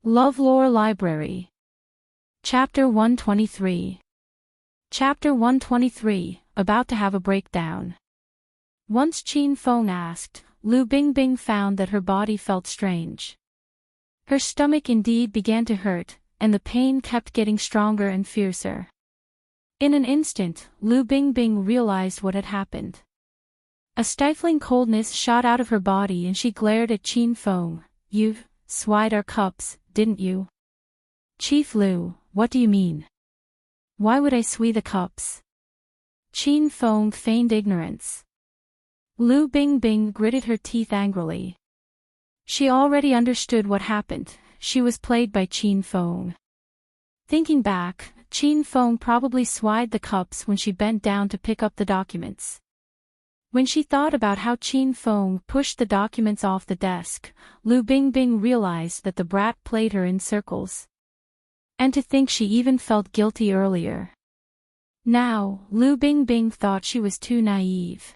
LoveLore Library. Chapter 123. Chapter 123, About to have a breakdown. Once Qin Feng asked, Lu Bingbing found that her body felt strange. Her stomach indeed began to hurt, and the pain kept getting stronger and fiercer. In an instant, Lu Bingbing realized what had happened. A stifling coldness shot out of her body and she glared at Qin Feng. "You've swallowed our cups, didn't you?" "Chief Lu, what do you mean? Why would I swallow the cups?" Qin Feng feigned ignorance. Lu Bingbing gritted her teeth angrily. She already understood what happened. She was played by Qin Feng. Thinking back, Qin Feng probably swallowed the cups when she bent down to pick up the documents. When she thought about how Qin Feng pushed the documents off the desk, Lu Bingbing realized that the brat played her in circles. And to think she even felt guilty earlier. Now, Lu Bingbing thought she was too naive.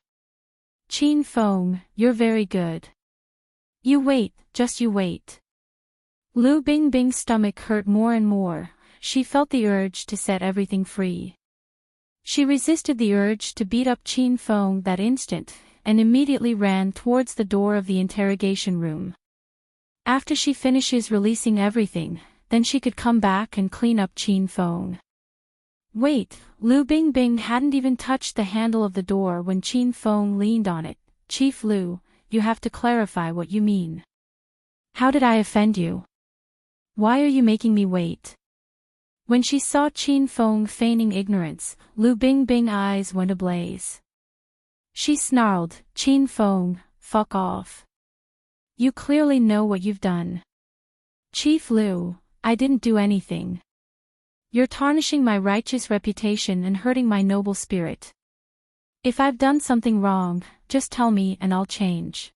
"Qin Feng, you're very good. You wait, just you wait." Lu Bingbing's stomach hurt more and more. She felt the urge to set everything free. She resisted the urge to beat up Qin Feng that instant, and immediately ran towards the door of the interrogation room. After she finishes releasing everything, then she could come back and clean up Qin Feng. Wait, Lu Bingbing hadn't even touched the handle of the door when Qin Feng leaned on it. "Chief Lu, you have to clarify what you mean. How did I offend you? Why are you making me wait?" When she saw Qin Feng feigning ignorance, Lu Bingbing's eyes went ablaze. She snarled, "Qin Feng, fuck off. You clearly know what you've done." "Chief Lu, I didn't do anything. You're tarnishing my righteous reputation and hurting my noble spirit. If I've done something wrong, just tell me and I'll change.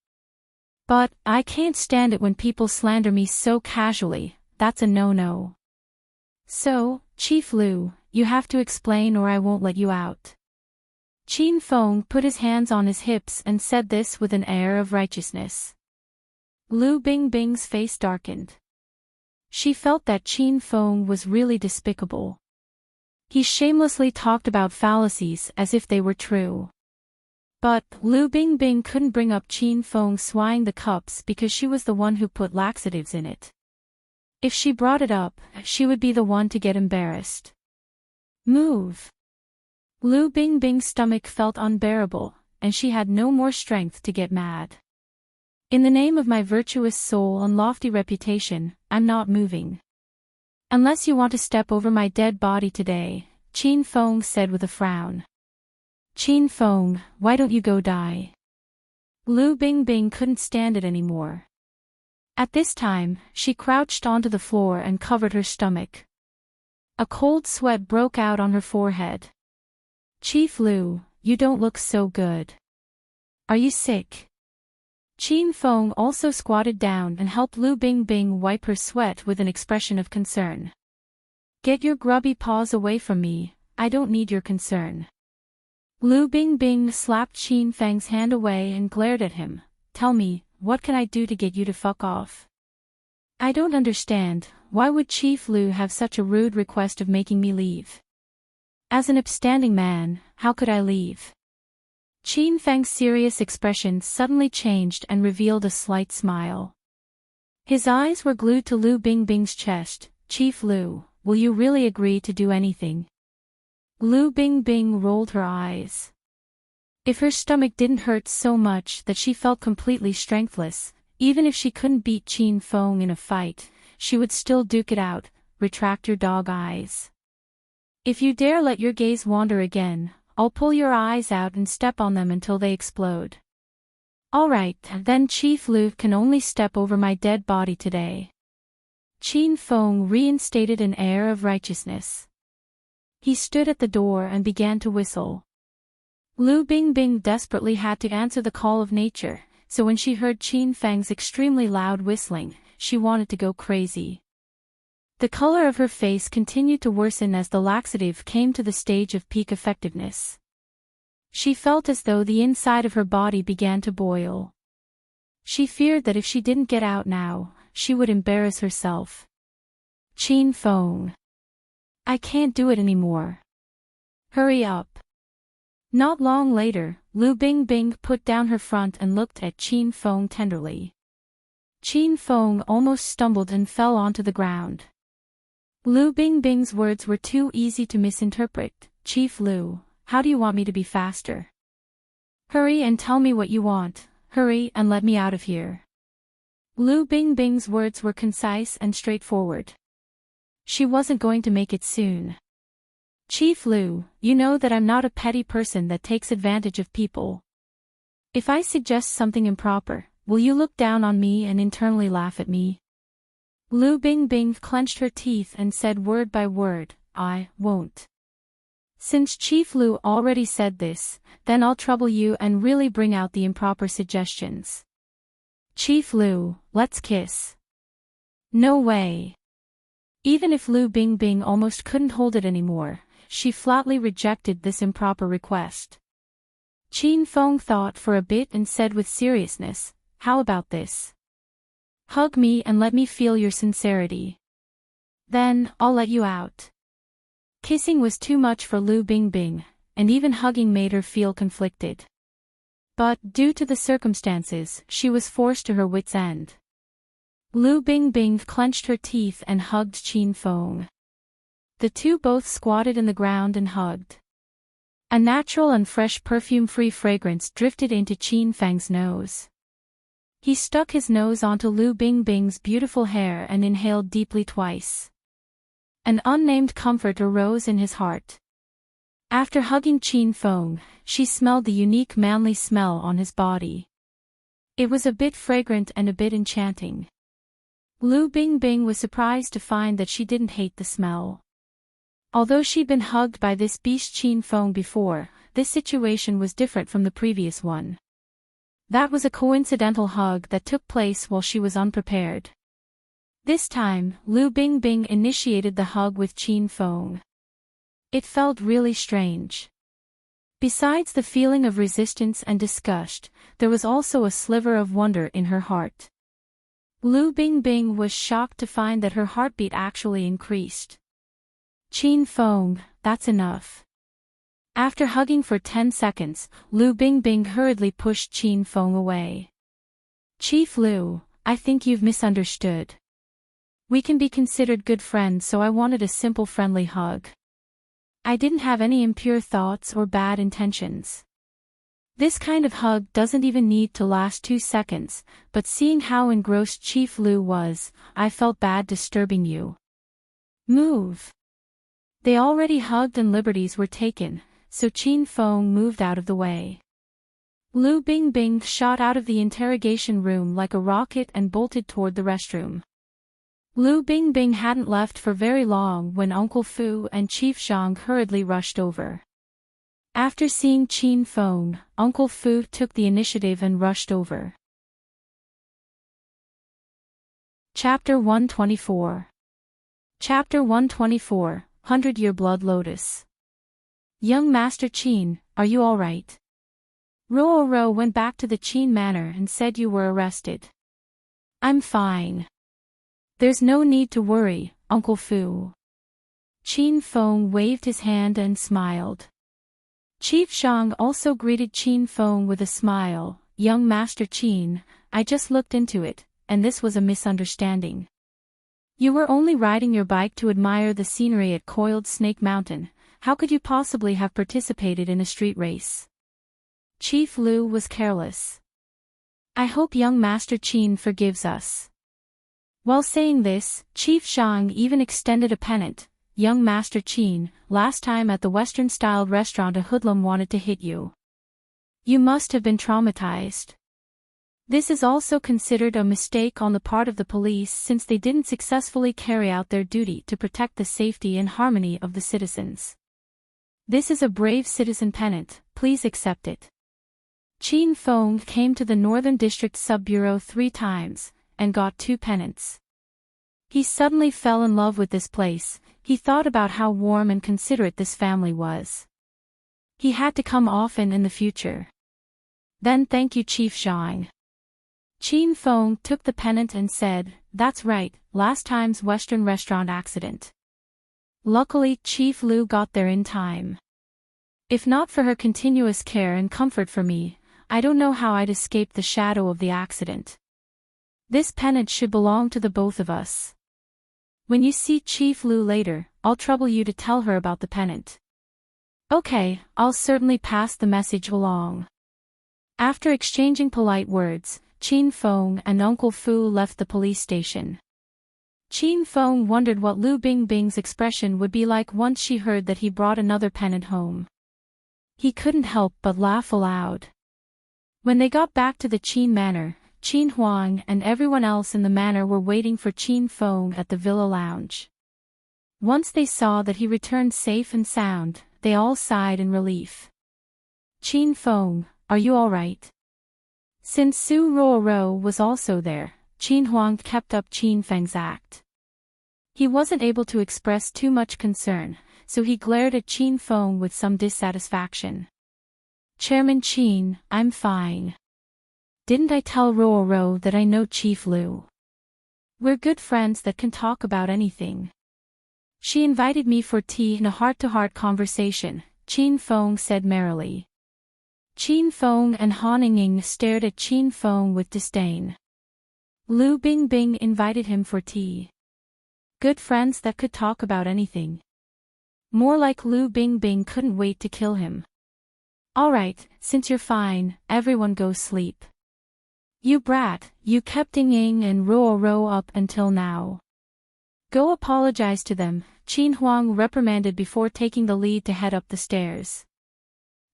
But I can't stand it when people slander me so casually. That's a no-no. So, Chief Lu, you have to explain or I won't let you out." Qin Feng put his hands on his hips and said this with an air of righteousness. Lu Bingbing's face darkened. She felt that Qin Feng was really despicable. He shamelessly talked about fallacies as if they were true. But Lu Bingbing couldn't bring up Qin Feng swallowing the cups because she was the one who put laxatives in it. If she brought it up, she would be the one to get embarrassed. "Move." Lu Bingbing's stomach felt unbearable, and she had no more strength to get mad. "In the name of my virtuous soul and lofty reputation, I'm not moving. Unless you want to step over my dead body today," Qin Feng said with a frown. "Qin Feng, why don't you go die?" Lu Bingbing couldn't stand it anymore. At this time, she crouched onto the floor and covered her stomach. A cold sweat broke out on her forehead. "Chief Lu, you don't look so good. Are you sick?" Qin Feng also squatted down and helped Lu Bingbing wipe her sweat with an expression of concern. "Get your grubby paws away from me, I don't need your concern." Lu Bingbing slapped Qin Feng's hand away and glared at him. "Tell me, what can I do to get you to fuck off? I don't understand, why would Chief Lu have such a rude request of making me leave? As an upstanding man, how could I leave?" Qin Feng's serious expression suddenly changed and revealed a slight smile. His eyes were glued to Lu Bingbing's chest. "Chief Lu, will you really agree to do anything?" Lu Bingbing rolled her eyes. If her stomach didn't hurt so much that she felt completely strengthless, even if she couldn't beat Qin Feng in a fight, she would still duke it out. "Retract your dog eyes. If you dare let your gaze wander again, I'll pull your eyes out and step on them until they explode." "All right, then Chief Lu can only step over my dead body today." Qin Feng reinstated an air of righteousness. He stood at the door and began to whistle. Lu Bingbing desperately had to answer the call of nature, so when she heard Qin Feng's extremely loud whistling, she wanted to go crazy. The color of her face continued to worsen as the laxative came to the stage of peak effectiveness. She felt as though the inside of her body began to boil. She feared that if she didn't get out now, she would embarrass herself. Qin Feng. I can't do it anymore. Hurry up. Not long later, Lu Bingbing put down her front and looked at Qin Feng tenderly. Qin Feng almost stumbled and fell onto the ground. Lu Bingbing's words were too easy to misinterpret. Chief Lu, how do you want me to be faster? Hurry and tell me what you want. Hurry and let me out of here. Lu Bingbing's words were concise and straightforward. She wasn't going to make it soon. Chief Lu, you know that I'm not a petty person that takes advantage of people. If I suggest something improper, will you look down on me and internally laugh at me? Lu Bingbing clenched her teeth and said word by word, I won't. Since Chief Lu already said this, then I'll trouble you and really bring out the improper suggestions. Chief Lu, let's kiss. No way. Even if Lu Bingbing almost couldn't hold it anymore, she flatly rejected this improper request. Qin Feng thought for a bit and said with seriousness, how about this? Hug me and let me feel your sincerity. Then, I'll let you out. Kissing was too much for Lu Bingbing, and even hugging made her feel conflicted. But, due to the circumstances, she was forced to her wits' end. Lu Bingbing clenched her teeth and hugged Qin Feng. The two both squatted in the ground and hugged. A natural and fresh perfume-free fragrance drifted into Qin Feng's nose. He stuck his nose onto Lu Bingbing's beautiful hair and inhaled deeply twice. An unnamed comfort arose in his heart. After hugging Qin Feng, she smelled the unique manly smell on his body. It was a bit fragrant and a bit enchanting. Lu Bingbing was surprised to find that she didn't hate the smell. Although she'd been hugged by this beast Qin Feng before, this situation was different from the previous one. That was a coincidental hug that took place while she was unprepared. This time, Lu Bingbing initiated the hug with Qin Feng. It felt really strange. Besides the feeling of resistance and disgust, there was also a sliver of wonder in her heart. Lu Bingbing was shocked to find that her heartbeat actually increased. Qin Feng, that's enough. After hugging for 10 seconds, Lu Bingbing hurriedly pushed Qin Feng away. Chief Lu, I think you've misunderstood. We can be considered good friends, so I wanted a simple friendly hug. I didn't have any impure thoughts or bad intentions. This kind of hug doesn't even need to last 2 seconds, but seeing how engrossed Chief Lu was, I felt bad disturbing you. Move. They already hugged and liberties were taken, so Qin Feng moved out of the way. Lu Bingbing shot out of the interrogation room like a rocket and bolted toward the restroom. Lu Bingbing hadn't left for very long when Uncle Fu and Chief Zhang hurriedly rushed over. After seeing Qin Feng, Uncle Fu took the initiative and rushed over. Chapter 124. Chapter 124, 100-Year Blood Lotus. Young Master Qin, are you all right? Ro went back to the Qin Manor and said you were arrested. I'm fine. There's no need to worry, Uncle Fu. Qin Feng waved his hand and smiled. Chief Zhang also greeted Qin Feng with a smile. Young Master Qin, I just looked into it, and this was a misunderstanding. You were only riding your bike to admire the scenery at Coiled Snake Mountain. How could you possibly have participated in a street race? Chief Lu was careless. I hope young Master Qin forgives us. While saying this, Chief Zhang even extended a pennant. Young Master Qin, last time at the Western-styled restaurant a hoodlum wanted to hit you. You must have been traumatized. This is also considered a mistake on the part of the police since they didn't successfully carry out their duty to protect the safety and harmony of the citizens. This is a brave citizen pennant, please accept it. Qin Feng came to the Northern District Sub-Bureau 3 times, and got 2 pennants. He suddenly fell in love with this place. He thought about how warm and considerate this family was. He had to come often in the future. Then thank you Chief Zhang. Qin Feng took the pennant and said, that's right, last time's Western restaurant accident. Luckily, Chief Lu got there in time. If not for her continuous care and comfort for me, I don't know how I'd escaped the shadow of the accident. This pennant should belong to the both of us. When you see Chief Lu later, I'll trouble you to tell her about the pennant. Okay, I'll certainly pass the message along. After exchanging polite words, Qin Feng and Uncle Fu left the police station. Qin Feng wondered what Lu Bingbing's expression would be like once she heard that he brought another pennant home. He couldn't help but laugh aloud. When they got back to the Qin Manor, Qin Huang and everyone else in the manor were waiting for Qin Feng at the villa lounge. Once they saw that he returned safe and sound, they all sighed in relief. Qin Feng, are you all right? Since Su Ruoro was also there, Qin Huang kept up Qin Feng's act. He wasn't able to express too much concern, so he glared at Qin Feng with some dissatisfaction. Chairman Qin, I'm fine. Didn't I tell Ruoro that I know Chief Lu? We're good friends that can talk about anything. She invited me for tea in a heart-to-heart conversation, Qin Feng said merrily. Qin Feng and Han Ying stared at Qin Feng with disdain. Lu Bingbing invited him for tea. Good friends that could talk about anything. More like Lu Bingbing couldn't wait to kill him. Alright, since you're fine, everyone go sleep. You brat, you kept Ying and Ruoro up until now. Go apologize to them, Qin Huang reprimanded before taking the lead to head up the stairs.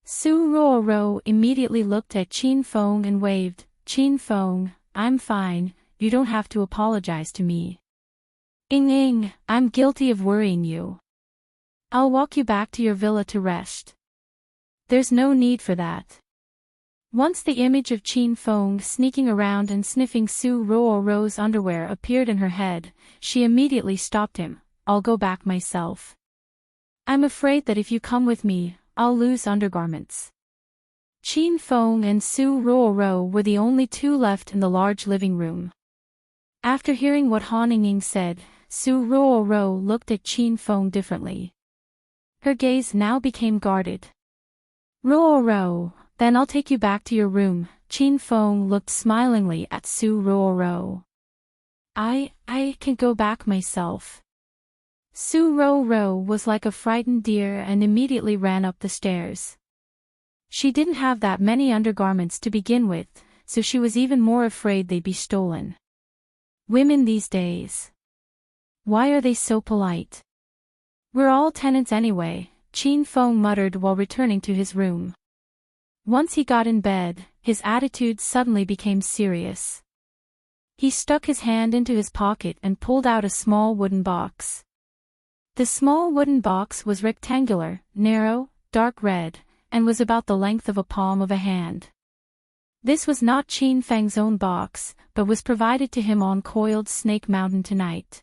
Su Ruoro immediately looked at Qin Feng and waved, Qin Feng, I'm fine, you don't have to apologize to me. Ying, I'm guilty of worrying you. I'll walk you back to your villa to rest. There's no need for that. Once the image of Qin Feng sneaking around and sniffing Su Ruoro's underwear appeared in her head, she immediately stopped him. I'll go back myself. I'm afraid that if you come with me, I'll lose undergarments. Qin Feng and Su Ruoro were the only two left in the large living room. After hearing what Han Ying said, Su Ruoro looked at Qin Feng differently. Her gaze now became guarded. Ruoro, then I'll take you back to your room, Qin Feng looked smilingly at Su Ruoro. I can go back myself. Su Ruoro was like a frightened deer and immediately ran up the stairs. She didn't have that many undergarments to begin with, so she was even more afraid they'd be stolen. Women these days. Why are they so polite? We're all tenants anyway, Qin Feng muttered while returning to his room. Once he got in bed, his attitude suddenly became serious. He stuck his hand into his pocket and pulled out a small wooden box. The small wooden box was rectangular, narrow, dark red, and was about the length of a palm of a hand. This was not Qin Feng's own box, but was provided to him on Coiled Snake Mountain tonight.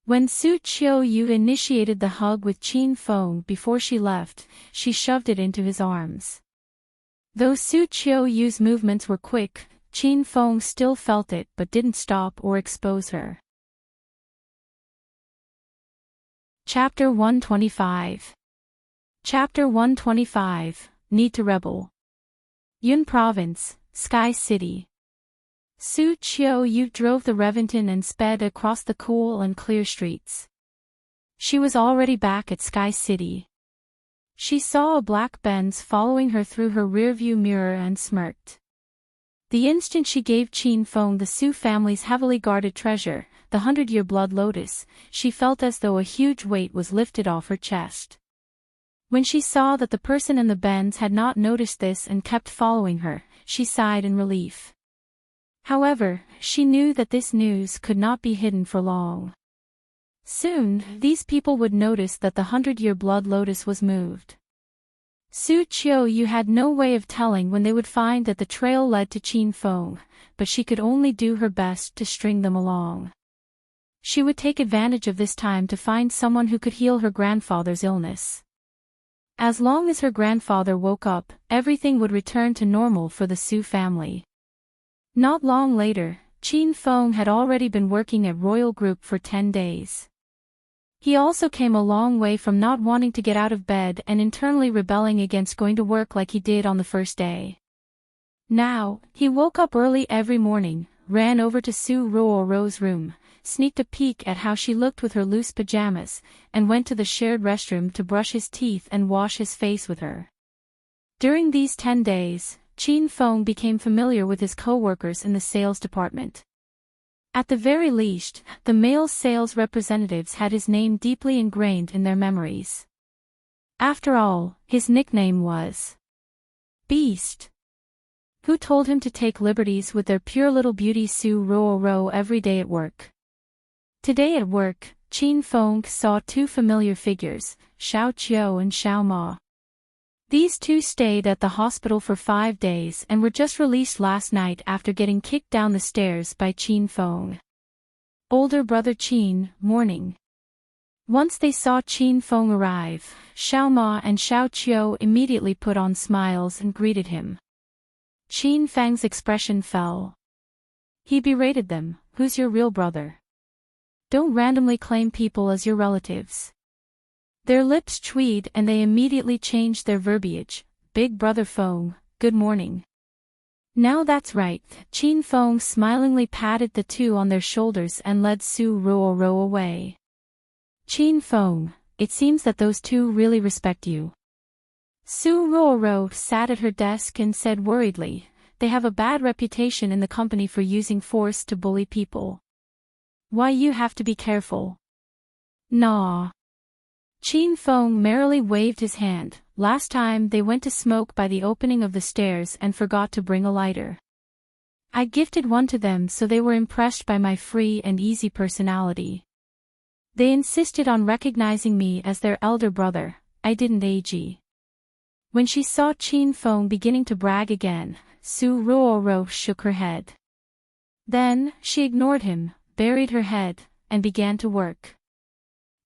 When Su Qiuyu initiated the hug with Qin Feng before she left, she shoved it into his arms. Though Su Qiuyu's movements were quick, Qin Feng still felt it but didn't stop or expose her. Chapter 125. Chapter 125, Need to Rebel. Yun Province, Sky City. Su Qiuyu drove the Reventon and sped across the cool and clear streets. She was already back at Sky City. She saw a black Benz following her through her rearview mirror and smirked. The instant she gave Qin Feng the Su family's heavily guarded treasure, the 100-year blood lotus, she felt as though a huge weight was lifted off her chest. When she saw that the person in the Benz had not noticed this and kept following her, she sighed in relief. However, she knew that this news could not be hidden for long. Soon, these people would notice that the 100-year blood lotus was moved. Su Qiuyu had no way of telling when they would find that the trail led to Qin Feng, but she could only do her best to string them along. She would take advantage of this time to find someone who could heal her grandfather's illness. As long as her grandfather woke up, everything would return to normal for the Su family. Not long later, Qin Feng had already been working at Royal Group for 10 days. He also came a long way from not wanting to get out of bed and internally rebelling against going to work like he did on the first day. Now, he woke up early every morning, ran over to Su Ruoro's room, sneaked a peek at how she looked with her loose pajamas, and went to the shared restroom to brush his teeth and wash his face with her. During these 10 days, Qin Feng became familiar with his co-workers in the sales department. At the very least, the male sales representatives had his name deeply ingrained in their memories. After all, his nickname was Beast. Who told him to take liberties with their pure little beauty Su Ruoro every day at work? Today at work, Qin Feng saw two familiar figures, Xiao Qiu and Xiao Ma. These two stayed at the hospital for 5 days and were just released last night after getting kicked down the stairs by Qin Feng. Older brother Qin, morning. Once they saw Qin Feng arrive, Xiao Ma and Xiao Qiu immediately put on smiles and greeted him. Qin Feng's expression fell. He berated them, "Who's your real brother? Don't randomly claim people as your relatives." Their lips tweed and they immediately changed their verbiage. "Big brother Feng, good morning." "Now that's right." Qin Feng smilingly patted the two on their shoulders and led Su Ruoro away. "Qin Feng, it seems that those two really respect you." Su Ruoro sat at her desk and said worriedly, "They have a bad reputation in the company for using force to bully people. Why, you have to be careful." "Nah." Qin Feng merrily waved his hand. "Last time they went to smoke by the opening of the stairs and forgot to bring a lighter. I gifted one to them so they were impressed by my free and easy personality. They insisted on recognizing me as their elder brother. I didn't ag." When she saw Qin Feng beginning to brag again, Su Ruoro shook her head. Then, she ignored him, buried her head, and began to work.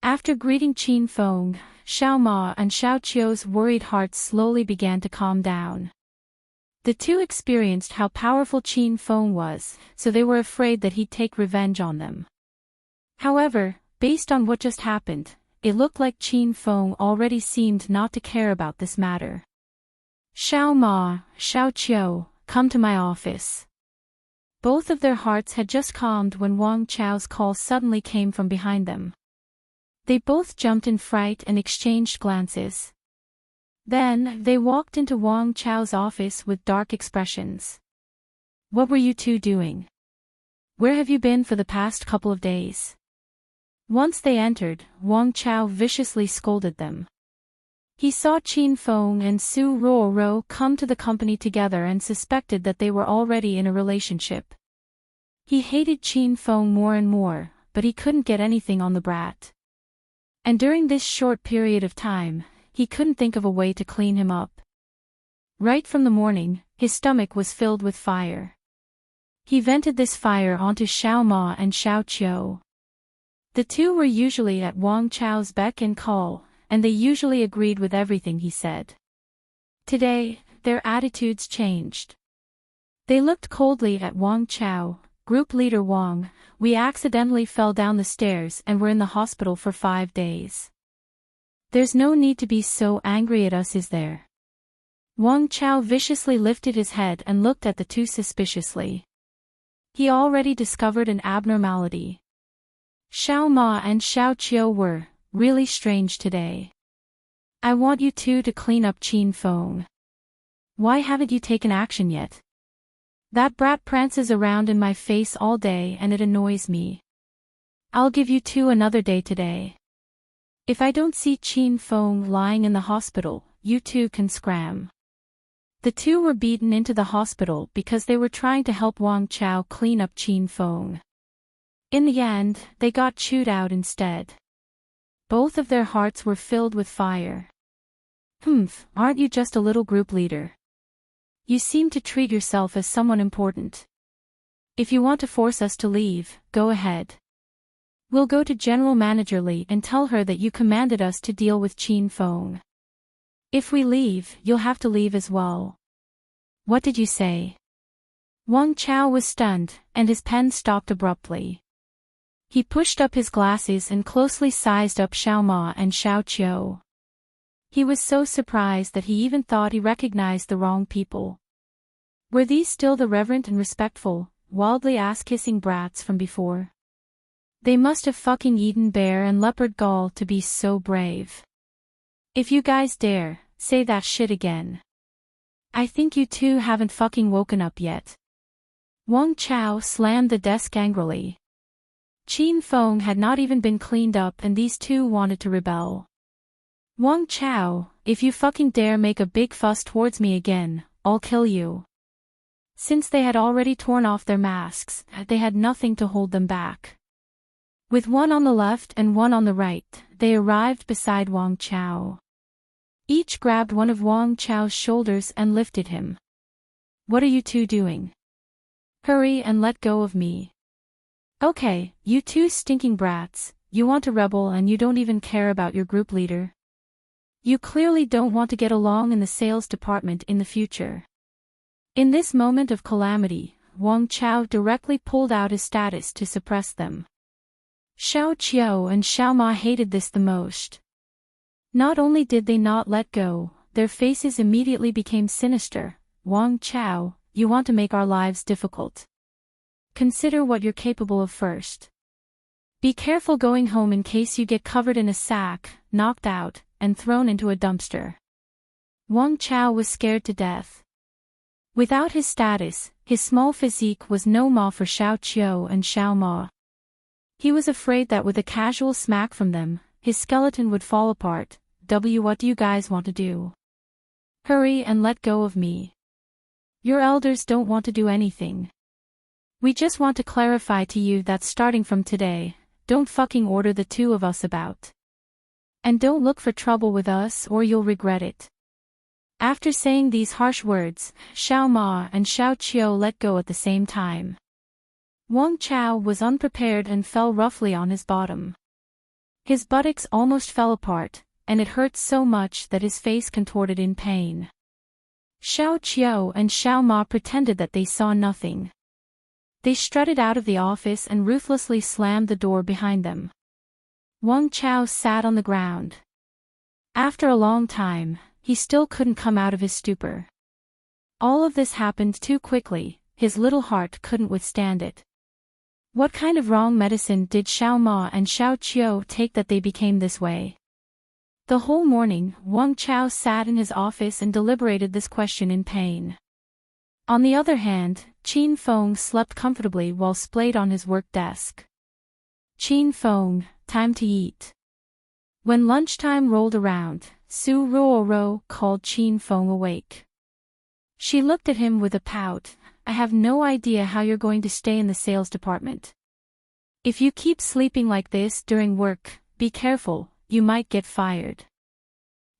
After greeting Qin Feng, Xiao Ma and Xiao Qiu's worried hearts slowly began to calm down. The two experienced how powerful Qin Feng was, so they were afraid that he'd take revenge on them. However, based on what just happened, it looked like Qin Feng already seemed not to care about this matter. "Xiao Ma, Xiao Qiu, come to my office." Both of their hearts had just calmed when Wang Chao's call suddenly came from behind them. They both jumped in fright and exchanged glances. Then, they walked into Wang Chao's office with dark expressions. "What were you two doing? Where have you been for the past couple of days?" Once they entered, Wang Chao viciously scolded them. He saw Qin Feng and Su Ruoro come to the company together and suspected that they were already in a relationship. He hated Qin Feng more and more, but he couldn't get anything on the brat. And during this short period of time, he couldn't think of a way to clean him up. Right from the morning, his stomach was filled with fire. He vented this fire onto Xiao Ma and Xiao Qiu. The two were usually at Wang Chao's beck and call, and they usually agreed with everything he said. Today, their attitudes changed. They looked coldly at Wang Chao. "Group leader Wang, we accidentally fell down the stairs and were in the hospital for 5 days. There's no need to be so angry at us, is there?" Wang Chao viciously lifted his head and looked at the two suspiciously. He already discovered an abnormality. Xiao Ma and Xiao Qiu were really strange today. "I want you two to clean up Qin Feng. Why haven't you taken action yet? That brat prances around in my face all day and it annoys me. I'll give you two another day today. If I don't see Qin Feng lying in the hospital, you two can scram." The two were beaten into the hospital because they were trying to help Wang Chao clean up Qin Feng. In the end, they got chewed out instead. Both of their hearts were filled with fire. Aren't you just a little group leader? You seem to treat yourself as someone important. If you want to force us to leave, go ahead. We'll go to General Manager Li and tell her that you commanded us to deal with Qin Feng. If we leave, you'll have to leave as well. What did you say? Wang Chao was stunned, and his pen stopped abruptly. He pushed up his glasses and closely sized up Xiao Ma and Xiao Qiu. He was so surprised that he even thought he recognized the wrong people. Were these still the reverent and respectful, wildly ass-kissing brats from before? They must have fucking eaten bear and leopard gall to be so brave. If you guys dare, say that shit again. I think you two haven't fucking woken up yet. Wang Chao slammed the desk angrily. Qin Feng had not even been cleaned up and these two wanted to rebel. Wang Chao, if you fucking dare make a big fuss towards me again, I'll kill you. Since they had already torn off their masks, they had nothing to hold them back. With one on the left and one on the right, they arrived beside Wang Chao. Each grabbed one of Wang Chao's shoulders and lifted him. What are you two doing? Hurry and let go of me. Okay, you two stinking brats, you want to rebel and you don't even care about your group leader. You clearly don't want to get along in the sales department in the future. In this moment of calamity, Wang Chao directly pulled out his status to suppress them. Xiao Qiu and Xiao Ma hated this the most. Not only did they not let go, their faces immediately became sinister. Wang Chao, you want to make our lives difficult. Consider what you're capable of first. Be careful going home in case you get covered in a sack, knocked out, and thrown into a dumpster. Wang Chao was scared to death. Without his status, his small physique was no ma for Xiao Qiu and Xiao Ma. He was afraid that with a casual smack from them, his skeleton would fall apart. What do you guys want to do? Hurry and let go of me. Your elders don't want to do anything. We just want to clarify to you that starting from today, don't fucking order the two of us about. And don't look for trouble with us or you'll regret it. After saying these harsh words, Xiao Ma and Xiao Qiu let go at the same time. Wang Chao was unprepared and fell roughly on his bottom. His buttocks almost fell apart, and it hurt so much that his face contorted in pain. Xiao Qiu and Xiao Ma pretended that they saw nothing. They strutted out of the office and ruthlessly slammed the door behind them. Wang Chao sat on the ground. After a long time, he still couldn't come out of his stupor. All of this happened too quickly, his little heart couldn't withstand it. What kind of wrong medicine did Xiao Ma and Xiao Qiu take that they became this way? The whole morning, Wang Chao sat in his office and deliberated this question in pain. On the other hand, Qin Feng slept comfortably while splayed on his work desk. Qin Feng, time to eat. When lunchtime rolled around, Su Ruoro called Qin Feng awake. She looked at him with a pout. I have no idea how you're going to stay in the sales department. If you keep sleeping like this during work, be careful, you might get fired.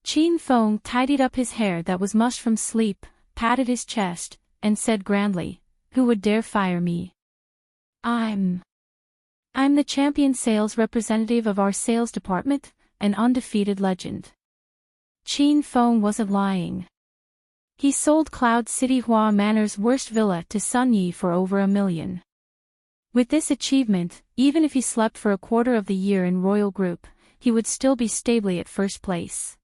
Qin Feng tidied up his hair that was mush from sleep, patted his chest, and said grandly, who would dare fire me? I'm the champion sales representative of our sales department, an undefeated legend. Qin Feng wasn't lying. He sold Cloud City Hua Manor's worst villa to Sun Yi for over $1 million. With this achievement, even if he slept for a quarter of the year in Royal Group, he would still be stably at first place.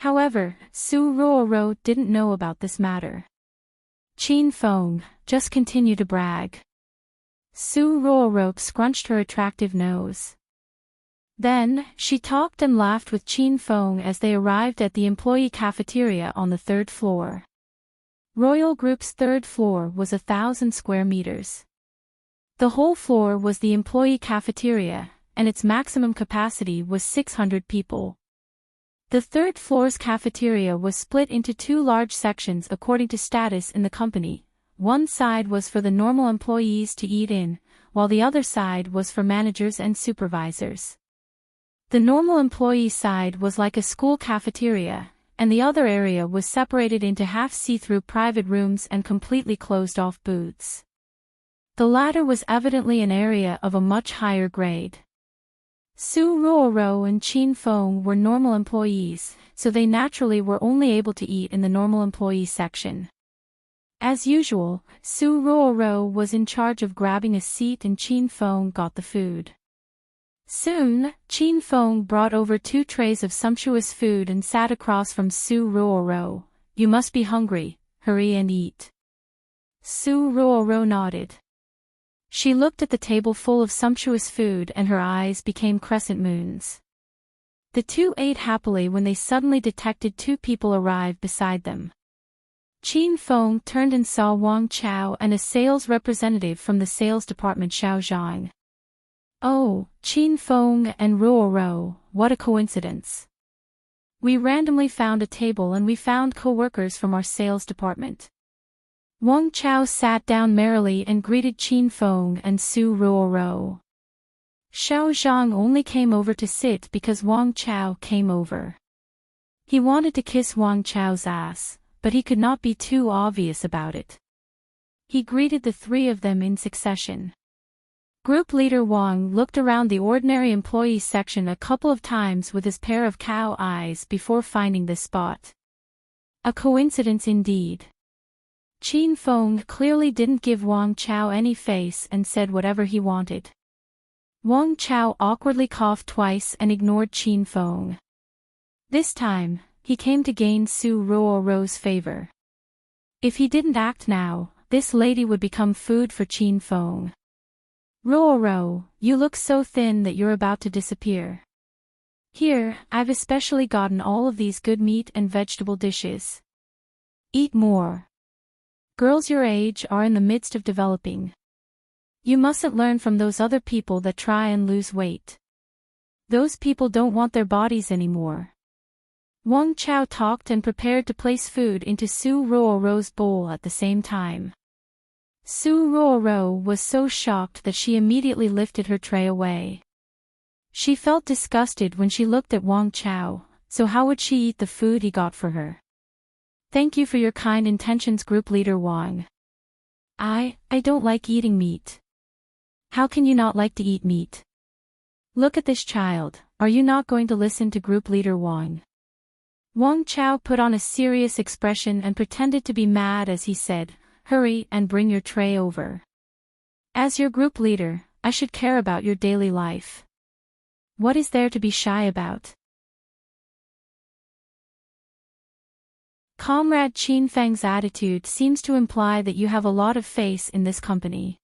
However, Su Ruoro didn't know about this matter. Qin Feng, just continue to brag. Su Ruoro scrunched her attractive nose. Then, she talked and laughed with Qin Feng as they arrived at the employee cafeteria on the 3rd floor. Royal Group's 3rd floor was 1,000 square meters. The whole floor was the employee cafeteria, and its maximum capacity was 600 people. The 3rd floor's cafeteria was split into 2 large sections according to status in the company. One side was for the normal employees to eat in, while the other side was for managers and supervisors. The normal employee side was like a school cafeteria, and the other area was separated into half see-through private rooms and completely closed-off booths. The latter was evidently an area of a much higher grade. Su Ruoro and Qin Feng were normal employees, so they naturally were only able to eat in the normal employee section. As usual, Su Ruoro was in charge of grabbing a seat and Qin Feng got the food. Soon, Qin Feng brought over 2 trays of sumptuous food and sat across from Su Ruoro. You must be hungry, hurry and eat. Su Ruoro nodded. She looked at the table full of sumptuous food and her eyes became crescent moons. The two ate happily when they suddenly detected 2 people arrive beside them. Qin Feng turned and saw Wang Chao and a sales representative from the sales department Xiao Zhang. Oh, Qin Feng and Ruoro, what a coincidence. We randomly found a table and we found co-workers from our sales department. Wang Chao sat down merrily and greeted Qin Feng and Su Ruoro. Xiao Zhang only came over to sit because Wang Chao came over. He wanted to kiss Wang Chao's ass, but he could not be too obvious about it. He greeted the 3 of them in succession. Group leader Wang looked around the ordinary employees section a couple of times with his pair of cow eyes before finding this spot. A coincidence indeed. Qin Feng clearly didn't give Wang Chao any face and said whatever he wanted. Wang Chao awkwardly coughed twice and ignored Qin Feng. This time, he came to gain Su Ruoro's favor. If he didn't act now, this lady would become food for Qin Feng. Ruoro, you look so thin that you're about to disappear. Here, I've especially gotten all of these good meat and vegetable dishes. Eat more. Girls your age are in the midst of developing. You mustn't learn from those other people that try and lose weight. Those people don't want their bodies anymore. Wang Chao talked and prepared to place food into Su Ruoro's bowl at the same time. Su Ruoro was so shocked that she immediately lifted her tray away. She felt disgusted when she looked at Wang Chao, so how would she eat the food he got for her? Thank you for your kind intentions, group leader Wang. I don't like eating meat. How can you not like to eat meat? Look at this child, are you not going to listen to group leader Wang? Wang Chao put on a serious expression and pretended to be mad as he said, hurry and bring your tray over. As your group leader, I should care about your daily life. What is there to be shy about? Comrade Qin Feng's attitude seems to imply that you have a lot of face in this company.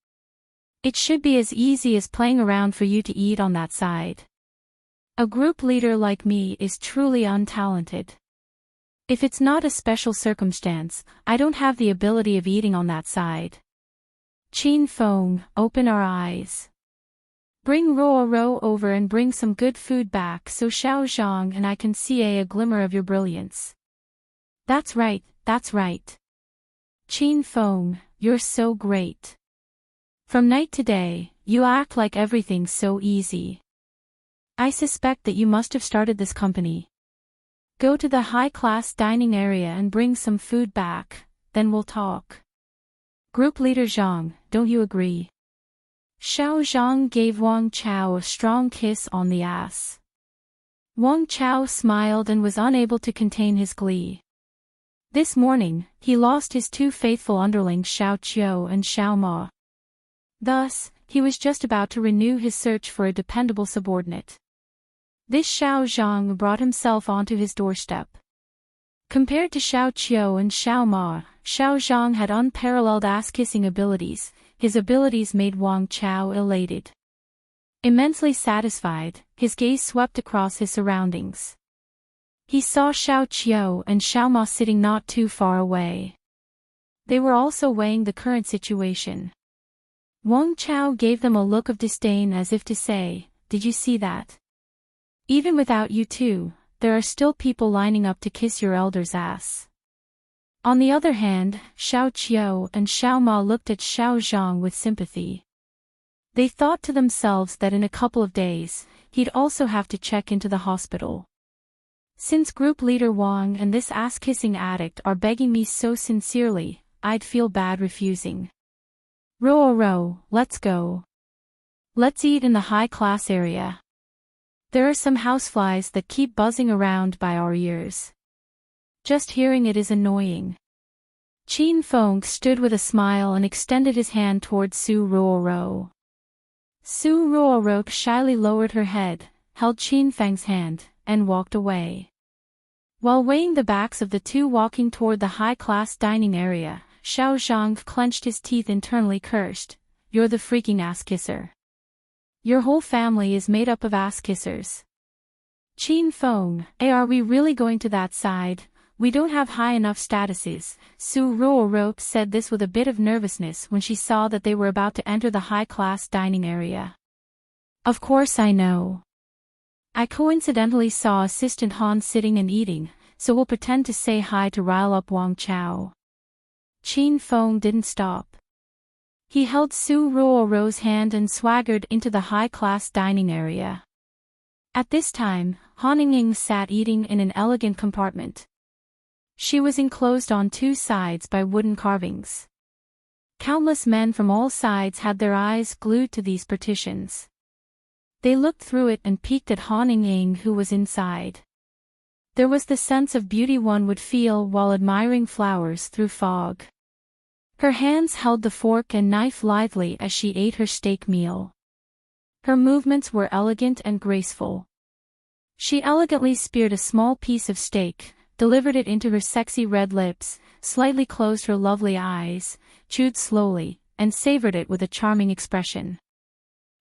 It should be as easy as playing around for you to eat on that side. A group leader like me is truly untalented. If it's not a special circumstance, I don't have the ability of eating on that side. Qin Feng, open our eyes. Bring Ruoro over and bring some good food back so Xiao Zhang and I can see a glimmer of your brilliance. That's right, that's right. Qin Feng, you're so great. From night to day, you act like everything's so easy. I suspect that you must have started this company. Go to the high-class dining area and bring some food back, then we'll talk. Group leader Zhang, don't you agree? Xiao Zhang gave Wang Chao a strong kiss on the ass. Wang Chao smiled and was unable to contain his glee. This morning, he lost his 2 faithful underlings Xiao Qiu and Xiao Ma. Thus, he was just about to renew his search for a dependable subordinate. This Xiao Zhang brought himself onto his doorstep. Compared to Xiao Qiu and Xiao Ma, Xiao Zhang had unparalleled ass-kissing abilities. His abilities made Wang Chao elated. Immensely satisfied, his gaze swept across his surroundings. He saw Xiao Qiu and Xiao Ma sitting not too far away. They were also weighing the current situation. Wang Chao gave them a look of disdain as if to say, did you see that? Even without you two, there are still people lining up to kiss your elder's ass. On the other hand, Xiao Qiu and Xiao Ma looked at Xiao Zhang with sympathy. They thought to themselves that in a couple of days, he'd also have to check into the hospital. Since group leader Wang and this ass-kissing addict are begging me so sincerely, I'd feel bad refusing. Ruoro, let's go. Let's eat in the high-class area. There are some houseflies that keep buzzing around by our ears. Just hearing it is annoying. Qin Feng stood with a smile and extended his hand towards Su Ruoro. Su Ruoro shyly lowered her head, held Qin Feng's hand, and walked away. While weighing the backs of the two walking toward the high-class dining area, Xiao Zhang clenched his teeth internally cursed, "You're the freaking ass-kisser. Your whole family is made up of ass-kissers." Qin Feng, are we really going to that side? We don't have high enough statuses. Su Ruoro said this with a bit of nervousness when she saw that they were about to enter the high-class dining area. Of course I know. I coincidentally saw Assistant Han sitting and eating, so we'll pretend to say hi to rile up Wang Chao. Qin Feng didn't stop. He held Su Ruoro's hand and swaggered into the high-class dining area. At this time, Han Ying sat eating in an elegant compartment. She was enclosed on two sides by wooden carvings. Countless men from all sides had their eyes glued to these partitions. They looked through it and peeked at Han Ying, who was inside. There was the sense of beauty one would feel while admiring flowers through fog. Her hands held the fork and knife lithely as she ate her steak meal. Her movements were elegant and graceful. She elegantly speared a small piece of steak, delivered it into her sexy red lips, slightly closed her lovely eyes, chewed slowly, and savored it with a charming expression.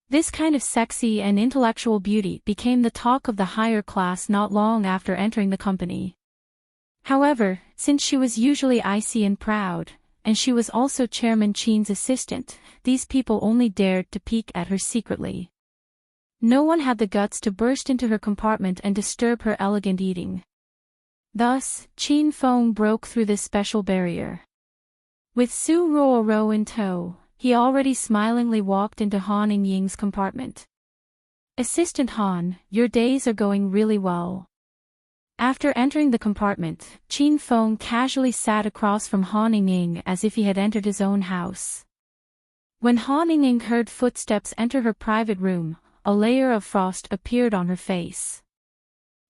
This kind of sexy and intellectual beauty became the talk of the higher class not long after entering the company. However, since she was usually icy and proud, and she was also Chairman Qin's assistant, these people only dared to peek at her secretly. No one had the guts to burst into her compartment and disturb her elegant eating. Thus, Qin Feng broke through this special barrier. With Su Ruoro in tow, he already smilingly walked into Han Ying's compartment. "Assistant Han, your days are going really well." After entering the compartment, Qin Feng casually sat across from Han Ying as if he had entered his own house. When Han Ying heard footsteps enter her private room, a layer of frost appeared on her face.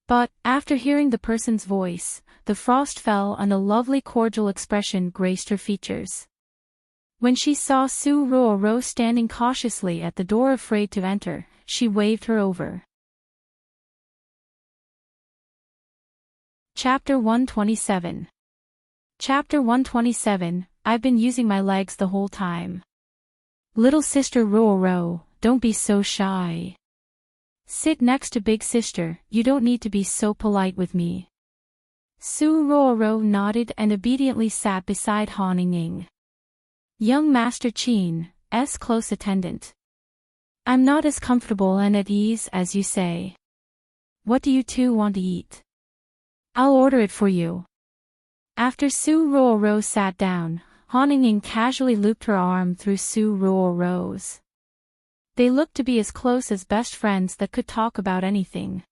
But, after hearing the person's voice, the frost fell and a lovely cordial expression graced her features. When she saw Su Ruoro standing cautiously at the door afraid to enter, she waved her over. Chapter 127. Chapter 127, I've been using my legs the whole time. Little sister Ruoro, don't be so shy. Sit next to big sister, you don't need to be so polite with me. Su Ruoro nodded and obediently sat beside Han Ying. Young Master Qin's close attendant. I'm not as comfortable and at ease as you say. What do you two want to eat? I'll order it for you. After Su Ruoro sat down, Han Ying casually looped her arm through Su Ruoro's. They looked to be as close as best friends that could talk about anything.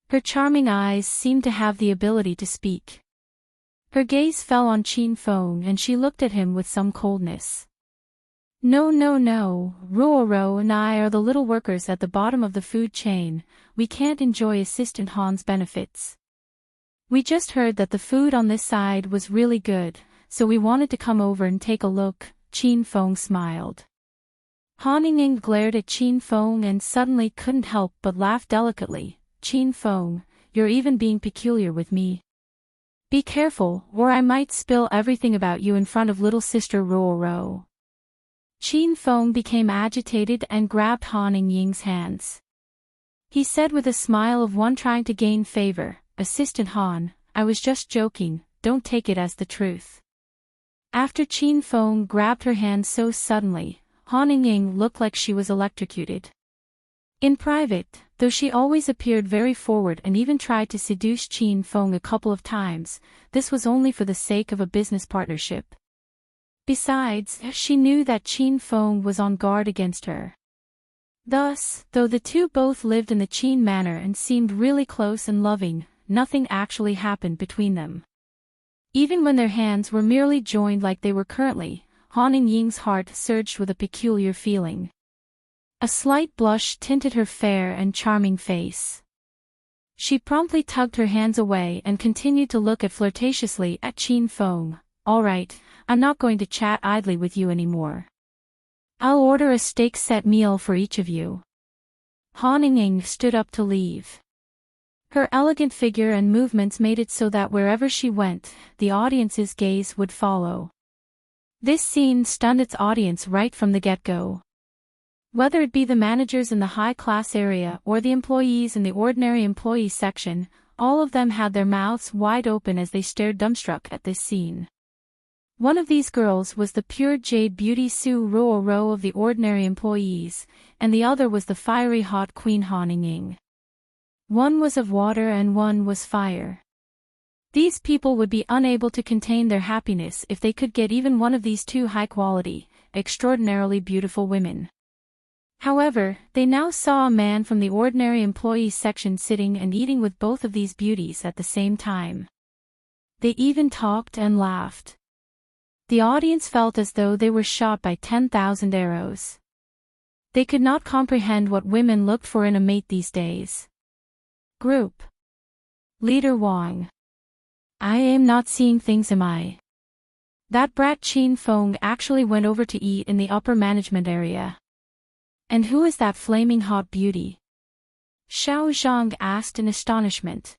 Her charming eyes seemed to have the ability to speak. Her gaze fell on Qin Feng and she looked at him with some coldness. No, Ruoro and I are the little workers at the bottom of the food chain, we can't enjoy Assistant Han's benefits. We just heard that the food on this side was really good, so we wanted to come over and take a look, Qin Feng smiled. Han Ying glared at Qin Feng and suddenly couldn't help but laugh delicately. Qin Feng, you're even being peculiar with me. Be careful, or I might spill everything about you in front of little sister Ruoro. Qin Feng became agitated and grabbed Han Ying's hands. He said with a smile of one trying to gain favor, Assistant Han, I was just joking, don't take it as the truth. After Qin Feng grabbed her hand so suddenly, Han Ying looked like she was electrocuted. In private, though she always appeared very forward and even tried to seduce Qin Feng a couple of times, this was only for the sake of a business partnership. Besides, she knew that Qin Feng was on guard against her. Thus, though the two both lived in the Qin manor and seemed really close and loving, nothing actually happened between them. Even when their hands were merely joined like they were currently, Han Ying's heart surged with a peculiar feeling. A slight blush tinted her fair and charming face. She promptly tugged her hands away and continued to look flirtatiously at Qin Feng. All right, I'm not going to chat idly with you anymore. I'll order a steak set meal for each of you. Han stood up to leave. Her elegant figure and movements made it so that wherever she went, the audience's gaze would follow. This scene stunned its audience right from the get-go. Whether it be the managers in the high-class area or the employees in the ordinary employee section, all of them had their mouths wide open as they stared dumbstruck at this scene. One of these girls was the pure jade beauty Su Ruoro of the ordinary employees, and the other was the fiery hot queen Han. One was of water and one was fire. These people would be unable to contain their happiness if they could get even one of these two high-quality, extraordinarily beautiful women. However, they now saw a man from the ordinary employees section sitting and eating with both of these beauties at the same time. They even talked and laughed. The audience felt as though they were shot by 10,000 arrows. They could not comprehend what women looked for in a mate these days. Group Leader Wang. I am not seeing things, am I? That brat Qin Feng actually went over to eat in the upper management area. And who is that flaming hot beauty? Xiao Zhang asked in astonishment.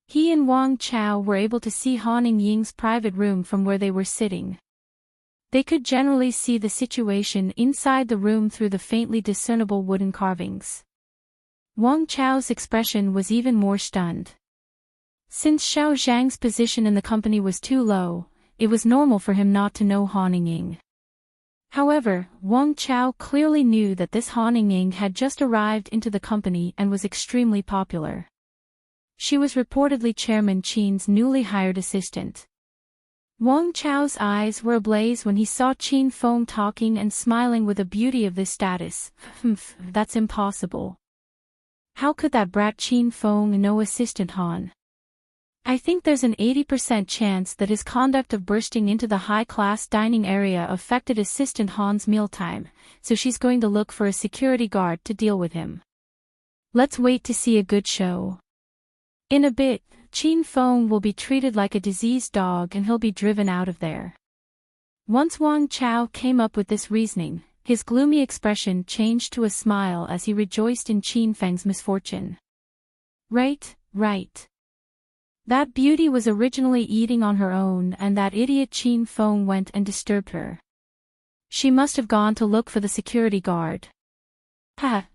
He and Wang Chao were able to see Han Ying's private room from where they were sitting. They could generally see the situation inside the room through the faintly discernible wooden carvings. Wang Chao's expression was even more stunned. Since Xiao Zhang's position in the company was too low, it was normal for him not to know Han Ying. However, Wang Chao clearly knew that this Han Ying had just arrived into the company and was extremely popular. She was reportedly Chairman Qin's newly hired assistant. Wang Chao's eyes were ablaze when he saw Qin Feng talking and smiling with a beauty of this status. That's impossible. How could that brat Qin Feng know Assistant Han? I think there's an 80% chance that his conduct of bursting into the high-class dining area affected Assistant Han's mealtime, so she's going to look for a security guard to deal with him. Let's wait to see a good show. In a bit, Qin Feng will be treated like a diseased dog and he'll be driven out of there. Once Wang Chao came up with this reasoning, his gloomy expression changed to a smile as he rejoiced in Qin Feng's misfortune. Right. That beauty was originally eating on her own and that idiot Qin Feng went and disturbed her. She must have gone to look for the security guard.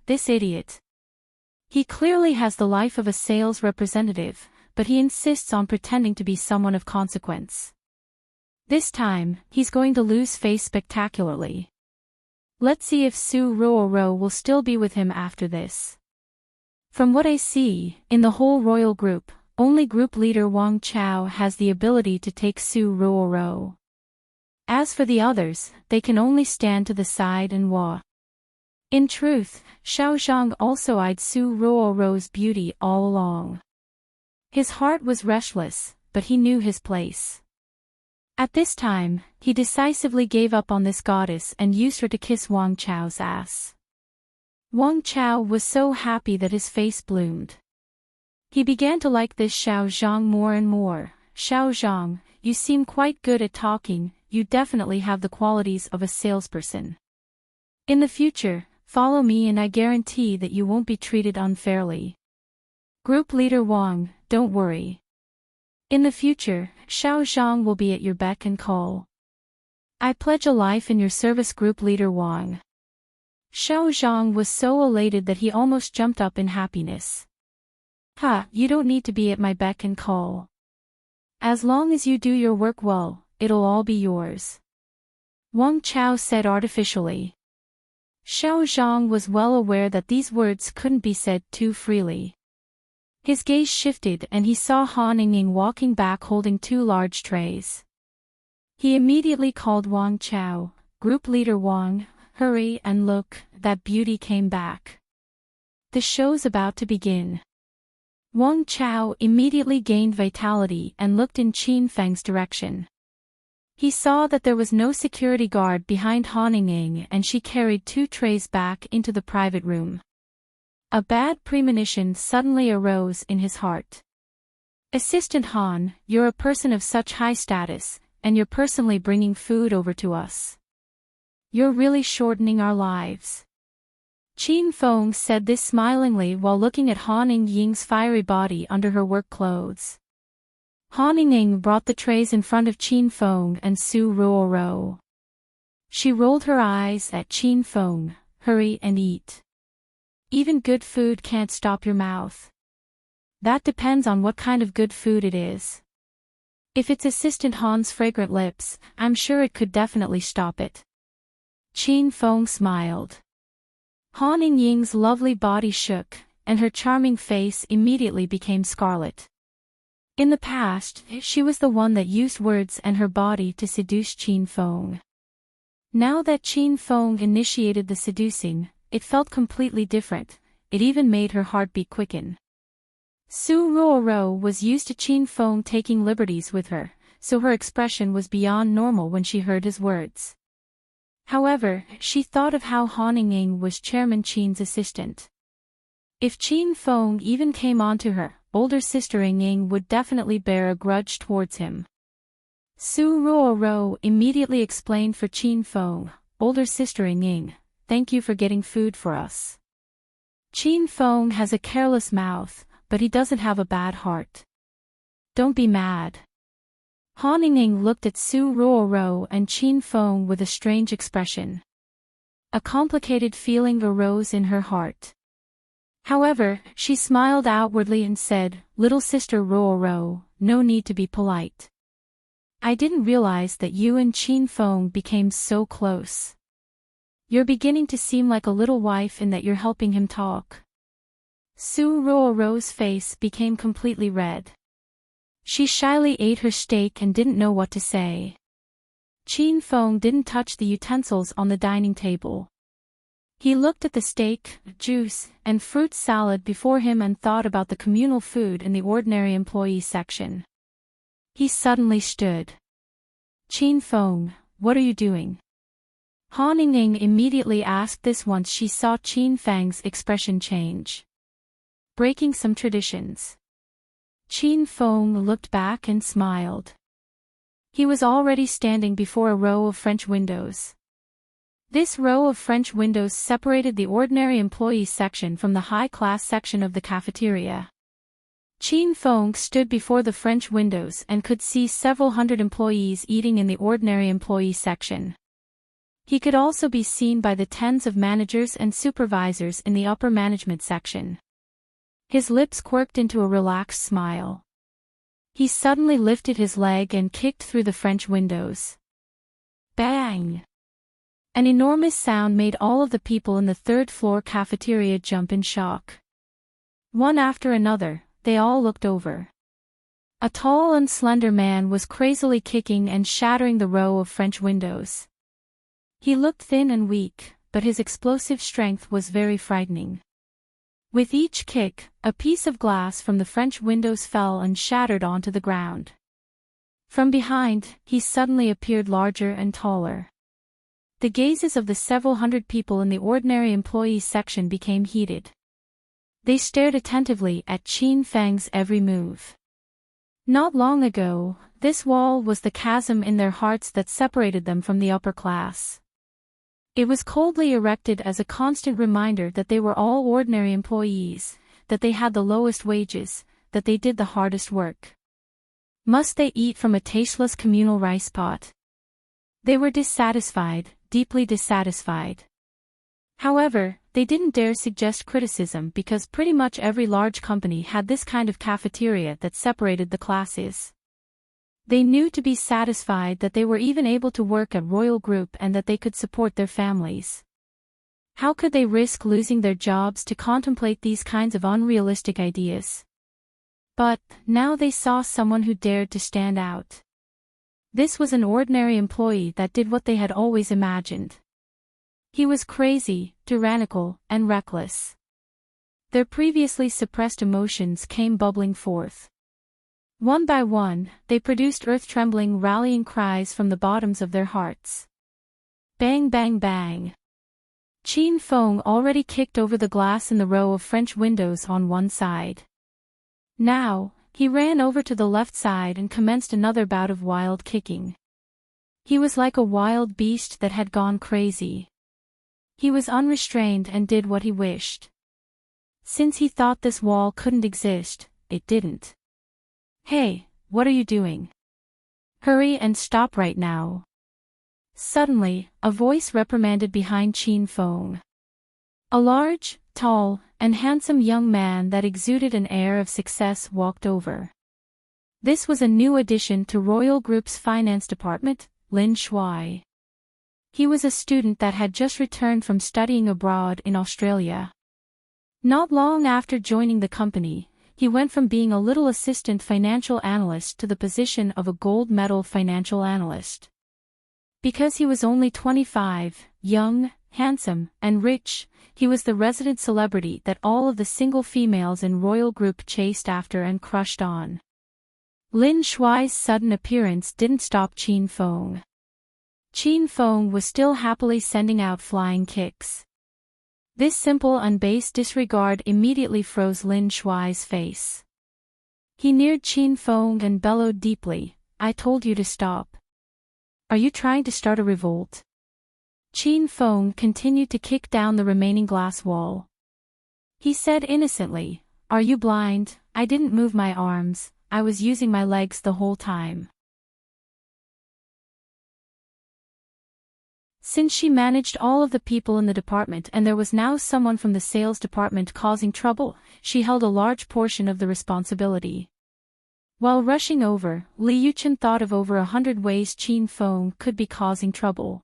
This idiot. He clearly has the life of a sales representative, but he insists on pretending to be someone of consequence. This time, he's going to lose face spectacularly. Let's see if Su Ruoro will still be with him after this. From what I see, in the whole royal group, only group leader Wang Chao has the ability to take Su Ruoro. As for the others, they can only stand to the side and watch. In truth, Xiao Zhang also eyed Su Ruoro's beauty all along. His heart was restless, but he knew his place. At this time, he decisively gave up on this goddess and used her to kiss Wang Chao's ass. Wang Chao was so happy that his face bloomed. He began to like this Xiao Zhang more and more. Xiao Zhang, you seem quite good at talking, you definitely have the qualities of a salesperson. In the future, follow me and I guarantee that you won't be treated unfairly. Group leader Wang, don't worry. In the future, Xiao Zhang will be at your beck and call. I pledge a life in your service, group leader Wang. Xiao Zhang was so elated that he almost jumped up in happiness. You don't need to be at my beck and call. As long as you do your work well, it'll all be yours. Wang Chao said artificially. Xiao Zhang was well aware that these words couldn't be said too freely. His gaze shifted and he saw Han Ying walking back holding two large trays. He immediately called Wang Chao, group leader Wang, hurry and look, that beauty came back. The show's about to begin. Wang Chao immediately gained vitality and looked in Qin Feng's direction. He saw that there was no security guard behind Han Ying and she carried two trays back into the private room. A bad premonition suddenly arose in his heart. Assistant Han, you're a person of such high status, and you're personally bringing food over to us. You're really shortening our lives. Qin Feng said this smilingly while looking at Han Ying's fiery body under her work clothes. Han Ying brought the trays in front of Qin Feng and Su Ruoro. She rolled her eyes at Qin Feng. Hurry and eat. Even good food can't stop your mouth. That depends on what kind of good food it is. If it's Assistant Han's fragrant lips, I'm sure it could definitely stop it. Qin Feng smiled. Han Ying's lovely body shook, and her charming face immediately became scarlet. In the past, she was the one that used words and her body to seduce Qin Feng. Now that Qin Feng initiated the seducing, it felt completely different. It even made her heartbeat quicken. Su Ruoro was used to Qin Feng taking liberties with her, so her expression was beyond normal when she heard his words. However, she thought of how Han Ying was Chairman Qin's assistant. If Qin Feng even came onto her, older sister Ying would definitely bear a grudge towards him. Su Ruoro immediately explained for Qin Feng, older sister Ying, thank you for getting food for us. Qin Feng has a careless mouth, but he doesn't have a bad heart. Don't be mad. Han Ying looked at Su Ruoro and Qin Feng with a strange expression. A complicated feeling arose in her heart. However, she smiled outwardly and said, little sister Ruoro, no need to be polite. I didn't realize that you and Qin Feng became so close. You're beginning to seem like a little wife in that you're helping him talk. Su Ruoro's face became completely red. She shyly ate her steak and didn't know what to say. Qin Feng didn't touch the utensils on the dining table. He looked at the steak, juice, and fruit salad before him and thought about the communal food in the ordinary employee section. He suddenly stood. Qin Feng, what are you doing? Han Ying immediately asked this once she saw Qin Feng's expression change. Breaking some traditions. Qin Feng looked back and smiled. He was already standing before a row of French windows. This row of French windows separated the ordinary employee section from the high-class section of the cafeteria. Qin Feng stood before the French windows and could see several hundred employees eating in the ordinary employee section. He could also be seen by the tens of managers and supervisors in the upper management section. His lips quirked into a relaxed smile. He suddenly lifted his leg and kicked through the French windows. Bang! An enormous sound made all of the people in the third-floor cafeteria jump in shock. One after another, they all looked over. A tall and slender man was crazily kicking and shattering the row of French windows. He looked thin and weak, but his explosive strength was very frightening. With each kick, a piece of glass from the French windows fell and shattered onto the ground. From behind, he suddenly appeared larger and taller. The gazes of the several hundred people in the ordinary employee section became heated. They stared attentively at Qin Feng's every move. Not long ago, this wall was the chasm in their hearts that separated them from the upper class. It was coldly erected as a constant reminder that they were all ordinary employees, that they had the lowest wages, that they did the hardest work. Must they eat from a tasteless communal rice pot? They were dissatisfied, deeply dissatisfied. However, they didn't dare suggest criticism because pretty much every large company had this kind of cafeteria that separated the classes. They knew to be satisfied that they were even able to work at Royal Group and that they could support their families. How could they risk losing their jobs to contemplate these kinds of unrealistic ideas? But, now they saw someone who dared to stand out. This was an ordinary employee that did what they had always imagined. He was crazy, tyrannical, and reckless. Their previously suppressed emotions came bubbling forth. One by one, they produced earth-trembling rallying cries from the bottoms of their hearts. Bang bang bang. Qin Feng already kicked over the glass in the row of French windows on one side. Now, he ran over to the left side and commenced another bout of wild kicking. He was like a wild beast that had gone crazy. He was unrestrained and did what he wished. Since he thought this wall couldn't exist, it didn't. Hey, what are you doing? Hurry and stop right now. Suddenly, a voice reprimanded behind Qin Feng. A large, tall, and handsome young man that exuded an air of success walked over. This was a new addition to Royal Group's finance department, Lin Shuai. He was a student that had just returned from studying abroad in Australia. Not long after joining the company, he went from being a little assistant financial analyst to the position of a gold medal financial analyst. Because he was only 25, young, handsome, and rich, he was the resident celebrity that all of the single females in Royal Group chased after and crushed on. Lin Shuai's sudden appearance didn't stop Qin Feng. Qin Feng was still happily sending out flying kicks. This simple unbased disregard immediately froze Lin Shuai's face. He neared Qin Feng and bellowed deeply, "I told you to stop. Are you trying to start a revolt?" Qin Feng continued to kick down the remaining glass wall. He said innocently, "Are you blind? I didn't move my arms, I was using my legs the whole time." Since she managed all of the people in the department and there was now someone from the sales department causing trouble, she held a large portion of the responsibility. While rushing over, Li Yuchen thought of over 100 ways Qin Feng could be causing trouble.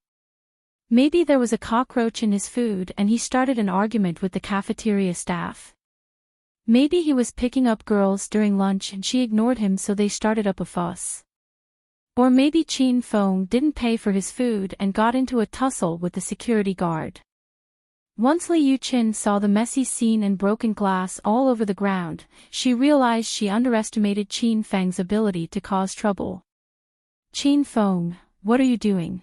Maybe there was a cockroach in his food and he started an argument with the cafeteria staff. Maybe he was picking up girls during lunch and she ignored him so they started up a fuss. Or maybe Qin Feng didn't pay for his food and got into a tussle with the security guard. Once Li Yuchen saw the messy scene and broken glass all over the ground, she realized she underestimated Qin Feng's ability to cause trouble. "Qin Feng, what are you doing?"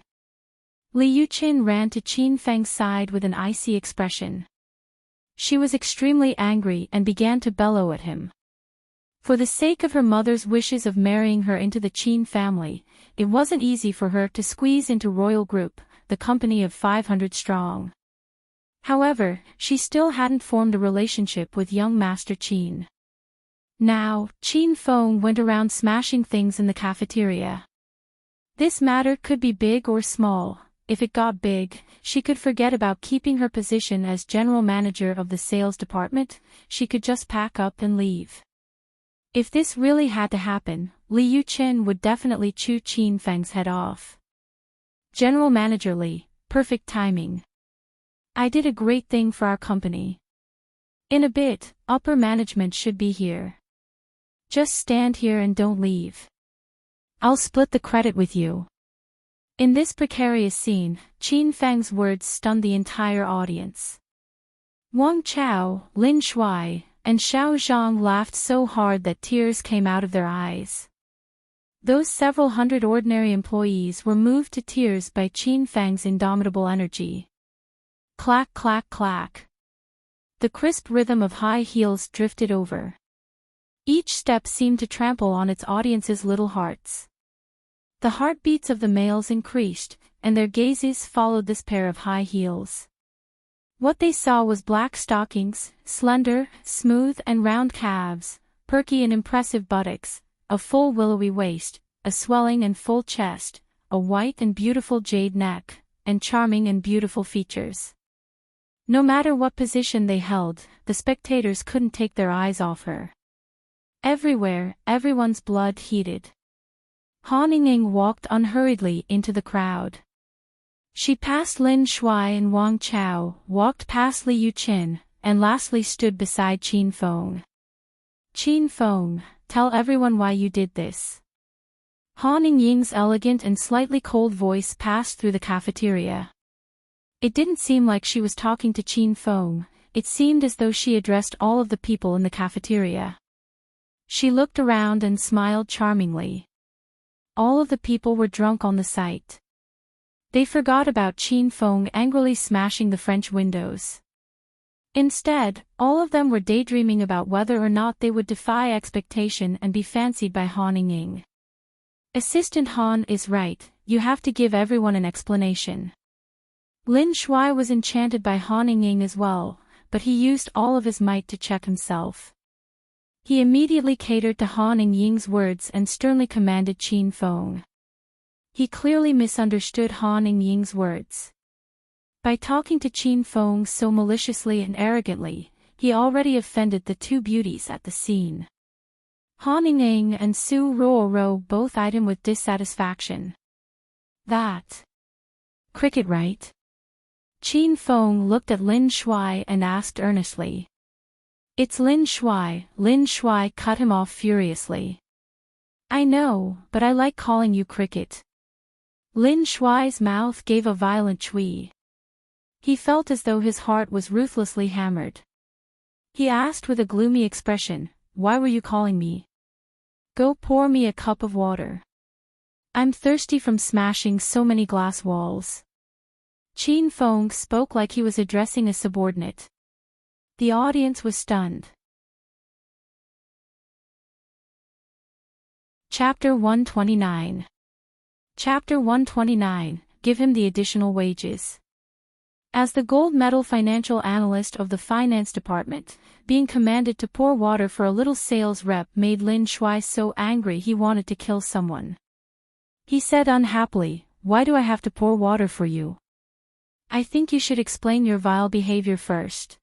Li Yuchen ran to Qin Feng's side with an icy expression. She was extremely angry and began to bellow at him. For the sake of her mother's wishes of marrying her into the Qin family, it wasn't easy for her to squeeze into Royal Group, the company of 500 strong. However, she still hadn't formed a relationship with young Master Qin. Now, Qin Feng went around smashing things in the cafeteria. This matter could be big or small. If it got big, she could forget about keeping her position as general manager of the sales department, she could just pack up and leave. If this really had to happen, Li Yuchen would definitely chew Qin Feng's head off. "General Manager Li, perfect timing. I did a great thing for our company. In a bit, upper management should be here. Just stand here and don't leave. I'll split the credit with you." In this precarious scene, Qin Feng's words stunned the entire audience. Wang Chao, Lin Shuai, and Xiao Zhang laughed so hard that tears came out of their eyes. Those several hundred ordinary employees were moved to tears by Qin Feng's indomitable energy. Clack clack clack. The crisp rhythm of high heels drifted over. Each step seemed to trample on its audience's little hearts. The heartbeats of the males increased, and their gazes followed this pair of high heels. What they saw was black stockings, slender, smooth and round calves, perky and impressive buttocks, a full willowy waist, a swelling and full chest, a white and beautiful jade neck, and charming and beautiful features. No matter what position they held, the spectators couldn't take their eyes off her. Everywhere, everyone's blood heated. Han Ying walked unhurriedly into the crowd. She passed Lin Shuai and Wang Chao, walked past Li Yuchen, and lastly stood beside Qin Feng. "Qin Feng, tell everyone why you did this." Han Ying's elegant and slightly cold voice passed through the cafeteria. It didn't seem like she was talking to Qin Feng, it seemed as though she addressed all of the people in the cafeteria. She looked around and smiled charmingly. All of the people were drunk on the sight. They forgot about Qin Feng angrily smashing the French windows. Instead, all of them were daydreaming about whether or not they would defy expectation and be fancied by Han Ying. Assistant Han is right, you have to give everyone an explanation. Lin Shuai was enchanted by Han Ying as well, but he used all of his might to check himself. He immediately catered to Han Ying's words and sternly commanded Qin Feng. He clearly misunderstood Han Ying's words. By talking to Qin Feng so maliciously and arrogantly, he already offended the two beauties at the scene. Han Ying and Su Ruoro both eyed him with dissatisfaction. That cricket, right? Qin Feng looked at Lin Shuai and asked earnestly. It's Lin Shuai. Lin Shuai cut him off furiously. I know, but I like calling you cricket. Lin Shuai's mouth gave a violent chui. He felt as though his heart was ruthlessly hammered. He asked with a gloomy expression, why were you calling me? Go pour me a cup of water. I'm thirsty from smashing so many glass walls. Qin Feng spoke like he was addressing a subordinate. The audience was stunned. Chapter 129. Chapter 129, Give him the additional wages. As the gold medal financial analyst of the finance department, being commanded to pour water for a little sales rep made Lin Shuai so angry he wanted to kill someone. He said unhappily, why do I have to pour water for you? I think you should explain your vile behavior first.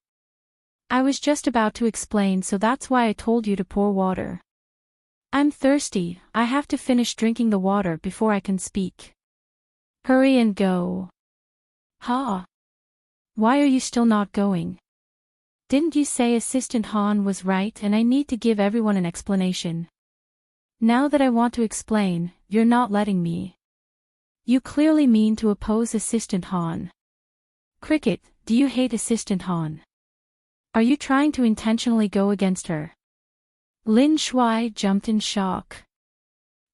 I was just about to explain, so that's why I told you to pour water. I'm thirsty, I have to finish drinking the water before I can speak. Hurry and go. Ha! Why are you still not going? Didn't you say Assistant Han was right and I need to give everyone an explanation? Now that I want to explain, you're not letting me. You clearly mean to oppose Assistant Han. Cricket, do you hate Assistant Han? Are you trying to intentionally go against her? Lin Shuai jumped in shock.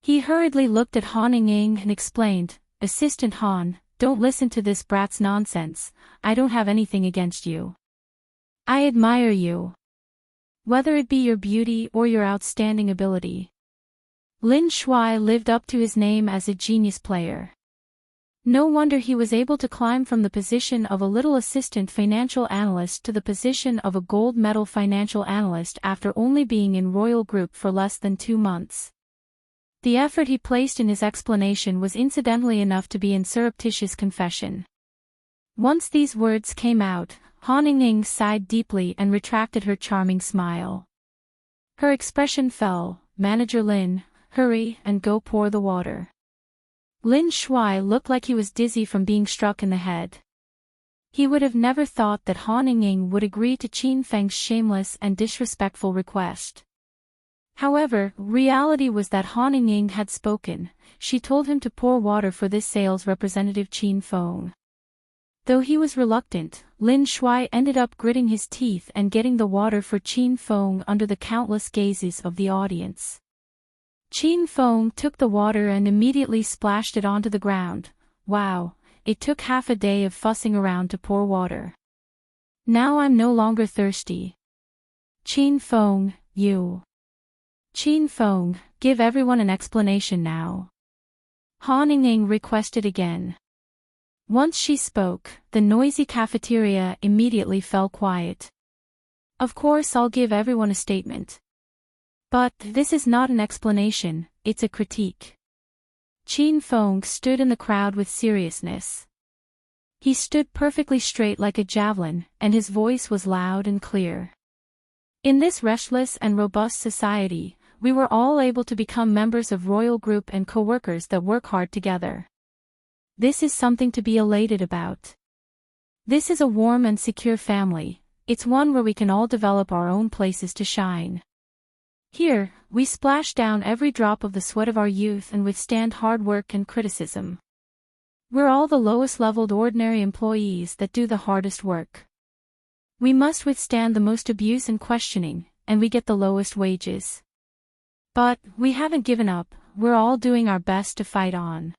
He hurriedly looked at Han Ying and explained, Assistant Han, don't listen to this brat's nonsense, I don't have anything against you. I admire you. Whether it be your beauty or your outstanding ability. Lin Shuai lived up to his name as a genius player. No wonder he was able to climb from the position of a little assistant financial analyst to the position of a gold medal financial analyst after only being in Royal Group for less than 2 months. The effort he placed in his explanation was incidentally enough to be in surreptitious confession. Once these words came out, Han Ying sighed deeply and retracted her charming smile. Her expression fell. Manager Lin, hurry and go pour the water. Lin Shuai looked like he was dizzy from being struck in the head. He would have never thought that Han Ying would agree to Qin Feng's shameless and disrespectful request. However, reality was that Han Ying had spoken. She told him to pour water for this sales representative Qin Feng. Though he was reluctant, Lin Shuai ended up gritting his teeth and getting the water for Qin Feng under the countless gazes of the audience. Qin Feng took the water and immediately splashed it onto the ground. Wow, it took half a day of fussing around to pour water. Now I'm no longer thirsty. Qin Feng, you. Qin Feng, give everyone an explanation now. Han Ying requested again. Once she spoke, the noisy cafeteria immediately fell quiet. Of course I'll give everyone a statement. But this is not an explanation, it's a critique. Qin Feng stood in the crowd with seriousness. He stood perfectly straight like a javelin, and his voice was loud and clear. In this restless and robust society, we were all able to become members of Royal Group and co-workers that work hard together. This is something to be elated about. This is a warm and secure family, it's one where we can all develop our own places to shine. Here, we splash down every drop of the sweat of our youth and withstand hard work and criticism. We're all the lowest-leveled ordinary employees that do the hardest work. We must withstand the most abuse and questioning, and we get the lowest wages. But, we haven't given up, we're all doing our best to fight on.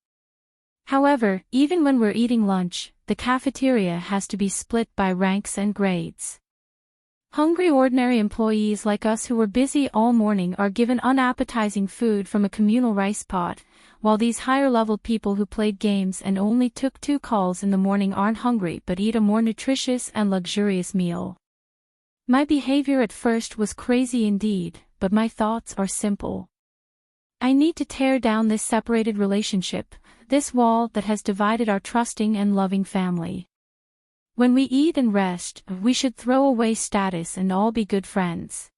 However, even when we're eating lunch, the cafeteria has to be split by ranks and grades. Hungry ordinary employees like us who were busy all morning are given unappetizing food from a communal rice pot, while these higher-level people who played games and only took 2 calls in the morning aren't hungry but eat a more nutritious and luxurious meal. My behavior at first was crazy indeed, but my thoughts are simple. I need to tear down this separated relationship, this wall that has divided our trusting and loving family. When we eat and rest, we should throw away status and all be good friends.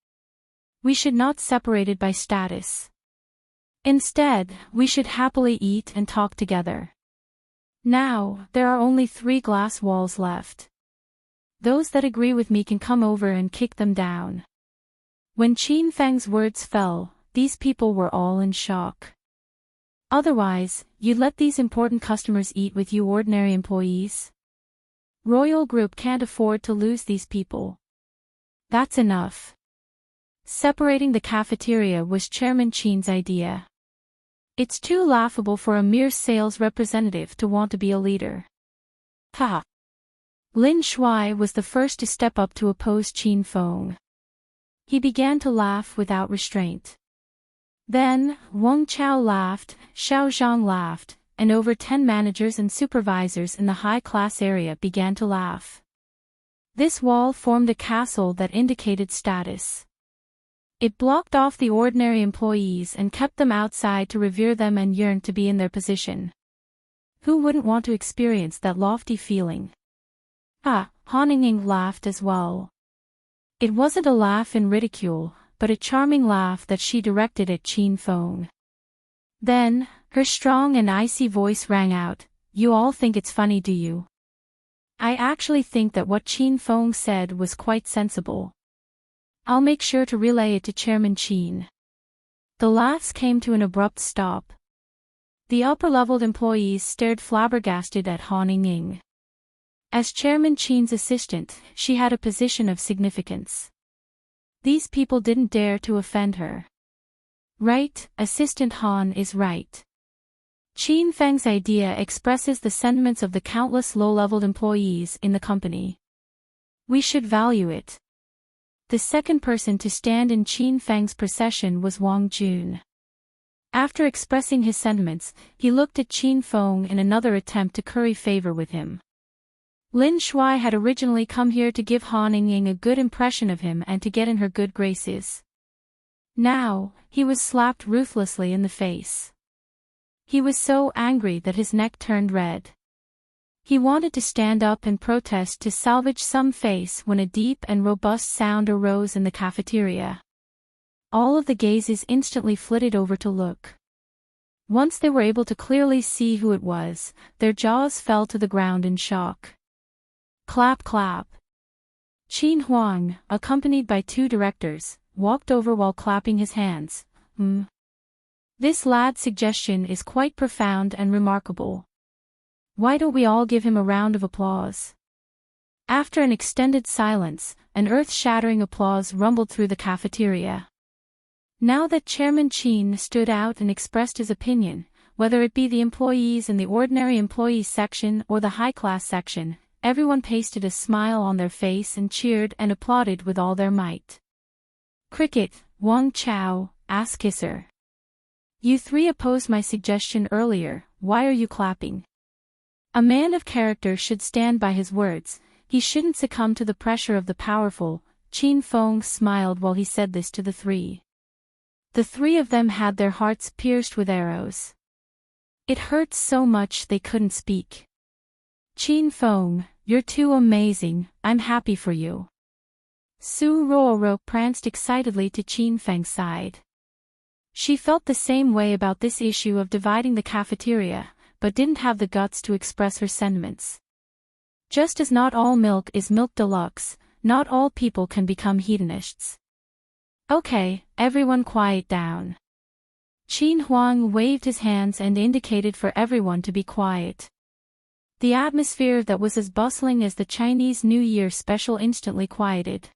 We should not separate it by status. Instead, we should happily eat and talk together. Now, there are only 3 glass walls left. Those that agree with me can come over and kick them down. When Qin Feng's words fell, these people were all in shock. Otherwise, you'd let these important customers eat with you ordinary employees? Royal Group can't afford to lose these people. That's enough. Separating the cafeteria was Chairman Qin's idea. It's too laughable for a mere sales representative to want to be a leader. Ha! Lin Shuai was the first to step up to oppose Qin Feng. He began to laugh without restraint. Then, Wang Chao laughed, Xiao Zhang laughed, and over 10 managers and supervisors in the high-class area began to laugh. This wall formed a castle that indicated status. It blocked off the ordinary employees and kept them outside to revere them and yearn to be in their position. Who wouldn't want to experience that lofty feeling? Ah, Han Ying laughed as well. It wasn't a laugh in ridicule, but a charming laugh that she directed at Qin Feng. Then, her strong and icy voice rang out, "You all think it's funny, do you? I actually think that what Qin Feng said was quite sensible. I'll make sure to relay it to Chairman Qin." The laughs came to an abrupt stop. The upper-leveled employees stared flabbergasted at Han Ying. As Chairman Qin's assistant, she had a position of significance. These people didn't dare to offend her. Right, Assistant Han is right. Qin Feng's idea expresses the sentiments of the countless low-leveled employees in the company. We should value it. The second person to stand in Qin Feng's procession was Wang Jun. After expressing his sentiments, he looked at Qin Feng in another attempt to curry favor with him. Lin Shuai had originally come here to give Han Ying a good impression of him and to get in her good graces. Now, he was slapped ruthlessly in the face. He was so angry that his neck turned red. He wanted to stand up and protest to salvage some face when a deep and robust sound arose in the cafeteria. All of the gazes instantly flitted over to look. Once they were able to clearly see who it was, their jaws fell to the ground in shock. Clap clap. Qin Huang, accompanied by 2 directors, walked over while clapping his hands. This lad's suggestion is quite profound and remarkable. Why don't we all give him a round of applause? After an extended silence, an earth-shattering applause rumbled through the cafeteria. Now that Chairman Qin stood out and expressed his opinion, whether it be the employees in the ordinary employees section or the high-class section, everyone pasted a smile on their face and cheered and applauded with all their might. Cricket, Wang Chao, ass kisser. You 3 opposed my suggestion earlier, why are you clapping? A man of character should stand by his words, he shouldn't succumb to the pressure of the powerful. Qin Feng smiled while he said this to the 3. The 3 of them had their hearts pierced with arrows. It hurt so much they couldn't speak. Qin Feng, you're too amazing, I'm happy for you. Su Ruoro pranced excitedly to Qin Feng's side. She felt the same way about this issue of dividing the cafeteria, but didn't have the guts to express her sentiments. Just as not all milk is milk deluxe, not all people can become hedonists. Okay, everyone quiet down. Qin Huang waved his hands and indicated for everyone to be quiet. The atmosphere that was as bustling as the Chinese New Year special instantly quieted.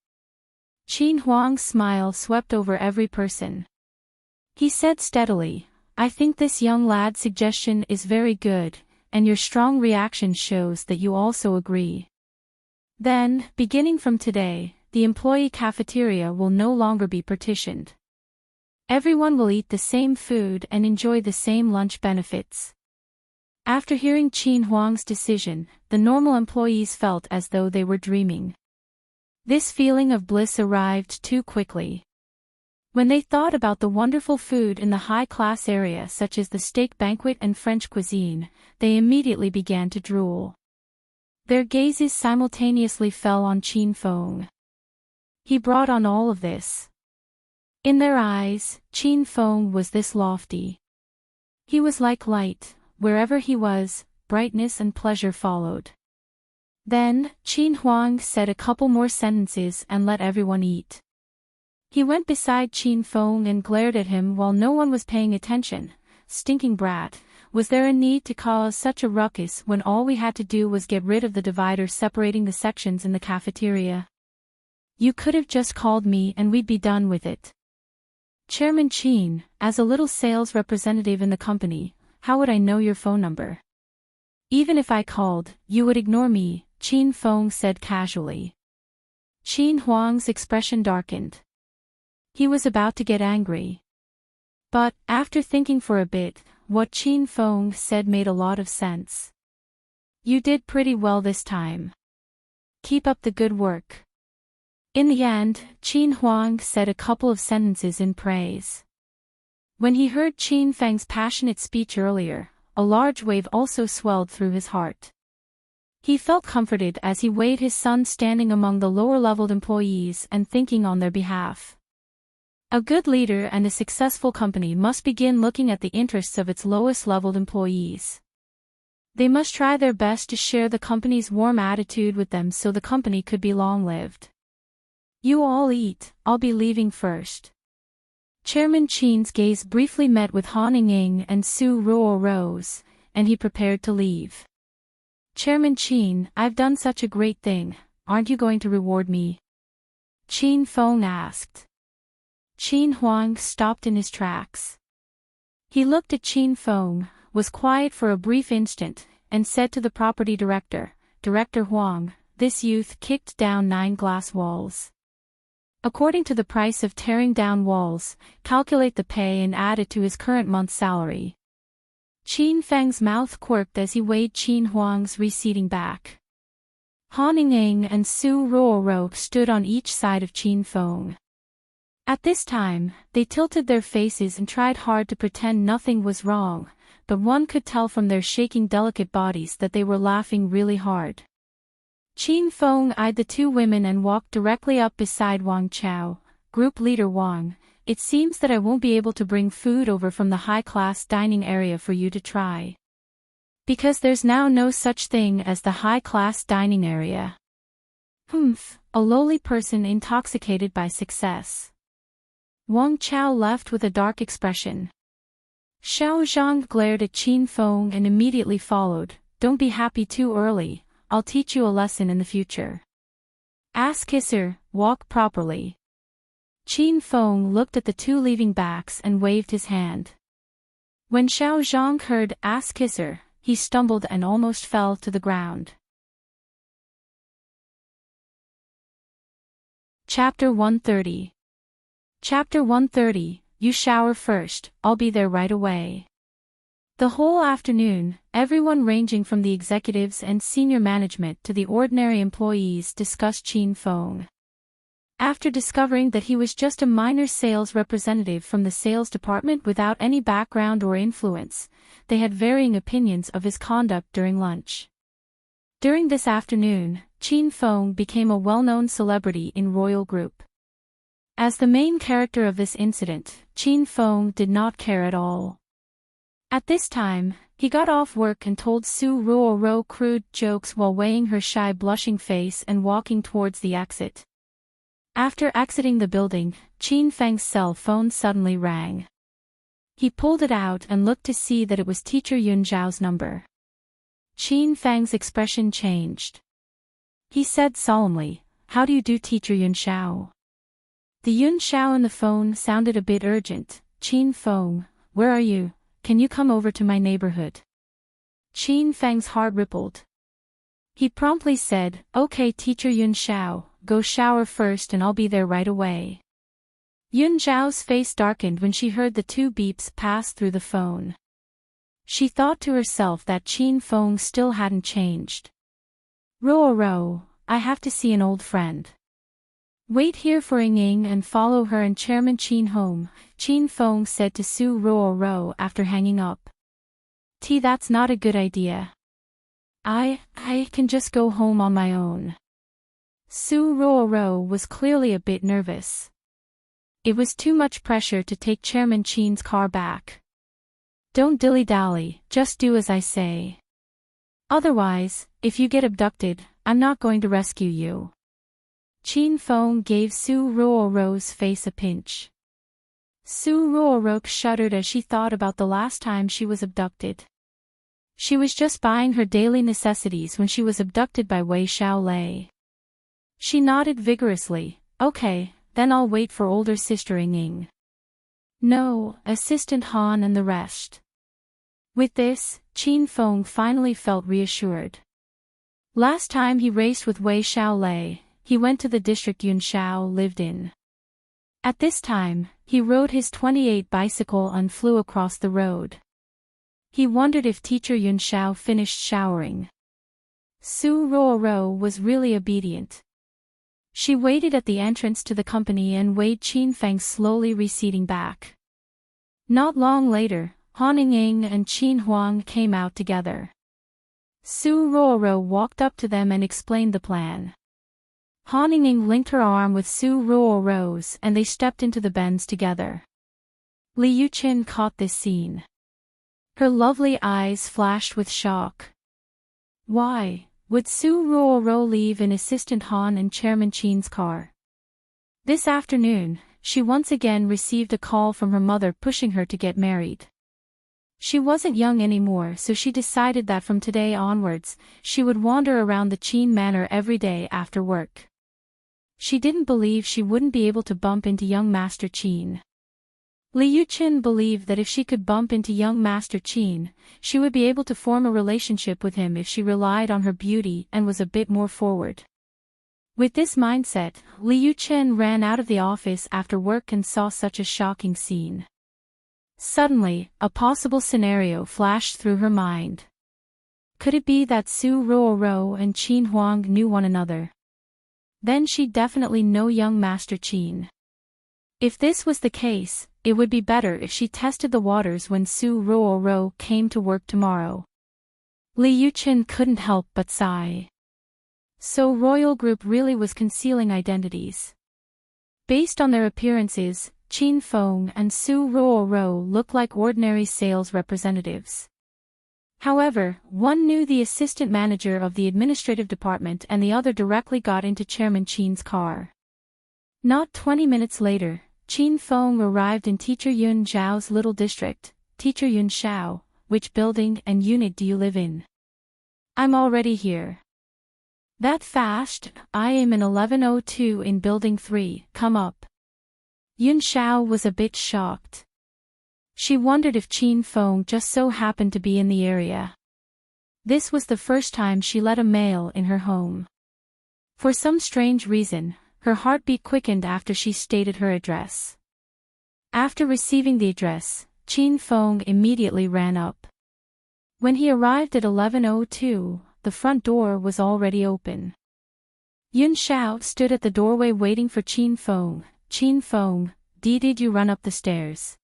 Qin Huang's smile swept over every person. He said steadily, I think this young lad's suggestion is very good, and your strong reaction shows that you also agree. Then, beginning from today, the employee cafeteria will no longer be partitioned. Everyone will eat the same food and enjoy the same lunch benefits. After hearing Qin Huang's decision, the normal employees felt as though they were dreaming. This feeling of bliss arrived too quickly. When they thought about the wonderful food in the high-class area such as the steak banquet and French cuisine, they immediately began to drool. Their gazes simultaneously fell on Qin Feng. He brought on all of this. In their eyes, Qin Feng was this lofty. He was like light, wherever he was, brightness and pleasure followed. Then, Qin Huang said a couple more sentences and let everyone eat. He went beside Qin Feng and glared at him while no one was paying attention. Stinking brat, was there a need to cause such a ruckus when all we had to do was get rid of the divider separating the sections in the cafeteria? You could have just called me and we'd be done with it. Chairman Qin, as a little sales representative in the company, how would I know your phone number? Even if I called, you would ignore me, Qin Feng said casually. Qin Huang's expression darkened. He was about to get angry. But, after thinking for a bit, what Qin Feng said made a lot of sense. You did pretty well this time. Keep up the good work. In the end, Qin Huang said a couple of sentences in praise. When he heard Qin Feng's passionate speech earlier, a large wave also swelled through his heart. He felt comforted as he weighed his son standing among the lower-leveled employees and thinking on their behalf. A good leader and a successful company must begin looking at the interests of its lowest-leveled employees. They must try their best to share the company's warm attitude with them so the company could be long-lived. You all eat, I'll be leaving first. Chairman Qin's gaze briefly met with Han Ying and Su Ruo, and he prepared to leave. Chairman Qin, I've done such a great thing, aren't you going to reward me? Qin Feng asked. Qin Huang stopped in his tracks. He looked at Qin Feng, was quiet for a brief instant, and said to the property director, Director Huang, this youth kicked down 9 glass walls. According to the price of tearing down walls, calculate the pay and add it to his current month's salary. Qin Feng's mouth quirked as he weighed Qin Huang's receding back. Han Ying and Su Ruo stood on each side of Qin Feng. At this time, they tilted their faces and tried hard to pretend nothing was wrong, but one could tell from their shaking delicate bodies that they were laughing really hard. Qin Feng eyed the two women and walked directly up beside Wang Chao. Group leader Wang, it seems that I won't be able to bring food over from the high-class dining area for you to try. Because there's now no such thing as the high-class dining area. Humph, a lowly person intoxicated by success. Wang Chao left with a dark expression. Xiao Zhang glared at Qin Feng and immediately followed, don't be happy too early. I'll teach you a lesson in the future. Ass kisser, walk properly. Qin Feng looked at the two leaving backs and waved his hand. When Xiao Zhang heard ass kisser, he stumbled and almost fell to the ground. Chapter 130. Chapter 130, you shower first, I'll be there right away. The whole afternoon, everyone ranging from the executives and senior management to the ordinary employees discussed Qin Feng. After discovering that he was just a minor sales representative from the sales department without any background or influence, they had varying opinions of his conduct during lunch. During this afternoon, Qin Feng became a well-known celebrity in Royal Group. As the main character of this incident, Qin Feng did not care at all. At this time, he got off work and told Su Ruo crude jokes while weighing her shy blushing face and walking towards the exit. After exiting the building, Qin Feng's cell phone suddenly rang. He pulled it out and looked to see that it was teacher Yun Zhao's number. Qin Feng's expression changed. He said solemnly, how do you do, teacher Yun Zhao? The Yun Zhao in the phone sounded a bit urgent. Qin Feng, where are you? Can you come over to my neighborhood? Qin Feng's heart rippled. He promptly said, okay teacher Yun Zhao, go shower first and I'll be there right away. Yun Zhao's face darkened when she heard the two beeps pass through the phone. She thought to herself that Qin Feng still hadn't changed. Ruo, I have to see an old friend. Wait here for Ying and follow her and Chairman Qin home, Qin Feng said to Su Ruo after hanging up. That's not a good idea. I can just go home on my own. Su Ruo was clearly a bit nervous. It was too much pressure to take Chairman Qin's car back. Don't dilly-dally, just do as I say. Otherwise, if you get abducted, I'm not going to rescue you. Qin Feng gave Su Ruo's face a pinch. Su Ruo shuddered as she thought about the last time she was abducted. She was just buying her daily necessities when she was abducted by Wei Xiaolei. She nodded vigorously. Okay, then I'll wait for older sister Ying. No, Assistant Han and the rest. With this, Qin Feng finally felt reassured. Last time he raced with Wei Xiaolei, he went to the district Yun Xiao lived in. At this time, he rode his 28 bicycle and flew across the road. He wondered if teacher Yun Xiao finished showering. Su Ruo was really obedient. She waited at the entrance to the company and weighed Qin Feng slowly receding back. Not long later, Han Ying and Qin Huang came out together. Su Ruo walked up to them and explained the plan. Han Ying linked her arm with Su Ruo's and they stepped into the Benz together. Li Yuqin caught this scene. Her lovely eyes flashed with shock. Why would Su Ruo leave in Assistant Han and Chairman Qin's car? This afternoon, she once again received a call from her mother pushing her to get married. She wasn't young anymore, so she decided that from today onwards, she would wander around the Qin manor every day after work. She didn't believe she wouldn't be able to bump into young Master Qin. Li Yuqin believed that if she could bump into young Master Qin, she would be able to form a relationship with him if she relied on her beauty and was a bit more forward. With this mindset, Li Yuqin ran out of the office after work and saw such a shocking scene. Suddenly, a possible scenario flashed through her mind. Could it be that Su Ruo and Qin Huang knew one another? Then she'd definitely know young Master Qin. If this was the case, it would be better if she tested the waters when Su Ruo came to work tomorrow. Li Yuqin couldn't help but sigh. So Royal Group really was concealing identities. Based on their appearances, Qin Feng and Su Ruo looked like ordinary sales representatives. However, one knew the assistant manager of the administrative department and the other directly got into Chairman Qin's car. Not 20 minutes later, Qin Feng arrived in Teacher Yun Zhao's little district. Teacher Yun Xiao, which building and unit do you live in? I'm already here. That fast? I am in 1102 in building 3, come up. Yun Xiao was a bit shocked. She wondered if Qin Feng just so happened to be in the area. This was the first time she let a male in her home. For some strange reason, her heartbeat quickened after she stated her address. After receiving the address, Qin Feng immediately ran up. When he arrived at 1102, the front door was already open. Yun Xiao stood at the doorway waiting for Qin Feng. Qin Feng, did you run up the stairs?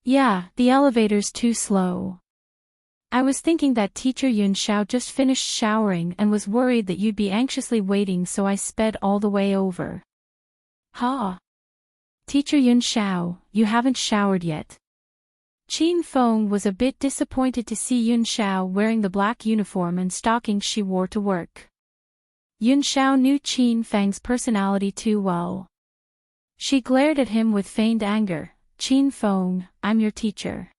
Yeah, the elevator's too slow. I was thinking that Teacher Yun Xiao just finished showering and was worried that you'd be anxiously waiting, so I sped all the way over. Ha! Teacher Yun Xiao, you haven't showered yet. Qin Feng was a bit disappointed to see Yun Xiao wearing the black uniform and stockings she wore to work. Yun Xiao knew Qin Feng's personality too well. She glared at him with feigned anger. Qin Feng, I'm your teacher.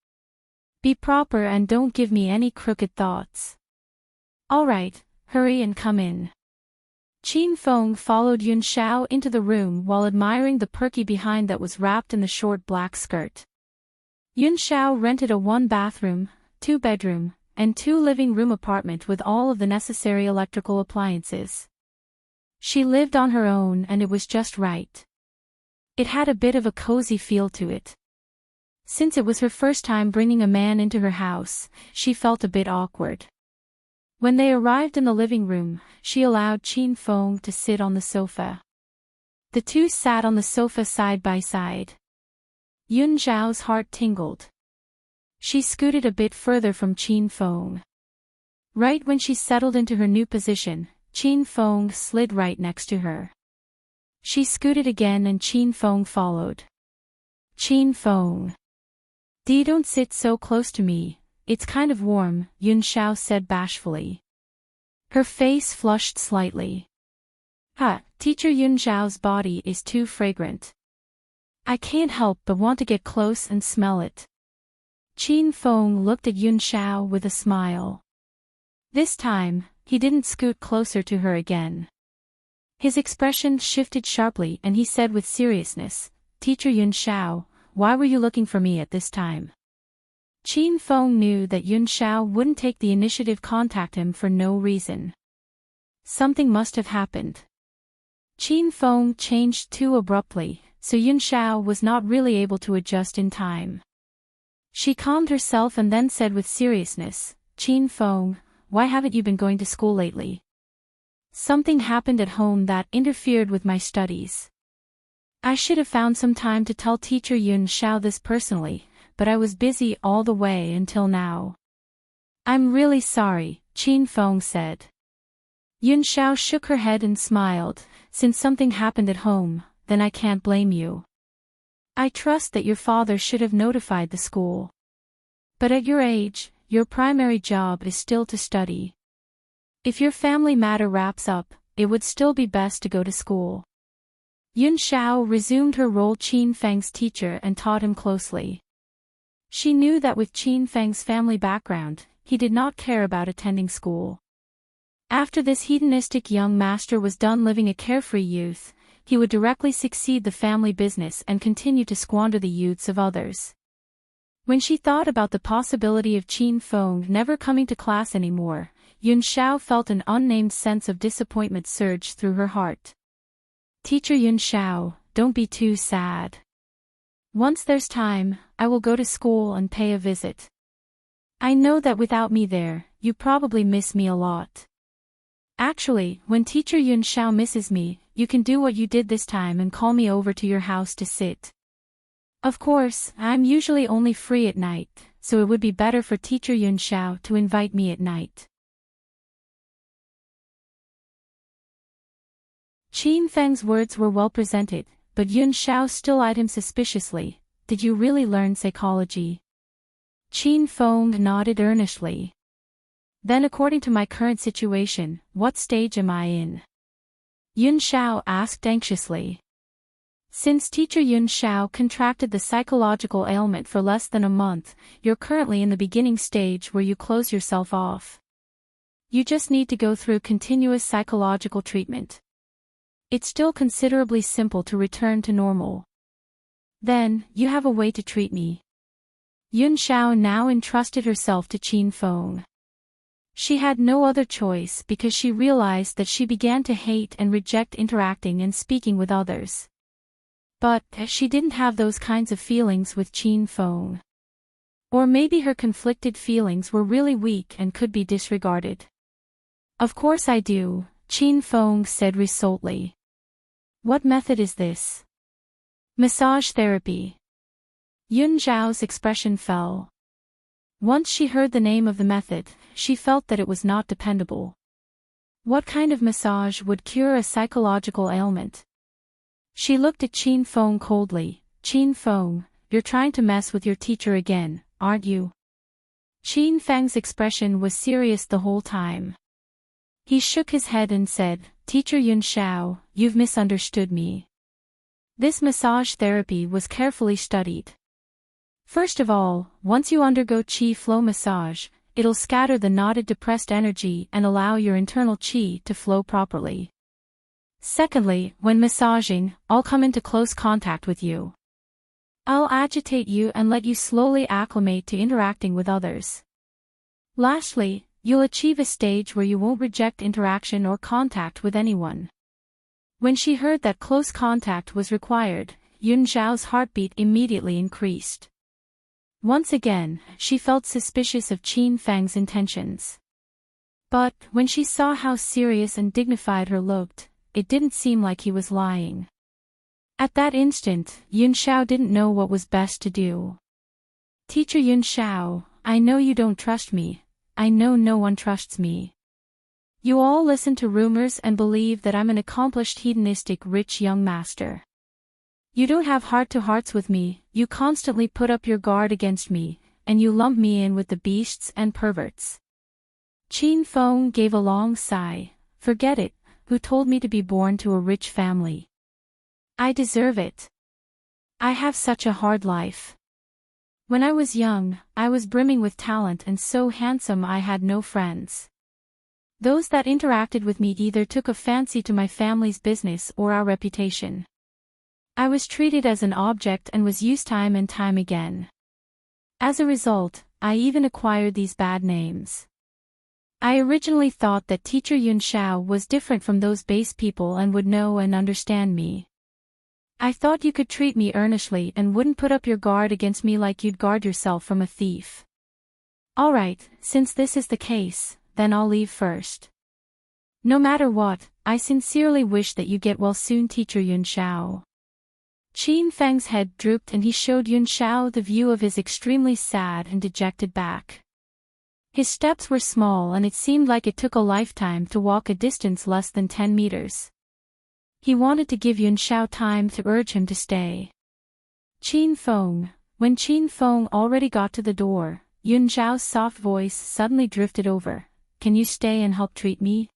Be proper and don't give me any crooked thoughts. All right, hurry and come in. Qin Feng followed Yun Xiao into the room while admiring the perky behind that was wrapped in the short black skirt. Yun Xiao rented a 1-bathroom, 2-bedroom, and 2-living room apartment with all of the necessary electrical appliances. She lived on her own and it was just right. It had a bit of a cozy feel to it. Since it was her first time bringing a man into her house, she felt a bit awkward. When they arrived in the living room, she allowed Qin Feng to sit on the sofa. The two sat on the sofa side by side. Yun Zhao's heart tingled. She scooted a bit further from Qin Feng. Right when she settled into her new position, Qin Feng slid right next to her. She scooted again and Qin Feng followed. Qin Feng. Don't sit so close to me, it's kind of warm, Yun Zhao said bashfully. Her face flushed slightly. Teacher Yun Zhao's body is too fragrant. I can't help but want to get close and smell it. Qin Feng looked at Yun Zhao with a smile. This time, he didn't scoot closer to her again. His expression shifted sharply and he said with seriousness, Teacher Yun Zhao, why were you looking for me at this time? Qin Feng knew that Yun Zhao wouldn't take the initiative contact him for no reason. Something must have happened. Qin Feng changed too abruptly, so Yun Zhao was not really able to adjust in time. She calmed herself and then said with seriousness, Qin Feng, why haven't you been going to school lately? Something happened at home that interfered with my studies. I should have found some time to tell Teacher Yun Zhao this personally, but I was busy all the way until now. I'm really sorry, Qin Feng said. Yun Zhao shook her head and smiled, since something happened at home, then I can't blame you. I trust that your father should have notified the school. But at your age, your primary job is still to study. If your family matter wraps up, it would still be best to go to school. Yun Zhao resumed her role Qin Feng's teacher and taught him closely. She knew that with Qin Feng's family background, he did not care about attending school. After this hedonistic young master was done living a carefree youth, he would directly succeed the family business and continue to squander the youths of others. When she thought about the possibility of Qin Feng never coming to class anymore, Yun Zhao felt an unnamed sense of disappointment surge through her heart. Teacher Yun Zhao, don't be too sad. Once there's time, I will go to school and pay a visit. I know that without me there, you probably miss me a lot. Actually, when Teacher Yun Zhao misses me, you can do what you did this time and call me over to your house to sit. Of course, I'm usually only free at night, so it would be better for Teacher Yun Zhao to invite me at night. Qin Feng's words were well presented, but Yun Zhao still eyed him suspiciously. Did you really learn psychology? Qin Feng nodded earnestly. Then according to my current situation, what stage am I in? Yun Zhao asked anxiously. Since Teacher Yun Zhao contracted the psychological ailment for less than a month, you're currently in the beginning stage where you close yourself off. You just need to go through continuous psychological treatment. It's still considerably simple to return to normal. Then, you have a way to treat me. Yun Zhao now entrusted herself to Qin Feng. She had no other choice because she realized that she began to hate and reject interacting and speaking with others. But, she didn't have those kinds of feelings with Qin Feng. Or maybe her conflicted feelings were really weak and could be disregarded. Of course I do, Qin Feng said resolutely. What method is this? Massage therapy. Yun Zhao's expression fell. Once she heard the name of the method, she felt that it was not dependable. What kind of massage would cure a psychological ailment? She looked at Qin Feng coldly. Qin Feng, you're trying to mess with your teacher again, aren't you? Qin Feng's expression was serious the whole time. He shook his head and said, Teacher Yun Zhao, you've misunderstood me. This massage therapy was carefully studied. First of all, once you undergo qi flow massage, it'll scatter the knotted depressed energy and allow your internal qi to flow properly. Secondly, when massaging, I'll come into close contact with you. I'll agitate you and let you slowly acclimate to interacting with others. Lastly, you'll achieve a stage where you won't reject interaction or contact with anyone. When she heard that close contact was required, Yun Zhao's heartbeat immediately increased. Once again, she felt suspicious of Qin Fang's intentions. But, when she saw how serious and dignified he looked, it didn't seem like he was lying. At that instant, Yun Zhao didn't know what was best to do. Teacher Yun Zhao, I know you don't trust me. I know no one trusts me. You all listen to rumors and believe that I'm an accomplished hedonistic rich young master. You don't have heart-to-hearts with me, you constantly put up your guard against me, and you lump me in with the beasts and perverts. Qin Feng gave a long sigh. Forget it, who told me to be born to a rich family? I deserve it. I have such a hard life. When I was young, I was brimming with talent and so handsome I had no friends. Those that interacted with me either took a fancy to my family's business or our reputation. I was treated as an object and was used time and time again. As a result, I even acquired these bad names. I originally thought that Teacher Yun Zhao was different from those base people and would know and understand me. I thought you could treat me earnestly and wouldn't put up your guard against me like you'd guard yourself from a thief. Alright, since this is the case, then I'll leave first. No matter what, I sincerely wish that you get well soon, Teacher Yun Zhao. Qin Fang's head drooped and he showed Yun Zhao the view of his extremely sad and dejected back. His steps were small and it seemed like it took a lifetime to walk a distance less than 10 meters. He wanted to give Yun Zhao time to urge him to stay. Qin Feng. When Qin Feng already got to the door, Yun Zhao's soft voice suddenly drifted over. Can you stay and help treat me?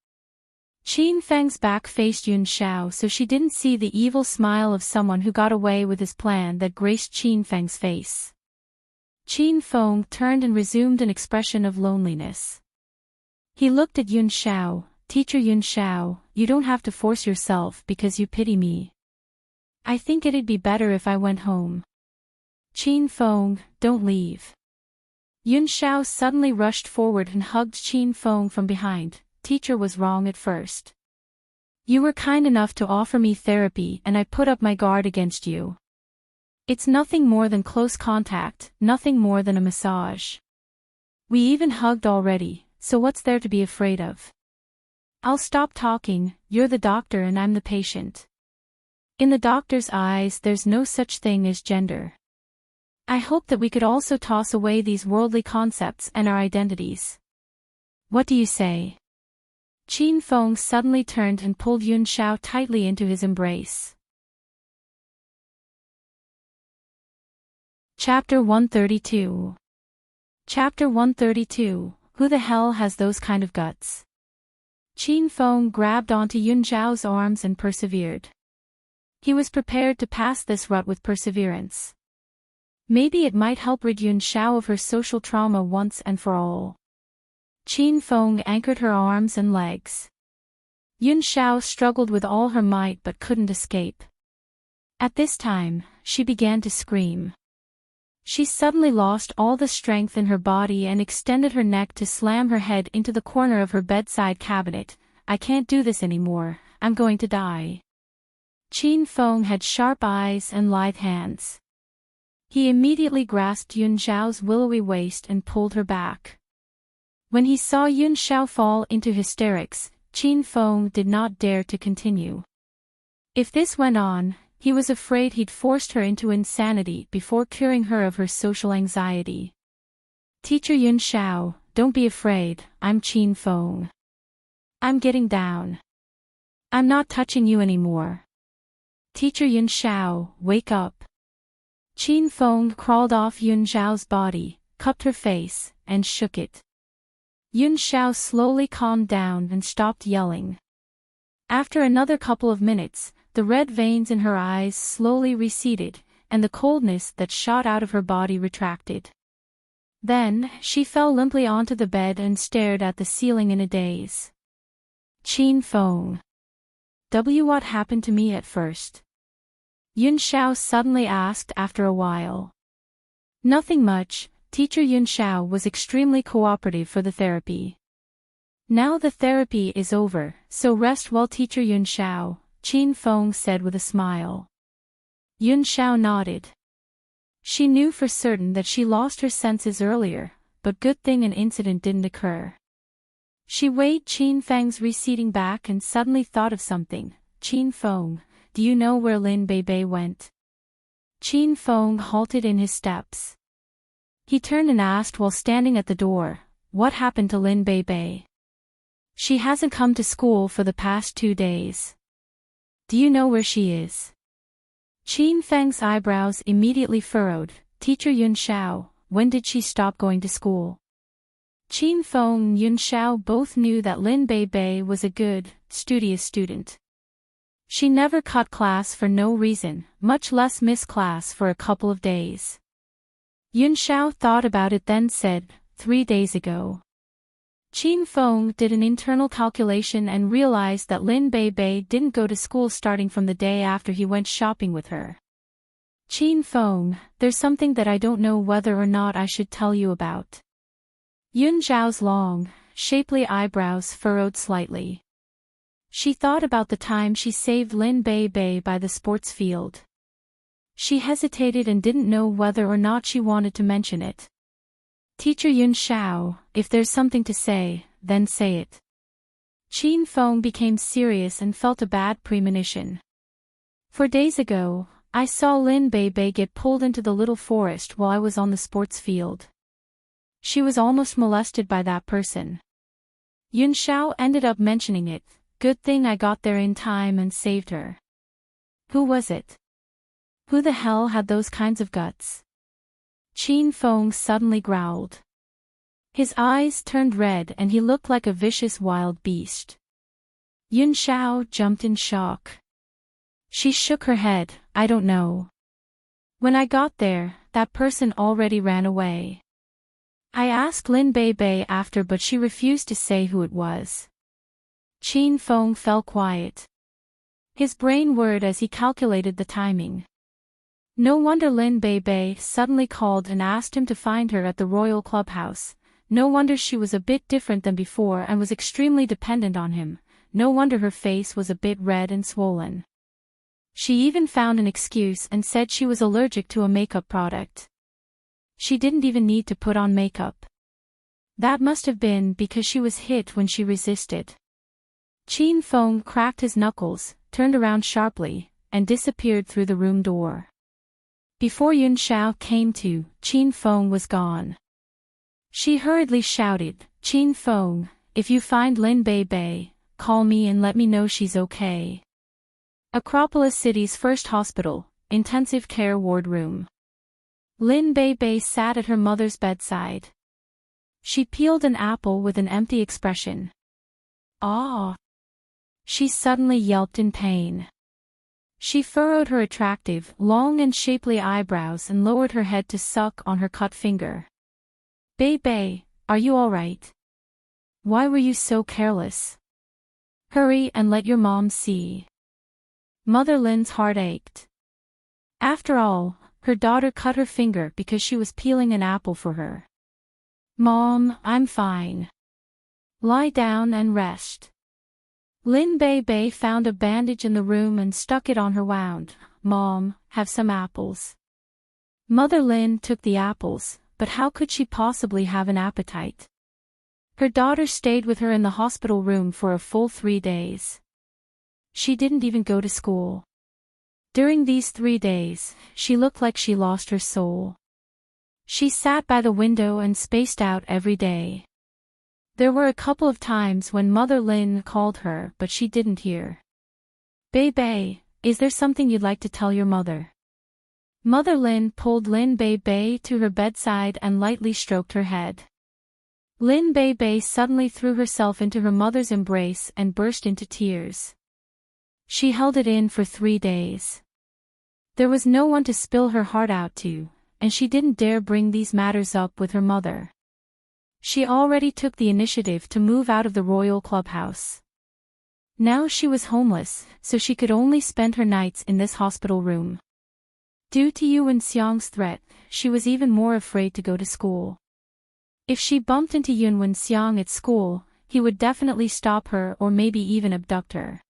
Qin Feng's back faced Yun Zhao so she didn't see the evil smile of someone who got away with his plan that graced Qin Feng's face. Qin Feng turned and resumed an expression of loneliness. He looked at Yun Zhao. Teacher Yun Zhao, you don't have to force yourself because you pity me. I think it'd be better if I went home. Qin Feng, don't leave. Yun Zhao suddenly rushed forward and hugged Qin Feng from behind. Teacher was wrong at first. You were kind enough to offer me therapy and I put up my guard against you. It's nothing more than close contact, nothing more than a massage. We even hugged already, so what's there to be afraid of? I'll stop talking, you're the doctor and I'm the patient. In the doctor's eyes there's no such thing as gender. I hope that we could also toss away these worldly concepts and our identities. What do you say? Qin Feng suddenly turned and pulled Yun Zhao tightly into his embrace. Chapter 132. Chapter 132, Who the hell has those kind of guts? Qin Feng grabbed onto Yun Zhao's arms and persevered. He was prepared to pass this rut with perseverance. Maybe it might help rid Yun Zhao of her social trauma once and for all. Qin Feng anchored her arms and legs. Yun Zhao struggled with all her might but couldn't escape. At this time, she began to scream. She suddenly lost all the strength in her body and extended her neck to slam her head into the corner of her bedside cabinet. I can't do this anymore, I'm going to die. Qin Feng had sharp eyes and lithe hands. He immediately grasped Yun Zhao's willowy waist and pulled her back. When he saw Yun Zhao fall into hysterics, Qin Feng did not dare to continue. If this went on, he was afraid he'd forced her into insanity before curing her of her social anxiety. Teacher Yun Zhao, don't be afraid, I'm Qin Feng. I'm getting down. I'm not touching you anymore. Teacher Yun Zhao, wake up. Qin Feng crawled off Yun Zhao's body, cupped her face, and shook it. Yun Zhao slowly calmed down and stopped yelling. After another couple of minutes, the red veins in her eyes slowly receded, and the coldness that shot out of her body retracted. Then, she fell limply onto the bed and stared at the ceiling in a daze. Qin Feng. What happened to me at first? Yun Zhao suddenly asked after a while. Nothing much, Teacher Yun Zhao was extremely cooperative for the therapy. Now the therapy is over, so rest well, Teacher Yun Zhao. Qin Feng said with a smile. Yun Xiao nodded. She knew for certain that she lost her senses earlier, but good thing an incident didn't occur. She weighed Qin Feng's receding back and suddenly thought of something. Qin Feng, do you know where Lin Beibei went? Qin Feng halted in his steps. He turned and asked while standing at the door, what happened to Lin Beibei? She hasn't come to school for the past 2 days. Do you know where she is? Qin Feng's eyebrows immediately furrowed. Teacher Yun Xiao, when did she stop going to school? Qin Feng and Yun Xiao both knew that Lin Beibei was a good, studious student. She never cut class for no reason, much less miss class for a couple of days. Yun Xiao thought about it then said, 3 days ago. Qin Feng did an internal calculation and realized that Lin Beibei didn't go to school starting from the day after he went shopping with her. Qin Feng, there's something that I don't know whether or not I should tell you about. Yun Xiao's long, shapely eyebrows furrowed slightly. She thought about the time she saved Lin Beibei by the sports field. She hesitated and didn't know whether or not she wanted to mention it. Teacher Yun Xiao, if there's something to say, then say it. Qin Feng became serious and felt a bad premonition. 4 days ago, I saw Lin Beibei get pulled into the little forest while I was on the sports field. She was almost molested by that person. Yun Xiao ended up mentioning it. Good thing I got there in time and saved her. Who was it? Who the hell had those kinds of guts? Qin Feng suddenly growled. His eyes turned red and he looked like a vicious wild beast. Yun Xiao jumped in shock. She shook her head, I don't know. When I got there, that person already ran away. I asked Lin Beibei after but she refused to say who it was. Qin Feng fell quiet. His brain whirred as he calculated the timing. No wonder Lin Beibei suddenly called and asked him to find her at the royal clubhouse. No wonder she was a bit different than before and was extremely dependent on him. No wonder her face was a bit red and swollen. She even found an excuse and said she was allergic to a makeup product. She didn't even need to put on makeup. That must have been because she was hit when she resisted. Qin Feng cracked his knuckles, turned around sharply, and disappeared through the room door. Before Yun Xiao came to, Qin Feng was gone. She hurriedly shouted, Qin Feng, if you find Lin Beibei, call me and let me know she's okay. Acropolis City's first hospital, intensive care ward room. Lin Beibei sat at her mother's bedside. She peeled an apple with an empty expression. Ah! She suddenly yelped in pain. She furrowed her attractive, long and shapely eyebrows and lowered her head to suck on her cut finger. Beibei, are you all right? Why were you so careless? Hurry and let your mom see. Mother Lin's heart ached. After all, her daughter cut her finger because she was peeling an apple for her. Mom, I'm fine. Lie down and rest. Lin Beibei found a bandage in the room and stuck it on her wound. Mom, have some apples. Mother Lin took the apples, but how could she possibly have an appetite? Her daughter stayed with her in the hospital room for a full 3 days. She didn't even go to school. During these 3 days, she looked like she lost her soul. She sat by the window and spaced out every day. There were a couple of times when Mother Lin called her but she didn't hear. Beibei, is there something you'd like to tell your mother? Mother Lin pulled Lin Beibei to her bedside and lightly stroked her head. Lin Beibei suddenly threw herself into her mother's embrace and burst into tears. She held it in for 3 days. There was no one to spill her heart out to, and she didn't dare bring these matters up with her mother. She already took the initiative to move out of the royal clubhouse. Now she was homeless, so she could only spend her nights in this hospital room. Due to Yuan Xiang's threat, she was even more afraid to go to school. If she bumped into Yuan Xiang at school, he would definitely stop her or maybe even abduct her.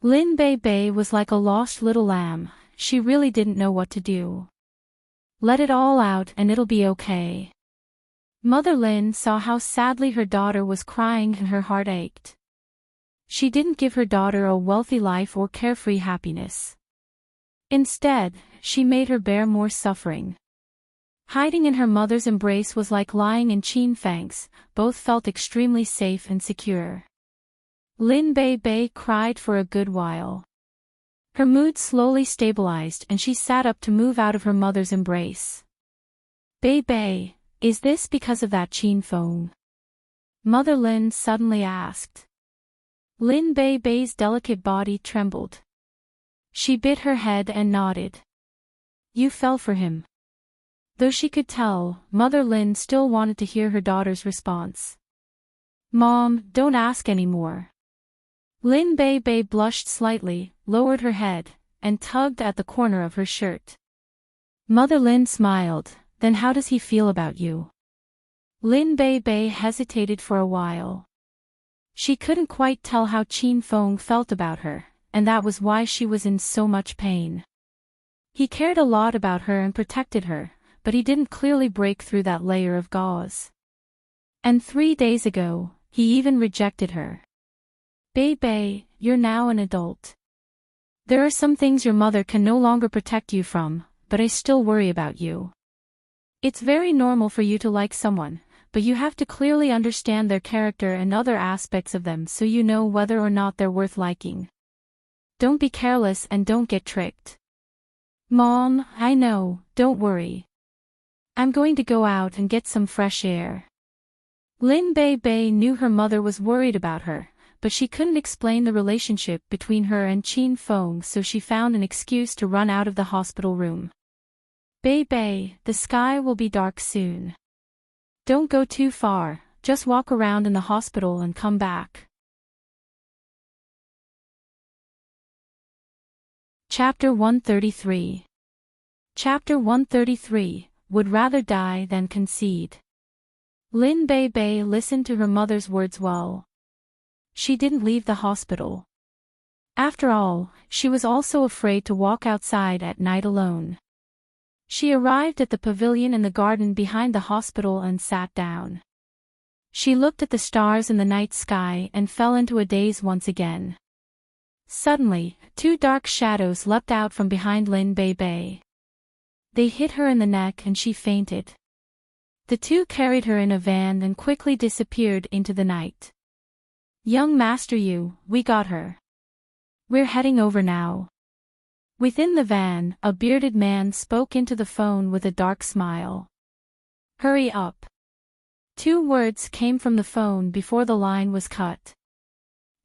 Lin Bei Bei was like a lost little lamb. She really didn't know what to do. Let it all out and it'll be okay. Mother Lin saw how sadly her daughter was crying and her heart ached. She didn't give her daughter a wealthy life or carefree happiness. Instead, she made her bear more suffering. Hiding in her mother's embrace was like lying in Qin Fang's. Both felt extremely safe and secure. Lin Bei Bei cried for a good while. Her mood slowly stabilized and she sat up to move out of her mother's embrace. Bei Bei, is this because of that Qin Feng? Mother Lin suddenly asked. Lin Bei Bei's delicate body trembled. She bit her head and nodded. You fell for him. Though she could tell, Mother Lin still wanted to hear her daughter's response. Mom, don't ask anymore. Lin Bei Bei blushed slightly, lowered her head, and tugged at the corner of her shirt. Mother Lin smiled. Then how does he feel about you? Lin Bei Bei hesitated for a while. She couldn't quite tell how Qin Feng felt about her, and that was why she was in so much pain. He cared a lot about her and protected her, but he didn't clearly break through that layer of gauze. And 3 days ago, he even rejected her. Bei Bei, you're now an adult. There are some things your mother can no longer protect you from, but I still worry about you. It's very normal for you to like someone, but you have to clearly understand their character and other aspects of them so you know whether or not they're worth liking. Don't be careless and don't get tricked. Mom, I know, don't worry. I'm going to go out and get some fresh air. Lin Bei Bei knew her mother was worried about her, but she couldn't explain the relationship between her and Qin Feng, so she found an excuse to run out of the hospital room. Bei Bei, the sky will be dark soon. Don't go too far, just walk around in the hospital and come back. Chapter 133. Chapter 133, Would rather die than concede. Lin Bei Bei listened to her mother's words well. She didn't leave the hospital. After all, she was also afraid to walk outside at night alone. She arrived at the pavilion in the garden behind the hospital and sat down. She looked at the stars in the night sky and fell into a daze once again. Suddenly, 2 dark shadows leapt out from behind Lin Bei Bei. They hit her in the neck and she fainted. The 2 carried her in a van and quickly disappeared into the night. Young Master Yu, we got her. We're heading over now. Within the van, a bearded man spoke into the phone with a dark smile. Hurry up. 2 words came from the phone before the line was cut.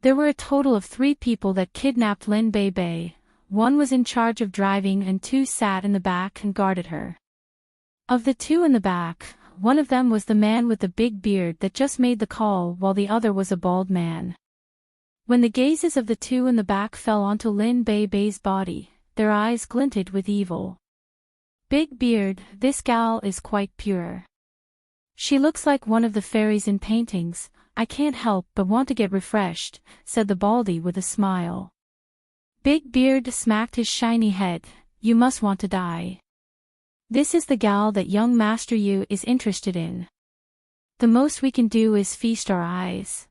There were a total of 3 people that kidnapped Lin Bei Bei. 1 was in charge of driving and 2 sat in the back and guarded her. Of the 2 in the back, one of them was the man with the big beard that just made the call, while the other was a bald man. When the gazes of the 2 in the back fell onto Lin Bei Bei's body, their eyes glinted with evil. Big beard, this gal is quite pure. She looks like one of the fairies in paintings. I can't help but want to get refreshed, said the baldy with a smile. Big beard smacked his shiny head. You must want to die. This is the gal that young Master Yu is interested in. The most we can do is feast our eyes.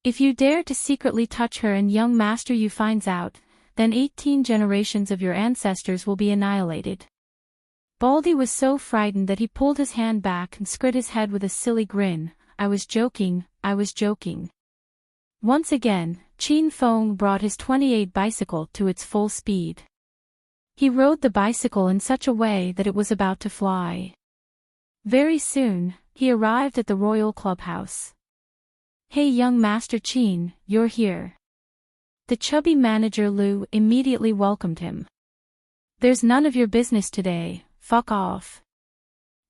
If you dare to secretly touch her and young Master Yu finds out, then 18 generations of your ancestors will be annihilated. Baldy was so frightened that he pulled his hand back and screwed his head with a silly grin. I was joking, I was joking. Once again, Qin Feng brought his 28 bicycle to its full speed. He rode the bicycle in such a way that it was about to fly. Very soon, he arrived at the royal clubhouse. Hey young Master Qin, you're here. The chubby manager Lu immediately welcomed him. There's none of your business today, fuck off.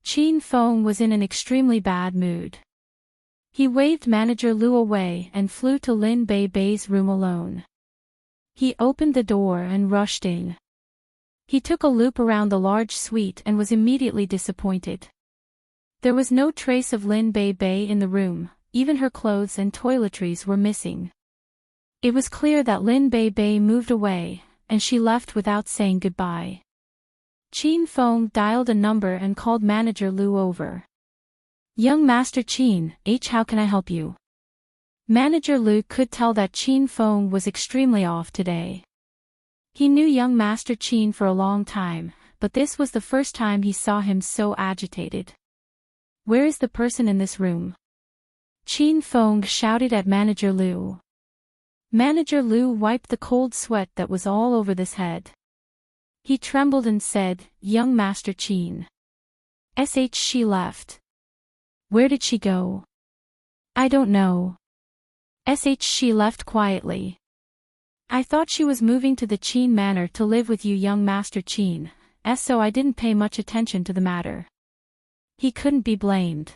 Qin Feng was in an extremely bad mood. He waved manager Lu away and flew to Lin Bei Bei's room alone. He opened the door and rushed in. He took a loop around the large suite and was immediately disappointed. There was no trace of Lin Bei Bei in the room, even her clothes and toiletries were missing. It was clear that Lin Bei moved away, and she left without saying goodbye. Qin Feng dialed a number and called Manager Lu over. Young Master Qin, how can I help you? Manager Lu could tell that Qin Feng was extremely off today. He knew young Master Qin for a long time, but this was the first time he saw him so agitated. Where is the person in this room? Qin Feng shouted at Manager Lu. Manager Lu wiped the cold sweat that was all over his head. He trembled and said, Young Master Qin. She left. Where did she go? I don't know. She left quietly. I thought she was moving to the Qin Manor to live with you, young Master Qin, so I didn't pay much attention to the matter. He couldn't be blamed.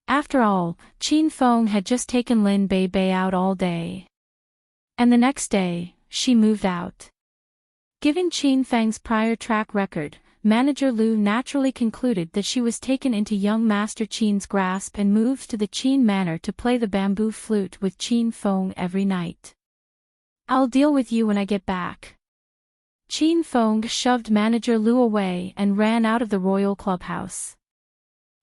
After all, Qin Feng had just taken Lin Bei out all day. And the next day, she moved out. Given Qin Feng's prior track record, Manager Lu naturally concluded that she was taken into young Master Qin's grasp and moved to the Qin Manor to play the bamboo flute with Qin Feng every night. I'll deal with you when I get back. Qin Feng shoved Manager Lu away and ran out of the royal clubhouse.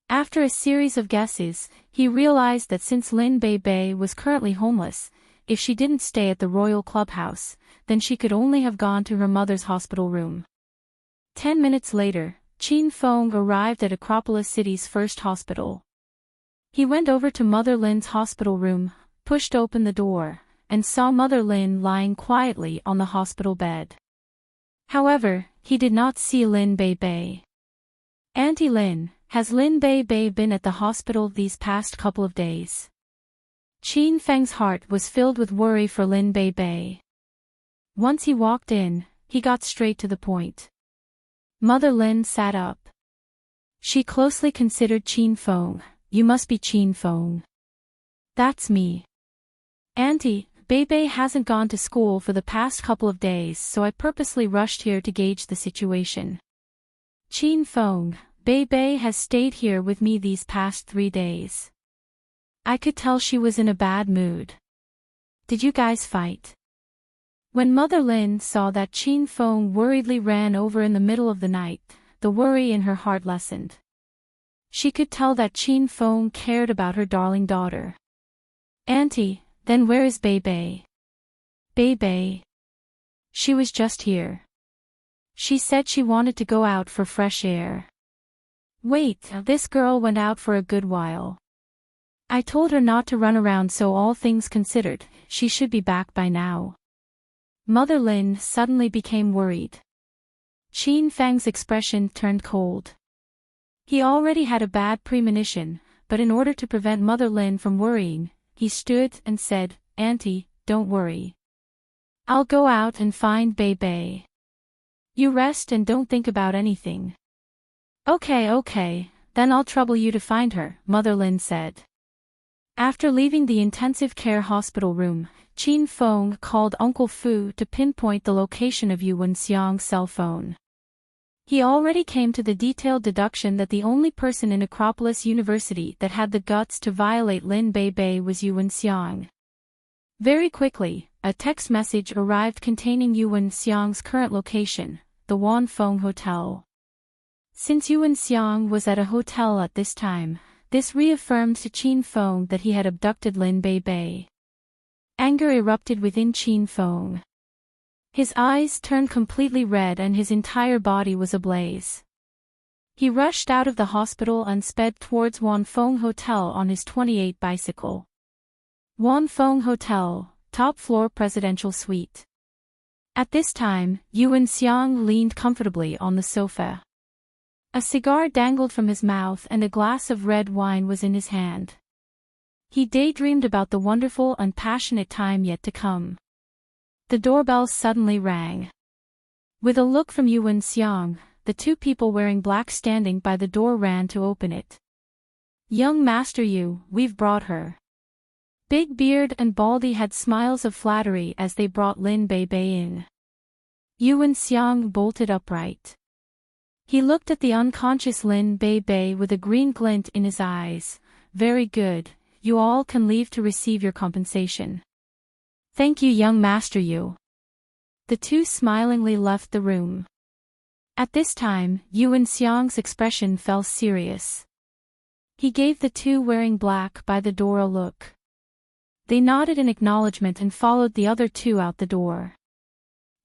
After a series of guesses, he realized that since Lin Bei was currently homeless, if she didn't stay at the royal clubhouse, then she could only have gone to her mother's hospital room. 10 minutes later, Qin Feng arrived at Acropolis City's first hospital. He went over to Mother Lin's hospital room, pushed open the door, and saw Mother Lin lying quietly on the hospital bed. However, he did not see Lin Bei. Auntie Lin, has Lin Bei been at the hospital these past couple of days? Qin Feng's heart was filled with worry for Lin Bei. Once he walked in, he got straight to the point. Mother Lin sat up. She closely considered Qin Feng. You must be Qin Feng. That's me. Auntie, Bei hasn't gone to school for the past couple of days, so I purposely rushed here to gauge the situation. Qin Feng, Bei has stayed here with me these past 3 days. I could tell she was in a bad mood. Did you guys fight? When Mother Lin saw that Qin Feng worriedly ran over in the middle of the night, the worry in her heart lessened. She could tell that Qin Feng cared about her darling daughter. Auntie, then where is Bei? Bei? She was just here. She said she wanted to go out for fresh air. Wait, this girl went out for a good while. I told her not to run around, so all things considered, she should be back by now. Mother Lin suddenly became worried. Qin Feng's expression turned cold. He already had a bad premonition, but in order to prevent Mother Lin from worrying, he stood and said, Auntie, don't worry. I'll go out and find Bei. You rest and don't think about anything. Okay, then I'll trouble you to find her, Mother Lin said. After leaving the intensive care hospital room, Qin Feng called Uncle Fu to pinpoint the location of Yuan Xiang's cell phone. He already came to the detailed deduction that the only person in Acropolis University that had the guts to violate Lin Bei was Yuan Xiang. Very quickly, a text message arrived containing Yuan Xiang's current location, the Wanfeng Hotel. Since Yuan Xiang was at a hotel at this time, this reaffirmed to Qin Feng that he had abducted Lin Bei. Anger erupted within Qin Feng. His eyes turned completely red and his entire body was ablaze. He rushed out of the hospital and sped towards Wanfeng Hotel on his 28 bicycle. Wanfeng Hotel, top floor presidential suite. At this time, Yuan Xiang leaned comfortably on the sofa. A cigar dangled from his mouth and a glass of red wine was in his hand. He daydreamed about the wonderful and passionate time yet to come. The doorbell suddenly rang. With a look from Yuan Xiang, the 2 people wearing black standing by the door ran to open it. Young Master Yu, we've brought her. Big Beard and Baldy had smiles of flattery as they brought Lin Bei in. Yuan Xiang bolted upright. He looked at the unconscious Lin Bei with a green glint in his eyes. Very good, you all can leave to receive your compensation. Thank you, young master Yu. The two smilingly left the room. At this time, Yuan Xiang's expression fell serious. He gave the two wearing black by the door a look. They nodded in acknowledgement and followed the other two out the door.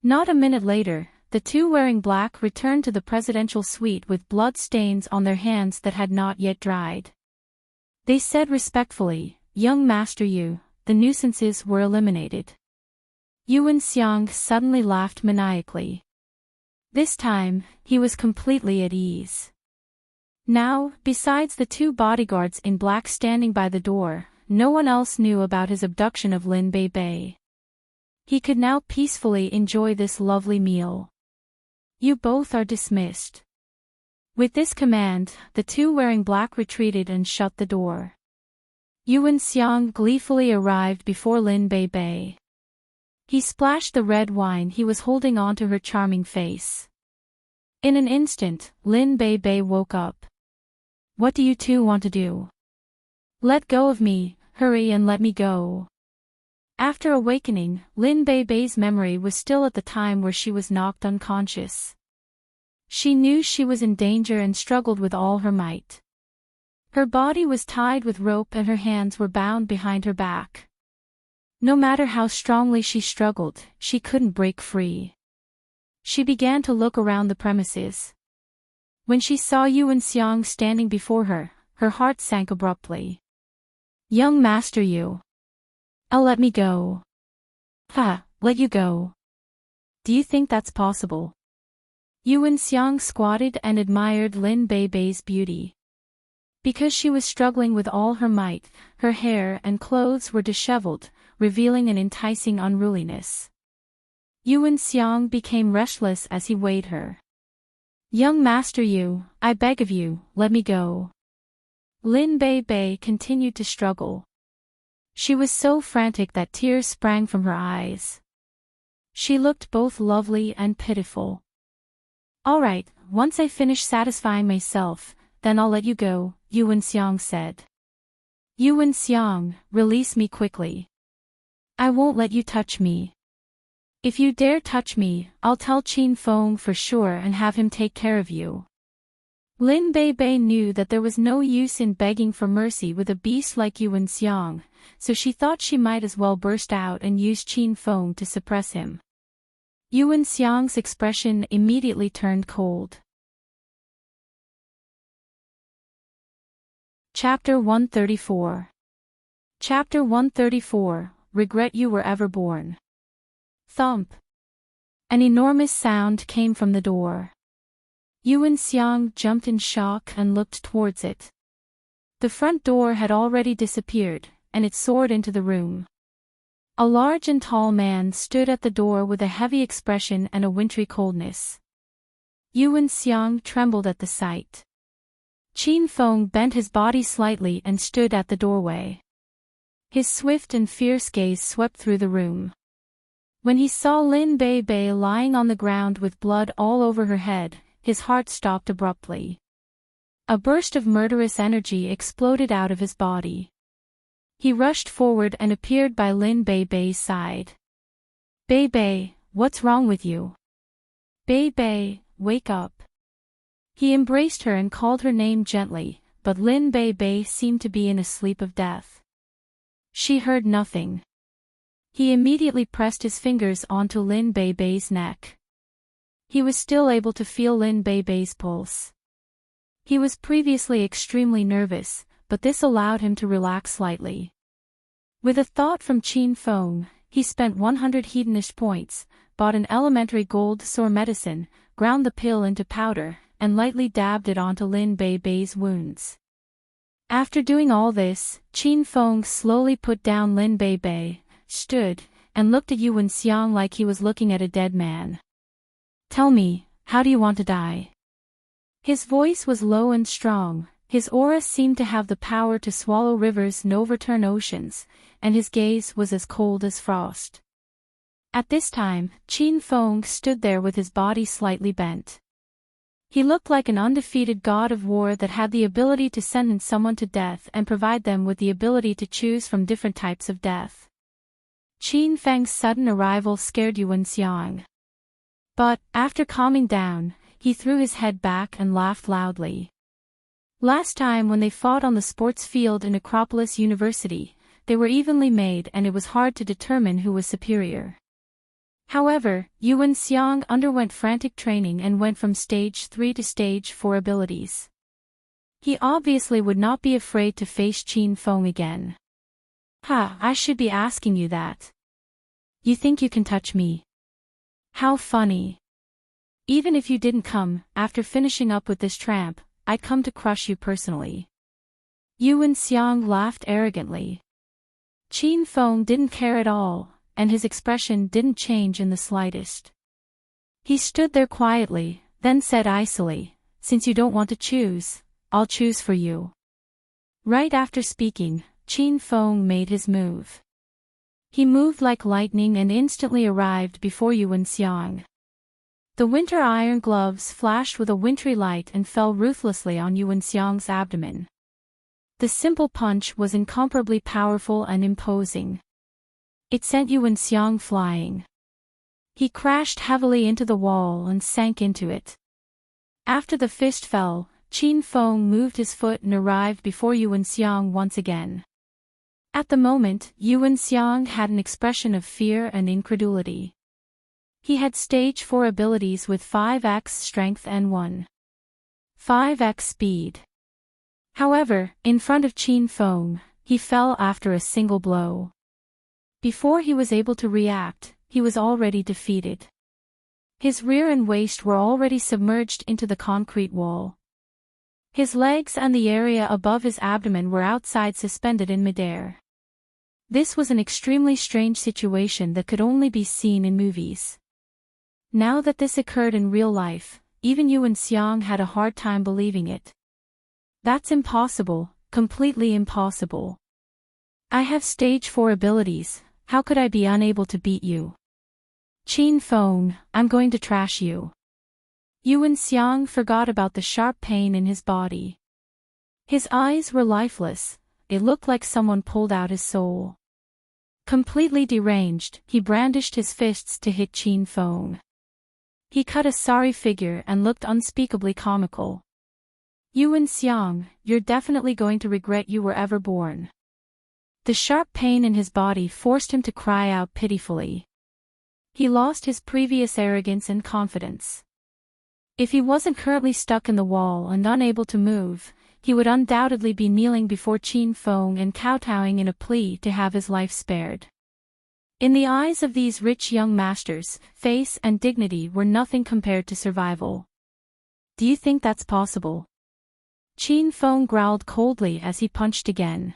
Not a minute later, the two wearing black returned to the presidential suite with blood stains on their hands that had not yet dried. They said respectfully, "Young Master Yu, the nuisances were eliminated." Yuan Xiang suddenly laughed maniacally. This time, he was completely at ease. Now, besides the two bodyguards in black standing by the door, no one else knew about his abduction of Lin Bei. He could now peacefully enjoy this lovely meal. You both are dismissed. With this command, the two wearing black retreated and shut the door. Yuan Xiang gleefully arrived before Lin Bei. He splashed the red wine he was holding onto her charming face. In an instant, Lin Bei woke up. What do you two want to do? Let go of me, hurry and let me go. After awakening, Lin Bei's memory was still at the time where she was knocked unconscious. She knew she was in danger and struggled with all her might. Her body was tied with rope and her hands were bound behind her back. No matter how strongly she struggled, she couldn't break free. She began to look around the premises. When she saw Yuan Xiang standing before her, her heart sank abruptly. Young Master Yu. Let me go. Ha, let you go. Do you think that's possible? Yuan Xiang squatted and admired Lin Bei's beauty. Because she was struggling with all her might, her hair and clothes were disheveled, revealing an enticing unruliness. Yuan Xiang became restless as he weighed her. Young Master Yu, I beg of you, let me go. Lin Bei continued to struggle. She was so frantic that tears sprang from her eyes. She looked both lovely and pitiful. All right, once I finish satisfying myself, then I'll let you go, Yuan Xiang said. Yuan Xiang, release me quickly. I won't let you touch me. If you dare touch me, I'll tell Qin Feng for sure and have him take care of you. Lin Bei knew that there was no use in begging for mercy with a beast like Yuan Xiang, so she thought she might as well burst out and use Qin Feng to suppress him. Yuan Xiang's expression immediately turned cold. Chapter 134. Chapter 134, Regret You Were Ever Born. Thump. An enormous sound came from the door. Yuan Xiang jumped in shock and looked towards it. The front door had already disappeared, and it soared into the room. A large and tall man stood at the door with a heavy expression and a wintry coldness. Yuan Xiang trembled at the sight. Qin Feng bent his body slightly and stood at the doorway. His swift and fierce gaze swept through the room. When he saw Lin Bei lying on the ground with blood all over her head, his heart stopped abruptly. A burst of murderous energy exploded out of his body. He rushed forward and appeared by Lin Bei's side. Bei, what's wrong with you? Bei, wake up. He embraced her and called her name gently, but Lin Bei seemed to be in a sleep of death. She heard nothing. He immediately pressed his fingers onto Lin Bei's neck. He was still able to feel Lin Bei's pulse. He was previously extremely nervous, but this allowed him to relax slightly. With a thought from Qin Feng, he spent 100 hedonist points, bought an elementary gold sore medicine, ground the pill into powder, and lightly dabbed it onto Lin Bei's wounds. After doing all this, Qin Feng slowly put down Lin Bei, stood, and looked at Yuan Xiang like he was looking at a dead man. Tell me, how do you want to die? His voice was low and strong, his aura seemed to have the power to swallow rivers and overturn oceans, and his gaze was as cold as frost. At this time, Qin Feng stood there with his body slightly bent. He looked like an undefeated god of war that had the ability to sentence someone to death and provide them with the ability to choose from different types of death. Qin Feng's sudden arrival scared Yuan Xiang. But, after calming down, he threw his head back and laughed loudly. Last time when they fought on the sports field in Acropolis University, they were evenly made and it was hard to determine who was superior. However, Yuan Xiang underwent frantic training and went from stage 3 to stage 4 abilities. He obviously would not be afraid to face Qin Feng again. I should be asking you that. You think you can touch me? How funny. Even if you didn't come, after finishing up with this tramp, I'd come to crush you personally. Yuan Xiang laughed arrogantly. Qin Feng didn't care at all, and his expression didn't change in the slightest. He stood there quietly, then said icily, "Since you don't want to choose, I'll choose for you." Right after speaking, Qin Feng made his move. He moved like lightning and instantly arrived before Yuan Xiang. The winter iron gloves flashed with a wintry light and fell ruthlessly on Yuan Xiang's abdomen. The simple punch was incomparably powerful and imposing. It sent Yuan Xiang flying. He crashed heavily into the wall and sank into it. After the fist fell, Qin Feng moved his foot and arrived before Yuan Xiang once again. At the moment, Yuan Xiang had an expression of fear and incredulity. He had stage 4 abilities with 5x strength and 1.5x speed. However, in front of Qin Feng, he fell after a single blow. Before he was able to react, he was already defeated. His rear and waist were already submerged into the concrete wall. His legs and the area above his abdomen were outside suspended in midair. This was an extremely strange situation that could only be seen in movies. Now that this occurred in real life, even Yuan Xiang had a hard time believing it. That's impossible, completely impossible. I have stage 4 abilities, how could I be unable to beat you? Qin Feng, I'm going to trash you. Yuan Xiang forgot about the sharp pain in his body. His eyes were lifeless, it looked like someone pulled out his soul. Completely deranged, he brandished his fists to hit Qin Feng. He cut a sorry figure and looked unspeakably comical. Yuan Xiang, you're definitely going to regret you were ever born. The sharp pain in his body forced him to cry out pitifully. He lost his previous arrogance and confidence. If he wasn't currently stuck in the wall and unable to move, he would undoubtedly be kneeling before Qin Feng and kowtowing in a plea to have his life spared. In the eyes of these rich young masters, face and dignity were nothing compared to survival. Do you think that's possible? Qin Feng growled coldly as he punched again.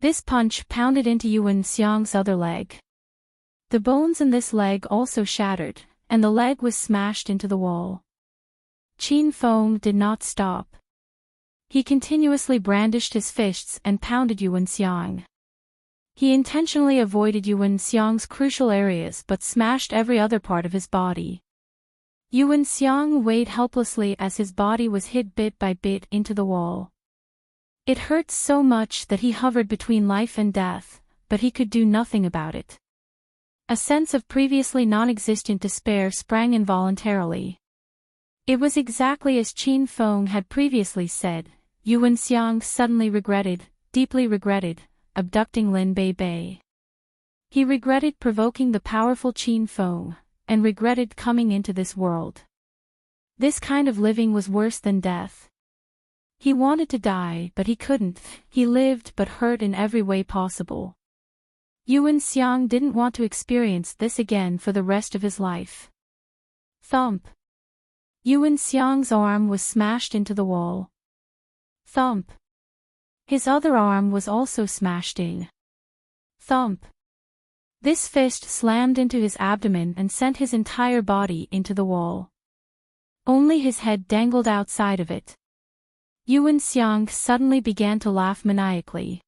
This punch pounded into Yuan Xiang's other leg. The bones in this leg also shattered, and the leg was smashed into the wall. Qin Feng did not stop. He continuously brandished his fists and pounded Yuan Xiang. He intentionally avoided Yuan Xiang's crucial areas but smashed every other part of his body. Yuan Xiang weighed helplessly as his body was hit bit by bit into the wall. It hurt so much that he hovered between life and death, but he could do nothing about it. A sense of previously non-existent despair sprang involuntarily. It was exactly as Qin Feng had previously said. Yuan Xiang suddenly regretted, deeply regretted, abducting Lin Bei. He regretted provoking the powerful Qin Feng, and regretted coming into this world. This kind of living was worse than death. He wanted to die but he couldn't, he lived but hurt in every way possible. Yuan Xiang didn't want to experience this again for the rest of his life. Thump. Yuan Xiang's arm was smashed into the wall. Thump. His other arm was also smashed in. Thump. This fist slammed into his abdomen and sent his entire body into the wall. Only his head dangled outside of it. Yuan Xiang suddenly began to laugh maniacally.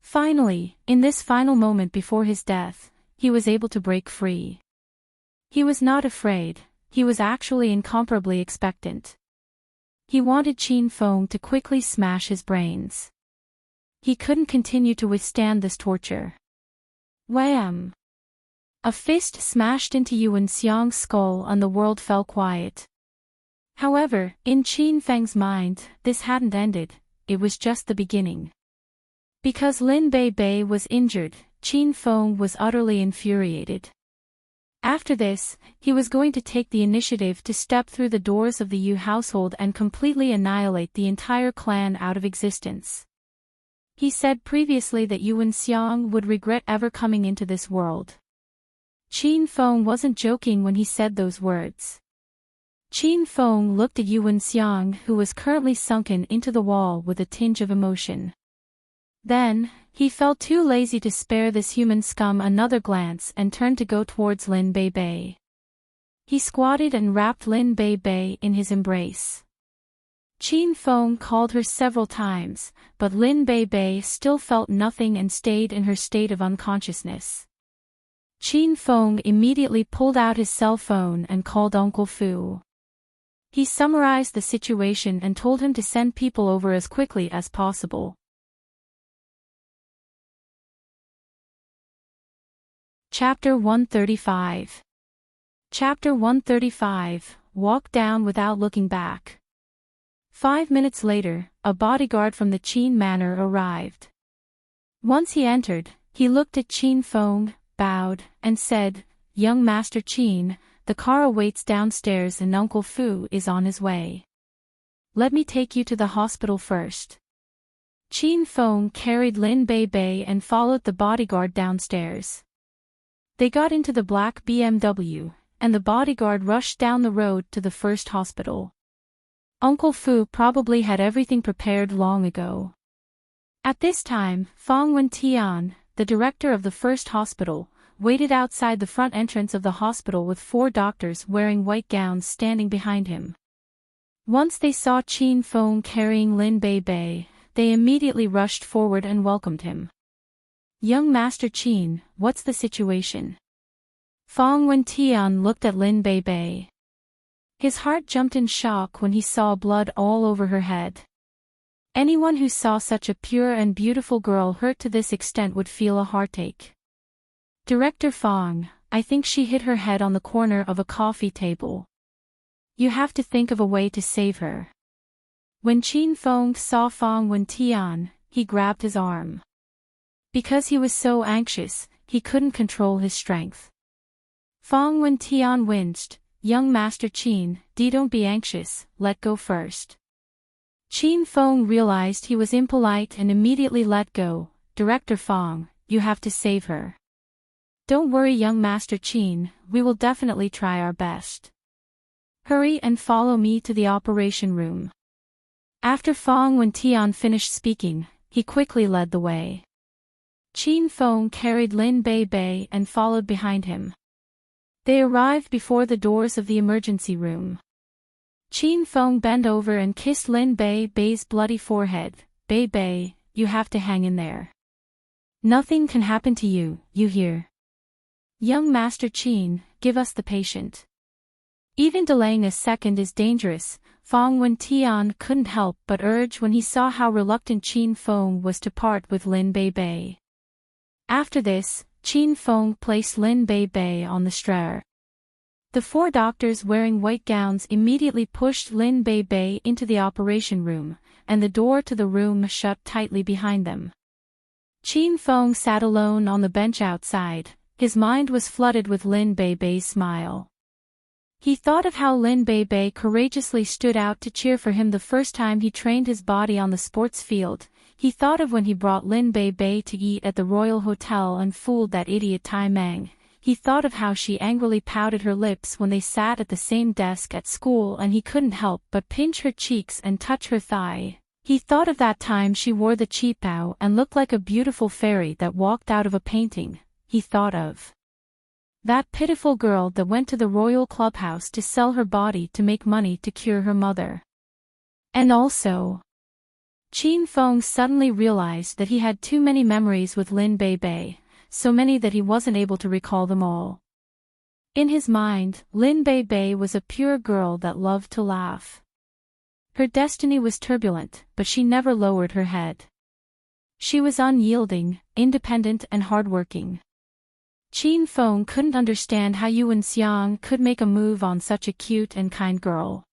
Finally, in this final moment before his death, he was able to break free. He was not afraid, he was actually incomparably expectant. He wanted Qin Feng to quickly smash his brains. He couldn't continue to withstand this torture. Wham! A fist smashed into Yuan Xiang's skull and the world fell quiet. However, in Qin Feng's mind, this hadn't ended, it was just the beginning. Because Lin Bei was injured, Qin Feng was utterly infuriated. After this, he was going to take the initiative to step through the doors of the Yu household and completely annihilate the entire clan out of existence. He said previously that Yuan Xiang would regret ever coming into this world. Qin Feng wasn't joking when he said those words. Qin Feng looked at Yuan Xiang, who was currently sunken into the wall, with a tinge of emotion. Then, he felt too lazy to spare this human scum another glance and turned to go towards Lin Bei. He squatted and wrapped Lin Bei in his embrace. Qin Feng called her several times, but Lin Bei still felt nothing and stayed in her state of unconsciousness. Qin Feng immediately pulled out his cell phone and called Uncle Fu. He summarized the situation and told him to send people over as quickly as possible. Chapter 135. Chapter 135, Walk Down Without Looking Back. 5 minutes later, a bodyguard from the Qin manor arrived. Once he entered, he looked at Qin Feng, bowed, and said, "Young Master Qin, the car awaits downstairs and Uncle Fu is on his way. Let me take you to the hospital first." Qin Feng carried Lin Bei and followed the bodyguard downstairs. They got into the black BMW, and the bodyguard rushed down the road to the first hospital. Uncle Fu probably had everything prepared long ago. At this time, Fang Wentian, the director of the first hospital, waited outside the front entrance of the hospital with 4 doctors wearing white gowns standing behind him. Once they saw Qin Feng carrying Lin Bei, they immediately rushed forward and welcomed him. "Young Master Qin, what's the situation?" Fang Wentian looked at Lin Bei. His heart jumped in shock when he saw blood all over her head. Anyone who saw such a pure and beautiful girl hurt to this extent would feel a heartache. "Director Fang, I think she hit her head on the corner of a coffee table. You have to think of a way to save her." When Qin Feng saw Fang Wentian, he grabbed his arm. Because he was so anxious, he couldn't control his strength. Fang Wentian winced. "Young Master Qin, don't be anxious, let go first." Qin Feng realized he was impolite and immediately let go. "Director Fang, you have to save her." "Don't worry, young Master Qin, we will definitely try our best. Hurry and follow me to the operation room." After Fang Wentian finished speaking, he quickly led the way. Qin Feng carried Lin Bei and followed behind him. They arrived before the doors of the emergency room. Qin Feng bent over and kissed Lin Bei's bloody forehead. "Bei, you have to hang in there. Nothing can happen to you, you hear? Young Master Qin, give us the patient." Even delaying a second is dangerous, Fang Wentian couldn't help but urge when he saw how reluctant Qin Feng was to part with Lin Bei. After this, Qin Feng placed Lin Bei on the stretcher. The 4 doctors wearing white gowns immediately pushed Lin Bei into the operation room, and the door to the room shut tightly behind them. Qin Feng sat alone on the bench outside. His mind was flooded with Lin Bei's smile. He thought of how Lin Bei courageously stood out to cheer for him the first time he trained his body on the sports field. He thought of when he brought Lin Bei to eat at the Royal Hotel and fooled that idiot Tai Meng. He thought of how she angrily pouted her lips when they sat at the same desk at school and he couldn't help but pinch her cheeks and touch her thigh. He thought of that time she wore the qipao and looked like a beautiful fairy that walked out of a painting. He thought of that pitiful girl that went to the royal clubhouse to sell her body to make money to cure her mother. And also, Qin Feng suddenly realized that he had too many memories with Lin Bei, so many that he wasn't able to recall them all. In his mind, Lin Bei was a pure girl that loved to laugh. Her destiny was turbulent, but she never lowered her head. She was unyielding, independent and hardworking. Qin Feng couldn't understand how Yuan Xiang could make a move on such a cute and kind girl.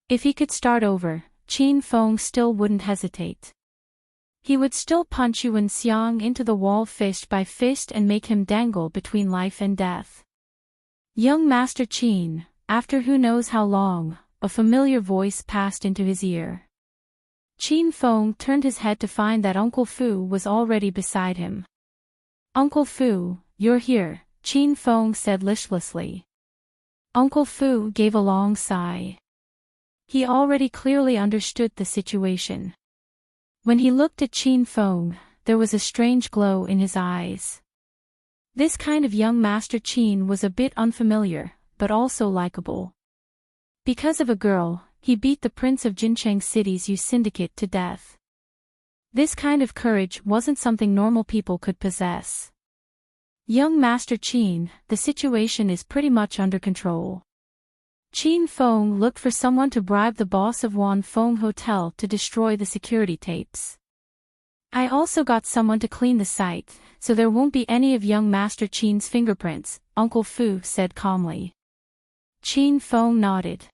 If he could start over, Qin Feng still wouldn't hesitate. He would still punch Yuan Xiang into the wall fist by fist and make him dangle between life and death. Young Master Qin, after who knows how long, a familiar voice passed into his ear. Qin Feng turned his head to find that Uncle Fu was already beside him. Uncle Fu, you're here, Qin Feng said listlessly. Uncle Fu gave a long sigh. He already clearly understood the situation. When he looked at Qin Feng, there was a strange glow in his eyes. This kind of young Master Qin was a bit unfamiliar, but also likable. Because of a girl, he beat the prince of Jincheng City's Yu Syndicate to death. This kind of courage wasn't something normal people could possess. Young Master Qin, the situation is pretty much under control. Qin Feng looked for someone to bribe the boss of Wan Feng Hotel to destroy the security tapes. I also got someone to clean the site, so there won't be any of young Master Qin's fingerprints, Uncle Fu said calmly. Qin Feng nodded.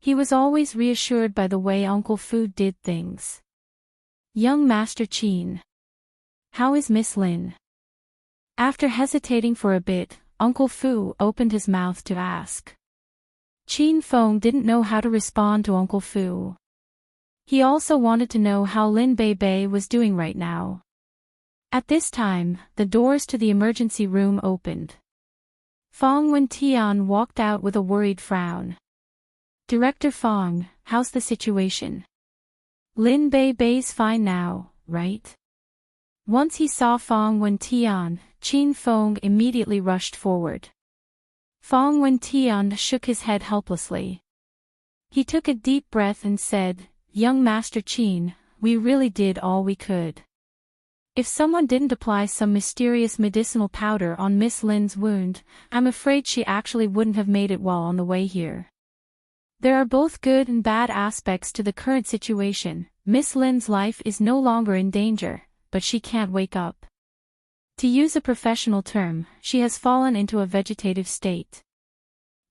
He was always reassured by the way Uncle Fu did things. Young Master Qin. How is Miss Lin? After hesitating for a bit, Uncle Fu opened his mouth to ask. Qin Feng didn't know how to respond to Uncle Fu. He also wanted to know how Lin Bei was doing right now. At this time, the doors to the emergency room opened. Fong Wentian walked out with a worried frown. Director Fong, how's the situation? Lin Bei's fine now, right? Once he saw Fong Wentian, Qin Feng immediately rushed forward. Fong Wentian shook his head helplessly. He took a deep breath and said, Young Master Qin, we really did all we could. If someone didn't apply some mysterious medicinal powder on Miss Lin's wound, I'm afraid she actually wouldn't have made it while on the way here. There are both good and bad aspects to the current situation. Miss Lin's life is no longer in danger, but she can't wake up. To use a professional term, she has fallen into a vegetative state.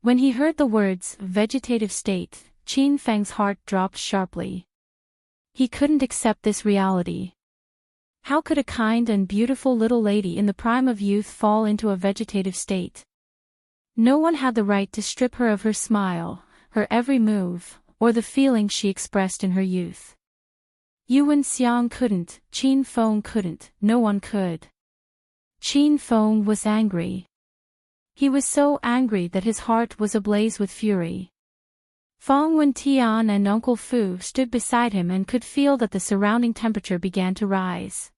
When he heard the words, vegetative state, Qin Feng's heart dropped sharply. He couldn't accept this reality. How could a kind and beautiful little lady in the prime of youth fall into a vegetative state? No one had the right to strip her of her smile, her every move, or the feelings she expressed in her youth. Yuan Xiang couldn't, Qin Feng couldn't, no one could. Qin Feng was angry. He was so angry that his heart was ablaze with fury. Fong Wentian and Uncle Fu stood beside him and could feel that the surrounding temperature began to rise.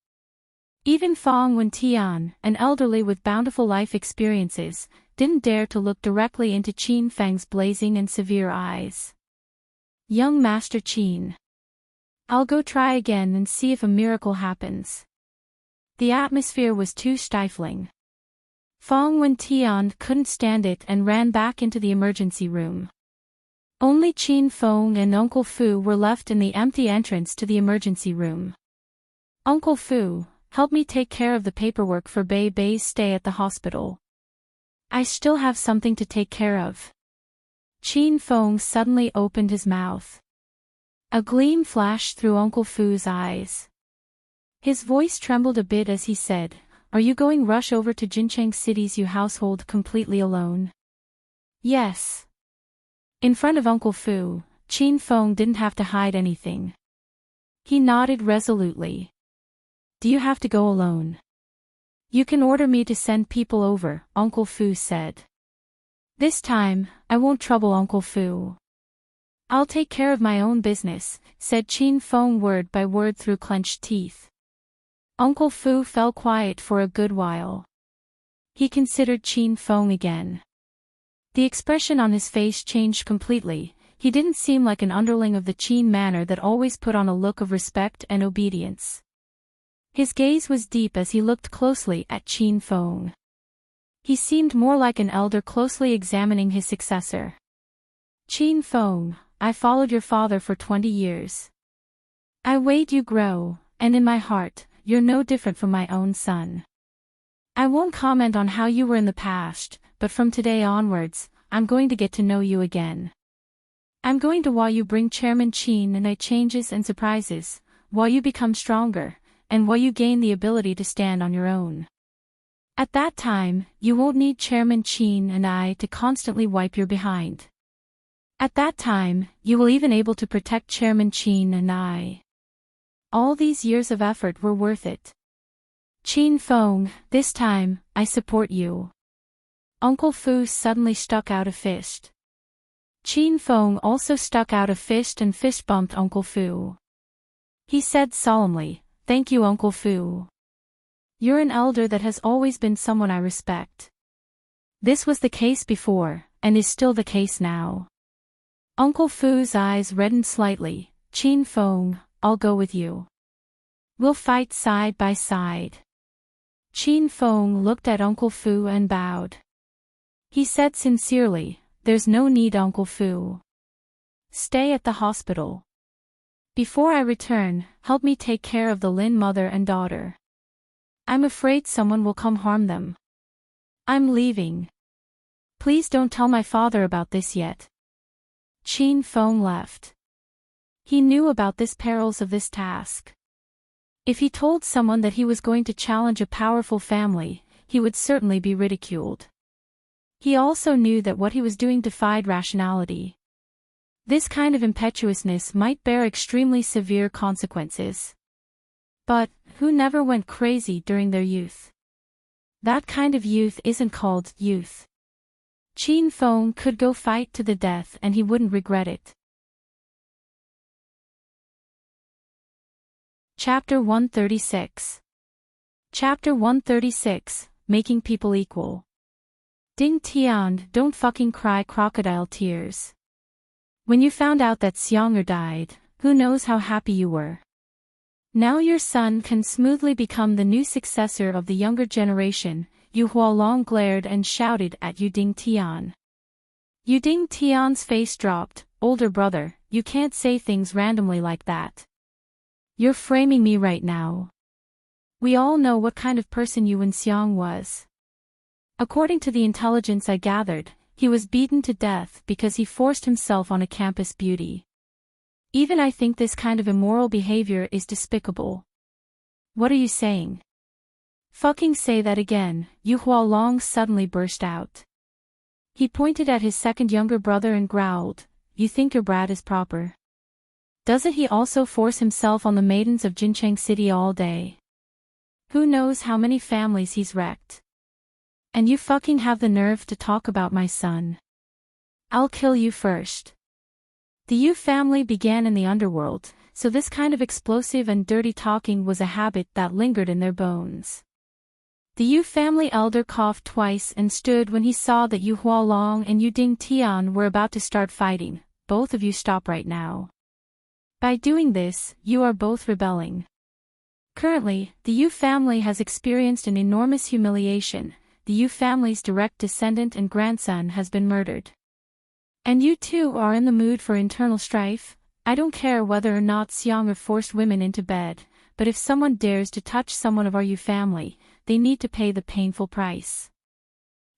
Even Fong Wentian, an elderly with bountiful life experiences, didn't dare to look directly into Qin Feng's blazing and severe eyes. Young Master Qin. I'll go try again and see if a miracle happens. The atmosphere was too stifling. Fong Wentian couldn't stand it and ran back into the emergency room. Only Qin Feng and Uncle Fu were left in the empty entrance to the emergency room. Uncle Fu, help me take care of the paperwork for Bei's stay at the hospital. I still have something to take care of. Qin Feng suddenly opened his mouth. A gleam flashed through Uncle Fu's eyes. His voice trembled a bit as he said, Are you going rush over to Jincheng City's Yu household completely alone? Yes. In front of Uncle Fu, Qin Feng didn't have to hide anything. He nodded resolutely. Do you have to go alone? You can order me to send people over, Uncle Fu said. This time, I won't trouble Uncle Fu. I'll take care of my own business, said Qin Feng word by word through clenched teeth. Uncle Fu fell quiet for a good while. He considered Qin Feng again. The expression on his face changed completely. He didn't seem like an underling of the Qin manner that always put on a look of respect and obedience. His gaze was deep as he looked closely at Qin Feng. He seemed more like an elder closely examining his successor. Qin Feng, I followed your father for 20 years. I watched you grow, and in my heart, you're no different from my own son. I won't comment on how you were in the past, but from today onwards, I'm going to get to know you again. I'm going to while you bring Chairman Chin and I changes and surprises, while you become stronger, and while you gain the ability to stand on your own. At that time, you won't need Chairman Chin and I to constantly wipe your behind. At that time, you will even able to protect Chairman Chin and I. All these years of effort were worth it. Chin Fong, this time, I support you. Uncle Fu suddenly stuck out a fist. Chin Fong also stuck out a fist and fist bumped Uncle Fu. He said solemnly, "Thank you, Uncle Fu. You're an elder that has always been someone I respect." This was the case before, and is still the case now. Uncle Fu's eyes reddened slightly. "Chin Fong, I'll go with you. We'll fight side by side." Chin Fong looked at Uncle Fu and bowed. He said sincerely, "There's no need, Uncle Fu. Stay at the hospital. Before I return, help me take care of the Lin mother and daughter. I'm afraid someone will come harm them. I'm leaving. Please don't tell my father about this yet." Chin Fong left. He knew about the perils of this task. If he told someone that he was going to challenge a powerful family, he would certainly be ridiculed. He also knew that what he was doing defied rationality. This kind of impetuousness might bear extremely severe consequences. But, who never went crazy during their youth? That kind of youth isn't called youth. Chin Fong could go fight to the death and he wouldn't regret it. Chapter 136. Chapter 136, Making People Equal. Ding Tian, don't fucking cry crocodile tears. When you found out that Xianger died, who knows how happy you were. Now your son can smoothly become the new successor of the younger generation. Yu Hualong glared and shouted at Yu Ding Tian. Yu Ding Tian's face dropped. "Older brother, you can't say things randomly like that. You're framing me right now. We all know what kind of person Yu Wenxiang was. According to the intelligence I gathered, he was beaten to death because he forced himself on a campus beauty. Even I think this kind of immoral behavior is despicable." "What are you saying?" "Fucking say that again," Yu Hualong suddenly burst out. He pointed at his second younger brother and growled, "You think your brat is proper? Doesn't he also force himself on the maidens of Jincheng City all day? Who knows how many families he's wrecked? And you fucking have the nerve to talk about my son. I'll kill you first." The Yu family began in the underworld, so this kind of explosive and dirty talking was a habit that lingered in their bones. The Yu family elder coughed twice and stood when he saw that Yu Hualong and Yu Ding Tian were about to start fighting. "Both of you stop right now. By doing this, you are both rebelling. Currently, the Yu family has experienced an enormous humiliation. The Yu family's direct descendant and grandson has been murdered. And you two are in the mood for internal strife? I don't care whether or not Xianger forced women into bed, but if someone dares to touch someone of our Yu family, they need to pay the painful price."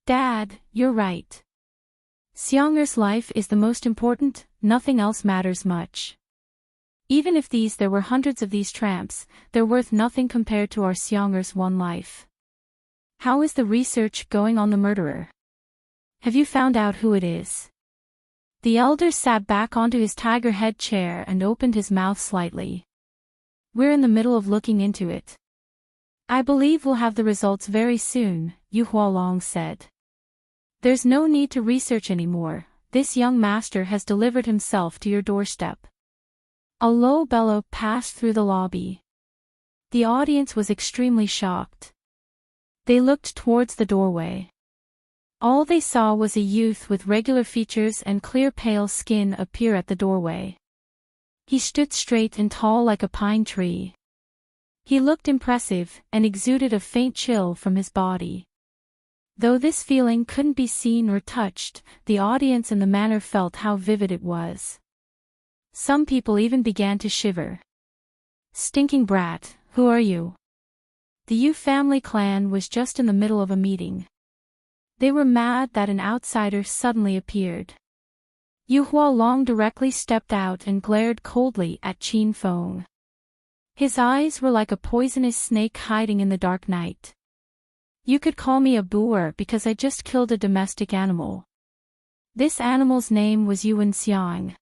"Dad, you're right. Xianger's life is the most important, nothing else matters much. Even if there were hundreds of these tramps, they're worth nothing compared to our Xianger's one life. How is the research going on the murderer? Have you found out who it is?" The elder sat back onto his tiger head chair and opened his mouth slightly. "We're in the middle of looking into it. I believe we'll have the results very soon," Yu Hualong said. "There's no need to research anymore. This young master has delivered himself to your doorstep." A low bellow passed through the lobby. The audience was extremely shocked. They looked towards the doorway. All they saw was a youth with regular features and clear pale skin appear at the doorway. He stood straight and tall like a pine tree. He looked impressive and exuded a faint chill from his body. Though this feeling couldn't be seen or touched, the audience in the manor felt how vivid it was. Some people even began to shiver. "Stinking brat, who are you?" The Yu family clan was just in the middle of a meeting. They were mad that an outsider suddenly appeared. Yu Hualong directly stepped out and glared coldly at Qin Feng. His eyes were like a poisonous snake hiding in the dark night. You could call me a boor because I just killed a domestic animal. This animal's name was Yuan Xiang.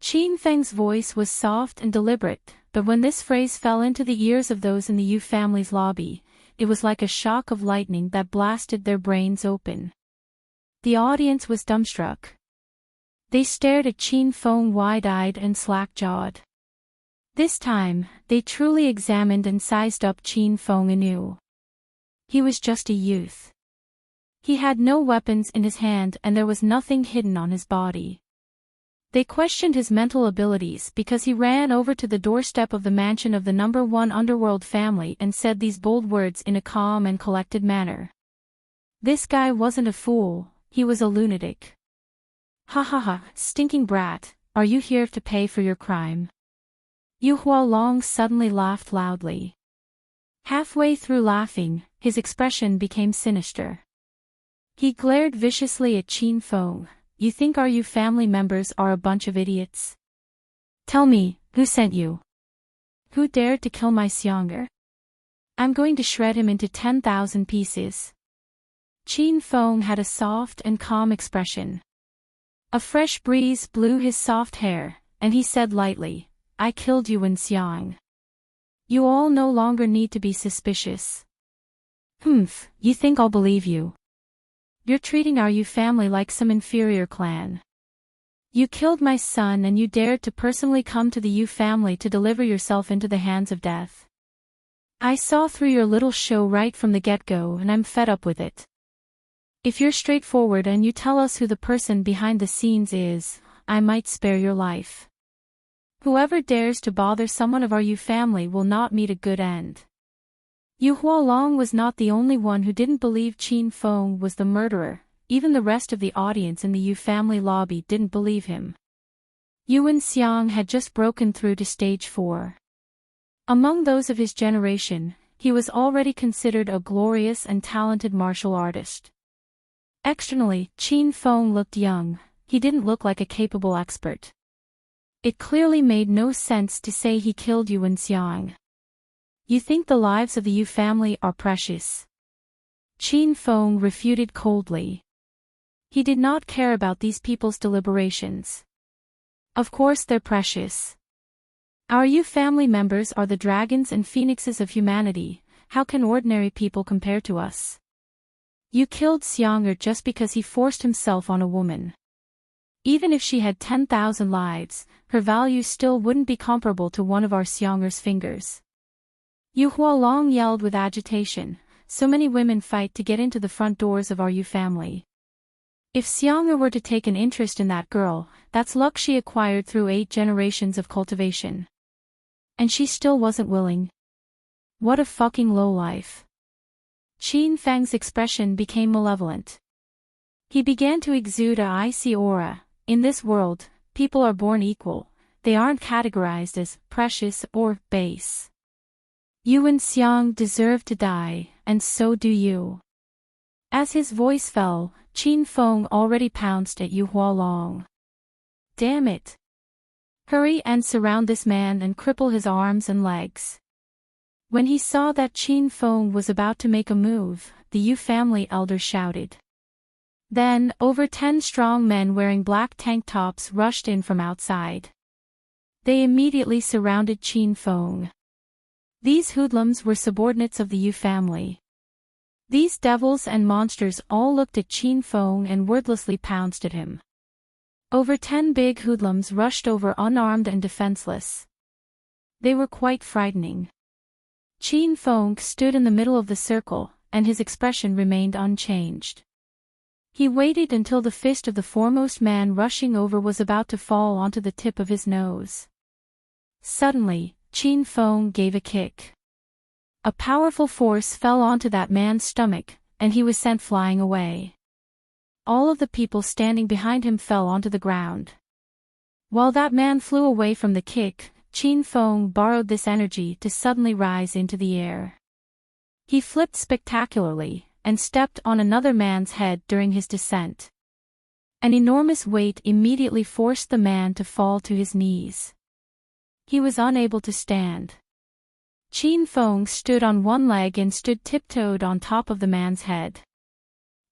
Qin Feng's voice was soft and deliberate, but when this phrase fell into the ears of those in the Yu family's lobby, it was like a shock of lightning that blasted their brains open. The audience was dumbstruck. They stared at Qin Feng wide-eyed and slack-jawed. This time, they truly examined and sized up Qin Feng anew. He was just a youth. He had no weapons in his hand and there was nothing hidden on his body. They questioned his mental abilities because he ran over to the doorstep of the mansion of the #1 underworld family and said these bold words in a calm and collected manner. This guy wasn't a fool, he was a lunatic. Ha ha ha, stinking brat, are you here to pay for your crime? Yu Hualong suddenly laughed loudly. Halfway through laughing, his expression became sinister. He glared viciously at Qin Feng. You think our Yu family members are a bunch of idiots? Tell me, who sent you? Who dared to kill my Xianger? I'm going to shred him into 10,000 pieces. Qin Feng had a soft and calm expression. A fresh breeze blew his soft hair, and he said lightly, I killed Yuan Xiang. You all no longer need to be suspicious. Humph, you think I'll believe you? You're treating our Yu family like some inferior clan. You killed my son and you dared to personally come to the Yu family to deliver yourself into the hands of death. I saw through your little show right from the get-go and I'm fed up with it. If you're straightforward and you tell us who the person behind the scenes is, I might spare your life. Whoever dares to bother someone of our Yu family will not meet a good end. Yu Hualong was not the only one who didn't believe Qin Feng was the murderer, even the rest of the audience in the Yu family lobby didn't believe him. Yuan Xiang had just broken through to stage 4. Among those of his generation, he was already considered a glorious and talented martial artist. Externally, Qin Feng looked young, he didn't look like a capable expert. It clearly made no sense to say he killed Yuan Xiang. You think the lives of the Yu family are precious? Qin Feng refuted coldly. He did not care about these people's deliberations. Of course they're precious. Our Yu family members are the dragons and phoenixes of humanity, how can ordinary people compare to us? You killed Xianger just because he forced himself on a woman. Even if she had 10,000 lives, her value still wouldn't be comparable to one of our Xianger's fingers. Yu Hualong yelled with agitation, so many women fight to get into the front doors of our Yu family. If Xianger were to take an interest in that girl, that's luck she acquired through 8 generations of cultivation. And she still wasn't willing. What a fucking lowlife. Qin Feng's expression became malevolent. He began to exude a icy aura. In this world, people are born equal, they aren't categorized as precious or base. Yuan Xiang deserved to die, and so do you. As his voice fell, Qin Feng already pounced at Yu Hualong. Damn it! Hurry and surround this man and cripple his arms and legs. When he saw that Qin Feng was about to make a move, the Yu family elder shouted. Then, over 10 strong men wearing black tank tops rushed in from outside. They immediately surrounded Qin Feng. These hoodlums were subordinates of the Yu family. These devils and monsters all looked at Qin Feng and wordlessly pounced at him. Over 10 big hoodlums rushed over unarmed and defenseless. They were quite frightening. Qin Feng stood in the middle of the circle, and his expression remained unchanged. He waited until the fist of the foremost man rushing over was about to fall onto the tip of his nose. Suddenly, Qin Feng gave a kick. A powerful force fell onto that man's stomach, and he was sent flying away. All of the people standing behind him fell onto the ground. While that man flew away from the kick, Qin Feng borrowed this energy to suddenly rise into the air. He flipped spectacularly, and stepped on another man's head during his descent. An enormous weight immediately forced the man to fall to his knees. He was unable to stand. Qin Feng stood on one leg and stood tiptoed on top of the man's head.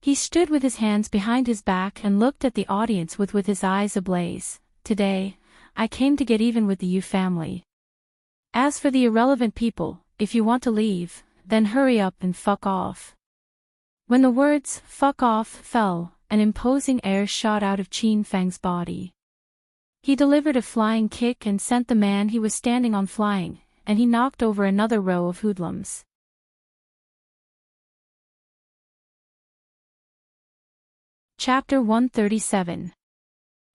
He stood with his hands behind his back and looked at the audience with his eyes ablaze. Today, I came to get even with the Yu family. As for the irrelevant people, if you want to leave, then hurry up and fuck off. When the words, fuck off, fell, an imposing air shot out of Qin Feng's body. He delivered a flying kick and sent the man he was standing on flying, and he knocked over another row of hoodlums. Chapter 137.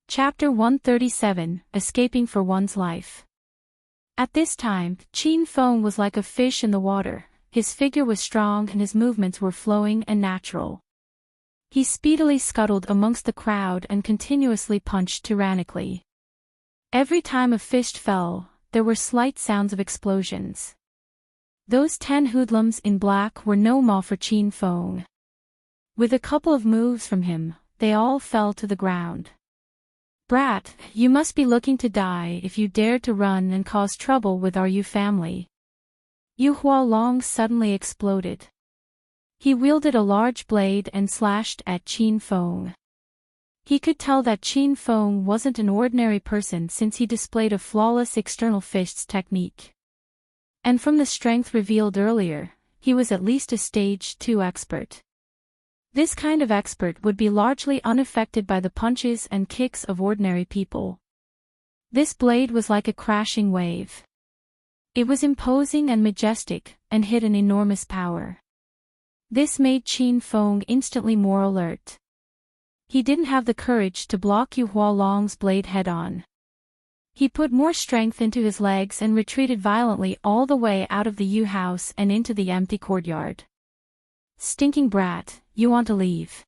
Chapter 137, Escaping for One's Life. At this time, Qin Feng was like a fish in the water. His figure was strong and his movements were flowing and natural. He speedily scuttled amongst the crowd and continuously punched tyrannically. Every time a fist fell, there were slight sounds of explosions. Those 10 hoodlums in black were no more for Qin Feng. With a couple of moves from him, they all fell to the ground. Brat, you must be looking to die if you dare to run and cause trouble with our Yu family. Yu Hualong suddenly exploded. He wielded a large blade and slashed at Qin Feng. He could tell that Qin Feng wasn't an ordinary person since he displayed a flawless external fists technique. And from the strength revealed earlier, he was at least a stage 2 expert. This kind of expert would be largely unaffected by the punches and kicks of ordinary people. This blade was like a crashing wave. It was imposing and majestic, and hid an enormous power. This made Qin Feng instantly more alert. He didn't have the courage to block Yu Hualong's blade head-on. He put more strength into his legs and retreated violently all the way out of the Yu house and into the empty courtyard. Stinking brat, you want to leave?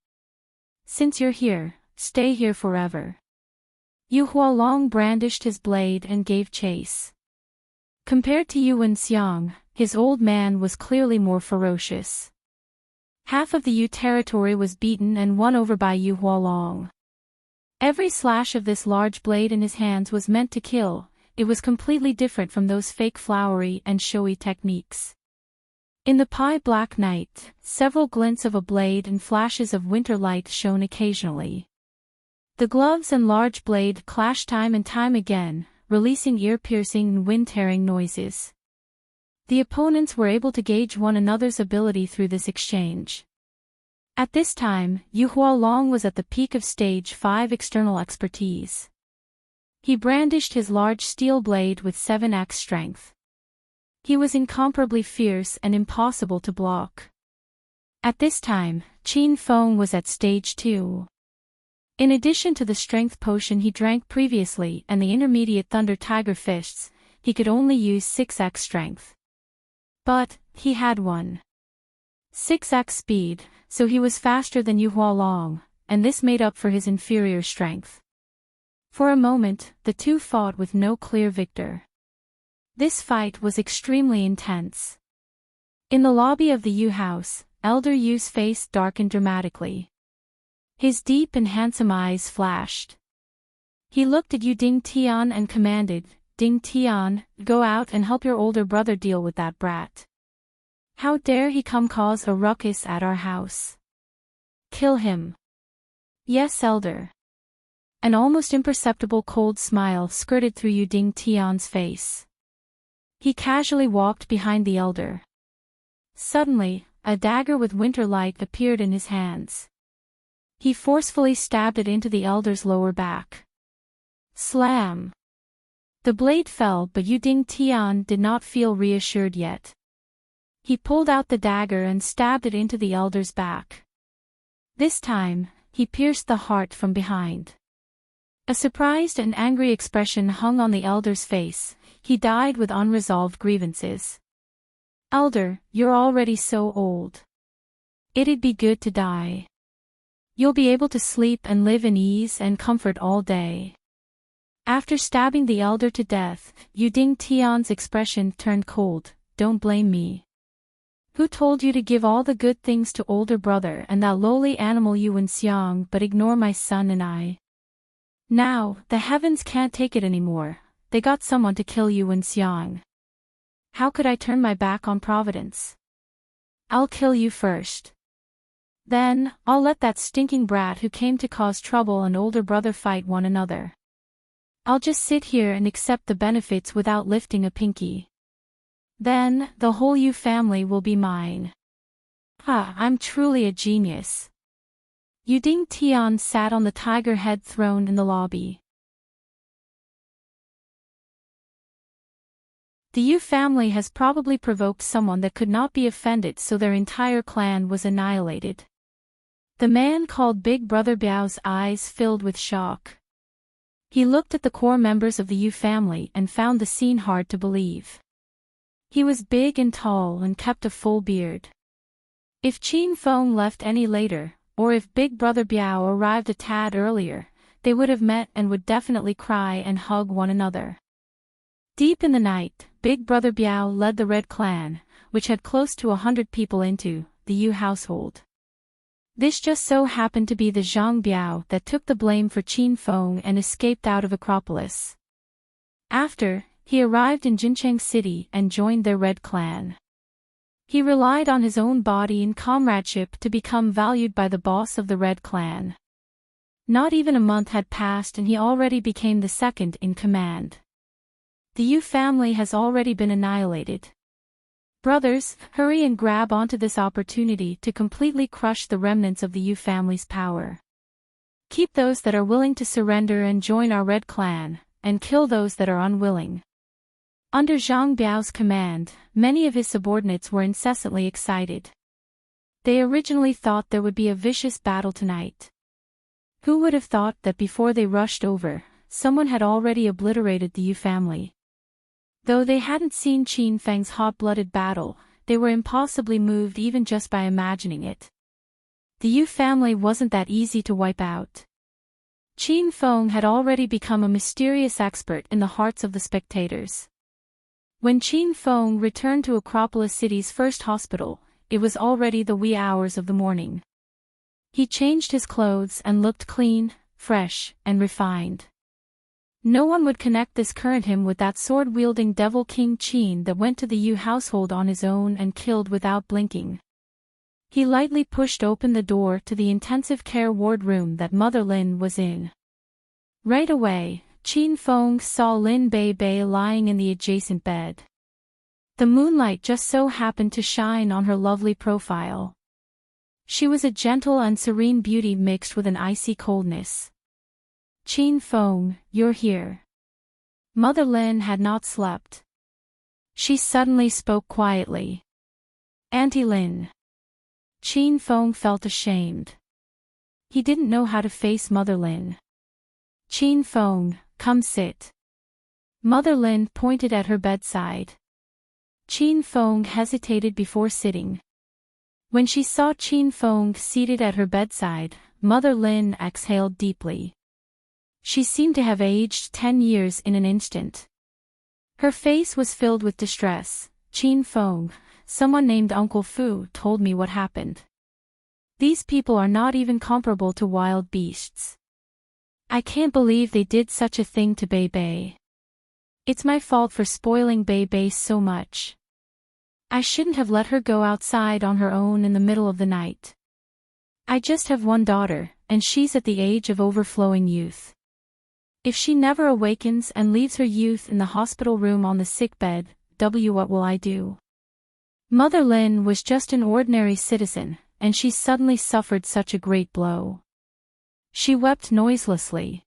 Since you're here, stay here forever. Yu Hualong brandished his blade and gave chase. Compared to Yu Wenxiang, his old man was clearly more ferocious. Half of the Yu territory was beaten and won over by Yu Hualong. Every slash of this large blade in his hands was meant to kill. It was completely different from those fake flowery and showy techniques. In the pie-black night, several glints of a blade and flashes of winter light shone occasionally. The gloves and large blade clashed time and time again, releasing ear-piercing and wind-tearing noises. The opponents were able to gauge one another's ability through this exchange. At this time, Yu Hualong was at the peak of stage 5 external expertise. He brandished his large steel blade with 7x strength. He was incomparably fierce and impossible to block. At this time, Qin Feng was at stage 2. In addition to the strength potion he drank previously and the intermediate Thunder Tiger fists, he could only use 6x strength. But, he had 6x speed, so he was faster than Yu Hualong, and this made up for his inferior strength. For a moment, the two fought with no clear victor. This fight was extremely intense. In the lobby of the Yu house, Elder Yu's face darkened dramatically. His deep and handsome eyes flashed. He looked at Yu Ding Tian and commanded, Ding Tian, go out and help your older brother deal with that brat. How dare he come cause a ruckus at our house? Kill him. Yes, Elder. An almost imperceptible cold smile skirted through Yu Ding Tian's face. He casually walked behind the elder. Suddenly, a dagger with winter light appeared in his hands. He forcefully stabbed it into the elder's lower back. Slam! The blade fell, but Yu Ding Tian did not feel reassured yet. He pulled out the dagger and stabbed it into the elder's back. This time, he pierced the heart from behind. A surprised and angry expression hung on the elder's face. He died with unresolved grievances. Elder, you're already so old. It'd be good to die. You'll be able to sleep and live in ease and comfort all day. After stabbing the elder to death, Yu Ding Tian's expression turned cold. Don't blame me. Who told you to give all the good things to older brother and that lowly animal Yuan Xiang but ignore my son and I? Now, the heavens can't take it anymore, they got someone to kill Yuan Xiang. How could I turn my back on Providence? I'll kill you first. Then, I'll let that stinking brat who came to cause trouble and older brother fight one another. I'll just sit here and accept the benefits without lifting a pinky. Then, the whole Yu family will be mine. I'm truly a genius. Yu Ding Tian sat on the tiger head throne in the lobby. The Yu family has probably provoked someone that could not be offended, so their entire clan was annihilated. The man called Big Brother Biao's eyes filled with shock. He looked at the core members of the Yu family and found the scene hard to believe. He was big and tall and kept a full beard. If Qin Feng left any later, or if Big Brother Biao arrived a tad earlier, they would have met and would definitely cry and hug one another. Deep in the night, Big Brother Biao led the Red Clan, which had close to 100 people, into the Yu household. This just so happened to be the Zhang Biao that took the blame for Qin Feng and escaped out of Acropolis. After, he arrived in Jincheng City and joined their Red Clan. He relied on his own body and comradeship to become valued by the boss of the Red Clan. Not even a month had passed and he already became the second in command. The Yu family has already been annihilated. Brothers, hurry and grab onto this opportunity to completely crush the remnants of the Yu family's power. Keep those that are willing to surrender and join our Red Clan, and kill those that are unwilling. Under Zhang Biao's command, many of his subordinates were incessantly excited. They originally thought there would be a vicious battle tonight. Who would have thought that before they rushed over, someone had already obliterated the Yu family? Though they hadn't seen Qin Feng's hot-blooded battle, they were impossibly moved even just by imagining it. The Yu family wasn't that easy to wipe out. Qin Feng had already become a mysterious expert in the hearts of the spectators. When Qin Feng returned to Acropolis City's first hospital, it was already the wee hours of the morning. He changed his clothes and looked clean, fresh, and refined. No one would connect this current him with that sword-wielding devil King Qin that went to the Yu household on his own and killed without blinking. He lightly pushed open the door to the intensive care ward room that Mother Lin was in. Right away, Qin Feng saw Lin Bei Bei lying in the adjacent bed. The moonlight just so happened to shine on her lovely profile. She was a gentle and serene beauty mixed with an icy coldness. Qin Feng, you're here. Mother Lin had not slept. She suddenly spoke quietly. Auntie Lin. Qin Feng felt ashamed. He didn't know how to face Mother Lin. Qin Feng, come sit. Mother Lin pointed at her bedside. Qin Feng hesitated before sitting. When she saw Qin Feng seated at her bedside, Mother Lin exhaled deeply. She seemed to have aged 10 years in an instant. Her face was filled with distress. Qin Feng, someone named Uncle Fu told me what happened. These people are not even comparable to wild beasts. I can't believe they did such a thing to Bei Bei. It's my fault for spoiling Bei Bei so much. I shouldn't have let her go outside on her own in the middle of the night. I just have one daughter, and she's at the age of overflowing youth. If she never awakens and leaves her youth in the hospital room on the sickbed, what will I do? Mother Lin was just an ordinary citizen, and she suddenly suffered such a great blow. She wept noiselessly.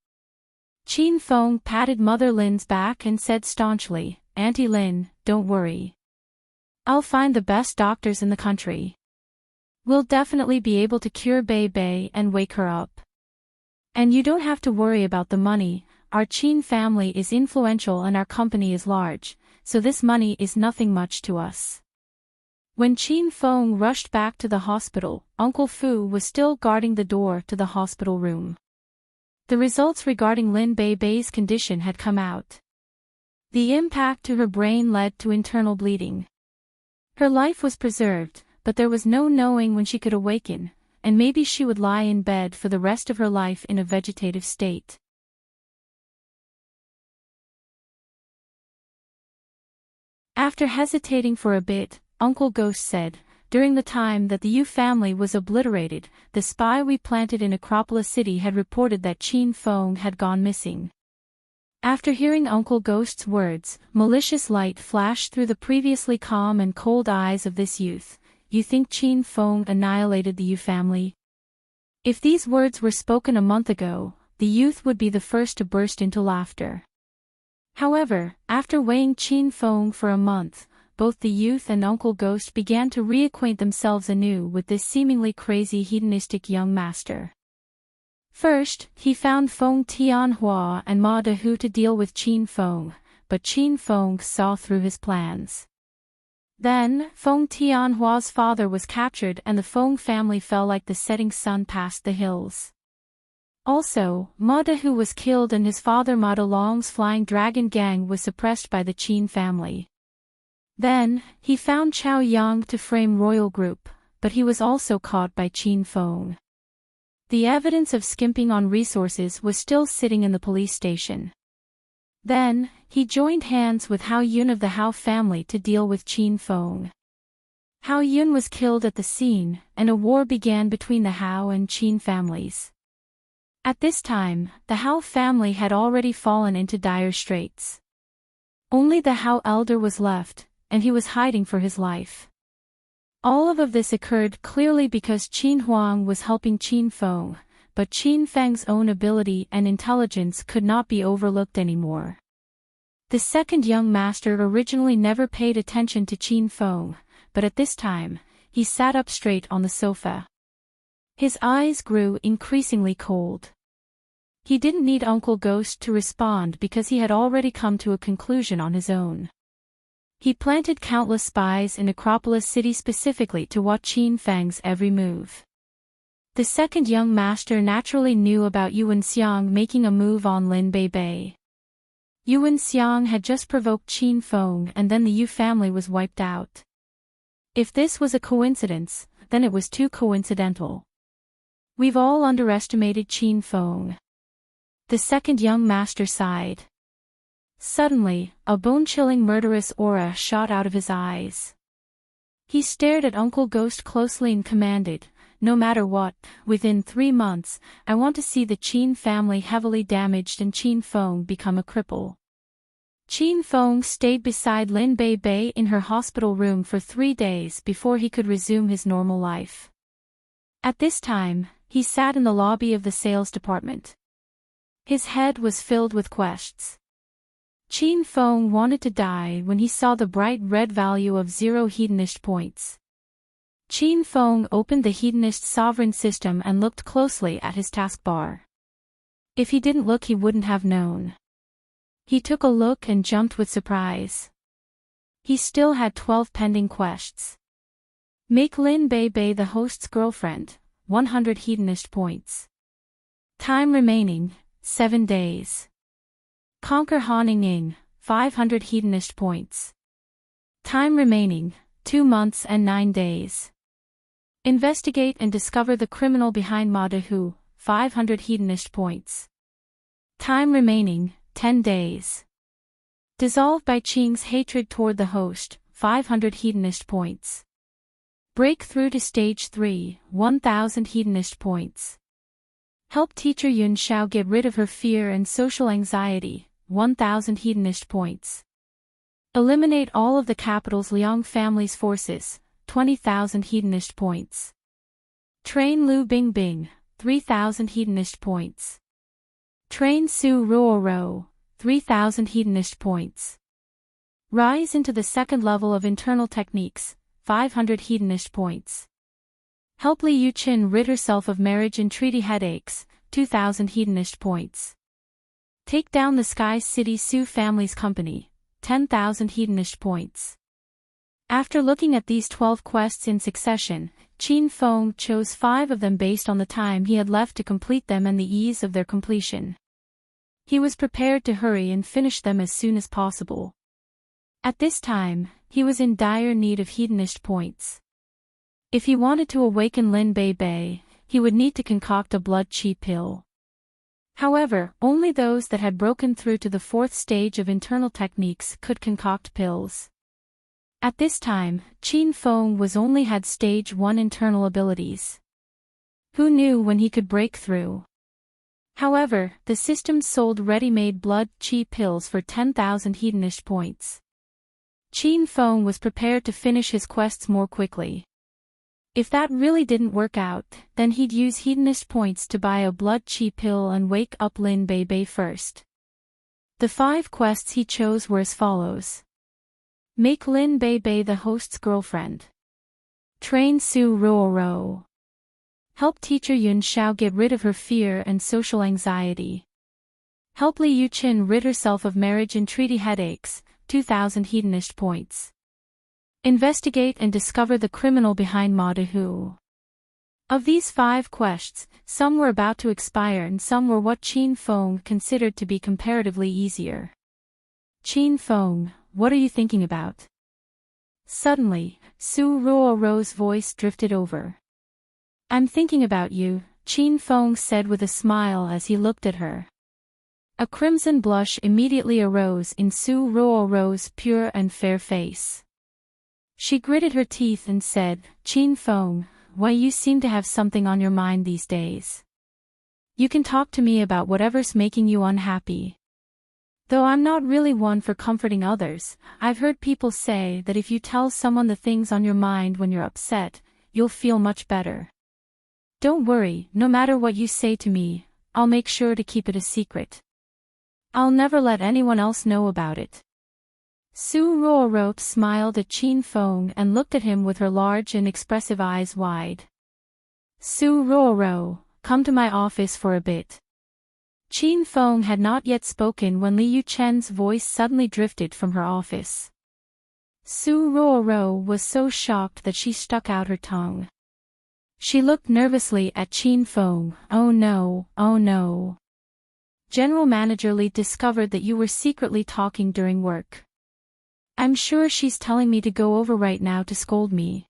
Qin Feng patted Mother Lin's back and said staunchly, Auntie Lin, don't worry. I'll find the best doctors in the country. We'll definitely be able to cure Bei Bei and wake her up. And you don't have to worry about the money. Our Qin family is influential and our company is large, so this money is nothing much to us. When Qin Feng rushed back to the hospital, Uncle Fu was still guarding the door to the hospital room. The results regarding Lin Bei Bei's condition had come out. The impact to her brain led to internal bleeding. Her life was preserved, but there was no knowing when she could awaken, and maybe she would lie in bed for the rest of her life in a vegetative state. After hesitating for a bit, Uncle Ghost said, "During the time that the Yu family was obliterated, the spy we planted in Acropolis City had reported that Qin Feng had gone missing." After hearing Uncle Ghost's words, malicious light flashed through the previously calm and cold eyes of this youth. "You think Qin Feng annihilated the Yu family?" If these words were spoken a month ago, the youth would be the first to burst into laughter. However, after weighing Qin Feng for a month, both the youth and Uncle Ghost began to reacquaint themselves anew with this seemingly crazy hedonistic young master. First, he found Feng Tianhua and Ma Dehu to deal with Qin Feng, but Qin Feng saw through his plans. Then, Feng Tianhua's father was captured and the Feng family fell like the setting sun past the hills. Also, Ma Dehu was killed and his father Ma Delong's flying dragon gang was suppressed by the Qin family. Then, he found Chao Yang to frame royal group, but he was also caught by Qin Feng. The evidence of skimping on resources was still sitting in the police station. Then, he joined hands with Hao Yun of the Hao family to deal with Qin Feng. Hao Yun was killed at the scene, and a war began between the Hao and Qin families. At this time, the Hao family had already fallen into dire straits. Only the Hao elder was left, and he was hiding for his life. All of this occurred clearly because Qin Huang was helping Qin Feng, but Qin Feng's own ability and intelligence could not be overlooked anymore. The second young master originally never paid attention to Qin Feng, but at this time, he sat up straight on the sofa. His eyes grew increasingly cold. He didn't need Uncle Ghost to respond because he had already come to a conclusion on his own. He planted countless spies in Acropolis City specifically to watch Qin Feng's every move. The second young master naturally knew about Yuan Xiang making a move on Lin Bei. Yuan Xiang had just provoked Qin Feng and then the Yu family was wiped out. If this was a coincidence, then it was too coincidental. We've all underestimated Qin Feng. The second young master sighed. Suddenly, a bone-chilling murderous aura shot out of his eyes. He stared at Uncle Ghost closely and commanded, "No matter what, within 3 months, I want to see the Qin family heavily damaged and Qin Feng become a cripple." Qin Feng stayed beside Lin Bei in her hospital room for 3 days before he could resume his normal life. At this time, he sat in the lobby of the sales department. His head was filled with quests. Qin Feng wanted to die when he saw the bright red value of 0 hedonist points. Qin Feng opened the hedonist sovereign system and looked closely at his taskbar. If he didn't look he wouldn't have known. He took a look and jumped with surprise. He still had 12 pending quests. Make Lin Bei the host's girlfriend, 100 hedonist points. Time remaining, 7 days. Conquer Han Ying, 500 hedonist points. Time remaining, 2 months and 9 days. Investigate and discover the criminal behind Ma Dehu, 500 hedonist points. Time remaining, 10 days. Dissolve Bai Qing's hatred toward the host, 500 hedonist points. Break through to stage 3, 1000 hedonist points. Help teacher Yun Xiao get rid of her fear and social anxiety, 1000 hedonist points. Eliminate all of the capital's Liang family's forces, 20,000 hedonist points. Train Lu Bingbing, 3,000 hedonist points. Train Su Ruoro, 3,000 hedonist points. Rise into the second level of internal techniques, 500 hedonist points. Help Li Yuqin rid herself of marriage and treaty headaches, 2,000 hedonist points. Take down the Sky City Su family's company, 10,000 hedonist points. After looking at these 12 quests in succession, Qin Feng chose 5 of them based on the time he had left to complete them and the ease of their completion. He was prepared to hurry and finish them as soon as possible. At this time, he was in dire need of hedonist points. If he wanted to awaken Lin Bei Bei, he would need to concoct a blood qi pill. However, only those that had broken through to the 4th stage of internal techniques could concoct pills. At this time, Qin Feng was only had stage 1 internal abilities. Who knew when he could break through? However, the system sold ready-made blood qi pills for 10,000 hedonist points. Qin Feng was prepared to finish his quests more quickly. If that really didn't work out, then he'd use hedonist points to buy a blood qi pill and wake up Lin Bei Bei first. The 5 quests he chose were as follows. Make Lin Bei Bei the host's girlfriend. Train Su Ruoro. Help teacher Yun Xiao get rid of her fear and social anxiety. Help Li Yuqin rid herself of marriage and treaty headaches, 2,000 hedonist points. Investigate and discover the criminal behind Ma Dehu. Of these 5 quests, some were about to expire and some were what Qin Feng considered to be comparatively easier. Qin Feng, what are you thinking about? Suddenly, Su Ruoro's voice drifted over. I'm thinking about you, Qin Feng said with a smile as he looked at her. A crimson blush immediately arose in Su Ruoro's pure and fair face. She gritted her teeth and said, Qin Feng, why you seem to have something on your mind these days. You can talk to me about whatever's making you unhappy. Though I'm not really one for comforting others, I've heard people say that if you tell someone the things on your mind when you're upset, you'll feel much better. Don't worry, no matter what you say to me, I'll make sure to keep it a secret. I'll never let anyone else know about it. Su Ruoro smiled at Qin Feng and looked at him with her large and expressive eyes wide. Su Ruoro, come to my office for a bit. Qin Feng had not yet spoken when Li Yuchen's voice suddenly drifted from her office. Su Ruoro was so shocked that she stuck out her tongue. She looked nervously at Qin Feng. Oh no, oh no. General Manager Li discovered that you were secretly talking during work. I'm sure she's telling me to go over right now to scold me.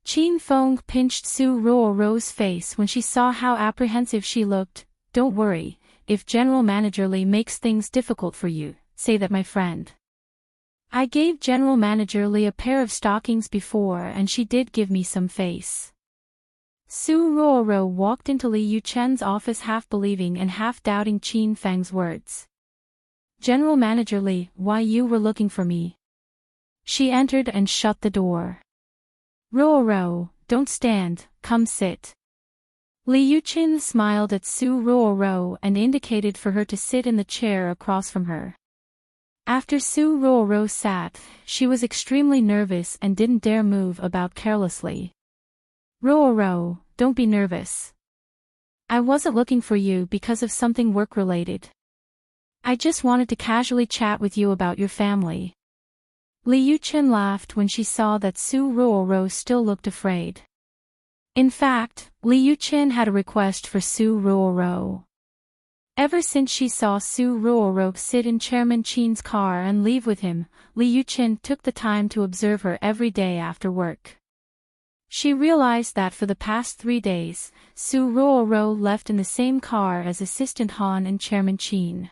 Qin Feng pinched Su Ruoro's face when she saw how apprehensive she looked. Don't worry, if General Manager Li makes things difficult for you, say that my friend. I gave General Manager Li a pair of stockings before and she did give me some face. Su Ruoro walked into Li Yuchen's office half believing and half doubting Qin Feng's words. General Manager Li, why you were looking for me? She entered and shut the door. Ruoro, don't stand, come sit. Li Yuqin smiled at Su Ruoro and indicated for her to sit in the chair across from her. After Su Ruoro sat, she was extremely nervous and didn't dare move about carelessly. Ruoro, don't be nervous. I wasn't looking for you because of something work-related. I just wanted to casually chat with you about your family. Li Yuqin laughed when she saw that Su Ruoro still looked afraid. In fact, Li Yuqin had a request for Su Ruoro. Ever since she saw Su Ruoro sit in Chairman Qin's car and leave with him, Li Yuqin took the time to observe her every day after work. She realized that for the past 3 days, Su Ruoro left in the same car as Assistant Han and Chairman Qin.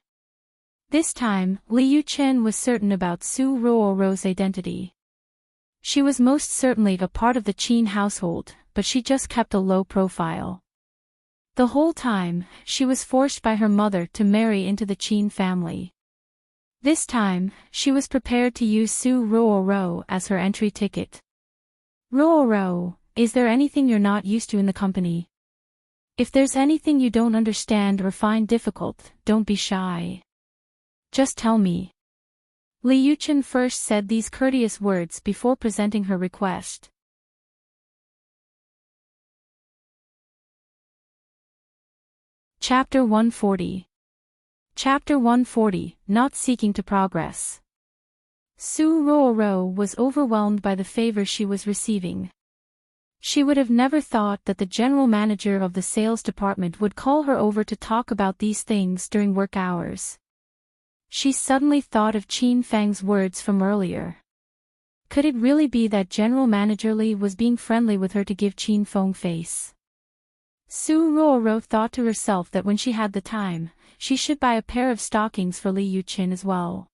This time, Li Yuqin was certain about Su Ruoro's identity. She was most certainly a part of the Qin household, but she just kept a low profile. The whole time, she was forced by her mother to marry into the Qin family. This time, she was prepared to use Su Ruoro as her entry ticket. Ruoro, is there anything you're not used to in the company? If there's anything you don't understand or find difficult, don't be shy. Just tell me. Li Yuqin first said these courteous words before presenting her request. Chapter 140. Chapter 140, Not Seeking to Progress. Su Ruoro was overwhelmed by the favor she was receiving. She would have never thought that the general manager of the sales department would call her over to talk about these things during work hours. She suddenly thought of Qin Feng's words from earlier. Could it really be that General Manager Li was being friendly with her to give Qin Feng face? Su Ruoro thought to herself that when she had the time, she should buy a pair of stockings for Li Yuqin as well.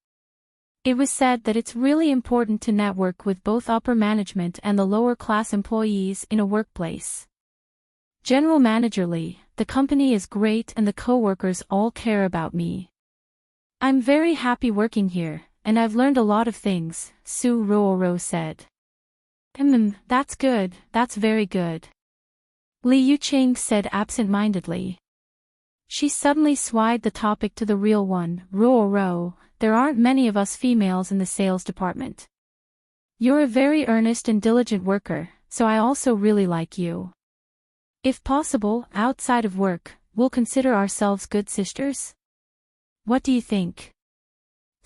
It was said that it's really important to network with both upper management and the lower class employees in a workplace. General Manager Li, the company is great and the co-workers all care about me. I'm very happy working here, and I've learned a lot of things, Su Ruoro said. That's good, that's very good. Li Yuqing said absent-mindedly. She suddenly swayed the topic to the real one. Ruoro, there aren't many of us females in the sales department. You're a very earnest and diligent worker, so I also really like you. If possible, outside of work, we'll consider ourselves good sisters? What do you think?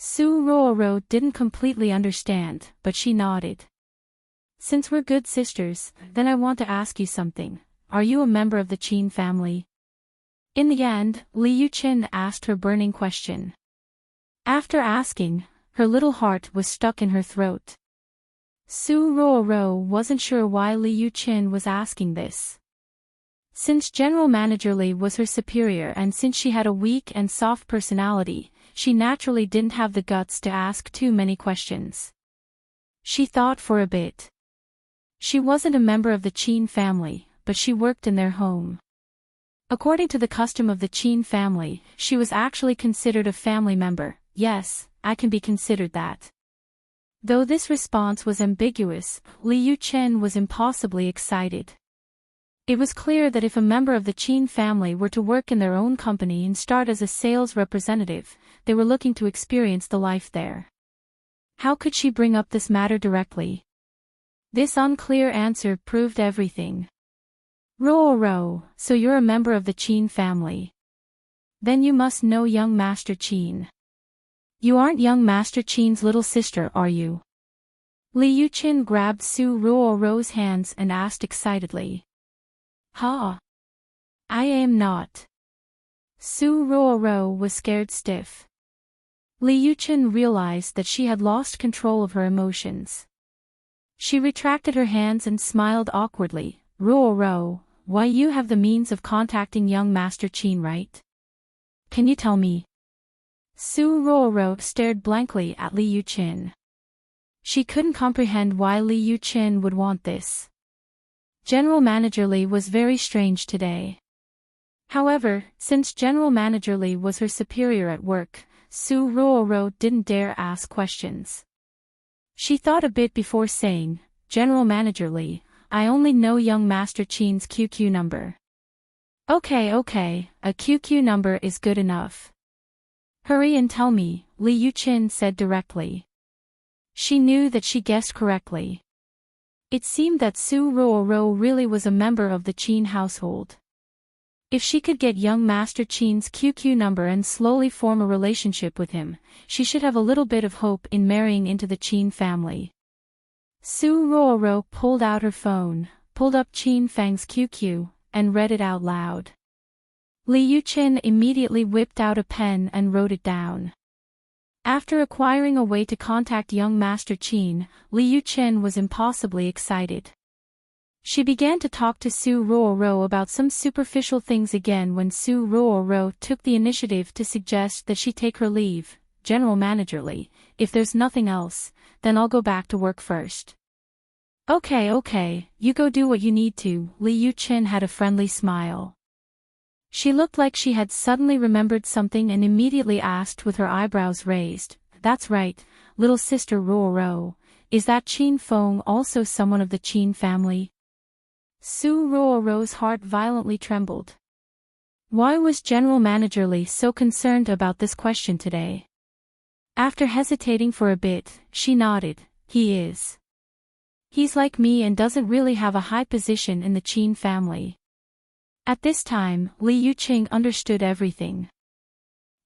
Su Ruoro didn't completely understand, but she nodded. Since we're good sisters, then I want to ask you something. Are you a member of the Qin family? In the end, Li Yuqin asked her burning question. After asking, her little heart was stuck in her throat. Su Ruoro wasn't sure why Li Yuqin was asking this. Since General Manager Li was her superior and since she had a weak and soft personality, she naturally didn't have the guts to ask too many questions. She thought for a bit. She wasn't a member of the Qin family, but she worked in their home. According to the custom of the Qin family, she was actually considered a family member. Yes, I can be considered that. Though this response was ambiguous, Li Yuqin was impossibly excited. It was clear that if a member of the Qin family were to work in their own company and start as a sales representative, they were looking to experience the life there. How could she bring up this matter directly? This unclear answer proved everything. Ruoro, so you're a member of the Qin family. Then you must know young Master Qin. You aren't young Master Qin's little sister, are you? Li Yuqin grabbed Su Ruoro's hands and asked excitedly. Ha! I am not. Su Ruoro was scared stiff. Li Yuqin realized that she had lost control of her emotions. She retracted her hands and smiled awkwardly. Ruoro, why you have the means of contacting young Master Qin, right? Can you tell me? Su Ruoro stared blankly at Li Yuqin. She couldn't comprehend why Li Yuqin would want this. General Manager Li was very strange today. However, since General Manager Li was her superior at work, Su Ruoro didn't dare ask questions. She thought a bit before saying, General Manager Li, I only know young Master Qin's QQ number. Okay, a QQ number is good enough. Hurry and tell me, Li Yuqin said directly. She knew that she guessed correctly. It seemed that Su Ruoro really was a member of the Qin household. If she could get young Master Qin's QQ number and slowly form a relationship with him, she should have a little bit of hope in marrying into the Qin family. Su Ruoro pulled out her phone, pulled up Qin Feng's QQ, and read it out loud. Li Yuqin immediately whipped out a pen and wrote it down. After acquiring a way to contact young Master Qin, Li Yuqin was impossibly excited. She began to talk to Su Ruoro about some superficial things again when Su Ruoro took the initiative to suggest that she take her leave. General Manager Li, if there's nothing else, then I'll go back to work first. Okay, you go do what you need to. Li Yuqin had a friendly smile. She looked like she had suddenly remembered something and immediately asked with her eyebrows raised, That's right, little sister Ruoro, is that Qin Feng also someone of the Qin family? Su Ruoro's heart violently trembled. Why was General Manager Li so concerned about this question today? After hesitating for a bit, she nodded. He is. He's like me and doesn't really have a high position in the Qin family. At this time, Li Yuqing understood everything.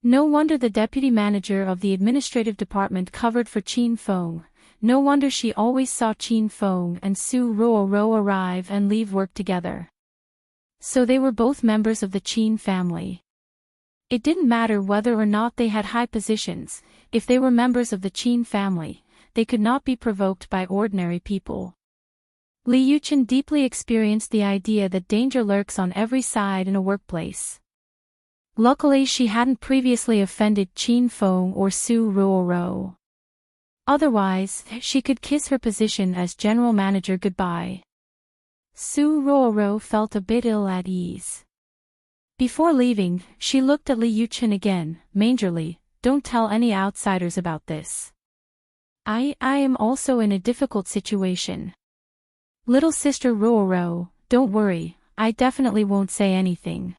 No wonder the deputy manager of the administrative department covered for Qin Feng. No wonder she always saw Qin Feng and Su Ruoro arrive and leave work together. So they were both members of the Qin family. It didn't matter whether or not they had high positions, if they were members of the Qin family, they could not be provoked by ordinary people. Li Yuchen deeply experienced the idea that danger lurks on every side in a workplace. Luckily she hadn't previously offended Qin Feng or Su Ruoro. Otherwise, she could kiss her position as general manager goodbye. Su Ruoro felt a bit ill at ease. Before leaving, she looked at Li Yuchen again, majorly, don't tell any outsiders about this. I am also in a difficult situation. Little sister Ruoro, don't worry, I definitely won't say anything.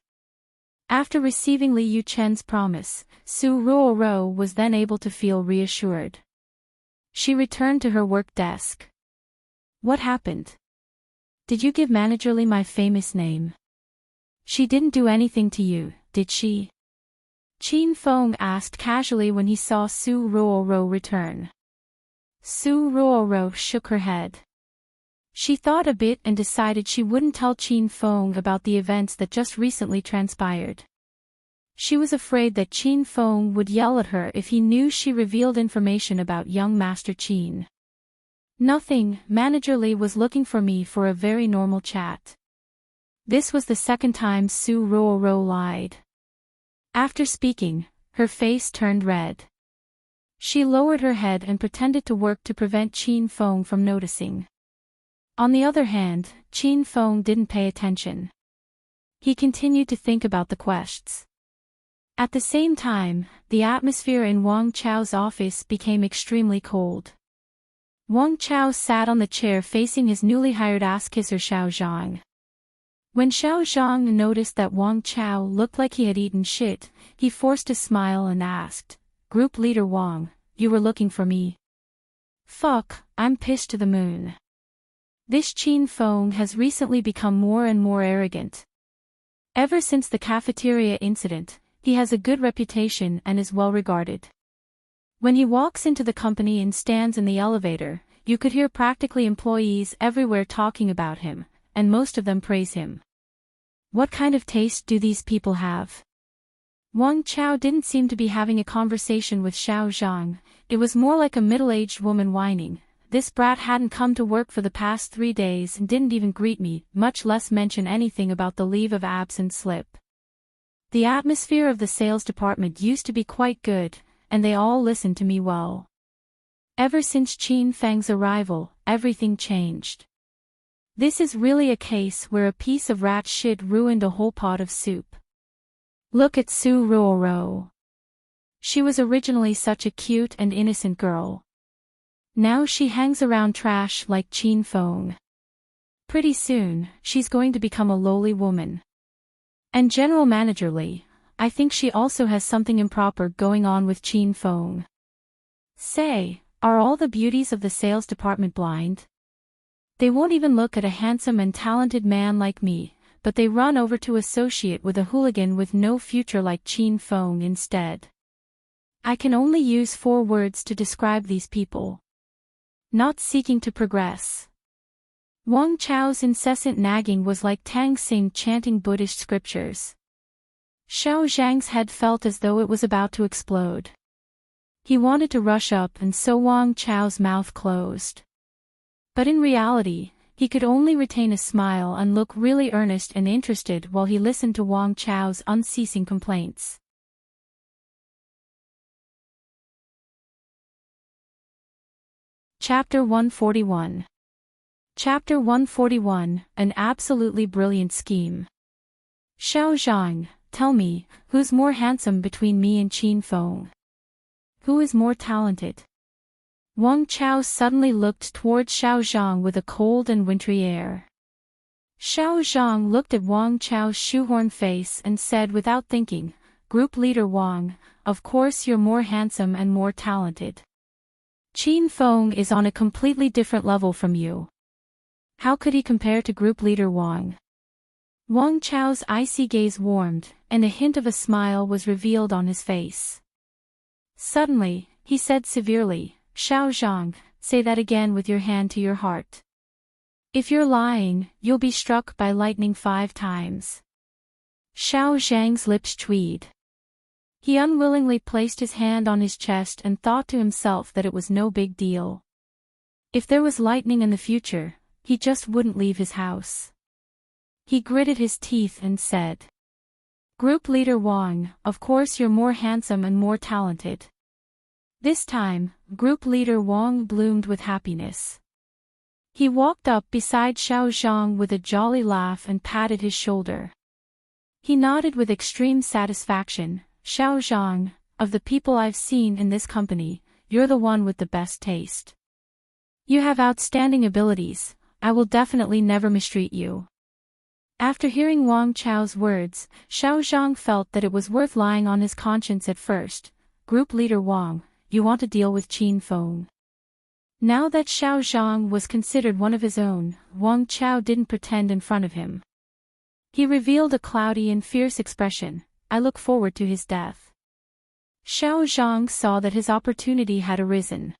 After receiving Li Yuchen's promise, Su Ruoro was then able to feel reassured. She returned to her work desk. What happened? Did you give Manager Li my famous name? She didn't do anything to you, did she? Qin Feng asked casually when he saw Su Ruoro return. Su Ruoro shook her head. She thought a bit and decided she wouldn't tell Qin Feng about the events that just recently transpired. She was afraid that Qin Feng would yell at her if he knew she revealed information about young Master Qin. Nothing, Manager Li was looking for me for a very normal chat. This was the second time Su Ruoro lied. After speaking, her face turned red. She lowered her head and pretended to work to prevent Qin Feng from noticing. On the other hand, Qin Feng didn't pay attention. He continued to think about the quests. At the same time, the atmosphere in Wang Chao's office became extremely cold. Wang Chao sat on the chair facing his newly hired ass-kisser Xiao Zhang. When Xiao Zhang noticed that Wang Chao looked like he had eaten shit, he forced a smile and asked, "Group leader Wang, you were looking for me?" "Fuck, I'm pissed to the moon. This Qin Feng has recently become more and more arrogant. Ever since the cafeteria incident, he has a good reputation and is well regarded. When he walks into the company and stands in the elevator, you could hear practically employees everywhere talking about him, and most of them praise him. What kind of taste do these people have?" Wang Chao didn't seem to be having a conversation with Xiao Zhang, it was more like a middle-aged woman whining. This brat hadn't come to work for the past 3 days and didn't even greet me, much less mention anything about the leave of absence slip. The atmosphere of the sales department used to be quite good, and they all listened to me well. Ever since Qin Feng's arrival, everything changed. This is really a case where a piece of rat shit ruined a whole pot of soup. Look at Su Ruoro. She was originally such a cute and innocent girl. Now she hangs around trash like Qin Feng. Pretty soon, she's going to become a lowly woman. And General Manager Li, I think she also has something improper going on with Qin Feng. Say, are all the beauties of the sales department blind? They won't even look at a handsome and talented man like me, but they run over to associate with a hooligan with no future like Qin Feng instead. I can only use 4 words to describe these people. Not seeking to progress. Wang Chao's incessant nagging was like Tang Xing chanting Buddhist scriptures. Xiao Zhang's head felt as though it was about to explode. He wanted to rush up and so Wang Chao's mouth closed. But in reality, he could only retain a smile and look really earnest and interested while he listened to Wang Chao's unceasing complaints. Chapter 141. Chapter 141, An Absolutely Brilliant Scheme. Xiao Zhang, tell me, who's more handsome between me and Qin Feng? Who is more talented? Wang Chao suddenly looked towards Xiao Zhang with a cold and wintry air. Xiao Zhang looked at Wang Chao's shoehorn face and said without thinking, "Group leader Wang, of course you're more handsome and more talented. Qin Feng is on a completely different level from you. How could he compare to group leader Wang?" Wang Chao's icy gaze warmed, and a hint of a smile was revealed on his face. Suddenly, he said severely, "Xiao Zhang, say that again with your hand to your heart. If you're lying, you'll be struck by lightning 5 times." Xiao Zhang's lips tweed. He unwillingly placed his hand on his chest and thought to himself that it was no big deal. If there was lightning in the future, he just wouldn't leave his house. He gritted his teeth and said, "Group leader Wang, of course you're more handsome and more talented." This time, group leader Wang bloomed with happiness. He walked up beside Xiao Zhang with a jolly laugh and patted his shoulder. He nodded with extreme satisfaction. "Xiao Zhang, of the people I've seen in this company, you're the one with the best taste. You have outstanding abilities, I will definitely never mistreat you." After hearing Wang Chao's words, Xiao Zhang felt that it was worth lying on his conscience at first. "Group leader Wang, you want to deal with Qin Feng." Now that Xiao Zhang was considered one of his own, Wang Chao didn't pretend in front of him. He revealed a cloudy and fierce expression. "I look forward to his death." Xiao Zhang saw that his opportunity had arisen.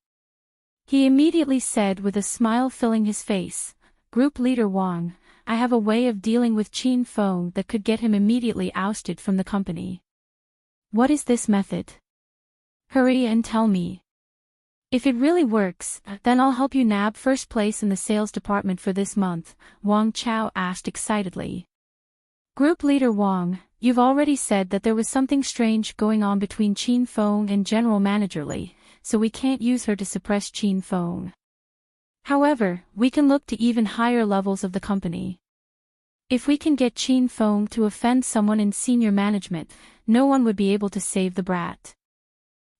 He immediately said with a smile filling his face, "Group leader Wang, I have a way of dealing with Qin Feng that could get him immediately ousted from the company." "What is this method? Hurry and tell me. If it really works, then I'll help you nab first place in the sales department for this month," Wang Chao asked excitedly. "Group leader Wang, you've already said that there was something strange going on between Qin Feng and General Manager Li, so we can't use her to suppress Qin Feng. However, we can look to even higher levels of the company. If we can get Qin Feng to offend someone in senior management, no one would be able to save the brat.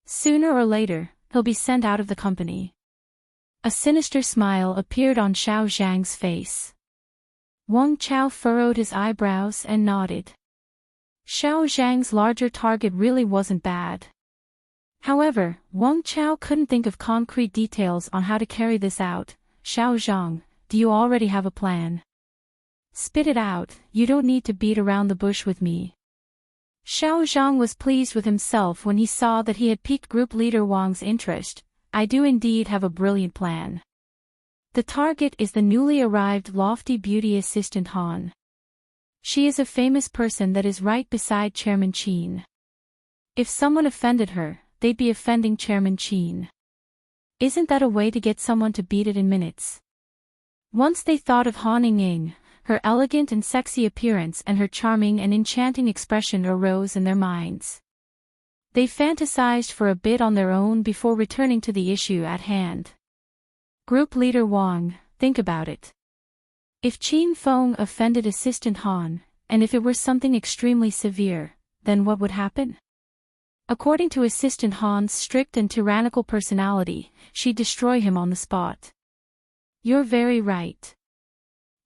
Sooner or later, he'll be sent out of the company." A sinister smile appeared on Xiao Zhang's face. Wang Chao furrowed his eyebrows and nodded. Xiao Zhang's larger target really wasn't bad. However, Wang Chao couldn't think of concrete details on how to carry this out. "Xiao Zhang, do you already have a plan? Spit it out, you don't need to beat around the bush with me." Xiao Zhang was pleased with himself when he saw that he had piqued group leader Wang's interest. "I do indeed have a brilliant plan. The target is the newly arrived lofty beauty assistant Han. She is a famous person that is right beside Chairman Qin. If someone offended her, they'd be offending Chairman Qin. Isn't that a way to get someone to beat it in minutes?" Once they thought of Han Ying, her elegant and sexy appearance and her charming and enchanting expression arose in their minds. They fantasized for a bit on their own before returning to the issue at hand. "Group leader Wang, think about it. If Qin Feng offended Assistant Han, and if it were something extremely severe, then what would happen? According to Assistant Han's strict and tyrannical personality, she'd destroy him on the spot." "You're very right.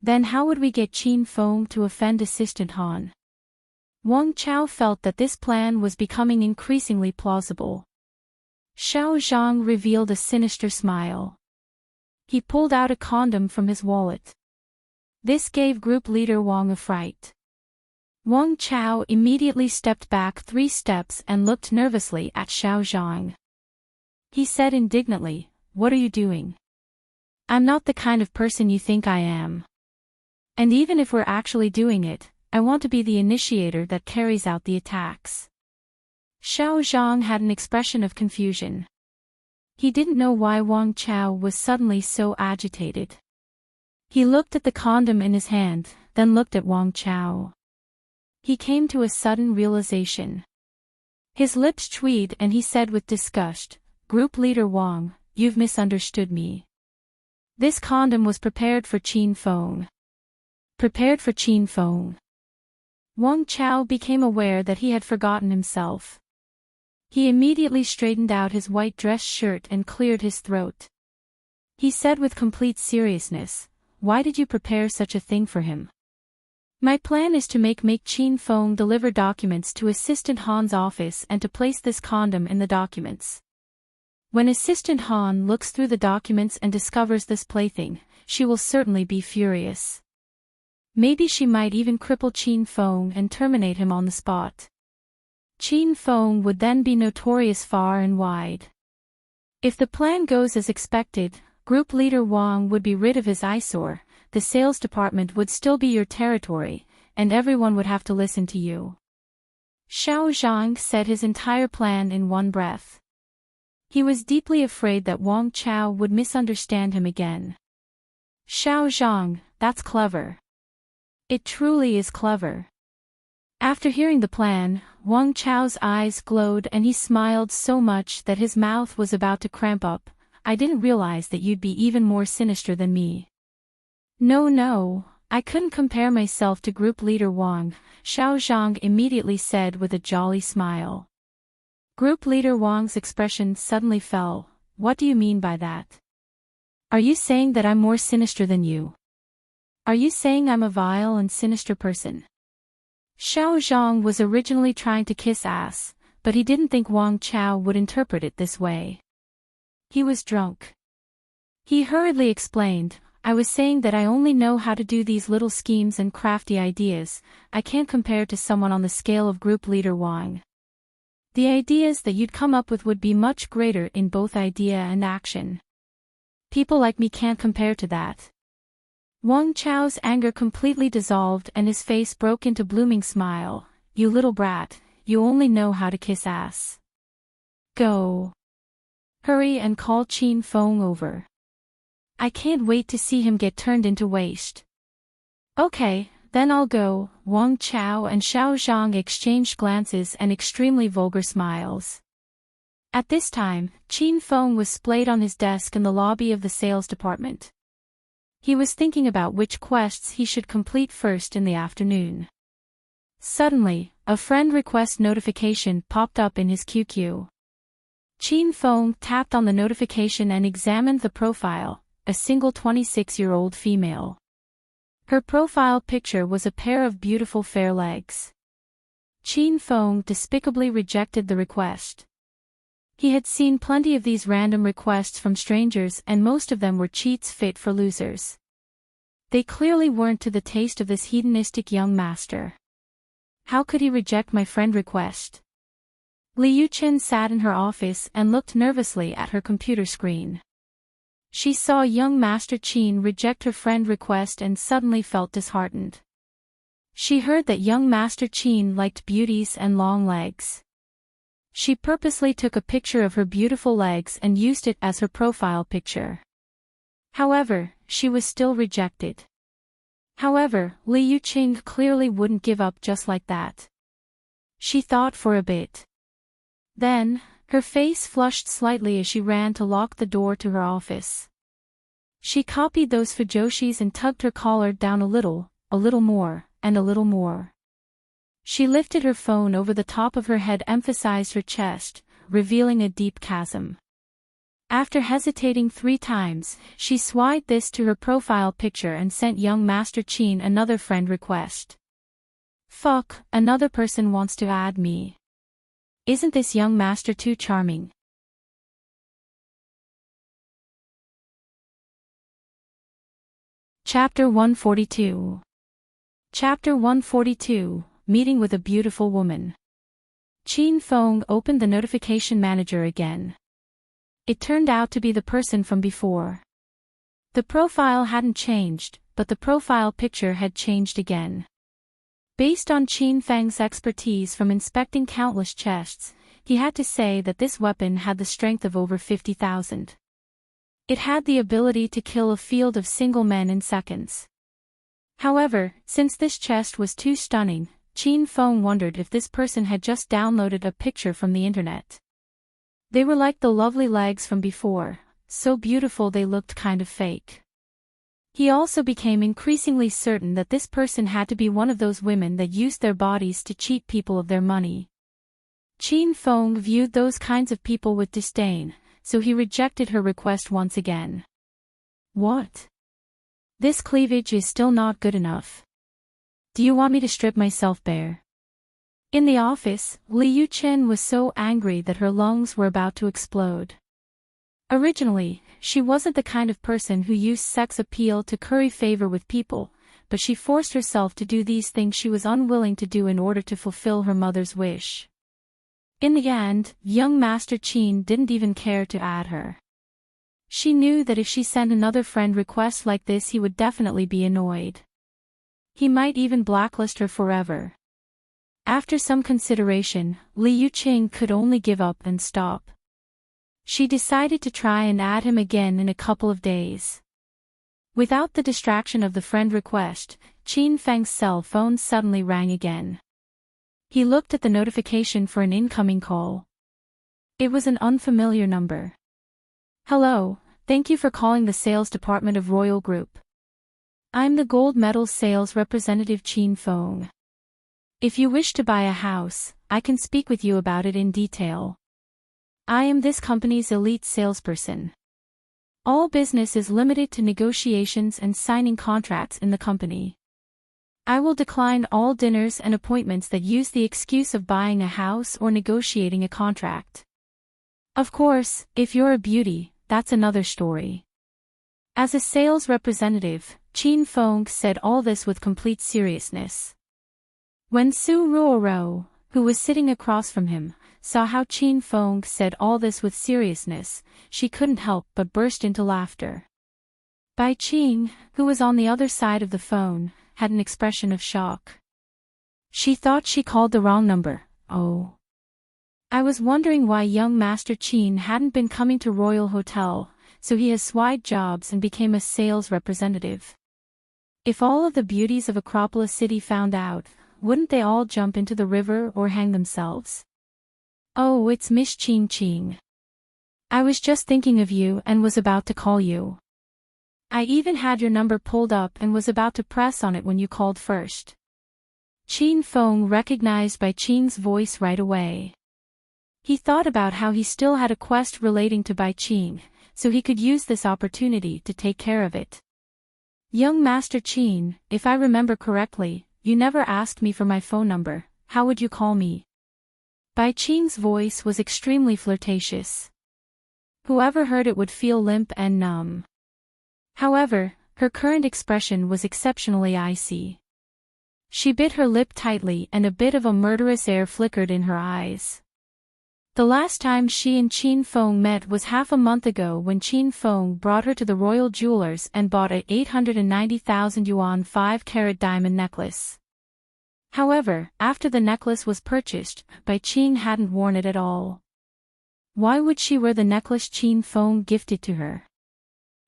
Then how would we get Qin Feng to offend Assistant Han?" Wang Chao felt that this plan was becoming increasingly plausible. Xiao Zhang revealed a sinister smile. He pulled out a condom from his wallet. This gave group leader Wang a fright. Wang Chao immediately stepped back 3 steps and looked nervously at Xiao Zhang. He said indignantly, "What are you doing? I'm not the kind of person you think I am. And even if we're actually doing it, I want to be the initiator that carries out the attacks." Xiao Zhang had an expression of confusion. He didn't know why Wang Chao was suddenly so agitated. He looked at the condom in his hand, then looked at Wang Chao. He came to a sudden realization. His lips tweed and he said with disgust, "Group leader Wang, you've misunderstood me. This condom was prepared for Qin Feng." "Prepared for Qin Feng." Wang Chao became aware that he had forgotten himself. He immediately straightened out his white dress shirt and cleared his throat. He said with complete seriousness, "Why did you prepare such a thing for him?" "My plan is to make Qin Feng deliver documents to Assistant Han's office and to place this condom in the documents. When Assistant Han looks through the documents and discovers this plaything, she will certainly be furious. Maybe she might even cripple Qin Feng and terminate him on the spot. Qin Feng would then be notorious far and wide. If the plan goes as expected, group leader Wang would be rid of his eyesore, the sales department would still be your territory, and everyone would have to listen to you." Xiao Zhang said his entire plan in one breath. He was deeply afraid that Wang Chao would misunderstand him again. Xiao Zhang, that's clever. It truly is clever. After hearing the plan, Wang Chao's eyes glowed and he smiled so much that his mouth was about to cramp up. I didn't realize that you'd be even more sinister than me. No, I couldn't compare myself to group leader Wang, Xiao Zhang immediately said with a jolly smile. Group leader Wang's expression suddenly fell. What do you mean by that? Are you saying that I'm more sinister than you? Are you saying I'm a vile and sinister person? Xiao Zhang was originally trying to kiss ass, but he didn't think Wang Chao would interpret it this way. He was drunk. He hurriedly explained, I was saying that I only know how to do these little schemes and crafty ideas. I can't compare to someone on the scale of group leader Wang. The ideas that you'd come up with would be much greater in both idea and action. People like me can't compare to that. Wang Chao's anger completely dissolved and his face broke into blooming smile. You little brat, you only know how to kiss ass. Go. Hurry and call Qin Feng over. I can't wait to see him get turned into waste. Okay, then I'll go. Wang Chao and Xiao Zhang exchanged glances and extremely vulgar smiles. At this time, Qin Feng was splayed on his desk in the lobby of the sales department. He was thinking about which quests he should complete first in the afternoon. Suddenly, a friend request notification popped up in his QQ. Qin Feng tapped on the notification and examined the profile, a single 26-year-old female. Her profile picture was a pair of beautiful fair legs. Qin Feng despicably rejected the request. He had seen plenty of these random requests from strangers and most of them were cheats fit for losers. They clearly weren't to the taste of this hedonistic young master. How could he reject my friend request? Li Yuchen sat in her office and looked nervously at her computer screen. She saw young Master Qin reject her friend request and suddenly felt disheartened. She heard that young Master Qin liked beauties and long legs. She purposely took a picture of her beautiful legs and used it as her profile picture. However, she was still rejected. However, Li Yuqing clearly wouldn't give up just like that. She thought for a bit. Then, her face flushed slightly as she ran to lock the door to her office. She copied those fujoshis and tugged her collar down a little more, and a little more. She lifted her phone over the top of her head, emphasized her chest, revealing a deep chasm. After hesitating 3 times, she swiped this to her profile picture and sent young Master Qin another friend request. Fuck, another person wants to add me. Isn't this young master too charming? Chapter 142. Chapter 142. Meeting with a beautiful woman. Qin Feng opened the notification manager again. It turned out to be the person from before. The profile hadn't changed, but the profile picture had changed again. Based on Qin Feng's expertise from inspecting countless chests, he had to say that this weapon had the strength of over 50,000. It had the ability to kill a field of single men in seconds. However, since this chest was too stunning, Qin Feng wondered if this person had just downloaded a picture from the internet. They were like the lovely legs from before, so beautiful they looked kind of fake. He also became increasingly certain that this person had to be one of those women that used their bodies to cheat people of their money. Qin Feng viewed those kinds of people with disdain, so he rejected her request once again. What? This cleavage is still not good enough. Do you want me to strip myself bare? In the office, Li Yuchen was so angry that her lungs were about to explode. Originally, she wasn't the kind of person who used sex appeal to curry favor with people, but she forced herself to do these things she was unwilling to do in order to fulfill her mother's wish. In the end, young Master Qin didn't even care to add her. She knew that if she sent another friend request like this he would definitely be annoyed. He might even blacklist her forever. After some consideration, Li Yuqing could only give up and stop. She decided to try and add him again in a couple of days. Without the distraction of the friend request, Qin Feng's cell phone suddenly rang again. He looked at the notification for an incoming call. It was an unfamiliar number. Hello, thank you for calling the sales department of Royal Group. I'm the gold medal sales representative Qin Feng. If you wish to buy a house, I can speak with you about it in detail. I am this company's elite salesperson. All business is limited to negotiations and signing contracts in the company. I will decline all dinners and appointments that use the excuse of buying a house or negotiating a contract. Of course, if you're a beauty, that's another story. As a sales representative, Qin Feng said all this with complete seriousness. When Su Ruoro, who was sitting across from him, saw how Qin Feng said all this with seriousness, she couldn't help but burst into laughter. Bai Qing, who was on the other side of the phone, had an expression of shock. She thought she called the wrong number. Oh. I was wondering why young Master Qin hadn't been coming to Royal Hotel, so he has switched jobs and became a sales representative. If all of the beauties of Acropolis City found out, wouldn't they all jump into the river or hang themselves? Oh, it's Miss Qing Qing. I was just thinking of you and was about to call you. I even had your number pulled up and was about to press on it when you called first. Qin Feng recognized Bai Qing's voice right away. He thought about how he still had a quest relating to Bai Qing, so he could use this opportunity to take care of it. Young Master Qin, if I remember correctly, you never asked me for my phone number. How would you call me? Bai Qing's voice was extremely flirtatious. Whoever heard it would feel limp and numb. However, her current expression was exceptionally icy. She bit her lip tightly and a bit of a murderous air flickered in her eyes. The last time she and Qin Feng met was half a month ago when Qin Feng brought her to the royal jewelers and bought a 890,000 yuan 5-carat diamond necklace. However, after the necklace was purchased, Bai Qing hadn't worn it at all. Why would she wear the necklace Qin Feng gifted to her?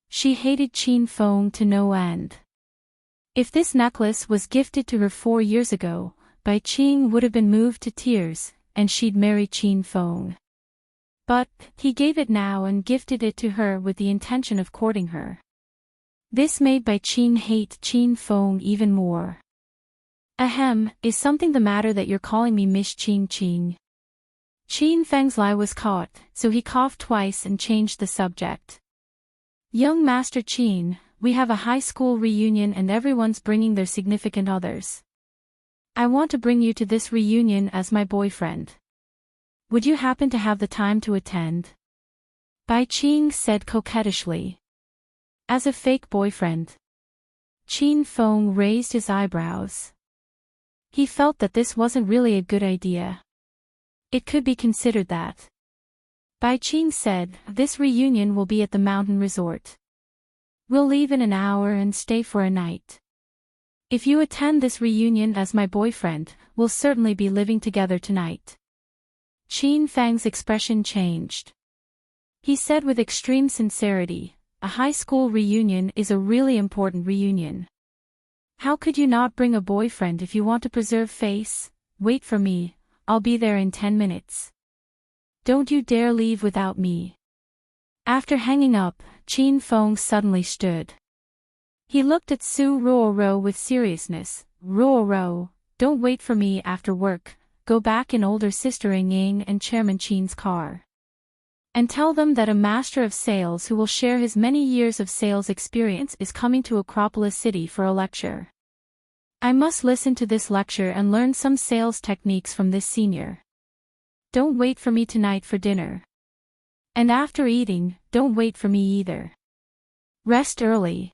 She hated Qin Feng to no end. If this necklace was gifted to her 4 years ago, Bai Qing would have been moved to tears, and she'd marry Qin Feng. But, he gave it now and gifted it to her with the intention of courting her. This made Bai Qing hate Qin Feng even more. Ahem, is something the matter that you're calling me Miss Qing Qing? Qin Feng's lie was caught, so he coughed twice and changed the subject. Young Master Qin, we have a high school reunion and everyone's bringing their significant others. I want to bring you to this reunion as my boyfriend. Would you happen to have the time to attend? Bai Qing said coquettishly. As a fake boyfriend. Qin Feng raised his eyebrows. He felt that this wasn't really a good idea. It could be considered that. Bai Qing said, this reunion will be at the mountain resort. We'll leave in an hour and stay for a night. If you attend this reunion as my boyfriend, we'll certainly be living together tonight. Qin Feng's expression changed. He said with extreme sincerity, a high school reunion is a really important reunion. How could you not bring a boyfriend if you want to preserve face? Wait for me, I'll be there in 10 minutes. Don't you dare leave without me. After hanging up, Qin Feng suddenly stood. He looked at Su Ruoro with seriousness. Ruoro, don't wait for me after work, go back in older sister Ying and Chairman Qin's car. And tell them that a master of sales who will share his many years of sales experience is coming to Acropolis City for a lecture. I must listen to this lecture and learn some sales techniques from this senior. Don't wait for me tonight for dinner. And after eating, don't wait for me either. Rest early.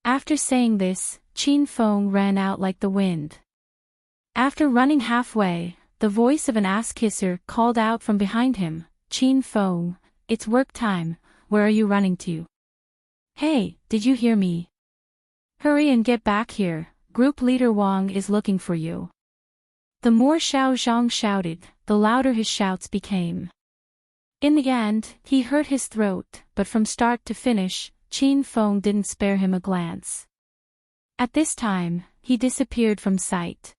After saying this, Qin Feng ran out like the wind. After running halfway, the voice of an ass-kisser called out from behind him, Qin Feng, it's work time, where are you running to? Hey, did you hear me? Hurry and get back here, Group Leader Wang is looking for you. The more Xiao Zhang shouted, the louder his shouts became. In the end, he hurt his throat, but from start to finish, Qin Feng didn't spare him a glance. At this time, he disappeared from sight.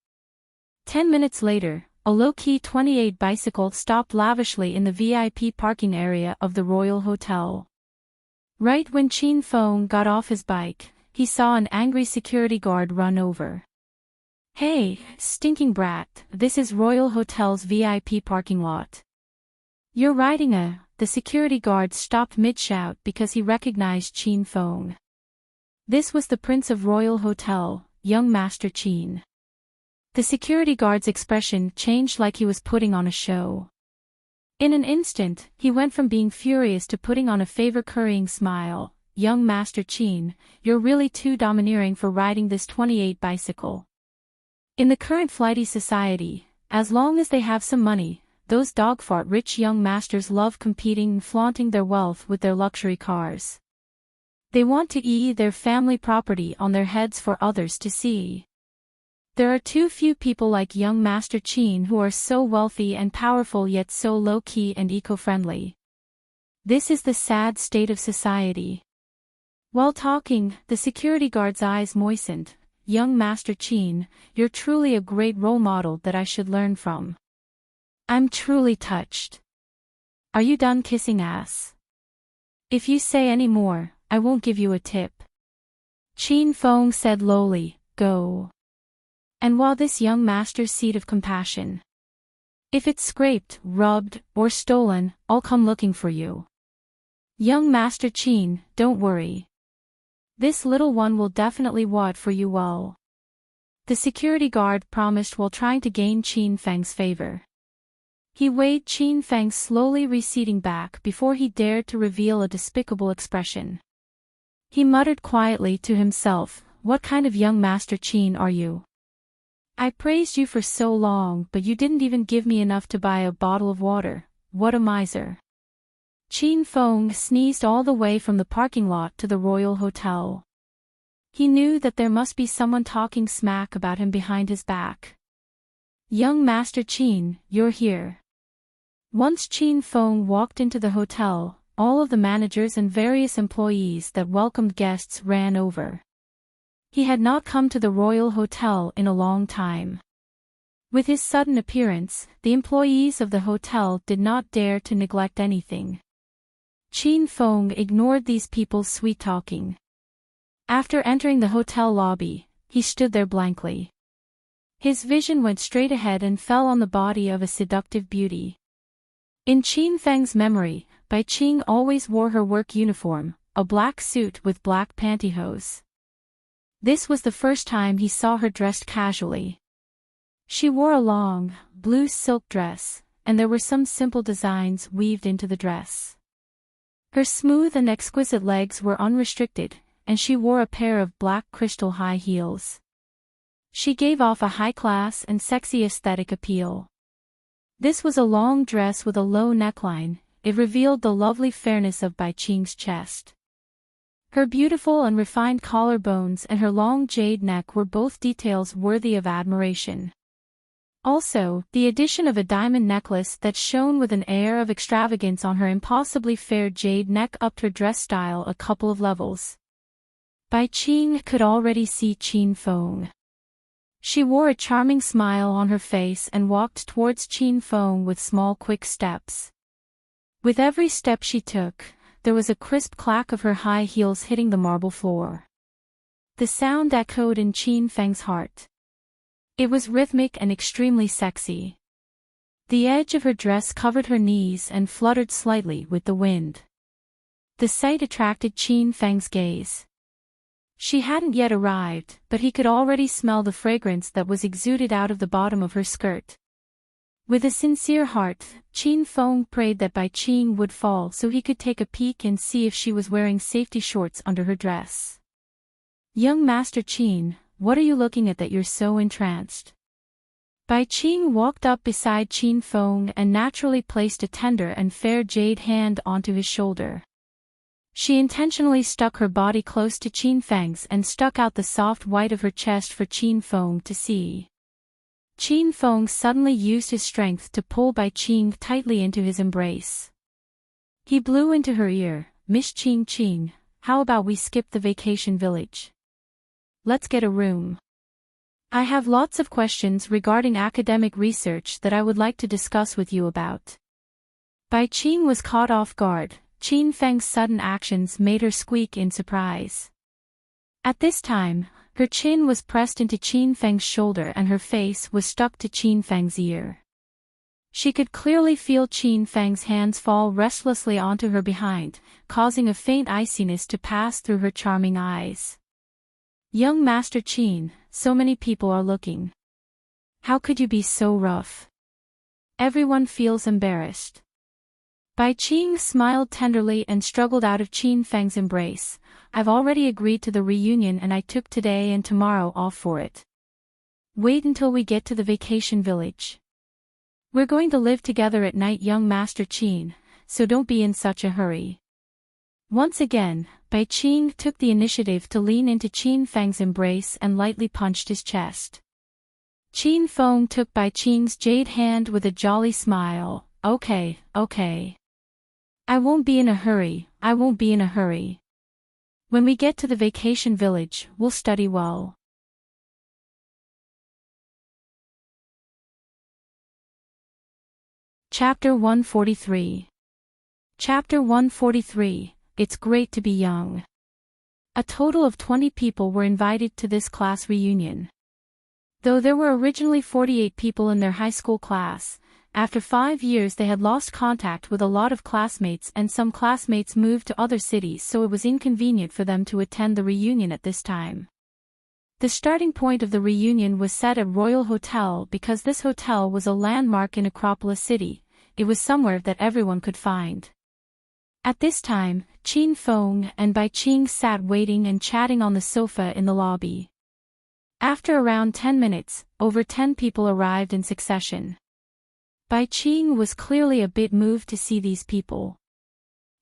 10 minutes later, a low-key 28 bicycle stopped lavishly in the VIP parking area of the Royal Hotel. Right when Qin Feng got off his bike, he saw an angry security guard run over. "Hey, stinking brat, this is Royal Hotel's VIP parking lot. You're riding a..." The security guard stopped mid-shout because he recognized Qin Feng. This was the Prince of Royal Hotel, young Master Qin. The security guard's expression changed like he was putting on a show. In an instant, he went from being furious to putting on a favor-currying smile. "Young Master Qin, you're really too domineering for riding this 28 bicycle. In the current flighty society, as long as they have some money, those dog-fart-rich young masters love competing and flaunting their wealth with their luxury cars. They want to eat their family property on their heads for others to see. There are too few people like young Master Qin who are so wealthy and powerful yet so low-key and eco-friendly. This is the sad state of society." While talking, the security guard's eyes moistened. "Young Master Qin, you're truly a great role model that I should learn from. I'm truly touched. Are you done kissing ass? If you say any more, I won't give you a tip." Qin Feng said lowly, "Go. And while this young master's seed of compassion, if it's scraped, rubbed, or stolen, I'll come looking for you. Young Master Qin, don't worry. This little one will definitely wait for you well." The security guard promised while trying to gain Qin Feng's favor. He weighed Qin Feng slowly receding back before he dared to reveal a despicable expression. He muttered quietly to himself, "What kind of young Master Qin are you? I praised you for so long but you didn't even give me enough to buy a bottle of water. What a miser." Qin Feng sneezed all the way from the parking lot to the Royal Hotel. He knew that there must be someone talking smack about him behind his back. "Young Master Qin, you're here." Once Qin Feng walked into the hotel, all of the managers and various employees that welcomed guests ran over. He had not come to the Royal Hotel in a long time. With his sudden appearance, the employees of the hotel did not dare to neglect anything. Qin Feng ignored these people's sweet-talking. After entering the hotel lobby, he stood there blankly. His vision went straight ahead and fell on the body of a seductive beauty. In Qin Feng's memory, Bai Qing always wore her work uniform, a black suit with black pantyhose. This was the first time he saw her dressed casually. She wore a long, blue silk dress, and there were some simple designs weaved into the dress. Her smooth and exquisite legs were unrestricted, and she wore a pair of black crystal high heels. She gave off a high-class and sexy aesthetic appeal. This was a long dress with a low neckline. It revealed the lovely fairness of Bai Qing's chest. Her beautiful and refined collarbones and her long jade neck were both details worthy of admiration. Also, the addition of a diamond necklace that shone with an air of extravagance on her impossibly fair jade neck upped her dress style a couple of levels. Bai Qing could already see Qin Feng. She wore a charming smile on her face and walked towards Qin Feng with small quick steps. With every step she took, there was a crisp clack of her high heels hitting the marble floor. The sound echoed in Qin Feng's heart. It was rhythmic and extremely sexy. The edge of her dress covered her knees and fluttered slightly with the wind. The sight attracted Qin Feng's gaze. She hadn't yet arrived, but he could already smell the fragrance that was exuded out of the bottom of her skirt. With a sincere heart, Qin Feng prayed that Bai Qing would fall so he could take a peek and see if she was wearing safety shorts under her dress. "Young Master Qin, what are you looking at that you're so entranced?" Bai Qing walked up beside Qin Feng and naturally placed a tender and fair jade hand onto his shoulder. She intentionally stuck her body close to Qin Feng's and stuck out the soft white of her chest for Qin Feng to see. Qin Feng suddenly used his strength to pull Bai Qing tightly into his embrace. He blew into her ear, Miss Ching Ching, how about we skip the vacation village? Let's get a room. I have lots of questions regarding academic research that I would like to discuss with you about. Bai Qing was caught off guard. Qin Feng's sudden actions made her squeak in surprise. At this time, her chin was pressed into Qin Feng's shoulder and her face was stuck to Qin Feng's ear. She could clearly feel Qin Feng's hands fall restlessly onto her behind, causing a faint iciness to pass through her charming eyes. Young Master Qin, so many people are looking. How could you be so rough? Everyone feels embarrassed. Bai Qing smiled tenderly and struggled out of Qin Feng's embrace. I've already agreed to the reunion and I took today and tomorrow off for it. Wait until we get to the vacation village. We're going to live together at night, young Master Qin, so don't be in such a hurry. Once again, Bai Qing took the initiative to lean into Qin Feng's embrace and lightly punched his chest. Qin Feng took Bai Qing's jade hand with a jolly smile. Okay. I won't be in a hurry, When we get to the vacation village, we'll study well. Chapter 143. Chapter 143, It's Great to Be Young. A total of 20 people were invited to this class reunion. Though there were originally 48 people in their high school class, after 5 years they had lost contact with a lot of classmates and some classmates moved to other cities, so it was inconvenient for them to attend the reunion at this time. The starting point of the reunion was set at Royal Hotel because this hotel was a landmark in Acropolis City. It was somewhere that everyone could find. At this time, Qin Feng and Bai Qing sat waiting and chatting on the sofa in the lobby. After around 10 minutes, over 10 people arrived in succession. Bai Qing was clearly a bit moved to see these people.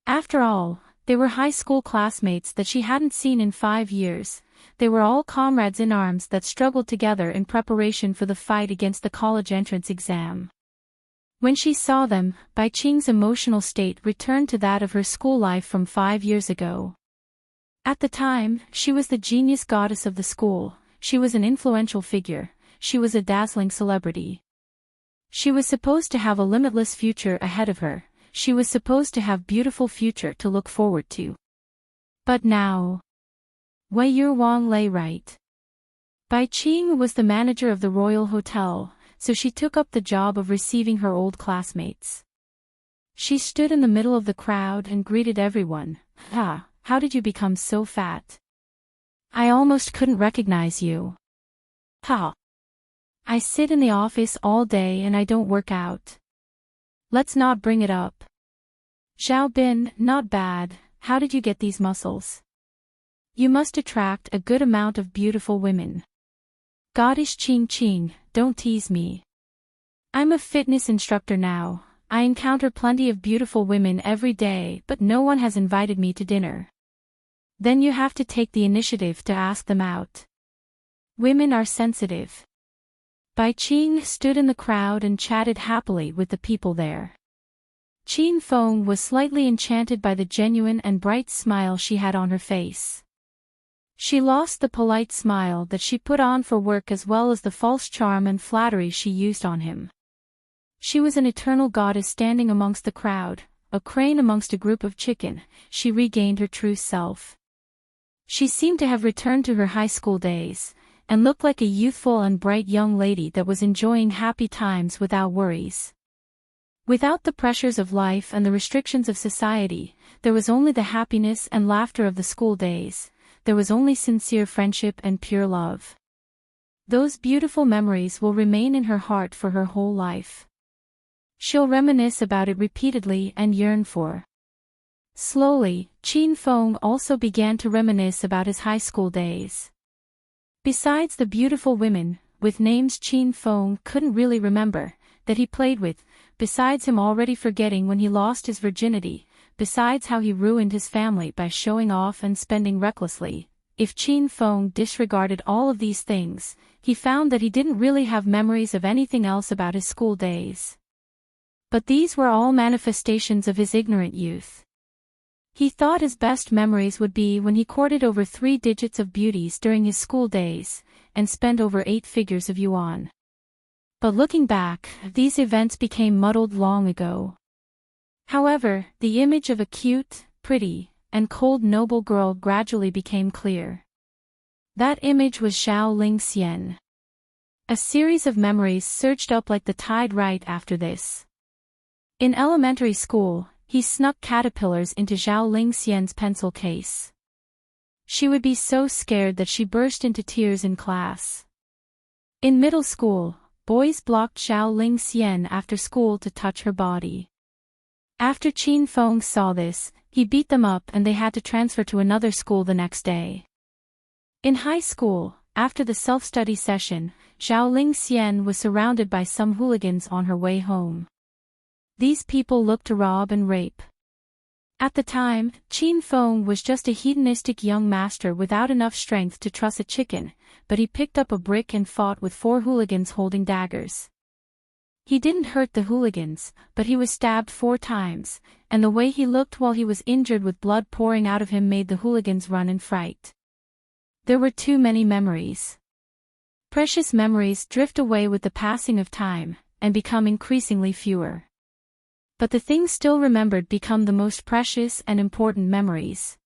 After all, they were high school classmates that she hadn't seen in 5 years. They were all comrades in arms that struggled together in preparation for the fight against the college entrance exam. When she saw them, Bai Qing's emotional state returned to that of her school life from 5 years ago. At the time, she was the genius goddess of the school, she was an influential figure, she was a dazzling celebrity. She was supposed to have a limitless future ahead of her, she was supposed to have a beautiful future to look forward to. But now, Wei Wang lay right. Bai Qing was the manager of the Royal Hotel, so she took up the job of receiving her old classmates. She stood in the middle of the crowd and greeted everyone. How did you become so fat? I almost couldn't recognize you. I sit in the office all day and I don't work out. Let's not bring it up. Zhao Bin, not bad, how did you get these muscles? You must attract a good amount of beautiful women. Goddess Qing Qing, don't tease me. I'm a fitness instructor now, I encounter plenty of beautiful women every day but no one has invited me to dinner. Then you have to take the initiative to ask them out. Women are sensitive. Bai Qing stood in the crowd and chatted happily with the people there. Qin Feng was slightly enchanted by the genuine and bright smile she had on her face. She lost the polite smile that she put on for work as well as the false charm and flattery she used on him. She was an eternal goddess standing amongst the crowd, a crane amongst a group of chicken. She regained her true self. She seemed to have returned to her high school days, and looked like a youthful and bright young lady that was enjoying happy times without worries. Without the pressures of life and the restrictions of society, there was only the happiness and laughter of the school days. There was only sincere friendship and pure love. Those beautiful memories will remain in her heart for her whole life. She'll reminisce about it repeatedly and yearn for. Slowly, Qin Feng also began to reminisce about his high school days. Besides the beautiful women, with names Qin Feng couldn't really remember, that he played with, besides him already forgetting when he lost his virginity, besides how he ruined his family by showing off and spending recklessly, if Qin Feng disregarded all of these things, he found that he didn't really have memories of anything else about his school days. But these were all manifestations of his ignorant youth. He thought his best memories would be when he courted over 3 digits of beauties during his school days, and spent over 8 figures of yuan. But looking back, these events became muddled long ago. However, the image of a cute, pretty, and cold noble girl gradually became clear. That image was Zhao Lingxian. A series of memories surged up like the tide right after this. In elementary school, he snuck caterpillars into Zhao Lingxian's pencil case. She would be so scared that she burst into tears in class. In middle school, boys blocked Zhao Lingxian after school to touch her body. After Qin Feng saw this, he beat them up and they had to transfer to another school the next day. In high school, after the self-study session, Zhao Lingxian was surrounded by some hooligans on her way home. These people looked to rob and rape. At the time, Qin Feng was just a hedonistic young master without enough strength to truss a chicken, but he picked up a brick and fought with 4 hooligans holding daggers. He didn't hurt the hooligans, but he was stabbed 4 times, and the way he looked while he was injured with blood pouring out of him made the hooligans run in fright. There were too many memories. Precious memories drift away with the passing of time, and become increasingly fewer. But the things still remembered become the most precious and important memories.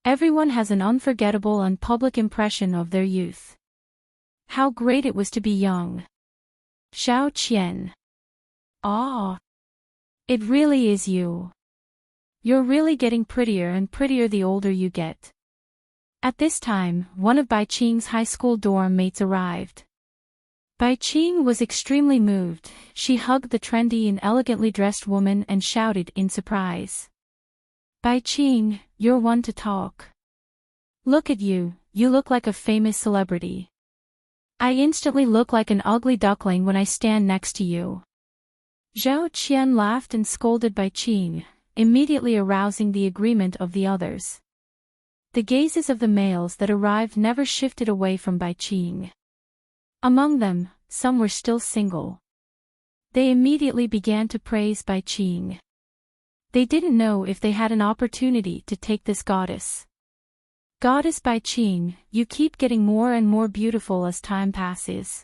Everyone has an unforgettable and public impression of their youth. How great it was to be young. Xiao Qian. Ah. It really is you. You're really getting prettier and prettier the older you get. At this time, one of Bai Qing's high school dorm mates arrived. Bai Qing was extremely moved. She hugged the trendy and elegantly dressed woman and shouted in surprise. Bai Qing, you're one to talk. Look at you, you look like a famous celebrity. I instantly look like an ugly duckling when I stand next to you. Zhao Qian laughed and scolded Bai Qing, immediately arousing the agreement of the others. The gazes of the males that arrived never shifted away from Bai Qing. Among them, some were still single. They immediately began to praise Bai Qing. They didn't know if they had an opportunity to take this goddess. Goddess Bai Qing, you keep getting more and more beautiful as time passes.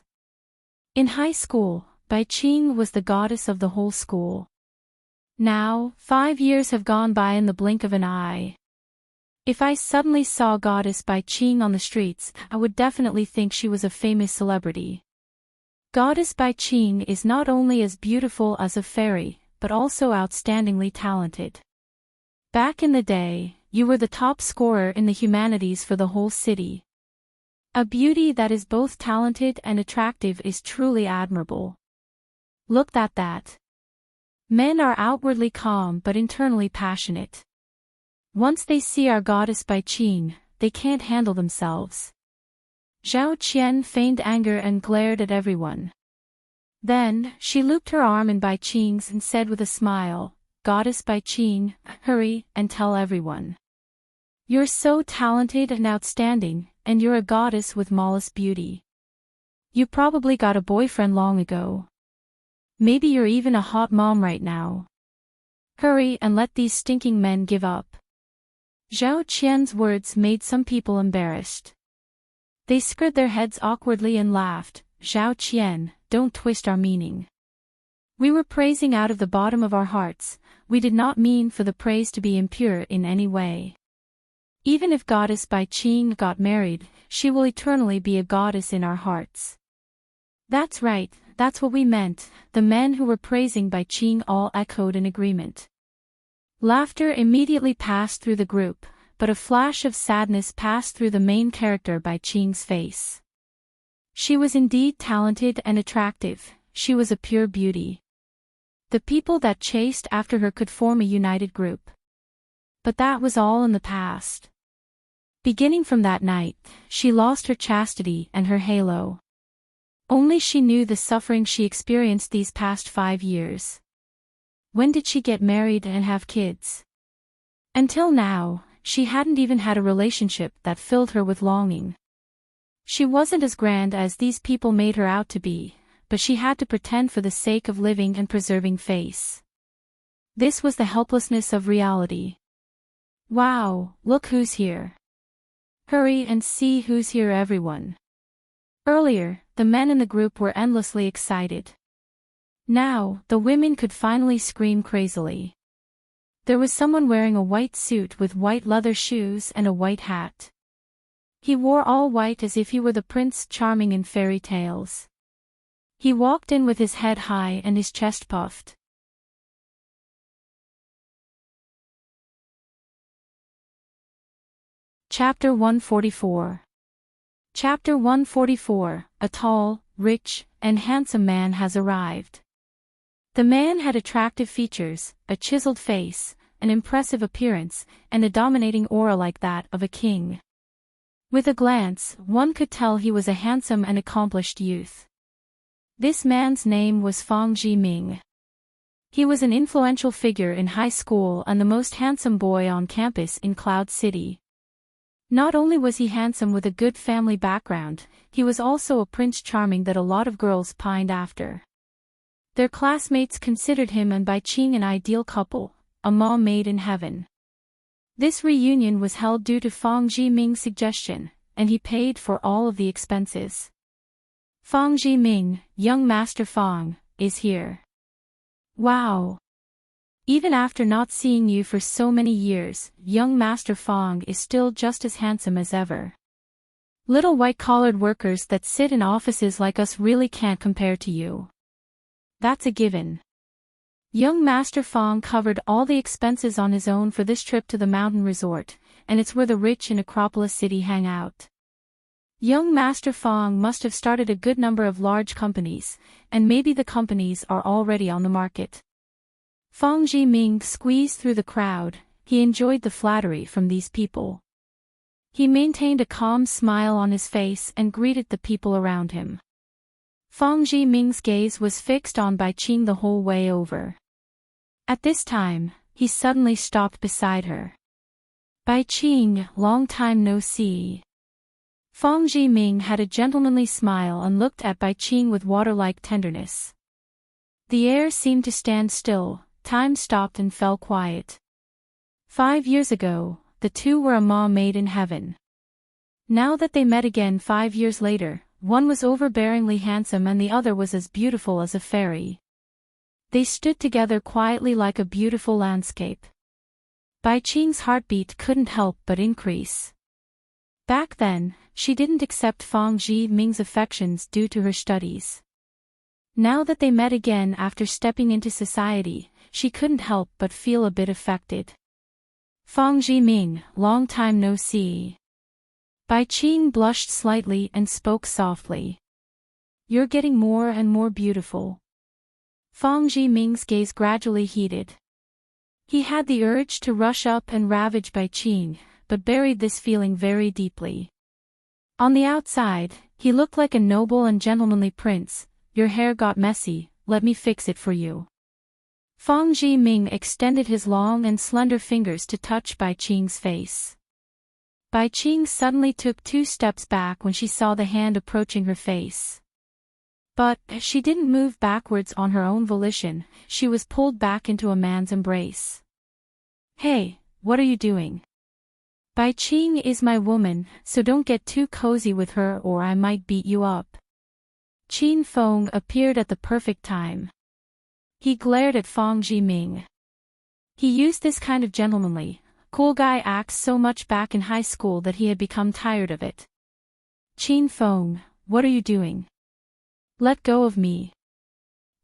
In high school, Bai Qing was the goddess of the whole school. Now, 5 years have gone by in the blink of an eye. If I suddenly saw Goddess Bai Qing on the streets, I would definitely think she was a famous celebrity. Goddess Bai Qing is not only as beautiful as a fairy, but also outstandingly talented. Back in the day, you were the top scorer in the humanities for the whole city. A beauty that is both talented and attractive is truly admirable. Look at that. Men are outwardly calm but internally passionate. Once they see our goddess Bai Qing, they can't handle themselves. Zhao Qian feigned anger and glared at everyone. Then, she looped her arm in Bai Qing's and said with a smile, Goddess Bai Qing, hurry and tell everyone. You're so talented and outstanding, and you're a goddess with flawless beauty. You probably got a boyfriend long ago. Maybe you're even a hot mom right now. Hurry and let these stinking men give up. Zhao Qian's words made some people embarrassed. They screwed their heads awkwardly and laughed. Zhao Qian, don't twist our meaning. We were praising out of the bottom of our hearts, we did not mean for the praise to be impure in any way. Even if Goddess Bai Qing got married, she will eternally be a goddess in our hearts. That's right, that's what we meant. The men who were praising Bai Qing all echoed in agreement. Laughter immediately passed through the group, but a flash of sadness passed through the main character Bai Qing's face. She was indeed talented and attractive, she was a pure beauty. The people that chased after her could form a united group. But that was all in the past. Beginning from that night, she lost her chastity and her halo. Only she knew the suffering she experienced these past 5 years. When did she get married and have kids? Until now, she hadn't even had a relationship that filled her with longing. She wasn't as grand as these people made her out to be, but she had to pretend for the sake of living and preserving face. This was the helplessness of reality. Wow, look who's here. Hurry and see who's here, everyone. Earlier, the men in the group were endlessly excited. Now, the women could finally scream crazily. There was someone wearing a white suit with white leather shoes and a white hat. He wore all white as if he were the Prince Charming in fairy tales. He walked in with his head high and his chest puffed. Chapter 144. Chapter 144, a tall, rich, and handsome man has arrived. The man had attractive features, a chiseled face, an impressive appearance, and a dominating aura like that of a king. With a glance, one could tell he was a handsome and accomplished youth. This man's name was Fang Jiming. He was an influential figure in high school and the most handsome boy on campus in Cloud City. Not only was he handsome with a good family background, he was also a Prince Charming that a lot of girls pined after. Their classmates considered him and Bai Qing an ideal couple, a match made in heaven. This reunion was held due to Fang Jiming's suggestion, and he paid for all of the expenses. Fang Jiming, young Master Fang, is here. Wow! Even after not seeing you for so many years, young Master Fang is still just as handsome as ever. Little white-collared workers that sit in offices like us really can't compare to you. That's a given. Young Master Fang covered all the expenses on his own for this trip to the mountain resort, and it's where the rich in Acropolis City hang out. Young Master Fang must have started a good number of large companies, and maybe the companies are already on the market. Fang Jiming squeezed through the crowd. He enjoyed the flattery from these people. He maintained a calm smile on his face and greeted the people around him. Fang Jiming's gaze was fixed on Bai Qing the whole way over. At this time, he suddenly stopped beside her. Bai Qing, long time no see. Fang Jiming had a gentlemanly smile and looked at Bai Qing with water-like tenderness. The air seemed to stand still. Time stopped and fell quiet. 5 years ago, the two were a match made in heaven. Now that they met again 5 years later, one was overbearingly handsome and the other was as beautiful as a fairy. They stood together quietly like a beautiful landscape. Bai Qing's heartbeat couldn't help but increase. Back then, she didn't accept Fang Jiming's affections due to her studies. Now that they met again after stepping into society, she couldn't help but feel a bit affected. Fang Jiming, long time no see. Bai Qing blushed slightly and spoke softly. You're getting more and more beautiful. Fang Jiming's gaze gradually heated. He had the urge to rush up and ravage Bai Qing, but buried this feeling very deeply. On the outside, he looked like a noble and gentlemanly prince. Your hair got messy, let me fix it for you. Fang Jiming extended his long and slender fingers to touch Bai Qing's face. Bai Qing suddenly took 2 steps back when she saw the hand approaching her face. But she didn't move backwards on her own volition, she was pulled back into a man's embrace. Hey, what are you doing? Bai Qing is my woman, so don't get too cozy with her or I might beat you up. Qin Feng appeared at the perfect time. He glared at Fang Jiming. He used this kind of gentlemanly, cool guy act so much back in high school that he had become tired of it. Qin Feng, what are you doing? Let go of me.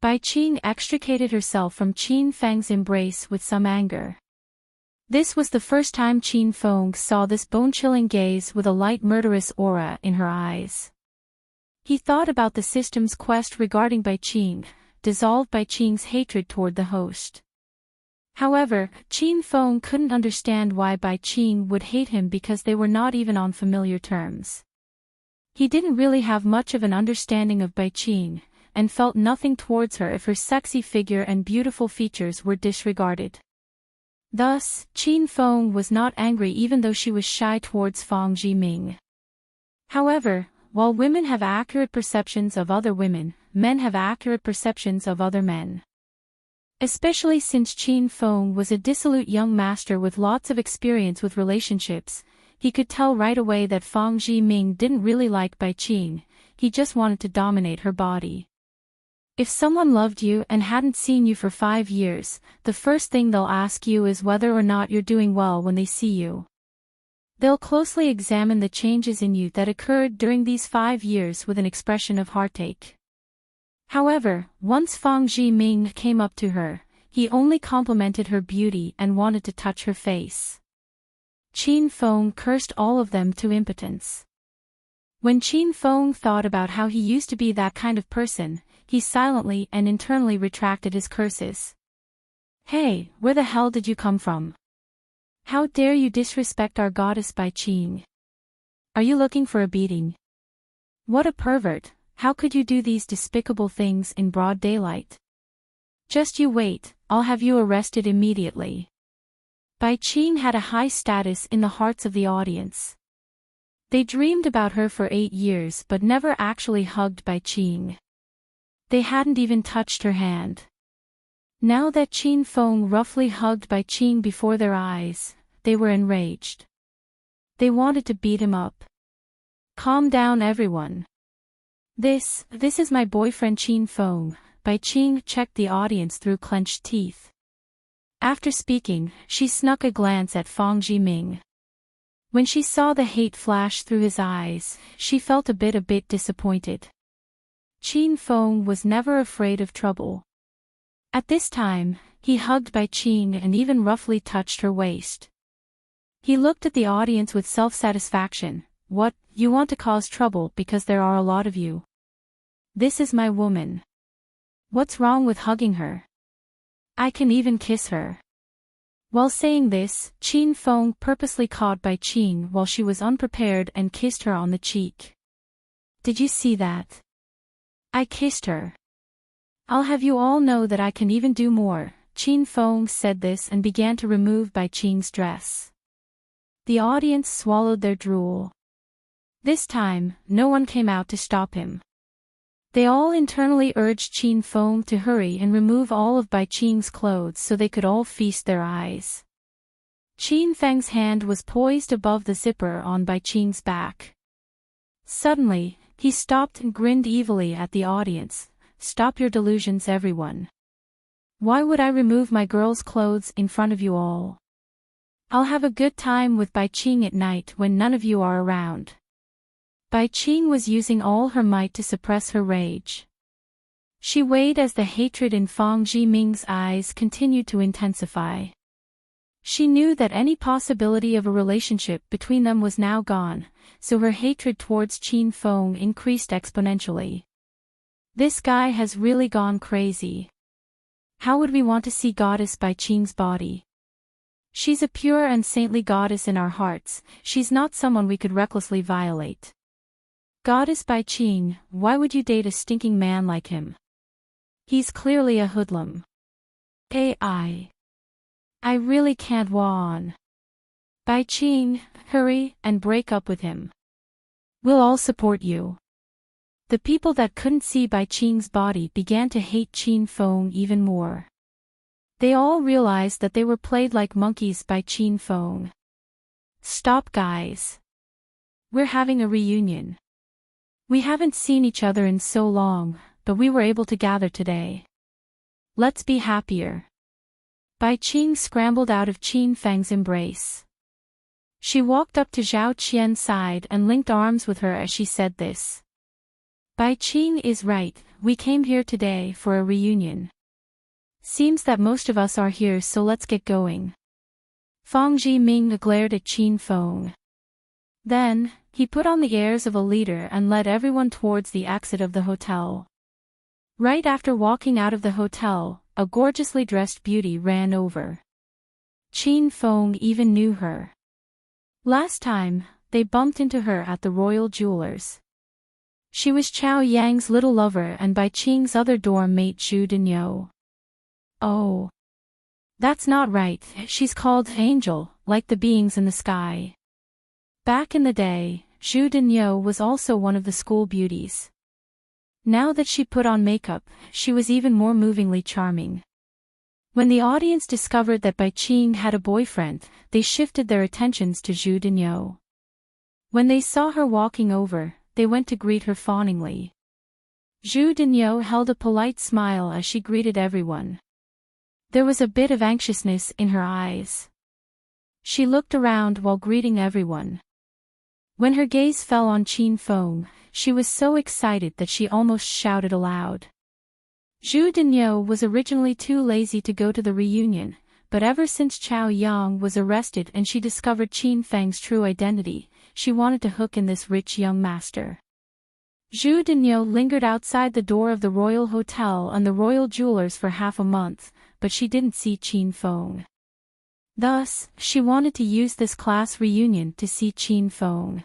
Bai Qing extricated herself from Qin Feng's embrace with some anger. This was the first time Qin Feng saw this bone-chilling gaze with a light murderous aura in her eyes. He thought about the system's quest regarding Bai Qing, dissolved Bai Qing's hatred toward the host. However, Qin Feng couldn't understand why Bai Qing would hate him because they were not even on familiar terms. He didn't really have much of an understanding of Bai Qing, and felt nothing towards her if her sexy figure and beautiful features were disregarded. Thus, Qin Feng was not angry even though she was shy towards Fang Jiming. However, while women have accurate perceptions of other women, men have accurate perceptions of other men. Especially since Qin Feng was a dissolute young master with lots of experience with relationships, he could tell right away that Fang Zhiming didn't really like Bai Qing, he just wanted to dominate her body. If someone loved you and hadn't seen you for 5 years, the first thing they'll ask you is whether or not you're doing well when they see you. They'll closely examine the changes in you that occurred during these 5 years with an expression of heartache. However, once Fang Zhiming came up to her, he only complimented her beauty and wanted to touch her face. Qin Feng cursed all of them to impotence. When Qin Feng thought about how he used to be that kind of person, he silently and internally retracted his curses. Hey, where the hell did you come from? How dare you disrespect our goddess Bai Qing? Are you looking for a beating? What a pervert, how could you do these despicable things in broad daylight? Just you wait, I'll have you arrested immediately. Bai Qing had a high status in the hearts of the audience. They dreamed about her for 8 years but never actually hugged Bai Qing. They hadn't even touched her hand. Now that Qin Feng roughly hugged Bai Qing before their eyes, they were enraged. They wanted to beat him up. Calm down everyone. This is my boyfriend Qin Feng, Bai Qing checked the audience through clenched teeth. After speaking, she snuck a glance at Fang Zhiming. When she saw the hate flash through his eyes, she felt a bit disappointed. Qin Feng was never afraid of trouble. At this time, he hugged Bai Qing and even roughly touched her waist. He looked at the audience with self-satisfaction. What, you want to cause trouble because there are a lot of you? This is my woman. What's wrong with hugging her? I can even kiss her. While saying this, Qin Feng purposely caught Bai Qing while she was unprepared and kissed her on the cheek. Did you see that? I kissed her. I'll have you all know that I can even do more. Qin Feng said this and began to remove Bai Qing's dress. The audience swallowed their drool. This time, no one came out to stop him. They all internally urged Qin Feng to hurry and remove all of Bai Qing's clothes so they could all feast their eyes. Qin Feng's hand was poised above the zipper on Bai Qing's back. Suddenly, he stopped and grinned evilly at the audience. Stop your delusions everyone. Why would I remove my girl's clothes in front of you all? I'll have a good time with Bai Qing at night when none of you are around. Bai Qing was using all her might to suppress her rage. She weighed as the hatred in Fang Zhiming's eyes continued to intensify. She knew that any possibility of a relationship between them was now gone, so her hatred towards Qin Feng increased exponentially. This guy has really gone crazy. How would we want to see Goddess Bai Qing's body? She's a pure and saintly goddess in our hearts, she's not someone we could recklessly violate. Goddess Bai Qing, why would you date a stinking man like him? He's clearly a hoodlum. I really can't on. Bai Qing, hurry and break up with him. We'll all support you. The people that couldn't see Bai Qing's body began to hate Qin Feng even more. They all realized that they were played like monkeys by Qin Feng. Stop guys. We're having a reunion. We haven't seen each other in so long, but we were able to gather today. Let's be happier. Bai Qing scrambled out of Qin Feng's embrace. She walked up to Zhao Qian's side and linked arms with her as she said this. Bai Qing is right, we came here today for a reunion. Seems that most of us are here, so let's get going. Fang Zhiming glared at Qin Feng. Then, he put on the airs of a leader and led everyone towards the exit of the hotel. Right after walking out of the hotel, a gorgeously dressed beauty ran over. Qin Feng even knew her. Last time, they bumped into her at the Royal Jewelers. She was Chao Yang's little lover and Bai Qing's other dorm mate Zhu Dinyo. Oh. That's not right, she's called Angel, like the beings in the sky. Back in the day, Zhu Denyo was also one of the school beauties. Now that she put on makeup, she was even more movingly charming. When the audience discovered that Bai Qing had a boyfriend, they shifted their attentions to Zhu Denyo. When they saw her walking over, they went to greet her fawningly. Zhu Denyo held a polite smile as she greeted everyone. There was a bit of anxiousness in her eyes. She looked around while greeting everyone. When her gaze fell on Qin Feng, she was so excited that she almost shouted aloud. Zhu Denyo was originally too lazy to go to the reunion, but ever since Chao Yang was arrested and she discovered Qin Feng's true identity, she wanted to hook in this rich young master. Zhu Denyo lingered outside the door of the Royal Hotel and the Royal Jewelers for half a month, but she didn't see Qin Feng. Thus, she wanted to use this class reunion to see Qin Feng.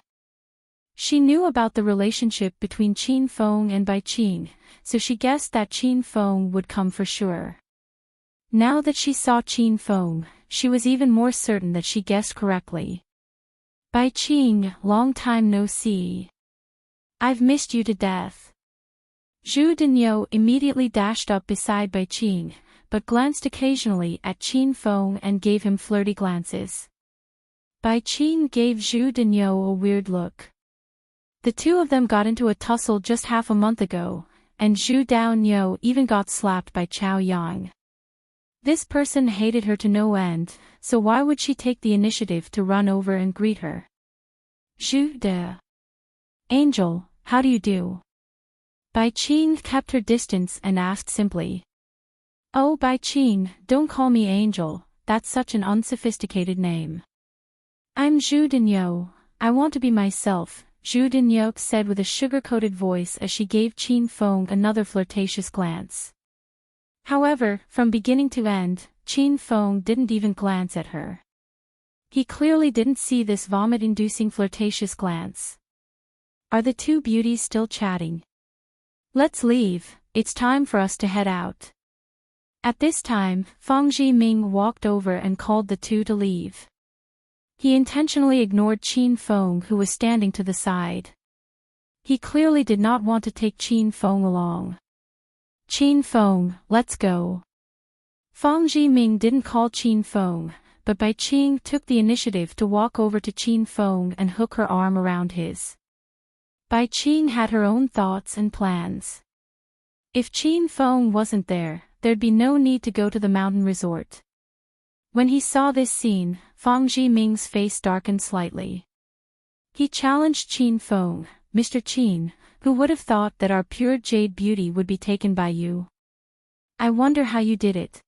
She knew about the relationship between Qin Feng and Bai Qing, so she guessed that Qin Feng would come for sure. Now that she saw Qin Feng, she was even more certain that she guessed correctly. Bai Qing, long time no see. I've missed you to death. Zhu Denyo immediately dashed up beside Bai Qing, but glanced occasionally at Qin Feng and gave him flirty glances. Bai Qing gave Zhu Denyo a weird look. The two of them got into a tussle just half a month ago, and Zhu Denyo even got slapped by Chao Yang. This person hated her to no end, so why would she take the initiative to run over and greet her? Zhu De. Angel, how do you do? Bai Qing kept her distance and asked simply. Oh Bai Qing, don't call me Angel, that's such an unsophisticated name. I'm Zhu Denyo, I want to be myself, Zhu Denyo said with a sugar-coated voice as she gave Qin Feng another flirtatious glance. However, from beginning to end, Qin Feng didn't even glance at her. He clearly didn't see this vomit-inducing flirtatious glance. Are the two beauties still chatting? Let's leave, it's time for us to head out. At this time, Fang Zhiming walked over and called the two to leave. He intentionally ignored Qin Feng who was standing to the side. He clearly did not want to take Qin Feng along. Qin Feng, let's go. Fang Zhiming didn't call Qin Feng, but Bai Qing took the initiative to walk over to Qin Feng and hook her arm around his. Bai Qing had her own thoughts and plans. If Qin Feng wasn't there, there'd be no need to go to the mountain resort. When he saw this scene, Fang Zhiming's face darkened slightly. He challenged Qin Feng, Mr. Qin, who would have thought that our pure jade beauty would be taken by you? I wonder how you did it.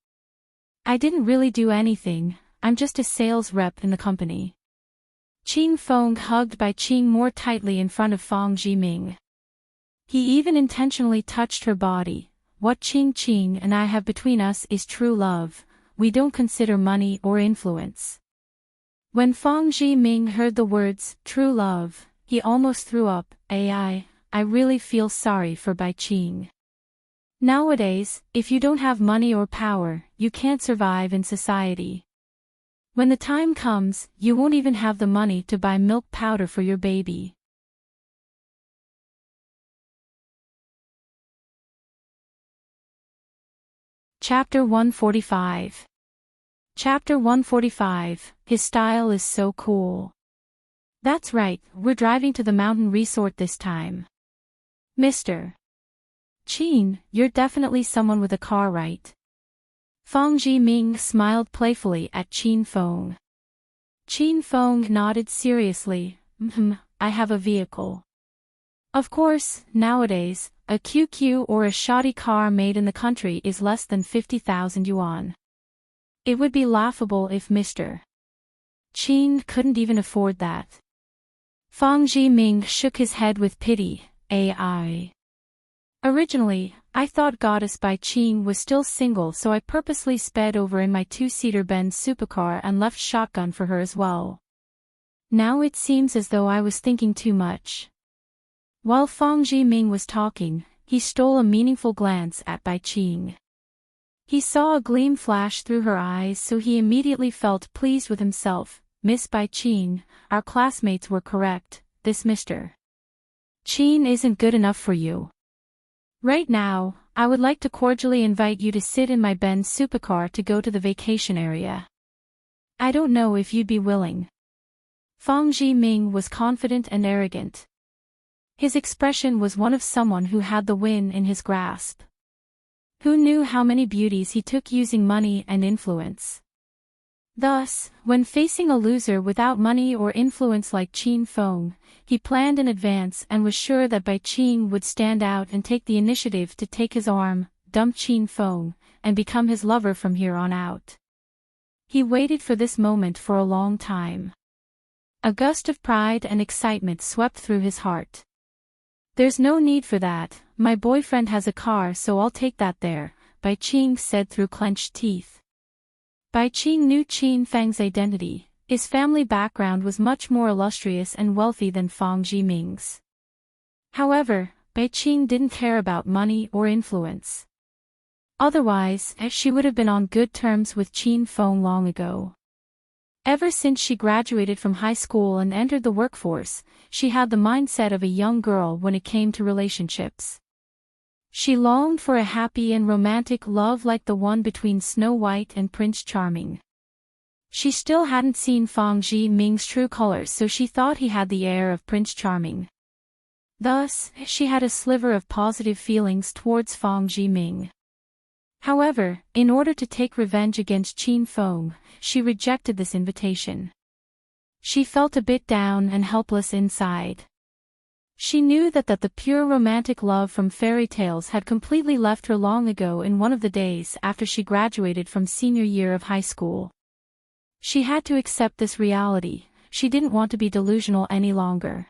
I didn't really do anything, I'm just a sales rep in the company. Qin Feng hugged Bai Qing more tightly in front of Fang Zhiming. He even intentionally touched her body. What Qing and I have between us is true love, we don't consider money or influence. When Fang Zhiming heard the words, true love, he almost threw up. I really feel sorry for Bai Qing. Nowadays, if you don't have money or power, you can't survive in society. When the time comes, you won't even have the money to buy milk powder for your baby. Chapter 145. Chapter 145, His style is so cool. That's right, we're driving to the mountain resort this time. Mr. Qin, you're definitely someone with a car, right? Fang Zhiming smiled playfully at Qin Feng. Qin Feng nodded seriously. I have a vehicle. Of course, nowadays, a QQ or a shoddy car made in the country is less than 50,000 yuan. It would be laughable if Mr. Qin couldn't even afford that. Fang Zhiming shook his head with pity. Originally, I thought Goddess Bai Qing was still single, so I purposely sped over in my two-seater Benz supercar and left shotgun for her as well. Now it seems as though I was thinking too much. While Fang Zhiming was talking, he stole a meaningful glance at Bai Qing. He saw a gleam flash through her eyes, so he immediately felt pleased with himself. Miss Bai Qing, our classmates were correct. this Mr. Qin isn't good enough for you. Right now, I would like to cordially invite you to sit in my Benz supercar to go to the vacation area. I don't know if you'd be willing. Fang Jiming was confident and arrogant. His expression was one of someone who had the wind in his grasp. Who knew how many beauties he took using money and influence? Thus, when facing a loser without money or influence like Qin Feng, he planned in advance and was sure that Bai Qing would stand out and take the initiative to take his arm, dump Qin Feng, and become his lover from here on out. He waited for this moment for a long time. A gust of pride and excitement swept through his heart. There's no need for that, my boyfriend has a car so I'll take that there, Bai Qing said through clenched teeth. Bai Qing knew Qin Feng's identity. His family background was much more illustrious and wealthy than Fang Jiming's. However, Bai Qing didn't care about money or influence. Otherwise, she would have been on good terms with Qin Feng long ago. Ever since she graduated from high school and entered the workforce, she had the mindset of a young girl when it came to relationships. She longed for a happy and romantic love like the one between Snow White and Prince Charming. She still hadn't seen Fang Jiming's true colors, so she thought he had the air of Prince Charming. Thus, she had a sliver of positive feelings towards Fang Jiming. However, in order to take revenge against Qin Feng, she rejected this invitation. She felt a bit down and helpless inside. She knew that the pure romantic love from fairy tales had completely left her long ago in one of the days after she graduated from senior year of high school. She had to accept this reality. She didn't want to be delusional any longer.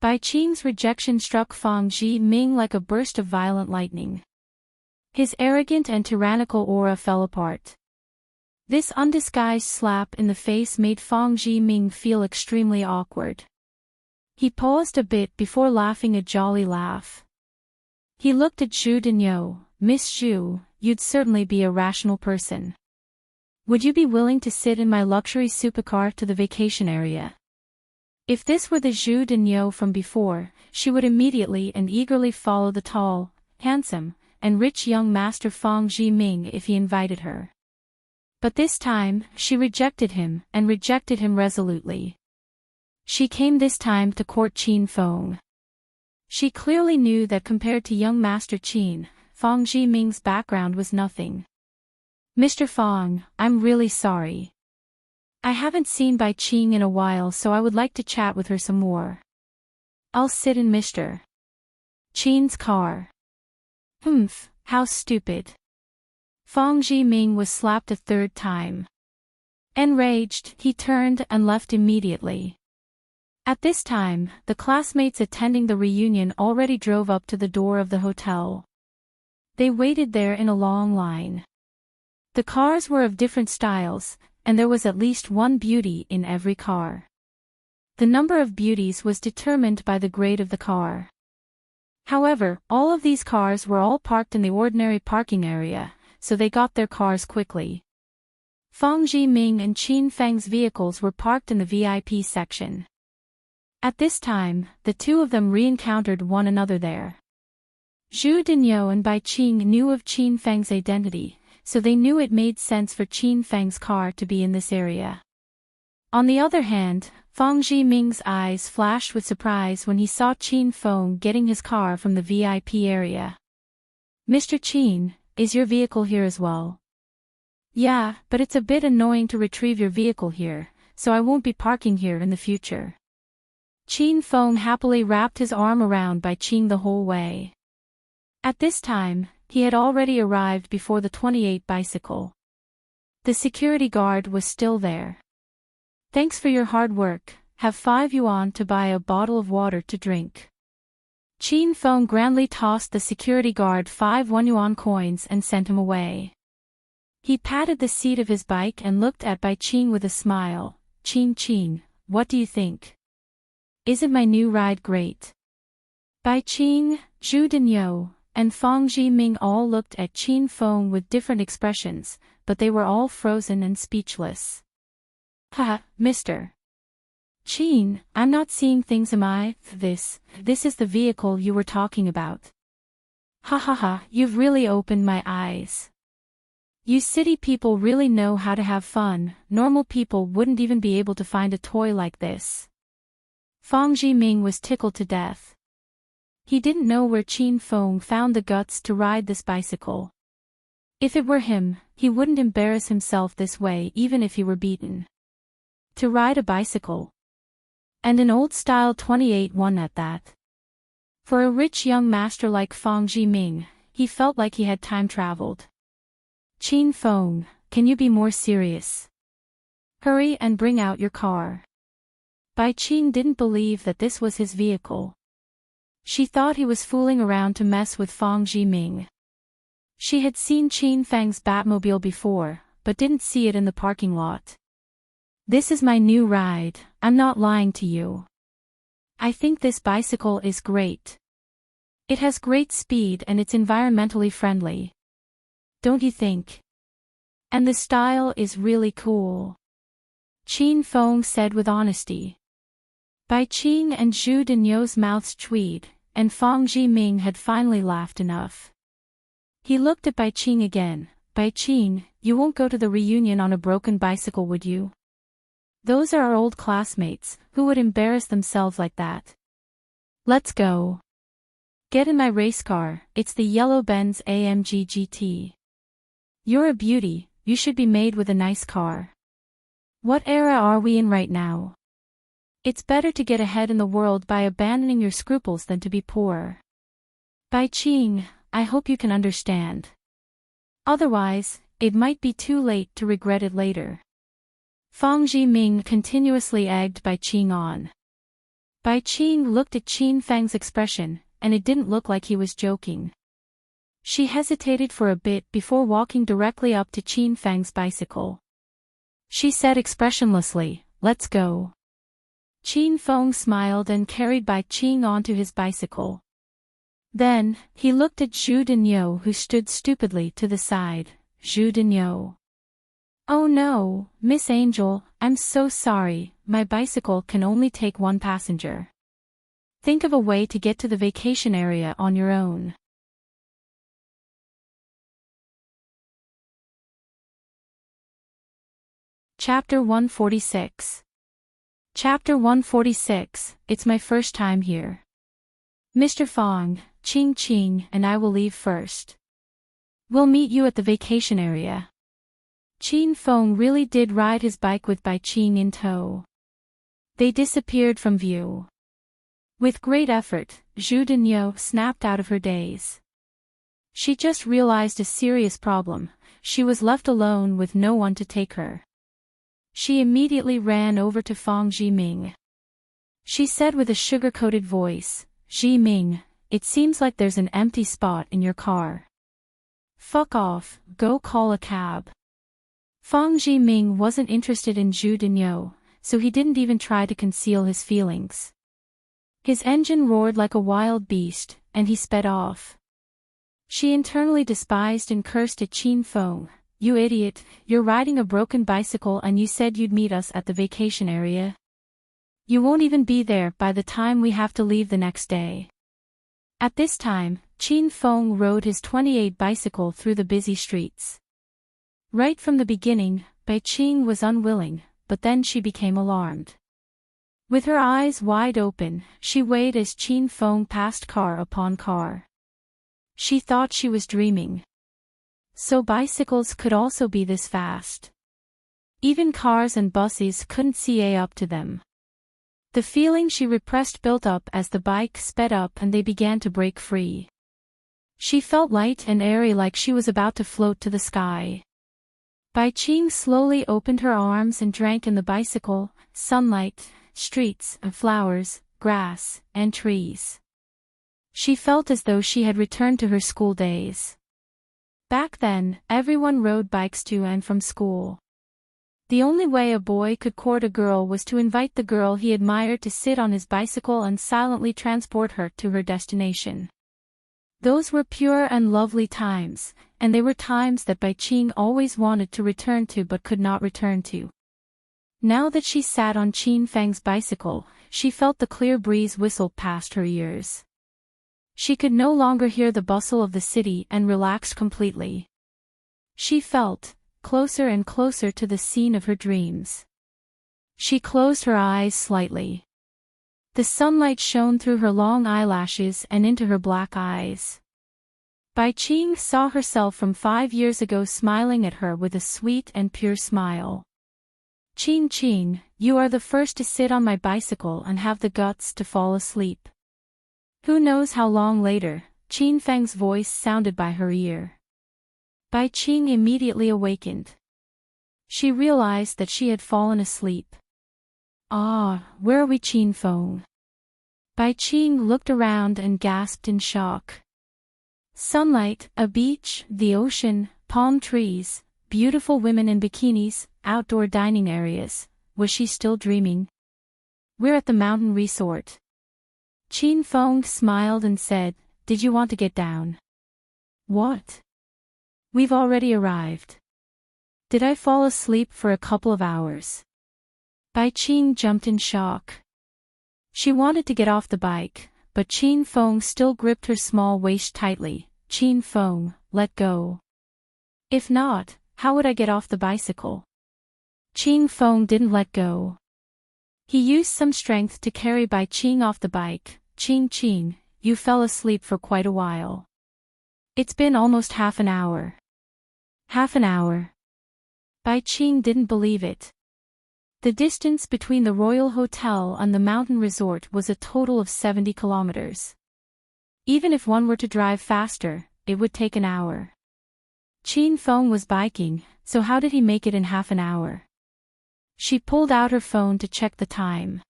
Bai Qing's rejection struck Fang Jiming like a burst of violent lightning. His arrogant and tyrannical aura fell apart. This undisguised slap in the face made Fang Jiming feel extremely awkward. He paused a bit before laughing a jolly laugh. He looked at Zhu Denyo. Miss Zhu, you'd certainly be a rational person. Would you be willing to sit in my luxury supercar to the vacation area? If this were the Zhu Denyo from before, she would immediately and eagerly follow the tall, handsome, and rich young master Fang Jiming if he invited her. But this time, she rejected him, and rejected him resolutely. She came this time to court Qin Feng. She clearly knew that compared to young Master Qin, Fang Jiming's background was nothing. Mr. Fang, I'm really sorry. I haven't seen Bai Qing in a while, so I would like to chat with her some more. I'll sit in Mr. Qin's car. Humph, how stupid. Fang Jiming was slapped a third time. Enraged, he turned and left immediately. At this time, the classmates attending the reunion already drove up to the door of the hotel. They waited there in a long line. The cars were of different styles, and there was at least one beauty in every car. The number of beauties was determined by the grade of the car. However, all of these cars were all parked in the ordinary parking area, so they got their cars quickly. Fang Jiming and Qin Feng's vehicles were parked in the VIP section. At this time, the two of them re-encountered one another there. Zhu Denyo and Bai Qing knew of Qin Feng's identity, so they knew it made sense for Qin Feng's car to be in this area. On the other hand, Fang Jiming's eyes flashed with surprise when he saw Qin Feng getting his car from the VIP area. Mr. Qin, is your vehicle here as well? Yeah, but it's a bit annoying to retrieve your vehicle here, so I won't be parking here in the future. Qin Feng happily wrapped his arm around Bai Qing the whole way. At this time, he had already arrived before the 28 bicycle. The security guard was still there. Thanks for your hard work, have 5 yuan to buy a bottle of water to drink. Qin Feng grandly tossed the security guard 5 1 yuan coins and sent him away. He patted the seat of his bike and looked at Bai Qing with a smile. Qin, what do you think? Isn't my new ride great? Bai Qing, Zhu Denyo, and Fang Jiming all looked at Qin Feng with different expressions, but they were all frozen and speechless. Ha, Mr. Chin, I'm not seeing things, am I? This is the vehicle you were talking about. Ha ha ha, you've really opened my eyes. You city people really know how to have fun. Normal people wouldn't even be able to find a toy like this. Fang Jiming was tickled to death. He didn't know where Qin Feng found the guts to ride this bicycle. If it were him, he wouldn't embarrass himself this way even if he were beaten. To ride a bicycle. And an old-style 28 one at that. For a rich young master like Fang Jiming, he felt like he had time-traveled. Qin Feng, can you be more serious? Hurry and bring out your car. Bai Qing didn't believe that this was his vehicle. She thought he was fooling around to mess with Fang Jiming. She had seen Qin Feng's Batmobile before, but didn't see it in the parking lot. This is my new ride, I'm not lying to you. I think this bicycle is great. It has great speed and it's environmentally friendly. Don't you think? And the style is really cool. Qin Feng said with honesty. Bai Qing and Zhu Denyo's mouths twitched, and Fang Jiming had finally laughed enough. He looked at Bai Qing again. Bai Qing, you won't go to the reunion on a broken bicycle, would you? Those are our old classmates, who would embarrass themselves like that. Let's go. Get in my race car, it's the yellow Benz AMG GT. You're a beauty, you should be made with a nice car. What era are we in right now? It's better to get ahead in the world by abandoning your scruples than to be poor. Bai Qing, I hope you can understand. Otherwise, it might be too late to regret it later. Fang Jiming continuously egged Bai Qing on. Bai Qing looked at Qin Feng's expression, and it didn't look like he was joking. She hesitated for a bit before walking directly up to Qin Feng's bicycle. She said expressionlessly, "Let's go." Qin Feng smiled and carried Bai Qing onto his bicycle. Then, he looked at Zhu Denyo, who stood stupidly to the side. Zhu Denyo. Oh no, Miss Angel, I'm so sorry, my bicycle can only take one passenger. Think of a way to get to the vacation area on your own. Chapter 146. Chapter 146, It's my first time here. Mr. Fang, Qing and I will leave first. We'll meet you at the vacation area. Qin Feng really did ride his bike with Bai Qing in tow. They disappeared from view. With great effort, Zhu Denyo snapped out of her daze. She just realized a serious problem. She was left alone with no one to take her. She immediately ran over to Fang Jiming. She said with a sugar-coated voice, "Jiming, it seems like there's an empty spot in your car. Fuck off, go call a cab." Fang Jiming wasn't interested in Zhu Denyo, so he didn't even try to conceal his feelings. His engine roared like a wild beast, and he sped off. She internally despised and cursed at Qin Feng. "You idiot, you're riding a broken bicycle and you said you'd meet us at the vacation area. You won't even be there by the time we have to leave the next day." At this time, Qin Feng rode his 28 bicycle through the busy streets. Right from the beginning, Bai Qing was unwilling, but then she became alarmed. With her eyes wide open, she weighed as Qin Feng passed car upon car. She thought she was dreaming. So bicycles could also be this fast. Even cars and buses couldn't see up to them. The feeling she repressed built up as the bike sped up and they began to break free. She felt light and airy like she was about to float to the sky. Bai Qing slowly opened her arms and drank in the bicycle, sunlight, streets, flowers, grass, and trees. She felt as though she had returned to her school days. Back then, everyone rode bikes to and from school. The only way a boy could court a girl was to invite the girl he admired to sit on his bicycle and silently transport her to her destination. Those were pure and lovely times, and they were times that Bai Qing always wanted to return to but could not return to. Now that she sat on Qin Feng's bicycle, she felt the clear breeze whistle past her ears. She could no longer hear the bustle of the city and relaxed completely. She felt closer and closer to the scene of her dreams. She closed her eyes slightly. The sunlight shone through her long eyelashes and into her black eyes. Bai Qing saw herself from 5 years ago smiling at her with a sweet and pure smile. Qing Qing, you are the first to sit on my bicycle and have the guts to fall asleep. Who knows how long later, Qin Feng's voice sounded by her ear. Bai Qing immediately awakened. She realized that she had fallen asleep. Ah, where are we, Qin Feng? Bai Qing looked around and gasped in shock. Sunlight, a beach, the ocean, palm trees, beautiful women in bikinis, outdoor dining areas. Was she still dreaming? We're at the mountain resort. Qin Feng smiled and said, "Did you want to get down?" What? We've already arrived. Did I fall asleep for a couple of hours? Bai Qing jumped in shock. She wanted to get off the bike, but Qin Feng still gripped her small waist tightly. Qin Feng, let go. If not, how would I get off the bicycle? Qin Feng didn't let go. He used some strength to carry Bai Qing off the bike. Qing Qing, you fell asleep for quite a while. It's been almost half an hour. Half an hour. Bai Qing didn't believe it. The distance between the Royal Hotel and the mountain resort was a total of 70 kilometers. Even if one were to drive faster, it would take an hour. Qin Feng was biking, so how did he make it in half an hour? She pulled out her phone to check the time.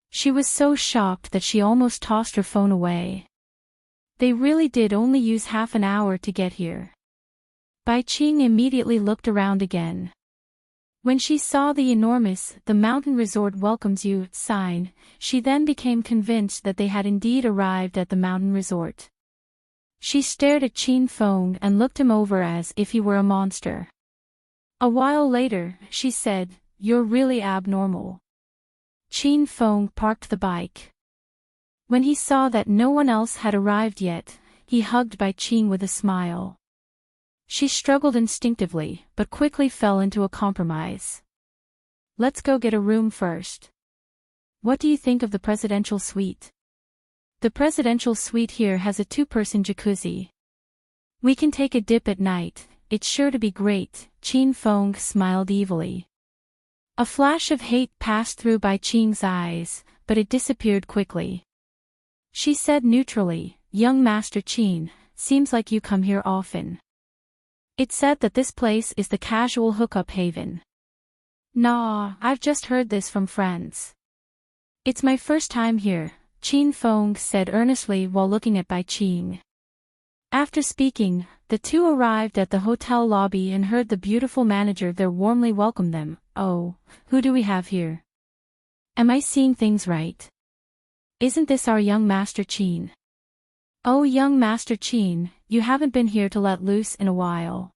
She was so shocked that she almost tossed her phone away. They really did only use half an hour to get here. Bai Qing immediately looked around again. When she saw the enormous "The Mountain Resort Welcomes You" sign, she then became convinced that they had indeed arrived at the mountain resort. She stared at Qin Feng and looked him over as if he were a monster. A while later, she said, "You're really abnormal." Qin Feng parked the bike. When he saw that no one else had arrived yet, he hugged Bai Qing with a smile. She struggled instinctively, but quickly fell into a compromise. "Let's go get a room first. What do you think of the presidential suite?" "The presidential suite here has a 2-person jacuzzi. We can take a dip at night, it's sure to be great." Qin Feng smiled evilly. A flash of hate passed through Bai Qing's eyes, but it disappeared quickly. She said neutrally, "Young Master Qin, seems like you come here often. It's said that this place is the casual hookup haven." "Nah, I've just heard this from friends. It's my first time here," Qin Feng said earnestly while looking at Bai Qing. After speaking, the two arrived at the hotel lobby and heard the beautiful manager there warmly welcome them. "Oh, who do we have here? Am I seeing things right? Isn't this our young Master Qin?" "Oh, young Master Qin, you haven't been here to let loose in a while.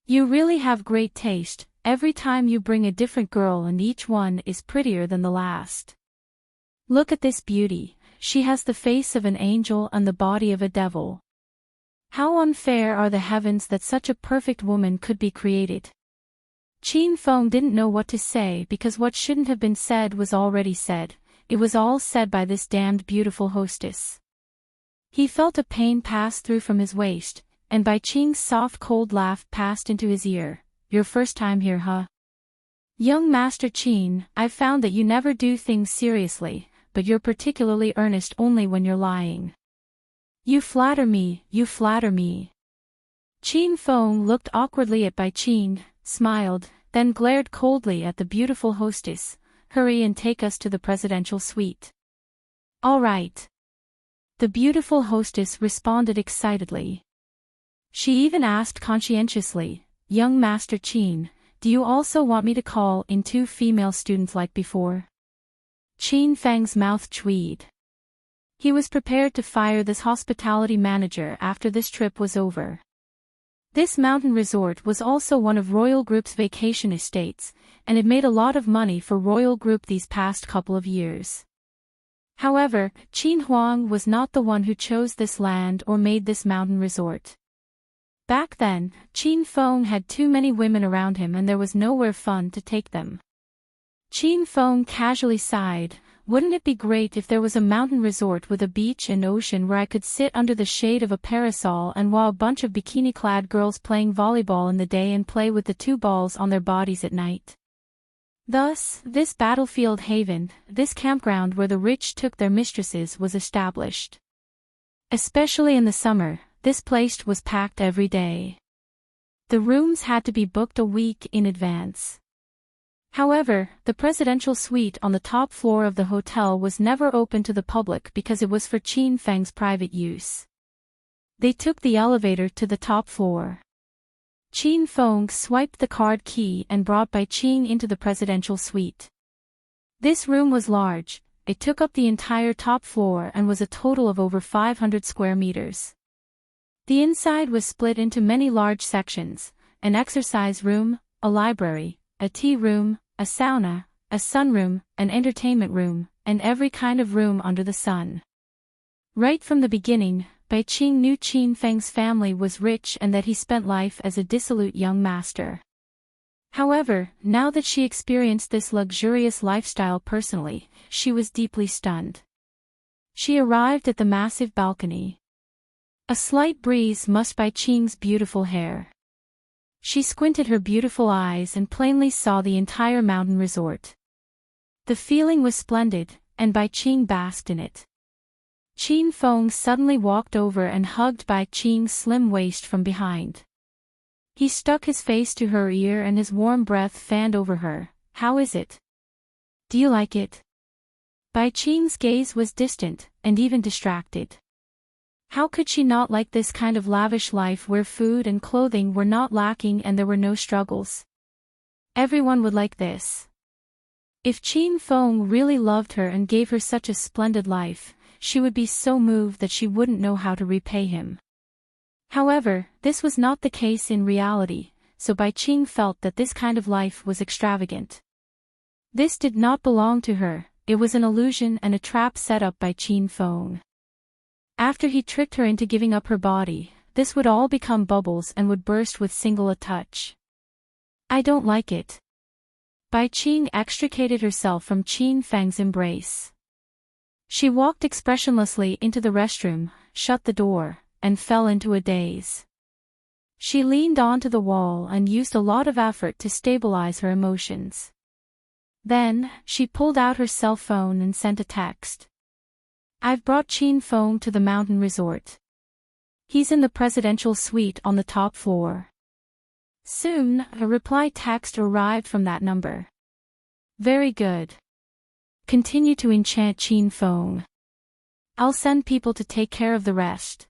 You really have great taste, every time you bring a different girl and each one is prettier than the last. Look at this beauty, she has the face of an angel and the body of a devil. How unfair are the heavens that such a perfect woman could be created." Qin Feng didn't know what to say because what shouldn't have been said was already said. It was all said by this damned beautiful hostess. He felt a pain pass through from his waist, and Bai Qing's soft cold laugh passed into his ear. "Your first time here, huh? Young Master Qin, I've found that you never do things seriously, but you're particularly earnest only when you're lying. You flatter me, you flatter me." Qin Feng looked awkwardly at Bai Qing, smiled, then glared coldly at the beautiful hostess. "Hurry and take us to the presidential suite." "All right." The beautiful hostess responded excitedly. She even asked conscientiously, "Young Master Qin, do you also want me to call in 2 female students like before?" Qin Feng's mouth tweed. He was prepared to fire this hospitality manager after this trip was over. This mountain resort was also one of Royal Group's vacation estates, and it made a lot of money for Royal Group these past couple of years. However, Qin Huang was not the one who chose this land or made this mountain resort. Back then, Qin Feng had too many women around him and there was nowhere fun to take them. Qin Feng casually sighed, "Wouldn't it be great if there was a mountain resort with a beach and ocean where I could sit under the shade of a parasol and watch a bunch of bikini-clad girls playing volleyball in the day and play with the 2 balls on their bodies at night?" Thus, this battlefield haven, this campground where the rich took their mistresses, was established. Especially in the summer, this place was packed every day. The rooms had to be booked a week in advance. However, the presidential suite on the top floor of the hotel was never open to the public because it was for Qin Feng's private use. They took the elevator to the top floor. Qin Feng swiped the card key and brought Bai Qing into the presidential suite. This room was large, it took up the entire top floor and was a total of over 500 square meters. The inside was split into many large sections: an exercise room, a library, a tea room, a sauna, a sunroom, an entertainment room, and every kind of room under the sun. Right from the beginning, Bai Qing knew Qin Feng's family was rich and that he spent life as a dissolute young master. However, now that she experienced this luxurious lifestyle personally, she was deeply stunned. She arrived at the massive balcony. A slight breeze mussed Bai Qing's beautiful hair. She squinted her beautiful eyes and plainly saw the entire mountain resort. The feeling was splendid, and Bai Qing basked in it. Qin Feng suddenly walked over and hugged Bai Qing's slim waist from behind. He stuck his face to her ear and his warm breath fanned over her. "How is it? Do you like it?" Bai Qing's gaze was distant, and even distracted. How could she not like this kind of lavish life where food and clothing were not lacking and there were no struggles? Everyone would like this. If Qin Feng really loved her and gave her such a splendid life, she would be so moved that she wouldn't know how to repay him. However, this was not the case in reality, so Bai Qing felt that this kind of life was extravagant. This did not belong to her, it was an illusion and a trap set up by Qin Feng. After he tricked her into giving up her body, this would all become bubbles and would burst with a touch. "I don't like it." Bai Qing extricated herself from Qin Feng's embrace. She walked expressionlessly into the restroom, shut the door, and fell into a daze. She leaned onto the wall and used a lot of effort to stabilize her emotions. Then, she pulled out her cell phone and sent a text. "I've brought Qin Feng to the mountain resort. He's in the presidential suite on the top floor." Soon, a reply text arrived from that number. "Very good. Continue to enchant Qin Feng. I'll send people to take care of the rest.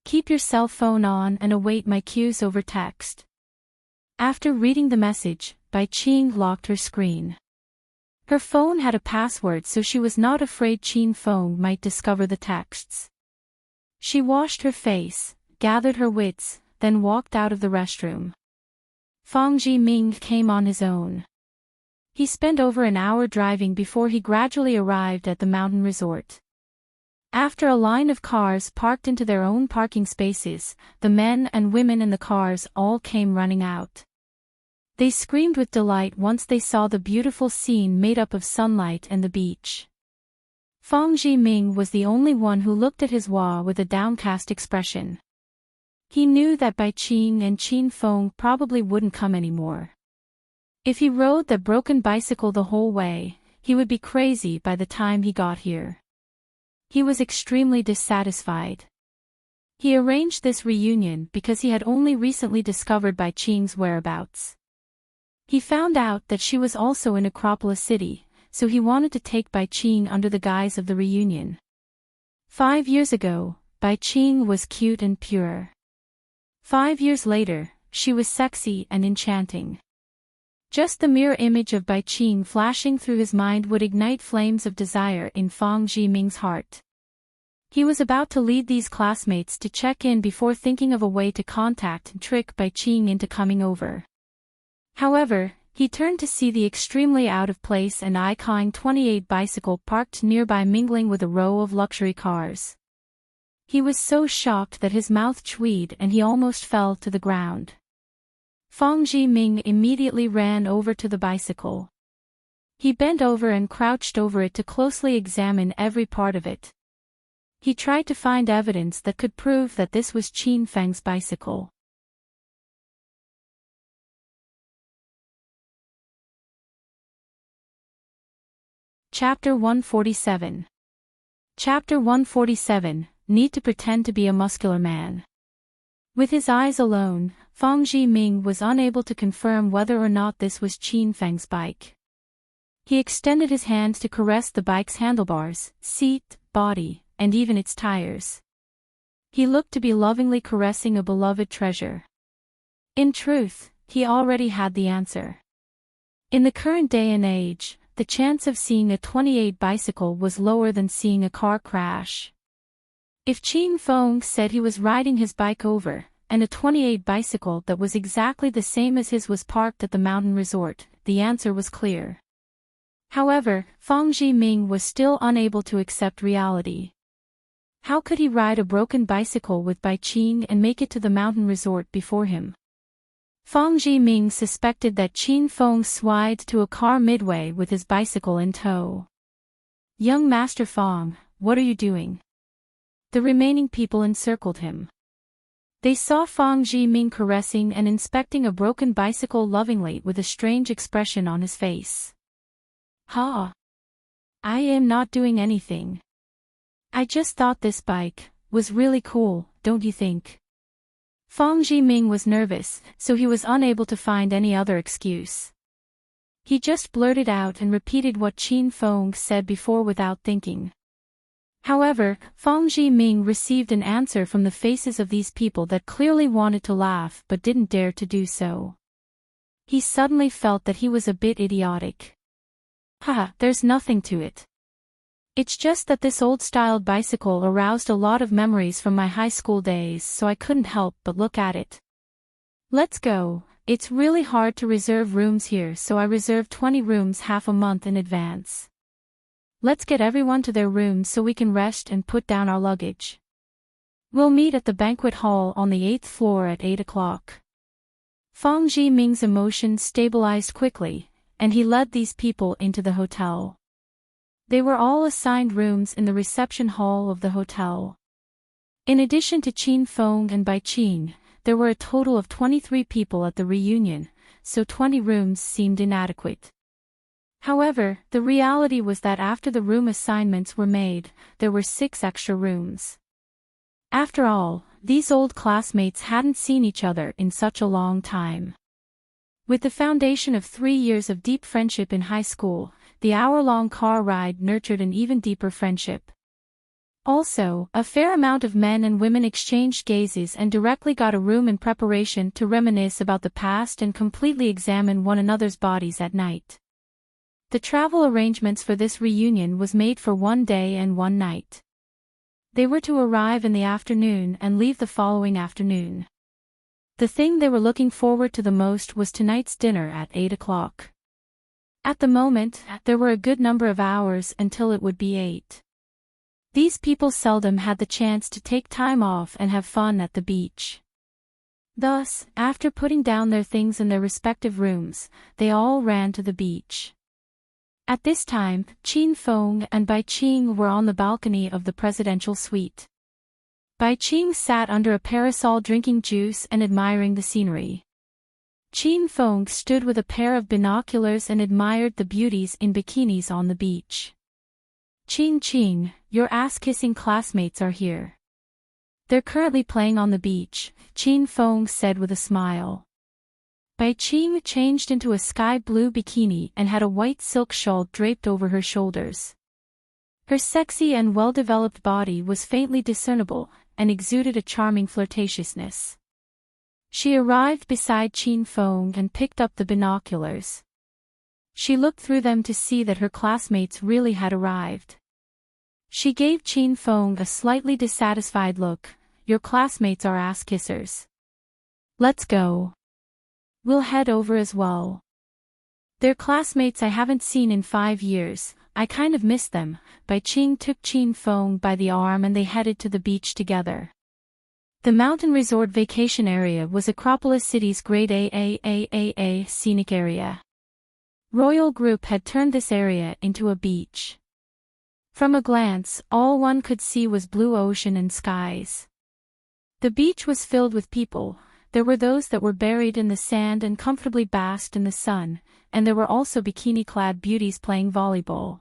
Keep your cell phone on and await my cues over text." After reading the message, Bai Qing locked her screen. Her phone had a password, so she was not afraid Qin Feng might discover the texts. She washed her face, gathered her wits, then walked out of the restroom. Fang Jiming came on his own. He spent over an hour driving before he gradually arrived at the mountain resort. After a line of cars parked into their own parking spaces, the men and women in the cars all came running out. They screamed with delight once they saw the beautiful scene made up of sunlight and the beach. Fang Jiming was the only one who looked at his Hua with a downcast expression. He knew that Bai Qing and Qin Feng probably wouldn't come anymore. If he rode that broken bicycle the whole way, he would be crazy by the time he got here. He was extremely dissatisfied. He arranged this reunion because he had only recently discovered Bai Qing's whereabouts. He found out that she was also in Acropolis City, so he wanted to take Bai Qing under the guise of the reunion. 5 years ago, Bai Qing was cute and pure. 5 years later, she was sexy and enchanting. Just the mere image of Bai Qing flashing through his mind would ignite flames of desire in Fang Jiming's heart. He was about to lead these classmates to check in before thinking of a way to contact and trick Bai Qing into coming over. However, He turned to see the extremely out-of-place and eye-cawing 28 bicycle parked nearby mingling with a row of luxury cars. He was so shocked that his mouth chewed and he almost fell to the ground. Fang Jiming immediately ran over to the bicycle. He bent over and crouched over it to closely examine every part of it. He tried to find evidence that could prove that this was Qin Feng's bicycle. Chapter 147. Chapter 147, Need to Pretend to be a Muscular Man. With his eyes alone, Fang Jiming was unable to confirm whether or not this was Qin Feng's bike. He extended his hand to caress the bike's handlebars, seat, body, and even its tires. He looked to be lovingly caressing a beloved treasure. In truth, he already had the answer. In the current day and age, the chance of seeing a 28 bicycle was lower than seeing a car crash. If Qin Feng said he was riding his bike over, and a 28 bicycle that was exactly the same as his was parked at the mountain resort, the answer was clear. However, Fang Jiming was still unable to accept reality. How could he ride a broken bicycle with Bai Qing and make it to the mountain resort before him? Fang Jiming suspected that Qin Feng swayed to a car midway with his bicycle in tow. "Young Master Fang, what are you doing?" The remaining people encircled him. They saw Fang Jiming caressing and inspecting a broken bicycle lovingly with a strange expression on his face. "Ha! I am not doing anything. I just thought this bike was really cool, don't you think?" Fang Jiming was nervous, so he was unable to find any other excuse. He just blurted out and repeated what Qin Feng said before without thinking. However, Fang Jiming received an answer from the faces of these people that clearly wanted to laugh but didn't dare to do so. He suddenly felt that he was a bit idiotic. "Haha, there's nothing to it. It's just that this old-styled bicycle aroused a lot of memories from my high school days, so I couldn't help but look at it. Let's go. It's really hard to reserve rooms here, so I reserved 20 rooms half a month in advance. Let's get everyone to their rooms so we can rest and put down our luggage. We'll meet at the banquet hall on the 8th floor at 8 o'clock." Fang Jiming's emotions stabilized quickly, and he led these people into the hotel. They were all assigned rooms in the reception hall of the hotel. In addition to Qin Feng and Bai Qing, there were a total of 23 people at the reunion, so 20 rooms seemed inadequate. However, the reality was that after the room assignments were made, there were 6 extra rooms. After all, these old classmates hadn't seen each other in such a long time. With the foundation of 3 years of deep friendship in high school, the hour-long car ride nurtured an even deeper friendship. Also, a fair amount of men and women exchanged gazes and directly got a room in preparation to reminisce about the past and completely examine one another's bodies at night. The travel arrangements for this reunion was made for 1 day and 1 night. They were to arrive in the afternoon and leave the following afternoon. The thing they were looking forward to the most was tonight's dinner at 8 o'clock. At the moment, there were a good number of hours until it would be 8. These people seldom had the chance to take time off and have fun at the beach. Thus, after putting down their things in their respective rooms, they all ran to the beach. At this time, Qin Feng and Bai Qing were on the balcony of the presidential suite. Bai Qing sat under a parasol drinking juice and admiring the scenery. Qin Feng stood with a pair of binoculars and admired the beauties in bikinis on the beach. "Qing, your ass-kissing classmates are here. They're currently playing on the beach," Qin Feng said with a smile. Bai Qing changed into a sky-blue bikini and had a white silk shawl draped over her shoulders. Her sexy and well-developed body was faintly discernible, and exuded a charming flirtatiousness. She arrived beside Qin Feng and picked up the binoculars. She looked through them to see that her classmates really had arrived. She gave Qin Feng a slightly dissatisfied look. "Your classmates are ass-kissers. Let's go. We'll head over as well." They're classmates I haven't seen in 5 years, I kind of miss them. Bai Qing took Qin Feng by the arm and they headed to the beach together. The mountain resort vacation area was Acropolis City's grade A scenic area. Royal Group had turned this area into a beach. From a glance, all one could see was blue ocean and skies. The beach was filled with people. There were those that were buried in the sand and comfortably basked in the sun, and there were also bikini-clad beauties playing volleyball.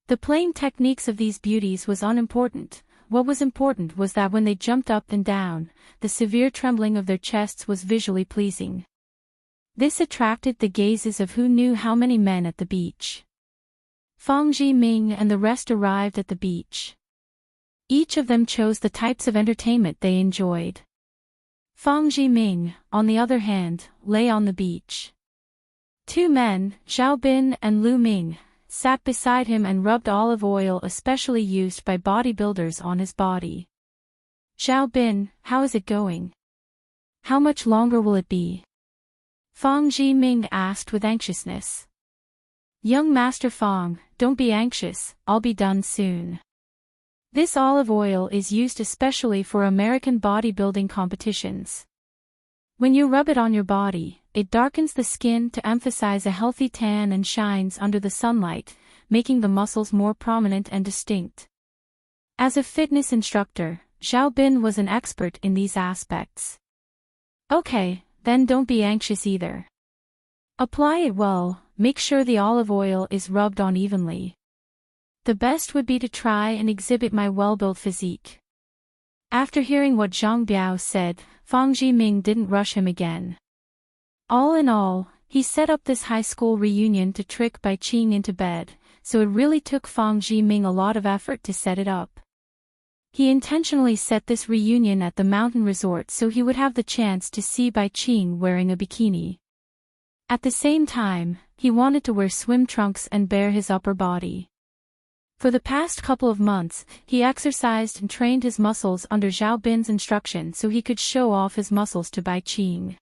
The playing techniques of these beauties was unimportant. What was important was that when they jumped up and down, the severe trembling of their chests was visually pleasing. This attracted the gazes of who knew how many men at the beach. Fang Jiming and the rest arrived at the beach. Each of them chose the types of entertainment they enjoyed. Fang Jiming, on the other hand, lay on the beach. 2 men, Xiao Bin and Lu Ming, sat beside him and rubbed olive oil especially used by bodybuilders on his body. Xiao Bin, how is it going? How much longer will it be? Fang Jiming asked with anxiousness. Young Master Fang, don't be anxious, I'll be done soon. This olive oil is used especially for American bodybuilding competitions. When you rub it on your body, it darkens the skin to emphasize a healthy tan and shines under the sunlight, making the muscles more prominent and distinct. As a fitness instructor, Xiao Bin was an expert in these aspects. Okay, then don't be anxious either. Apply it well, make sure the olive oil is rubbed on evenly. The best would be to try and exhibit my well-built physique. After hearing what Zhang Biao said, Fang Jiming didn't rush him again. All in all, he set up this high school reunion to trick Bai Qing into bed, so it really took Fang Jiming a lot of effort to set it up. He intentionally set this reunion at the mountain resort so he would have the chance to see Bai Qing wearing a bikini. At the same time, he wanted to wear swim trunks and bare his upper body. For the past couple of months, he exercised and trained his muscles under Xiao Bin's instruction so he could show off his muscles to Bai Qing.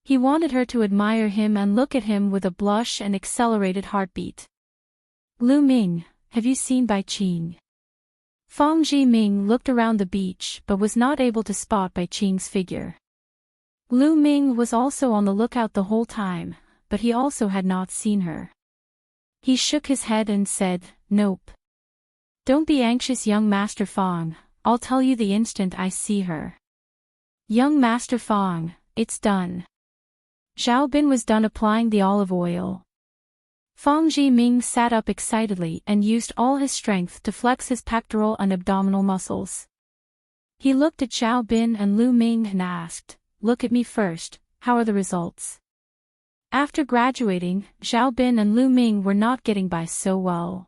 He wanted her to admire him and look at him with a blush and accelerated heartbeat. Lu Ming, have you seen Bai Qing? Fang Jiming looked around the beach but was not able to spot Bai Qing's figure. Lu Ming was also on the lookout the whole time, but he also had not seen her. He shook his head and said, Nope. Don't be anxious, young Master Fang, I'll tell you the instant I see her. Young Master Fang, it's done. Xiao Bin was done applying the olive oil. Fang Jiming sat up excitedly and used all his strength to flex his pectoral and abdominal muscles. He looked at Xiao Bin and Lu Ming and asked, Look at me first, how are the results? After graduating, Xiao Bin and Lu Ming were not getting by so well.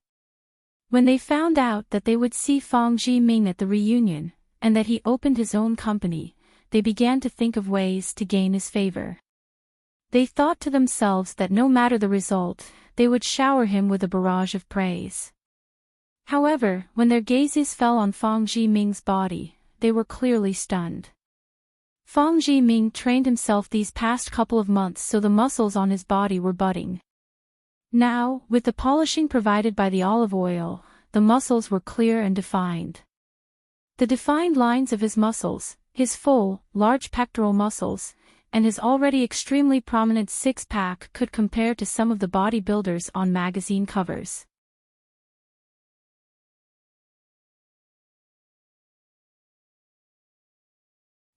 When they found out that they would see Fang Jiming at the reunion, and that he opened his own company, they began to think of ways to gain his favor. They thought to themselves that no matter the result, they would shower him with a barrage of praise. However, when their gazes fell on Fang Jiming's body, they were clearly stunned. Fang Jiming trained himself these past couple of months so the muscles on his body were budding. Now, with the polishing provided by the olive oil, the muscles were clear and defined. The defined lines of his muscles, his full, large pectoral muscles, and his already extremely prominent six-pack could compare to some of the bodybuilders on magazine covers.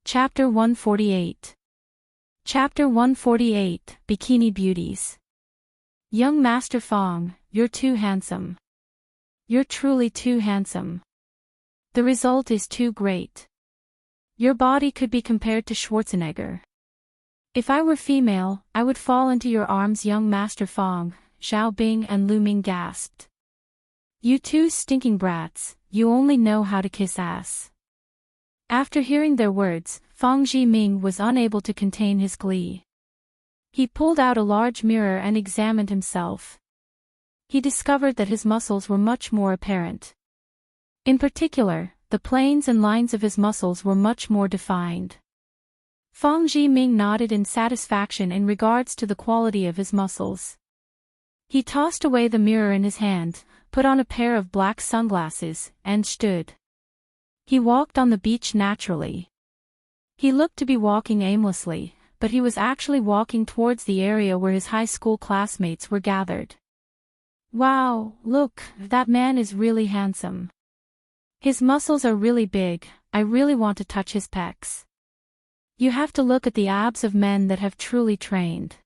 Chapter 148. Chapter 148, Bikini Beauties. Young Master Fang, you're too handsome. You're truly too handsome. The result is too great. Your body could be compared to Schwarzenegger. If I were female, I would fall into your arms, young Master Fang, Xiao Bin and Lu Ming gasped. You two stinking brats, you only know how to kiss ass. After hearing their words, Fang Jiming was unable to contain his glee. He pulled out a large mirror and examined himself. He discovered that his muscles were much more apparent. In particular, the planes and lines of his muscles were much more defined. Fang Jiming nodded in satisfaction in regards to the quality of his muscles. He tossed away the mirror in his hand, put on a pair of black sunglasses, and stood. He walked on the beach naturally. He looked to be walking aimlessly, but he was actually walking towards the area where his high school classmates were gathered. Wow, look, that man is really handsome. His muscles are really big, I really want to touch his pecs. You have to look at the abs of men that have truly trained.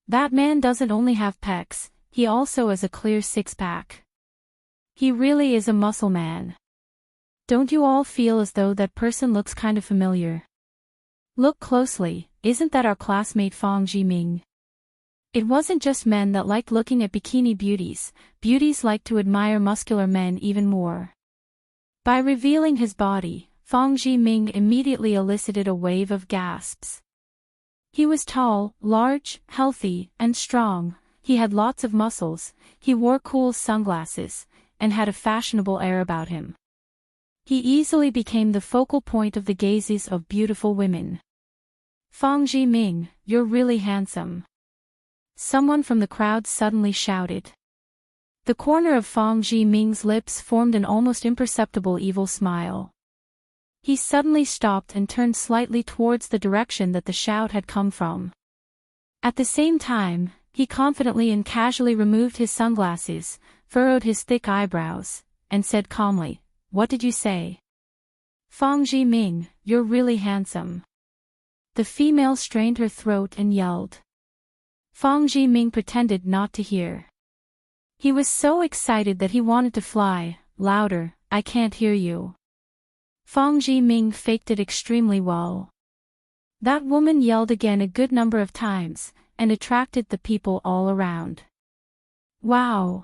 That man doesn't only have pecs, he also has a clear six-pack. He really is a muscle man. Don't you all feel as though that person looks kind of familiar? Look closely, isn't that our classmate Fang Jiming? It wasn't just men that liked looking at bikini beauties, beauties liked to admire muscular men even more. By revealing his body, Fang Jiming immediately elicited a wave of gasps. He was tall, large, healthy, and strong, he had lots of muscles, he wore cool sunglasses, and had a fashionable air about him. He easily became the focal point of the gazes of beautiful women. Fang Jiming, you're really handsome. Someone from the crowd suddenly shouted. The corner of Fang Jiming's lips formed an almost imperceptible evil smile. He suddenly stopped and turned slightly towards the direction that the shout had come from. At the same time, he confidently and casually removed his sunglasses, furrowed his thick eyebrows, and said calmly, "What did you say?" "Fang Jiming, you're really handsome." The female strained her throat and yelled. Fang Jiming pretended not to hear. He was so excited that he wanted to fly. "Louder, I can't hear you." Fang Jiming faked it extremely well. That woman yelled again a good number of times, and attracted the people all around. Wow!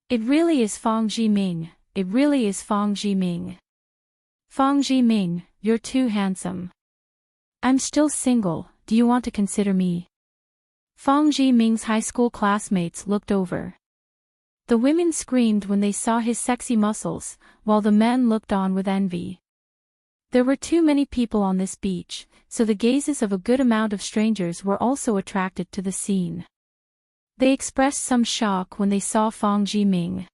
It really is Fang Jiming, it really is Fang Jiming. Fang Jiming, you're too handsome. I'm still single, do you want to consider me? Fang Jiming's high school classmates looked over. The women screamed when they saw his sexy muscles, while the men looked on with envy. There were too many people on this beach, so the gazes of a good amount of strangers were also attracted to the scene. They expressed some shock when they saw Fang Jiming.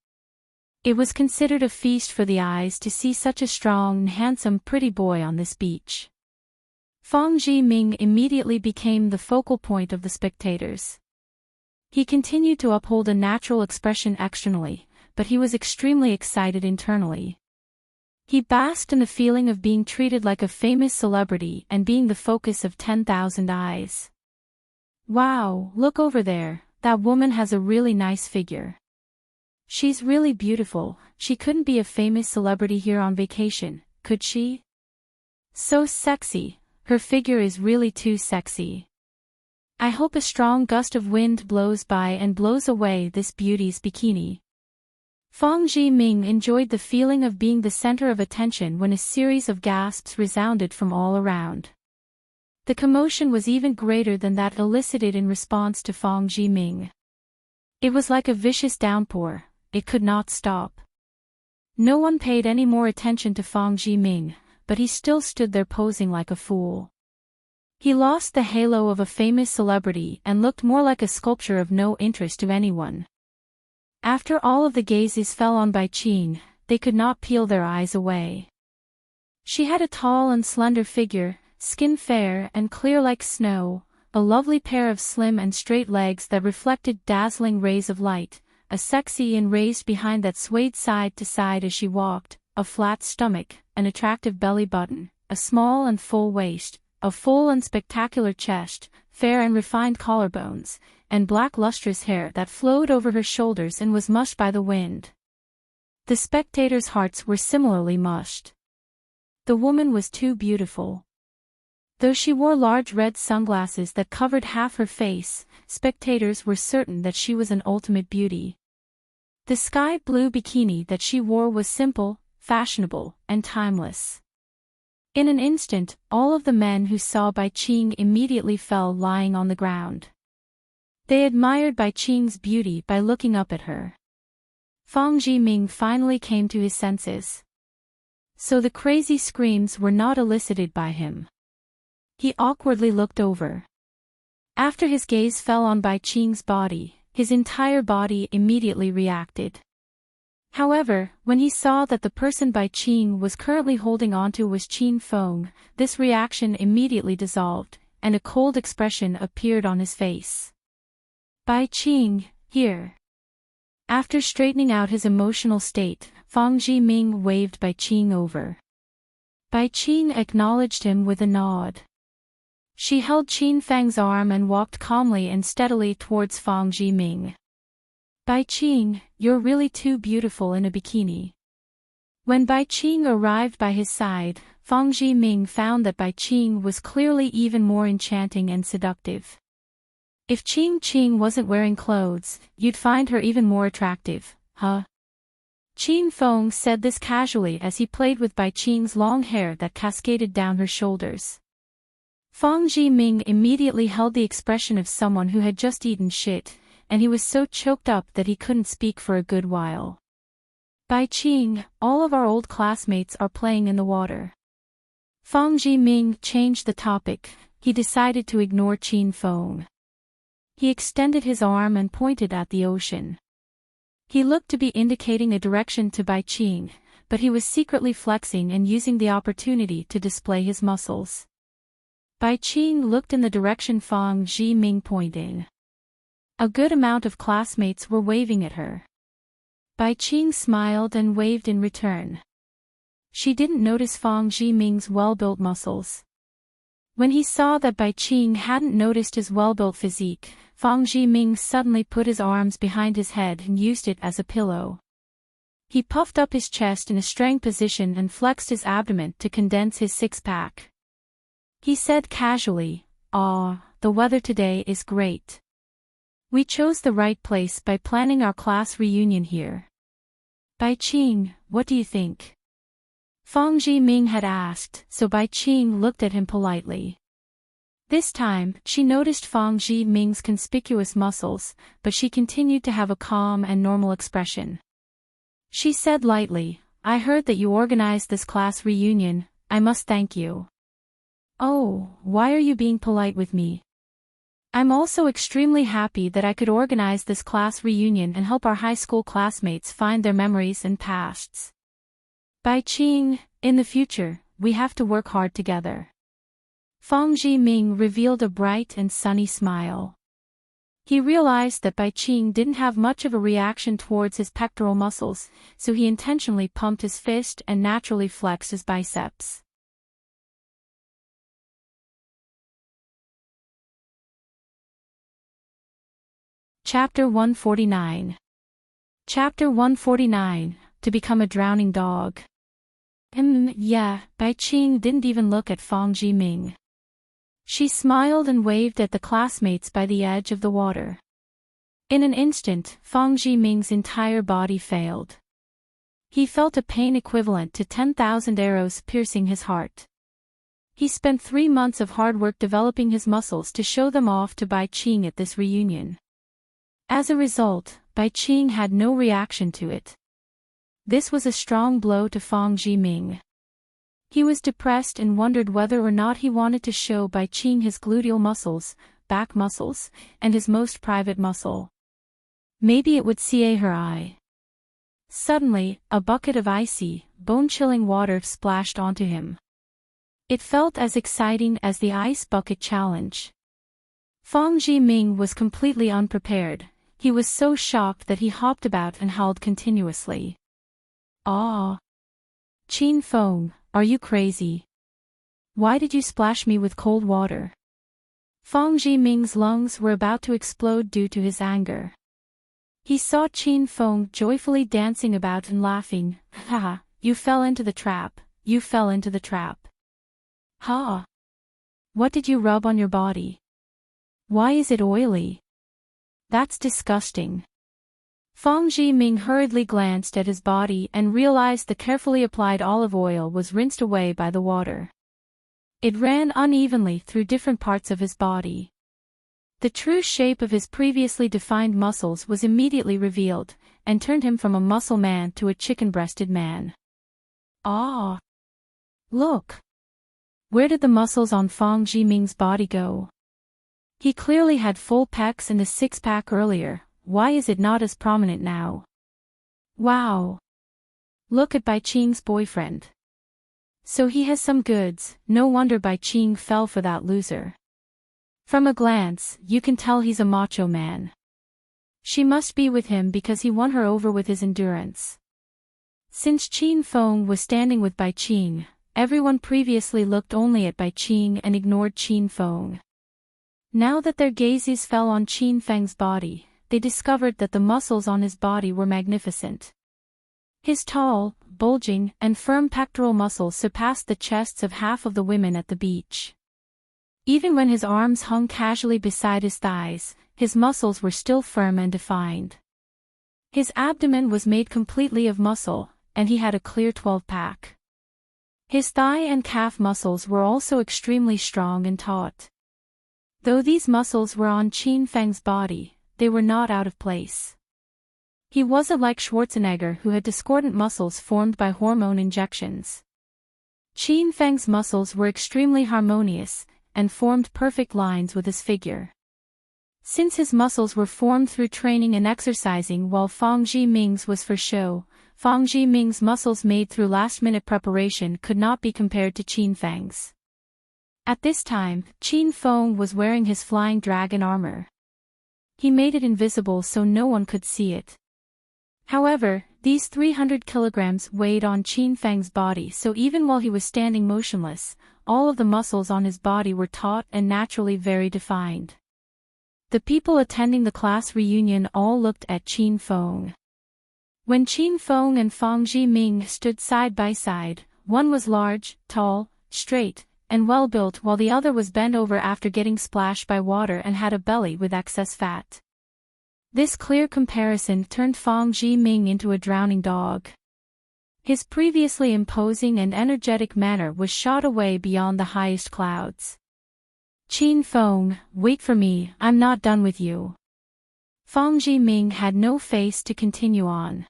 It was considered a feast for the eyes to see such a strong and handsome pretty boy on this beach. Fang Jiming immediately became the focal point of the spectators. He continued to uphold a natural expression externally, but he was extremely excited internally. He basked in the feeling of being treated like a famous celebrity and being the focus of 10,000 eyes. Wow, look over there, that woman has a really nice figure. She's really beautiful, she couldn't be a famous celebrity here on vacation, could she? So sexy, her figure is really too sexy. I hope a strong gust of wind blows by and blows away this beauty's bikini. Fang Jiming enjoyed the feeling of being the center of attention when a series of gasps resounded from all around. The commotion was even greater than that elicited in response to Fang Jiming. It was like a vicious downpour, it could not stop. No one paid any more attention to Fang Jiming, but he still stood there posing like a fool. He lost the halo of a famous celebrity and looked more like a sculpture of no interest to anyone. After all of the gazes fell on Bai Qing, they could not peel their eyes away. She had a tall and slender figure, skin fair and clear like snow, a lovely pair of slim and straight legs that reflected dazzling rays of light, a sexy and raised behind that swayed side to side as she walked, a flat stomach, an attractive belly button, a small and full waist, a full and spectacular chest, fair and refined collarbones, and black lustrous hair that flowed over her shoulders and was mushed by the wind. The spectators' hearts were similarly mushed. The woman was too beautiful. Though she wore large red sunglasses that covered half her face, spectators were certain that she was an ultimate beauty. The sky blue bikini that she wore was simple, fashionable, and timeless. In an instant, all of the men who saw Bai Qing immediately fell lying on the ground. They admired Bai Qing's beauty by looking up at her. Fang Jiming finally came to his senses. So the crazy screams were not elicited by him. He awkwardly looked over. After his gaze fell on Bai Qing's body, his entire body immediately reacted. However, when he saw that the person Bai Qing was currently holding onto was Qin Feng, this reaction immediately dissolved, and a cold expression appeared on his face. Bai Qing, here. After straightening out his emotional state, Fang Jiming waved Bai Qing over. Bai Qing acknowledged him with a nod. She held Qin Feng's arm and walked calmly and steadily towards Fang Jiming. Bai Qing, you're really too beautiful in a bikini. When Bai Qing arrived by his side, Fang Jiming found that Bai Qing was clearly even more enchanting and seductive. If Qing wasn't wearing clothes, you'd find her even more attractive, huh? Qin Feng said this casually as he played with Bai Qing's long hair that cascaded down her shoulders. Fang Jiming immediately held the expression of someone who had just eaten shit, and he was so choked up that he couldn't speak for a good while. Bai Qing, all of our old classmates are playing in the water. Fang Jiming changed the topic. He decided to ignore Qin Feng. He extended his arm and pointed at the ocean. He looked to be indicating a direction to Bai Qing, but he was secretly flexing and using the opportunity to display his muscles. Bai Qing looked in the direction Fang Jiming pointed. A good amount of classmates were waving at her. Bai Qing smiled and waved in return. She didn't notice Fang Jiming's well-built muscles. When he saw that Bai Qing hadn't noticed his well-built physique, Fang Jiming suddenly put his arms behind his head and used it as a pillow. He puffed up his chest in a strong position and flexed his abdomen to condense his six-pack. He said casually, the weather today is great. We chose the right place by planning our class reunion here. Bai Qing, what do you think? Fang Jiming had asked, so Bai Qing looked at him politely. This time, she noticed Fang Jiming's conspicuous muscles, but she continued to have a calm and normal expression. She said lightly, I heard that you organized this class reunion, I must thank you. Oh, why are you being polite with me? I'm also extremely happy that I could organize this class reunion and help our high school classmates find their memories and pasts. Bai Qing, in the future, we have to work hard together. Fang Jiming revealed a bright and sunny smile. He realized that Bai Qing didn't have much of a reaction towards his pectoral muscles, so he intentionally pumped his fist and naturally flexed his biceps. Chapter 149. Chapter 149, To Become a Drowning Dog. Yeah, Bai Qing didn't even look at Fang Jiming. She smiled and waved at the classmates by the edge of the water. In an instant, Fang Jiming's entire body failed. He felt a pain equivalent to 10,000 arrows piercing his heart. He spent 3 months of hard work developing his muscles to show them off to Bai Qing at this reunion. As a result, Bai Qing had no reaction to it. This was a strong blow to Fang Jiming. He was depressed and wondered whether or not he wanted to show Bai Qing his gluteal muscles, back muscles, and his most private muscle. Maybe it would see her eye. Suddenly, a bucket of icy, bone-chilling water splashed onto him. It felt as exciting as the ice bucket challenge. Fang Jiming was completely unprepared. He was so shocked that he hopped about and howled continuously. Qin Feng, are you crazy? Why did you splash me with cold water? Fang Jiming's lungs were about to explode due to his anger. He saw Qin Feng joyfully dancing about and laughing. Haha, you fell into the trap, you fell into the trap. Ha! What did you rub on your body? Why is it oily? That's disgusting. Fang Jiming hurriedly glanced at his body and realized the carefully applied olive oil was rinsed away by the water. It ran unevenly through different parts of his body. The true shape of his previously defined muscles was immediately revealed, and turned him from a muscle man to a chicken-breasted man. Look! Where did the muscles on Fang Jiming's body go? He clearly had full pecs and a six-pack earlier, why is it not as prominent now? Wow! Look at Bai Qing's boyfriend. So he has some goods, no wonder Bai Qing fell for that loser. From a glance, you can tell he's a macho man. She must be with him because he won her over with his endurance. Since Qin Feng was standing with Bai Qing, everyone previously looked only at Bai Qing and ignored Qin Feng. Now that their gazes fell on Qin Feng's body, they discovered that the muscles on his body were magnificent. His tall, bulging, and firm pectoral muscles surpassed the chests of half of the women at the beach. Even when his arms hung casually beside his thighs, his muscles were still firm and defined. His abdomen was made completely of muscle, and he had a clear 12-pack. His thigh and calf muscles were also extremely strong and taut. Though these muscles were on Qin Feng's body, they were not out of place. He wasn't like Schwarzenegger who had discordant muscles formed by hormone injections. Qin Feng's muscles were extremely harmonious, and formed perfect lines with his figure. Since his muscles were formed through training and exercising while Fang Jiming's was for show, Fang Jiming's muscles made through last-minute preparation could not be compared to Qin Feng's. At this time, Qin Feng was wearing his flying dragon armor. He made it invisible so no one could see it. However, these 300 kilograms weighed on Qin Feng's body, so even while he was standing motionless, all of the muscles on his body were taut and naturally very defined. The people attending the class reunion all looked at Qin Feng. When Qin Feng and Fang Jiming stood side by side, one was large, tall, straight, and well-built while the other was bent over after getting splashed by water and had a belly with excess fat. This clear comparison turned Fang Jiming into a drowning dog. His previously imposing and energetic manner was shot away beyond the highest clouds. Qin Feng, wait for me, I'm not done with you. Fang Jiming had no face to continue on.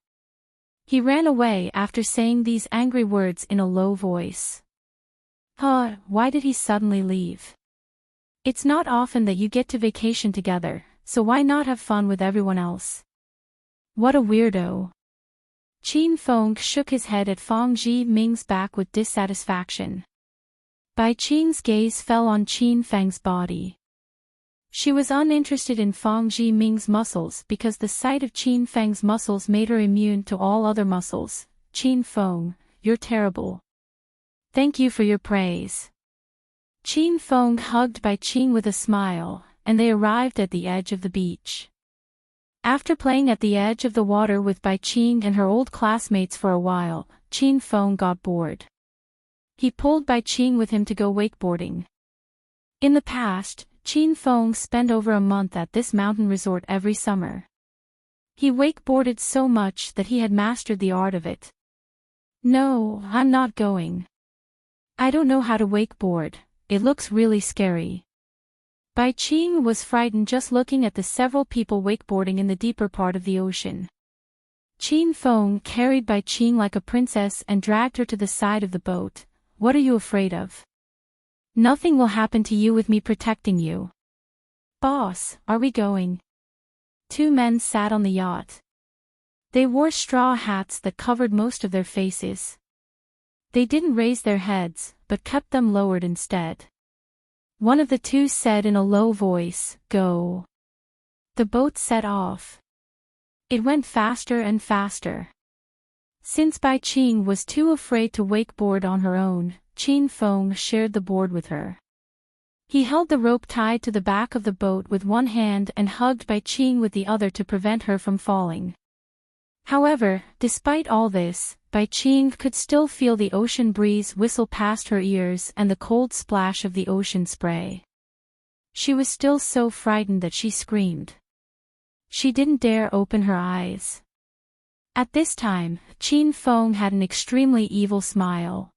He ran away after saying these angry words in a low voice. Why did he suddenly leave? It's not often that you get to vacation together, so why not have fun with everyone else? What a weirdo. Qin Feng shook his head at Fang Jiming's back with dissatisfaction. Bai Qing's gaze fell on Qin Feng's body. She was uninterested in Fang Jiming's muscles because the sight of Qin Feng's muscles made her immune to all other muscles. Qin Feng, you're terrible. Thank you for your praise. Qin Feng hugged Bai Qing with a smile, and they arrived at the edge of the beach. After playing at the edge of the water with Bai Qing and her old classmates for a while, Qin Feng got bored. He pulled Bai Qing with him to go wakeboarding. In the past, Qin Feng spent over a month at this mountain resort every summer. He wakeboarded so much that he had mastered the art of it. No, I'm not going. I don't know how to wakeboard, it looks really scary. Bai Qing was frightened just looking at the several people wakeboarding in the deeper part of the ocean. Qin Feng carried Bai Qing like a princess and dragged her to the side of the boat. What are you afraid of? Nothing will happen to you with me protecting you. Boss, are we going? Two men sat on the yacht. They wore straw hats that covered most of their faces. They didn't raise their heads, but kept them lowered instead. One of the two said in a low voice, "Go." The boat set off. It went faster and faster. Since Bai Qing was too afraid to wakeboard on her own, Qin Feng shared the board with her. He held the rope tied to the back of the boat with one hand and hugged Bai Qing with the other to prevent her from falling. However, despite all this, Bai Qing could still feel the ocean breeze whistle past her ears and the cold splash of the ocean spray. She was still so frightened that she screamed. She didn't dare open her eyes. At this time, Qin Feng had an extremely evil smile.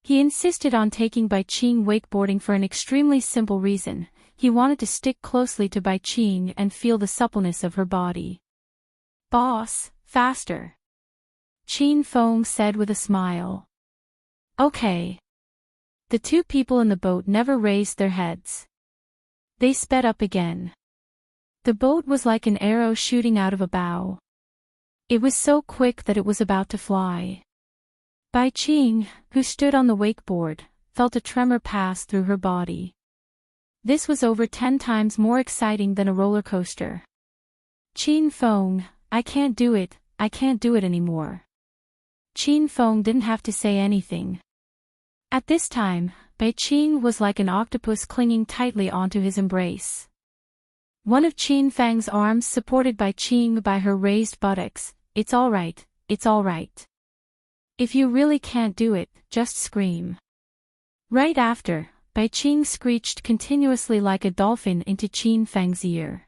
He insisted on taking Bai Qing wakeboarding for an extremely simple reason. He wanted to stick closely to Bai Qing and feel the suppleness of her body. "Boss, faster," Qin Feng said with a smile. "Okay." The two people in the boat never raised their heads. They sped up again. The boat was like an arrow shooting out of a bow. It was so quick that it was about to fly. Bai Qing, who stood on the wakeboard, felt a tremor pass through her body. This was over 10 times more exciting than a roller coaster. Qin Feng, I can't do it anymore. Qin Feng didn't have to say anything. At this time, Bai Qing was like an octopus clinging tightly onto his embrace. One of Qin Feng's arms supported Bai Qing by her raised buttocks. It's all right, it's all right. If you really can't do it, just scream. Right after, Bai Qing screeched continuously like a dolphin into Qin Feng's ear.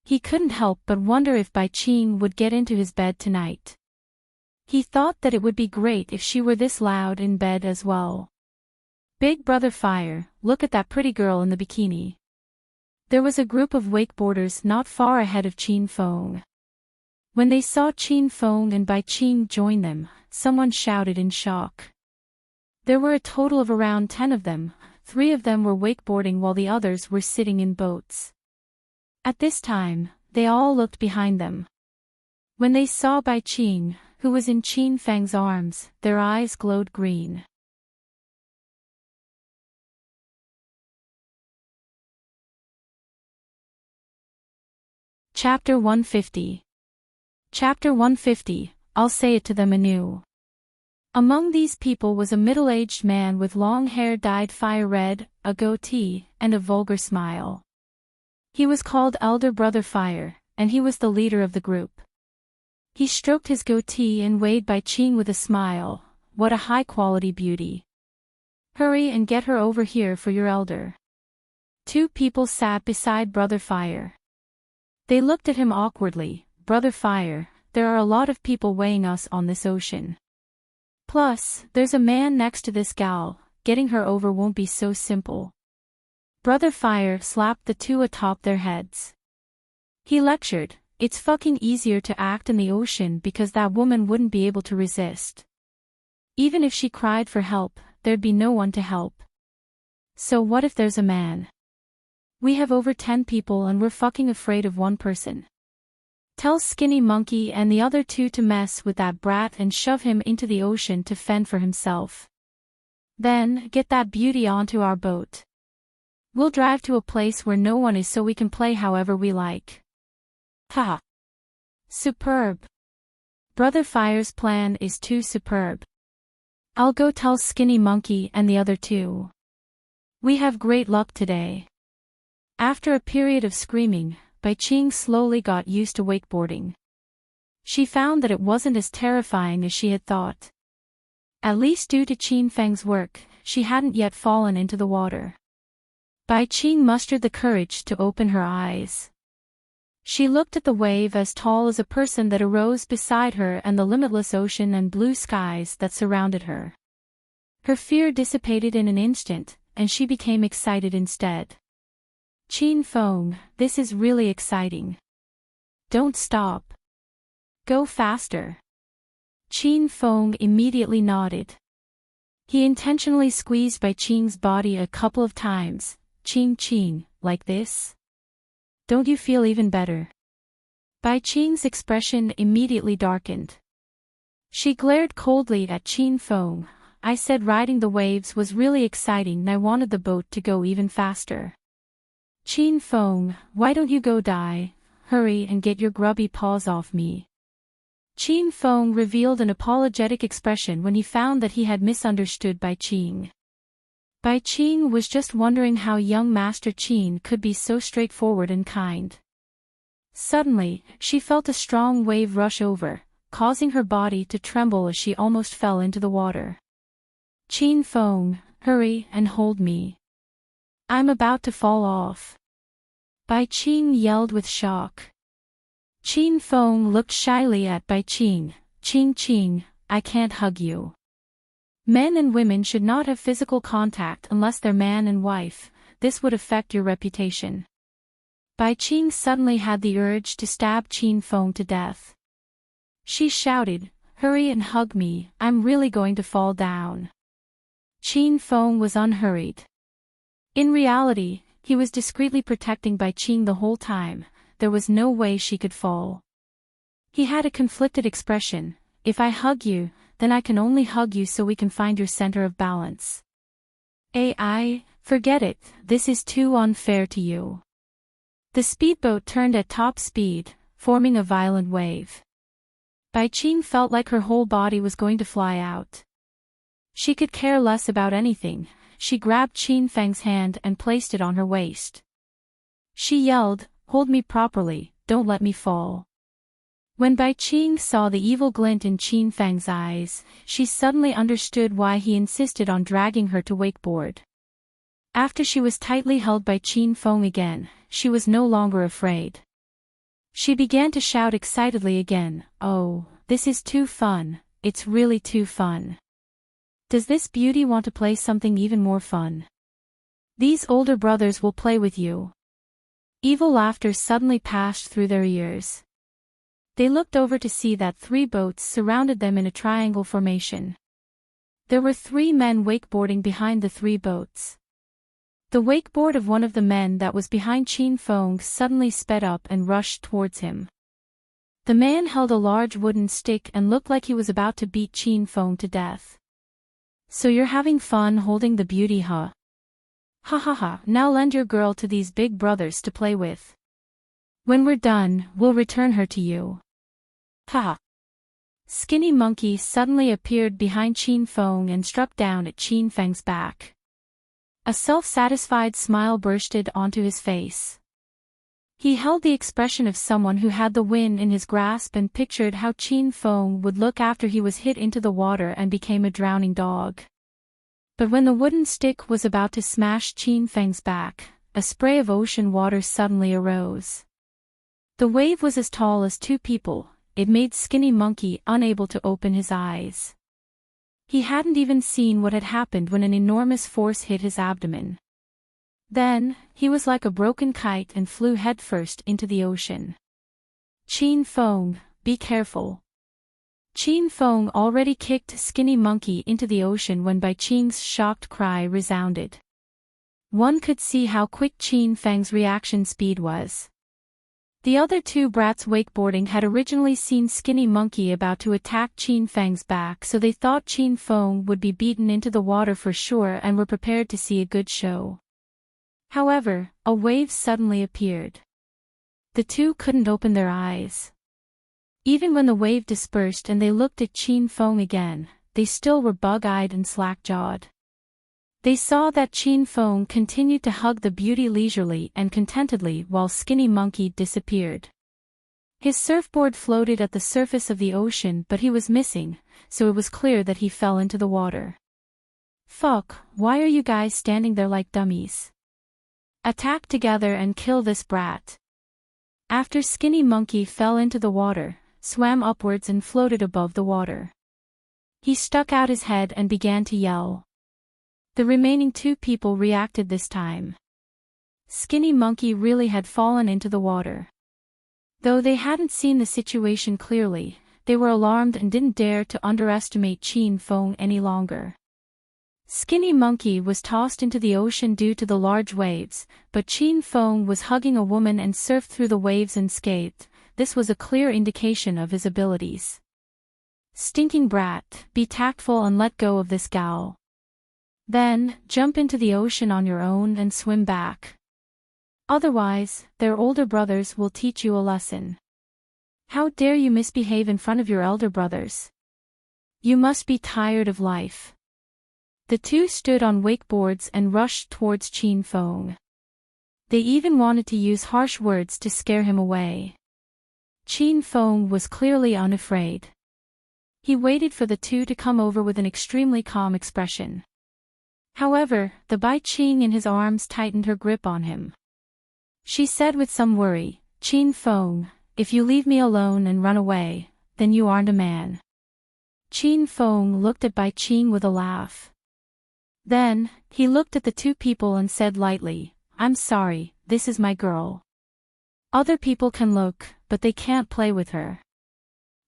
He couldn't help but wonder if Bai Qing would get into his bed tonight. He thought that it would be great if she were this loud in bed as well. Big Brother Fire, look at that pretty girl in the bikini. There was a group of wakeboarders not far ahead of Qin Feng. When they saw Qin Feng and Bai Qing join them, someone shouted in shock. There were a total of around 10 of them, 3 of them were wakeboarding while the others were sitting in boats. At this time, they all looked behind them. When they saw Bai Qing, who was in Qin Feng's arms, their eyes glowed green. Chapter 150. Chapter 150, I'll say it to them anew. Among these people was a middle-aged man with long hair dyed fire red, a goatee, and a vulgar smile. He was called Elder Brother Fire, and he was the leader of the group. He stroked his goatee and waved Bai Qing with a smile. What a high-quality beauty. Hurry and get her over here for your elder. 2 people sat beside Brother Fire. They looked at him awkwardly. Brother Fire, there are a lot of people weighing us on this ocean. Plus, there's a man next to this gal, getting her over won't be so simple. Brother Fire slapped the 2 atop their heads. He lectured, it's fucking easier to act in the ocean because that woman wouldn't be able to resist. Even if she cried for help, there'd be no one to help. So what if there's a man? We have over 10 people and we're fucking afraid of one person. Tell Skinny Monkey and the other 2 to mess with that brat and shove him into the ocean to fend for himself. Then, get that beauty onto our boat. We'll drive to a place where no one is so we can play however we like. Haha. Superb. Brother Fire's plan is too superb. I'll go tell Skinny Monkey and the other 2. We have great luck today. After a period of screaming, Bai Qing slowly got used to wakeboarding. She found that it wasn't as terrifying as she had thought. At least due to Qin Feng's work, she hadn't yet fallen into the water. Bai Qing mustered the courage to open her eyes. She looked at the wave as tall as a person that arose beside her and the limitless ocean and blue skies that surrounded her. Her fear dissipated in an instant, and she became excited instead. Qin Feng, this is really exciting. Don't stop. Go faster. Qin Feng immediately nodded. He intentionally squeezed Bai Qing's body a couple of times. Qing, like this? Don't you feel even better? Bai Qing's expression immediately darkened. She glared coldly at Qin Feng. I said riding the waves was really exciting and I wanted the boat to go even faster. Qin Feng, why don't you go die? Hurry and get your grubby paws off me. Qin Feng revealed an apologetic expression when he found that he had misunderstood Bai Qing. Bai Qing was just wondering how young Master Qin could be so straightforward and kind. Suddenly, she felt a strong wave rush over, causing her body to tremble as she almost fell into the water. Qin Feng, hurry and hold me. I'm about to fall off. Bai Qing yelled with shock. Qin Feng looked shyly at Bai Qing. Qing, I can't hug you. Men and women should not have physical contact unless they're man and wife. This would affect your reputation. Bai Qing suddenly had the urge to stab Qin Feng to death. She shouted, hurry and hug me, I'm really going to fall down. Qin Feng was unhurried. In reality, he was discreetly protecting Bai Qing the whole time. There was no way she could fall. He had a conflicted expression. If I hug you, then I can only hug you so we can find your center of balance. Forget it, this is too unfair to you. The speedboat turned at top speed, forming a violent wave. Bai Qing felt like her whole body was going to fly out. She could care less about anything. She grabbed Qin Feng's hand and placed it on her waist. She yelled, "Hold me properly, don't let me fall." When Bai Qing saw the evil glint in Qin Feng's eyes, she suddenly understood why he insisted on dragging her to wakeboard. After she was tightly held by Qin Feng again, she was no longer afraid. She began to shout excitedly again, "Oh, this is too fun, it's really too fun. Does this beauty want to play something even more fun? These older brothers will play with you." Evil laughter suddenly passed through their ears. They looked over to see that 3 boats surrounded them in a triangle formation. There were 3 men wakeboarding behind the 3 boats. The wakeboard of one of the men that was behind Qin Feng suddenly sped up and rushed towards him. The man held a large wooden stick and looked like he was about to beat Qin Feng to death. "So you're having fun holding the beauty, huh? Ha ha ha, now lend your girl to these big brothers to play with. When we're done, we'll return her to you. Ha ha." Skinny Monkey suddenly appeared behind Qin Feng and struck down at Qin Feng's back. A self-satisfied smile bursted onto his face. He held the expression of someone who had the wind in his grasp and pictured how Qin Feng would look after he was hit into the water and became a drowning dog. But when the wooden stick was about to smash Qin Feng's back, a spray of ocean water suddenly arose. The wave was as tall as 2 people, it made Skinny Monkey unable to open his eyes. He hadn't even seen what had happened when an enormous force hit his abdomen. Then, he was like a broken kite and flew headfirst into the ocean. "Qin Feng, be careful." Qin Feng already kicked Skinny Monkey into the ocean when Bai Qing's shocked cry resounded. One could see how quick Qin Feng's reaction speed was. The other 2 brats wakeboarding had originally seen Skinny Monkey about to attack Qin Feng's back, so they thought Qin Feng would be beaten into the water for sure and were prepared to see a good show. However, a wave suddenly appeared. The 2 couldn't open their eyes. Even when the wave dispersed and they looked at Qin Feng again, they still were bug-eyed and slack-jawed. They saw that Qin Feng continued to hug the beauty leisurely and contentedly while Skinny Monkey disappeared. His surfboard floated at the surface of the ocean, but he was missing, so it was clear that he fell into the water. "Fuck, why are you guys standing there like dummies? Attack together and kill this brat." After Skinny Monkey fell into the water, swam upwards and floated above the water. He stuck out his head and began to yell. The remaining 2 people reacted this time. Skinny Monkey really had fallen into the water. Though they hadn't seen the situation clearly, they were alarmed and didn't dare to underestimate Qin Feng any longer. Skinny Monkey was tossed into the ocean due to the large waves, but Qin Feng was hugging a woman and surfed through the waves unscathed. This was a clear indication of his abilities. "Stinking brat, be tactful and let go of this gal. Then, jump into the ocean on your own and swim back. Otherwise, their older brothers will teach you a lesson. How dare you misbehave in front of your elder brothers? You must be tired of life." The 2 stood on wakeboards and rushed towards Qin Feng. They even wanted to use harsh words to scare him away. Qin Feng was clearly unafraid. He waited for the 2 to come over with an extremely calm expression. However, the Bai Qing in his arms tightened her grip on him. She said with some worry, "Qin Feng, if you leave me alone and run away, then you aren't a man." Qin Feng looked at Bai Qing with a laugh. Then, he looked at the 2 people and said lightly, "I'm sorry, this is my girl. Other people can look, but they can't play with her.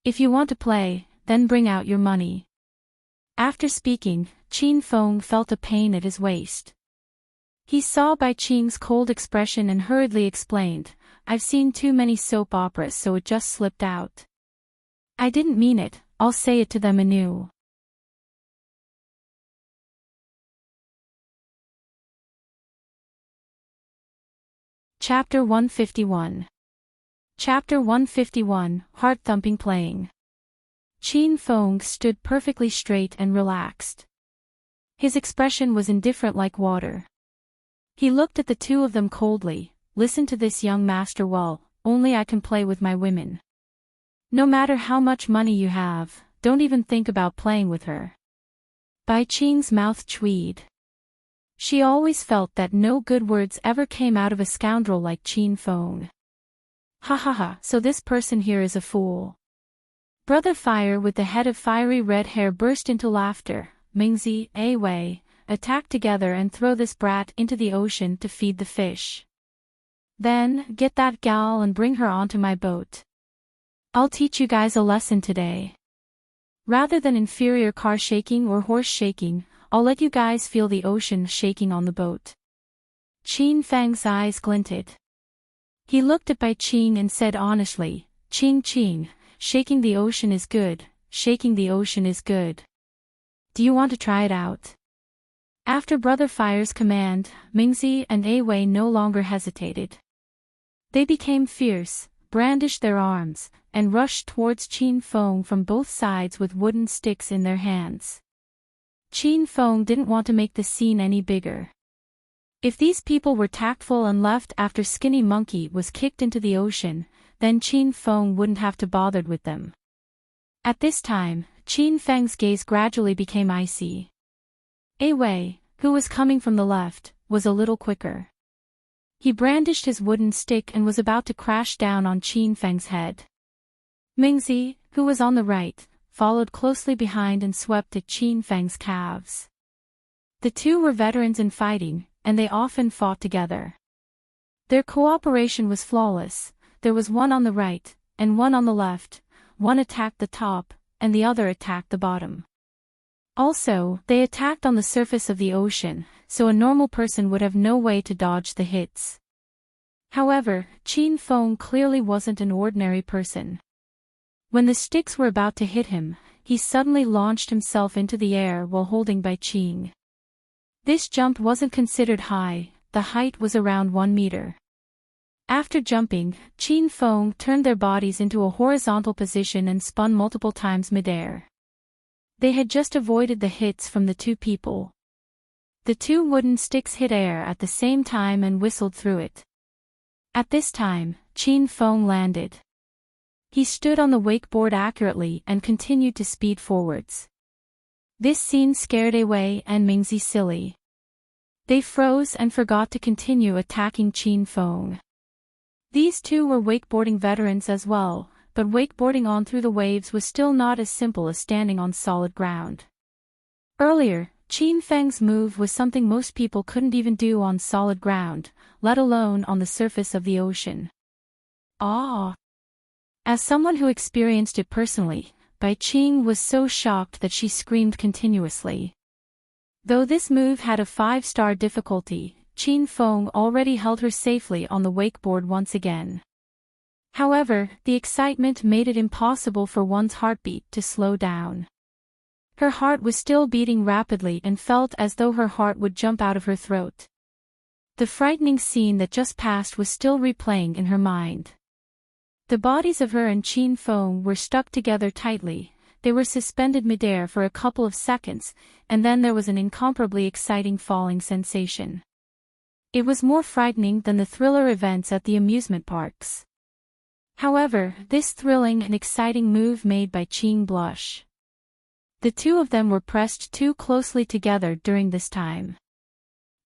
If you want to play, then bring out your money." After speaking, Qin Feng felt a pain at his waist. He saw Bai Qing's cold expression and hurriedly explained, "I've seen too many soap operas, so it just slipped out. I didn't mean it, I'll say it to them anew." Chapter 151. Chapter 151, Heart-Thumping Playing. Qin Feng stood perfectly straight and relaxed. His expression was indifferent like water. He looked at the two of them coldly. "Listen to this young master well, only I can play with my women. No matter how much money you have, don't even think about playing with her." Bai Qing's mouth chewed. She always felt that no good words ever came out of a scoundrel like Qin Feng. "Ha ha ha, so this person here is a fool." Brother Fire with the head of fiery red hair burst into laughter. "Mingzi, Wei, attack together and throw this brat into the ocean to feed the fish. Then, get that gal and bring her onto my boat. I'll teach you guys a lesson today. Rather than inferior car shaking or horse shaking, I'll let you guys feel the ocean shaking on the boat." Qin Feng's eyes glinted. He looked at Bai Qing and said honestly, Qing, shaking the ocean is good, shaking the ocean is good. Do you want to try it out?" After Brother Fire's command, Mingzi and Wei no longer hesitated. They became fierce, brandished their arms, and rushed towards Qin Feng from both sides with wooden sticks in their hands. Qin Feng didn't want to make the scene any bigger. If these people were tactful and left after Skinny Monkey was kicked into the ocean, then Qin Feng wouldn't have to bother with them. At this time, Qin Feng's gaze gradually became icy. Wei, who was coming from the left, was a little quicker. He brandished his wooden stick and was about to crash down on Qin Feng's head. Mingzi, who was on the right, followed closely behind and swept at Qin Feng's calves. The two were veterans in fighting, and they often fought together. Their cooperation was flawless. There was one on the right, and one on the left. One attacked the top, and the other attacked the bottom. Also, they attacked on the surface of the ocean, so a normal person would have no way to dodge the hits. However, Qin Feng clearly wasn't an ordinary person. When the sticks were about to hit him, he suddenly launched himself into the air while holding Bai Qing. This jump wasn't considered high, the height was around 1 meter. After jumping, Qin Feng turned their bodies into a horizontal position and spun multiple times midair. They had just avoided the hits from the two people. The two wooden sticks hit air at the same time and whistled through it. At this time, Qin Feng landed. He stood on the wakeboard accurately and continued to speed forwards. This scene scared Wei and Mingzi silly. They froze and forgot to continue attacking Qin Feng. These two were wakeboarding veterans as well, but wakeboarding on through the waves was still not as simple as standing on solid ground. Earlier, Qin Feng's move was something most people couldn't even do on solid ground, let alone on the surface of the ocean. Ah! As someone who experienced it personally, Bai Qing was so shocked that she screamed continuously. Though this move had a 5-star difficulty, Qin Feng already held her safely on the wakeboard once again. However, the excitement made it impossible for one's heartbeat to slow down. Her heart was still beating rapidly and felt as though her heart would jump out of her throat. The frightening scene that just passed was still replaying in her mind. The bodies of her and Qin Feng were stuck together tightly. They were suspended midair for a couple of seconds, and then there was an incomparably exciting falling sensation. It was more frightening than the thriller events at the amusement parks. However, this thrilling and exciting move made Bai Qing blush. The two of them were pressed too closely together during this time.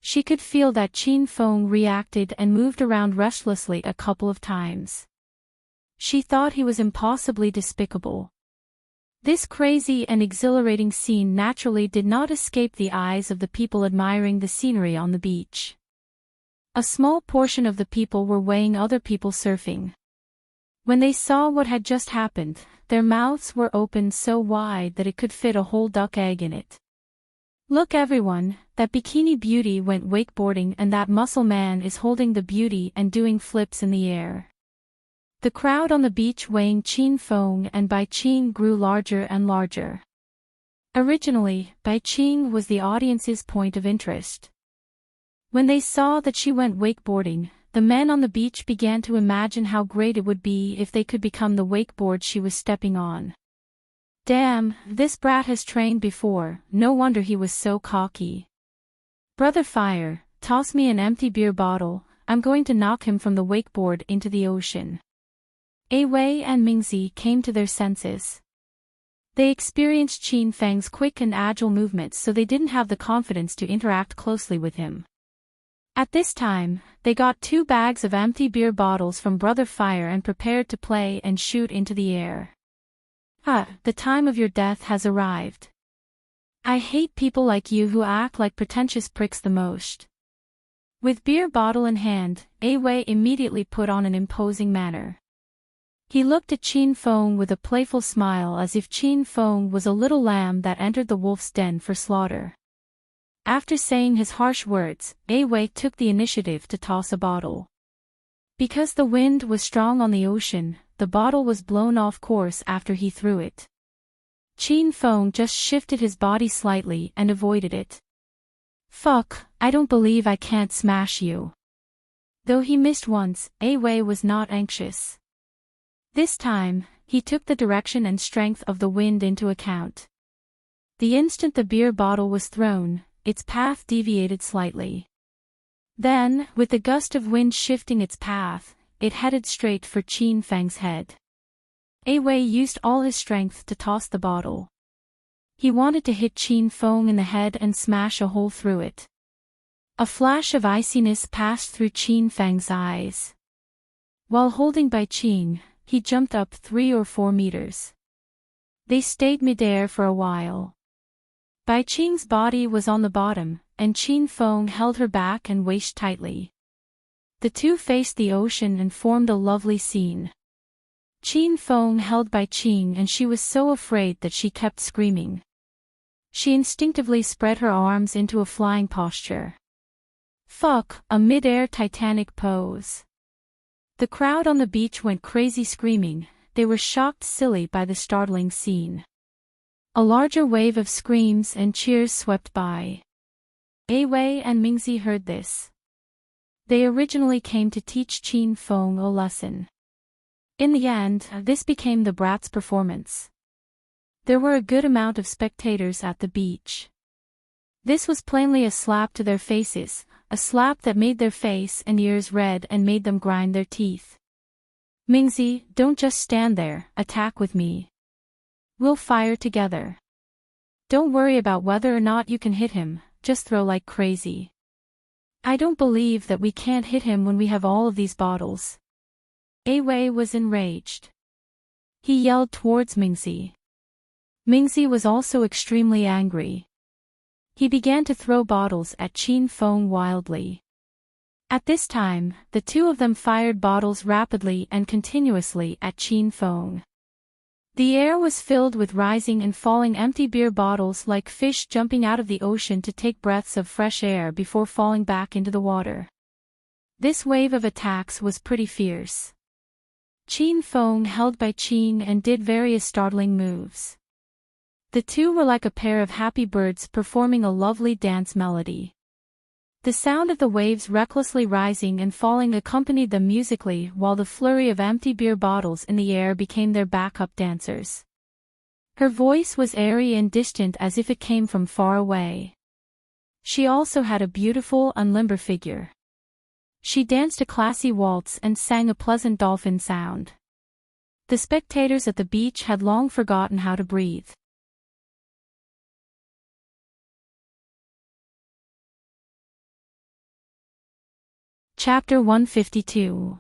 She could feel that Qin Feng reacted and moved around restlessly a couple of times. She thought he was impossibly despicable. This crazy and exhilarating scene naturally did not escape the eyes of the people admiring the scenery on the beach. A small portion of the people were weighing other people surfing. When they saw what had just happened, their mouths were opened so wide that it could fit a whole duck egg in it. Look everyone, that bikini beauty went wakeboarding and that muscle man is holding the beauty and doing flips in the air. The crowd on the beach weighing Chin Fong and Bai Ching grew larger and larger. Originally, Bai Ching was the audience's point of interest. When they saw that she went wakeboarding, the men on the beach began to imagine how great it would be if they could become the wakeboard she was stepping on. Damn, this brat has trained before, no wonder he was so cocky. Brother Fire, toss me an empty beer bottle, I'm going to knock him from the wakeboard into the ocean. A Wei and Mingzi came to their senses. They experienced Qin Feng's quick and agile movements, so they didn't have the confidence to interact closely with him. At this time, they got 2 bags of empty beer bottles from Brother Fire and prepared to play and shoot into the air. The time of your death has arrived. I hate people like you who act like pretentious pricks the most. With beer bottle in hand, A Wei immediately put on an imposing manner. He looked at Qin Fong with a playful smile as if Qin Fong was a little lamb that entered the wolf's den for slaughter. After saying his harsh words, A Wei took the initiative to toss a bottle. Because the wind was strong on the ocean, the bottle was blown off course after he threw it. Qin Fong just shifted his body slightly and avoided it. Fuck, I don't believe I can't smash you. Though he missed once, A Wei was not anxious. This time, he took the direction and strength of the wind into account. The instant the beer bottle was thrown, its path deviated slightly. Then, with the gust of wind shifting its path, it headed straight for Qin Feng's head. A Wei used all his strength to toss the bottle. He wanted to hit Qin Feng in the head and smash a hole through it. A flash of iciness passed through Qin Feng's eyes. While holding Bai Qing, he jumped up 3 or 4 meters. They stayed midair for a while. Bai Qing's body was on the bottom, and Qin Feng held her back and waist tightly. The two faced the ocean and formed a lovely scene. Qin Feng held Bai Qing and she was so afraid that she kept screaming. She instinctively spread her arms into a flying posture. Fuck, a mid-air Titanic pose. The crowd on the beach went crazy screaming, they were shocked silly by the startling scene. A larger wave of screams and cheers swept by. A Wei and Mingzi heard this. They originally came to teach Qin Feng a lesson. In the end, this became the brat's performance. There were a good amount of spectators at the beach. This was plainly a slap to their faces, a slap that made their face and ears red and made them grind their teeth. Mingzi, don't just stand there, attack with me. We'll fire together. Don't worry about whether or not you can hit him, just throw like crazy. I don't believe that we can't hit him when we have all of these bottles. A Wei was enraged. He yelled towards Mingzi. Mingzi was also extremely angry. He began to throw bottles at Qin Feng wildly. At this time, the two of them fired bottles rapidly and continuously at Qin Feng. The air was filled with rising and falling empty beer bottles like fish jumping out of the ocean to take breaths of fresh air before falling back into the water. This wave of attacks was pretty fierce. Qin Feng held Bai Qing and did various startling moves. The two were like a pair of happy birds performing a lovely dance melody. The sound of the waves recklessly rising and falling accompanied them musically while the flurry of empty beer bottles in the air became their backup dancers. Her voice was airy and distant as if it came from far away. She also had a beautiful and limber figure. She danced a classy waltz and sang a pleasant dolphin sound. The spectators at the beach had long forgotten how to breathe. Chapter 152.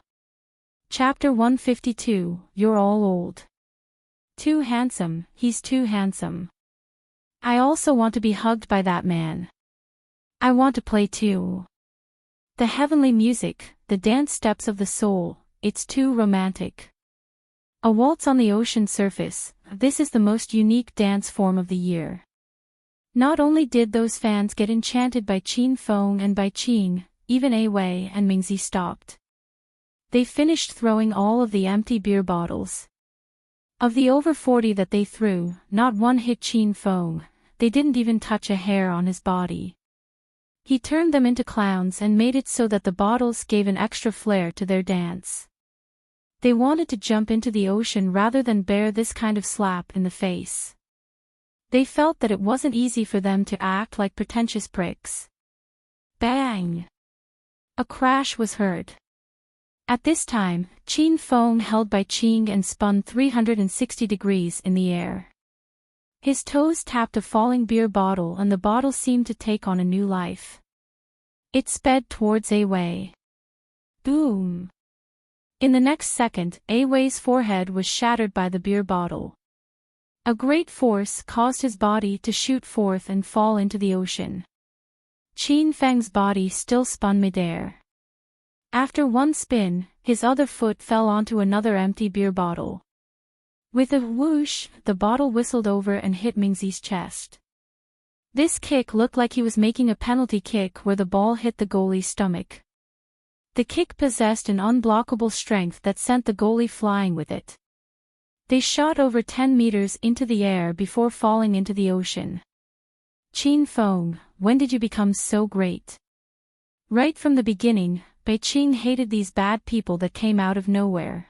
Chapter 152, You're all old. Too handsome, he's too handsome. I also want to be hugged by that man. I want to play too. The heavenly music, the dance steps of the soul, it's too romantic. A waltz on the ocean surface, this is the most unique dance form of the year. Not only did those fans get enchanted by Qin Feng and by Qing, even A Wei and Mingzi stopped. They finished throwing all of the empty beer bottles. Of the over 40 that they threw, not one hit Qin Feng, they didn't even touch a hair on his body. He turned them into clowns and made it so that the bottles gave an extra flair to their dance. They wanted to jump into the ocean rather than bear this kind of slap in the face. They felt that it wasn't easy for them to act like pretentious pricks. Bang! A crash was heard. At this time, Qin Feng held by Qing and spun 360 degrees in the air. His toes tapped a falling beer bottle and the bottle seemed to take on a new life. It sped towards A Wei. Boom! In the next second, A Wei's forehead was shattered by the beer bottle. A great force caused his body to shoot forth and fall into the ocean. Qin Feng's body still spun midair. After one spin, his other foot fell onto another empty beer bottle. With a whoosh, the bottle whistled over and hit Mingzi's chest. This kick looked like he was making a penalty kick where the ball hit the goalie's stomach. The kick possessed an unblockable strength that sent the goalie flying with it. They shot over 10 meters into the air before falling into the ocean. Qin Feng, when did you become so great? Right from the beginning, Bai Qing hated these bad people that came out of nowhere.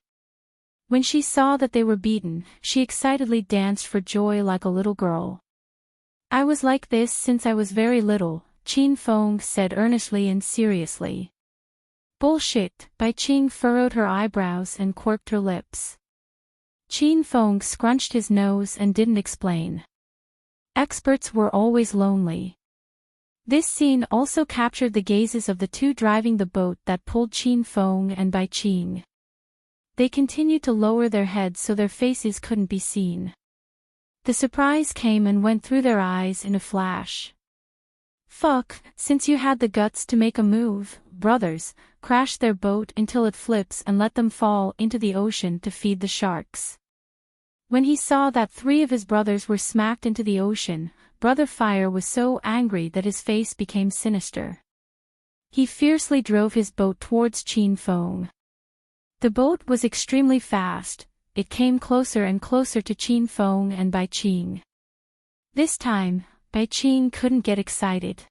When she saw that they were beaten, she excitedly danced for joy like a little girl. I was like this since I was very little, Qin Feng said earnestly and seriously. Bullshit, Bai Qing furrowed her eyebrows and quirked her lips. Qin Feng scrunched his nose and didn't explain. Experts were always lonely. This scene also captured the gazes of the two driving the boat that pulled Qin Feng and Bai Qing. They continued to lower their heads so their faces couldn't be seen. The surprise came and went through their eyes in a flash. Fuck, since you had the guts to make a move, brothers, crash their boat until it flips and let them fall into the ocean to feed the sharks. When he saw that 3 of his brothers were smacked into the ocean, Brother Fire was so angry that his face became sinister. He fiercely drove his boat towards Qin Feng. The boat was extremely fast, it came closer and closer to Qin Feng and Bai Qing. This time, Bai Qing couldn't get excited.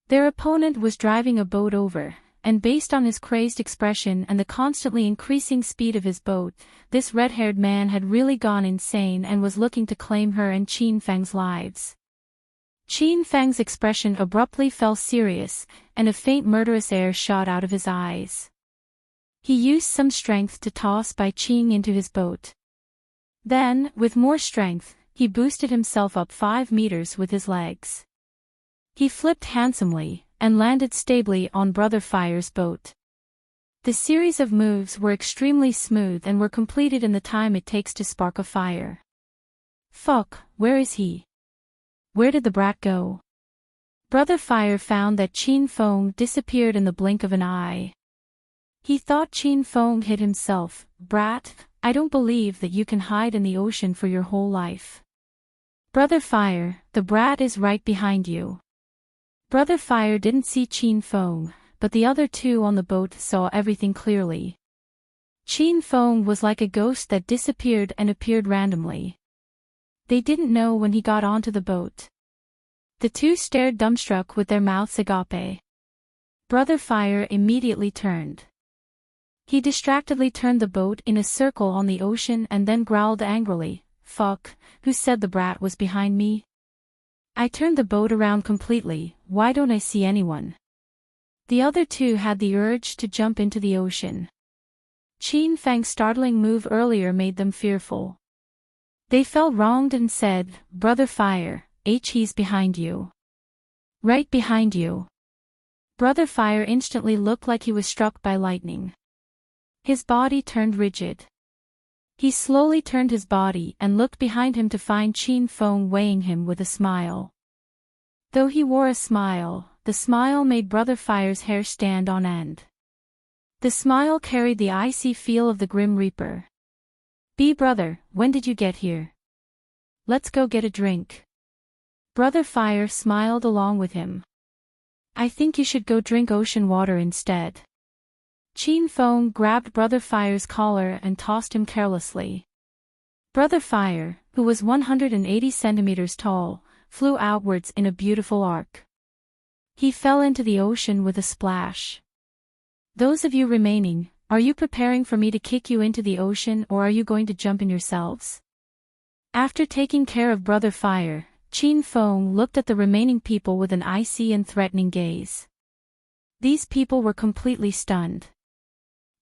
Their opponent was driving a boat over, and based on his crazed expression and the constantly increasing speed of his boat, this red-haired man had really gone insane and was looking to claim her and Qin Feng's lives. Qin Feng's expression abruptly fell serious, and a faint murderous air shot out of his eyes. He used some strength to toss Bai Qing into his boat. Then, with more strength, he boosted himself up 5 meters with his legs. He flipped handsomely, and landed stably on Brother Fire's boat. The series of moves were extremely smooth and were completed in the time it takes to spark a fire. Fuck, where is he? Where did the brat go? Brother Fire found that Qin Feng disappeared in the blink of an eye. He thought Qin Feng hid himself. Brat, I don't believe that you can hide in the ocean for your whole life. Brother Fire, the brat is right behind you. Brother Fire didn't see Qin Feng, but the other 2 on the boat saw everything clearly. Qin Feng was like a ghost that disappeared and appeared randomly. They didn't know when he got onto the boat. The 2 stared dumbstruck with their mouths agape. Brother Fire immediately turned. He distractedly turned the boat in a circle on the ocean and then growled angrily, Fuck, who said the brat was behind me? I turned the boat around completely, why don't I see anyone? The other 2 had the urge to jump into the ocean. Qin Feng's startling move earlier made them fearful. They felt wronged and said, Brother Fire, he's behind you. Right behind you. Brother Fire instantly looked like he was struck by lightning. His body turned rigid. He slowly turned his body and looked behind him to find Qin Feng weighing him with a smile. Though he wore a smile, the smile made Brother Fire's hair stand on end. The smile carried the icy feel of the Grim Reaper. Brother, when did you get here? Let's go get a drink. Brother Fire smiled along with him. I think you should go drink ocean water instead. Chin Feng grabbed Brother Fire's collar and tossed him carelessly. Brother Fire, who was 180 centimeters tall, flew outwards in a beautiful arc. He fell into the ocean with a splash. Those of you remaining, are you preparing for me to kick you into the ocean, or are you going to jump in yourselves? After taking care of Brother Fire, Chin Feng looked at the remaining people with an icy and threatening gaze. These people were completely stunned.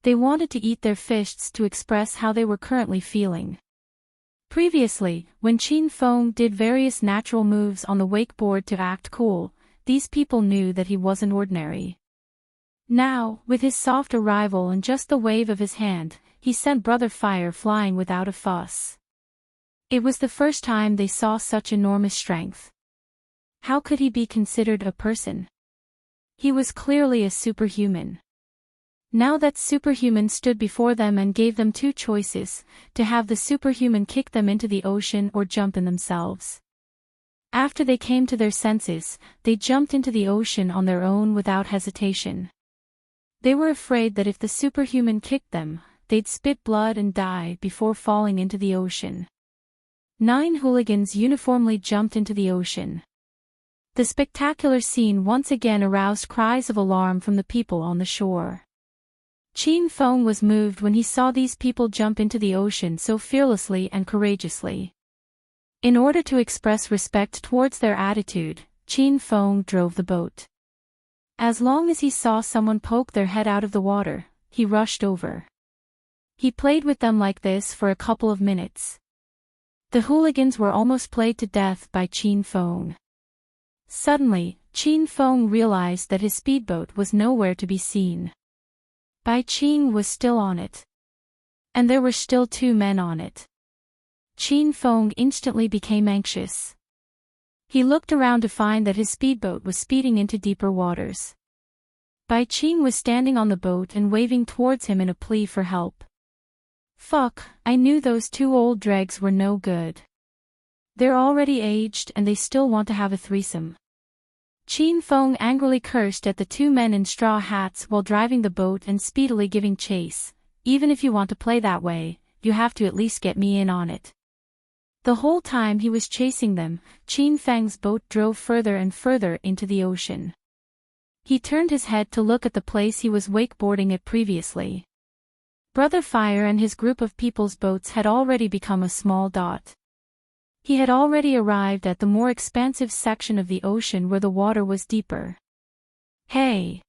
They wanted to eat their fists to express how they were currently feeling. Previously, when Chin Feng did various natural moves on the wakeboard to act cool, these people knew that he wasn't ordinary. Now, with his soft arrival and just the wave of his hand, he sent Brother Fire flying without a fuss. It was the first time they saw such enormous strength. How could he be considered a person? He was clearly a superhuman. Now that superhuman stood before them and gave them two choices, to have the superhuman kick them into the ocean or jump in themselves. After they came to their senses, they jumped into the ocean on their own without hesitation. They were afraid that if the superhuman kicked them, they'd spit blood and die before falling into the ocean. 9 hooligans uniformly jumped into the ocean. The spectacular scene once again aroused cries of alarm from the people on the shore. Chin Feng was moved when he saw these people jump into the ocean so fearlessly and courageously. In order to express respect towards their attitude, Chin Feng drove the boat. As long as he saw someone poke their head out of the water, he rushed over. He played with them like this for a couple of minutes. The hooligans were almost played to death by Chin Feng. Suddenly, Chin Feng realized that his speedboat was nowhere to be seen. Bai Qing was still on it. And there were still 2 men on it. Chin Feng instantly became anxious. He looked around to find that his speedboat was speeding into deeper waters. Bai Qing was standing on the boat and waving towards him in a plea for help. Fuck, I knew those 2 old dregs were no good. They're already aged and they still want to have a threesome. Chin Feng angrily cursed at the 2 men in straw hats while driving the boat and speedily giving chase. Even if you want to play that way, you have to at least get me in on it. The whole time he was chasing them, Chin Feng's boat drove further and further into the ocean. He turned his head to look at the place he was wakeboarding at previously. Brother Fire and his group of people's boats had already become a small dot. He had already arrived at the more expansive section of the ocean where the water was deeper. Hey!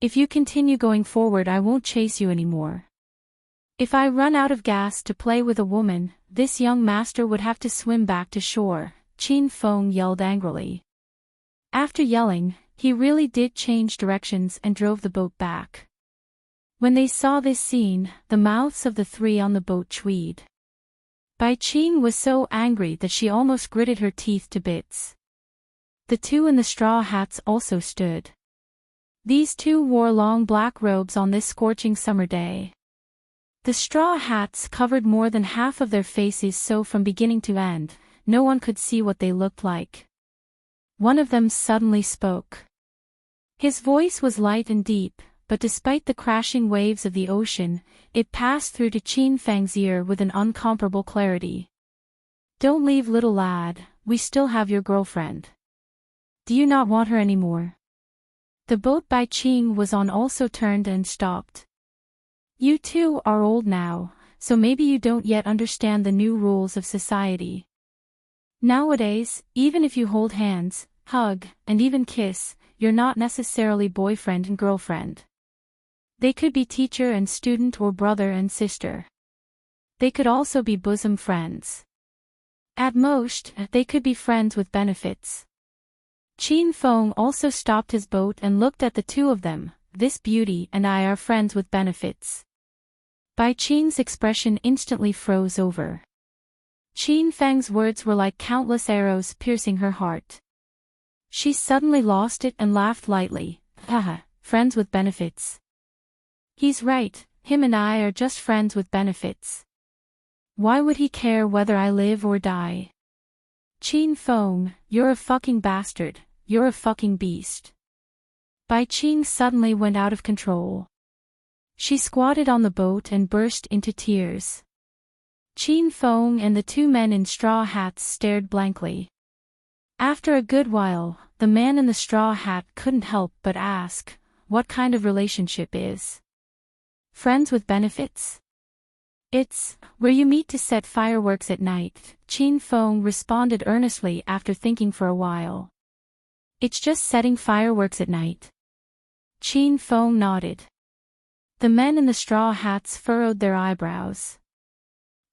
If you continue going forward, I won't chase you anymore. If I run out of gas to play with a woman, this young master would have to swim back to shore, Chin Feng yelled angrily. After yelling, he really did change directions and drove the boat back. When they saw this scene, the mouths of the 3 on the boat chewed. Bai Qing was so angry that she almost gritted her teeth to bits. The 2 in the straw hats also stood. These 2 wore long black robes on this scorching summer day. The straw hats covered more than half of their faces, so from beginning to end, no one could see what they looked like. One of them suddenly spoke. His voice was light and deep, but despite the crashing waves of the ocean, it passed through to Chin Feng's ear with an incomparable clarity. Don't leave, little lad, we still have your girlfriend. Do you not want her anymore? The boat Bai Qing was on also turned and stopped. You 2 are old now, so maybe you don't yet understand the new rules of society. Nowadays, even if you hold hands, hug, and even kiss, you're not necessarily boyfriend and girlfriend. They could be teacher and student or brother and sister. They could also be bosom friends. At most, they could be friends with benefits. Chin Feng also stopped his boat and looked at the 2 of them. This beauty and I are friends with benefits. Bai Qing's expression instantly froze over. Chin Feng's words were like countless arrows piercing her heart. She suddenly lost it and laughed lightly. Haha, friends with benefits. He's right, him and I are just friends with benefits. Why would he care whether I live or die? Qin Feng, you're a fucking bastard, you're a fucking beast. Bai Qing suddenly went out of control. She squatted on the boat and burst into tears. Qin Feng and the two men in straw hats stared blankly. After a good while, the man in the straw hat couldn't help but ask, what kind of relationship is friends with benefits? It's where you meet to set fireworks at night, Qin Feng responded earnestly after thinking for a while. It's just setting fireworks at night. Qin Feng nodded. The men in the straw hats furrowed their eyebrows.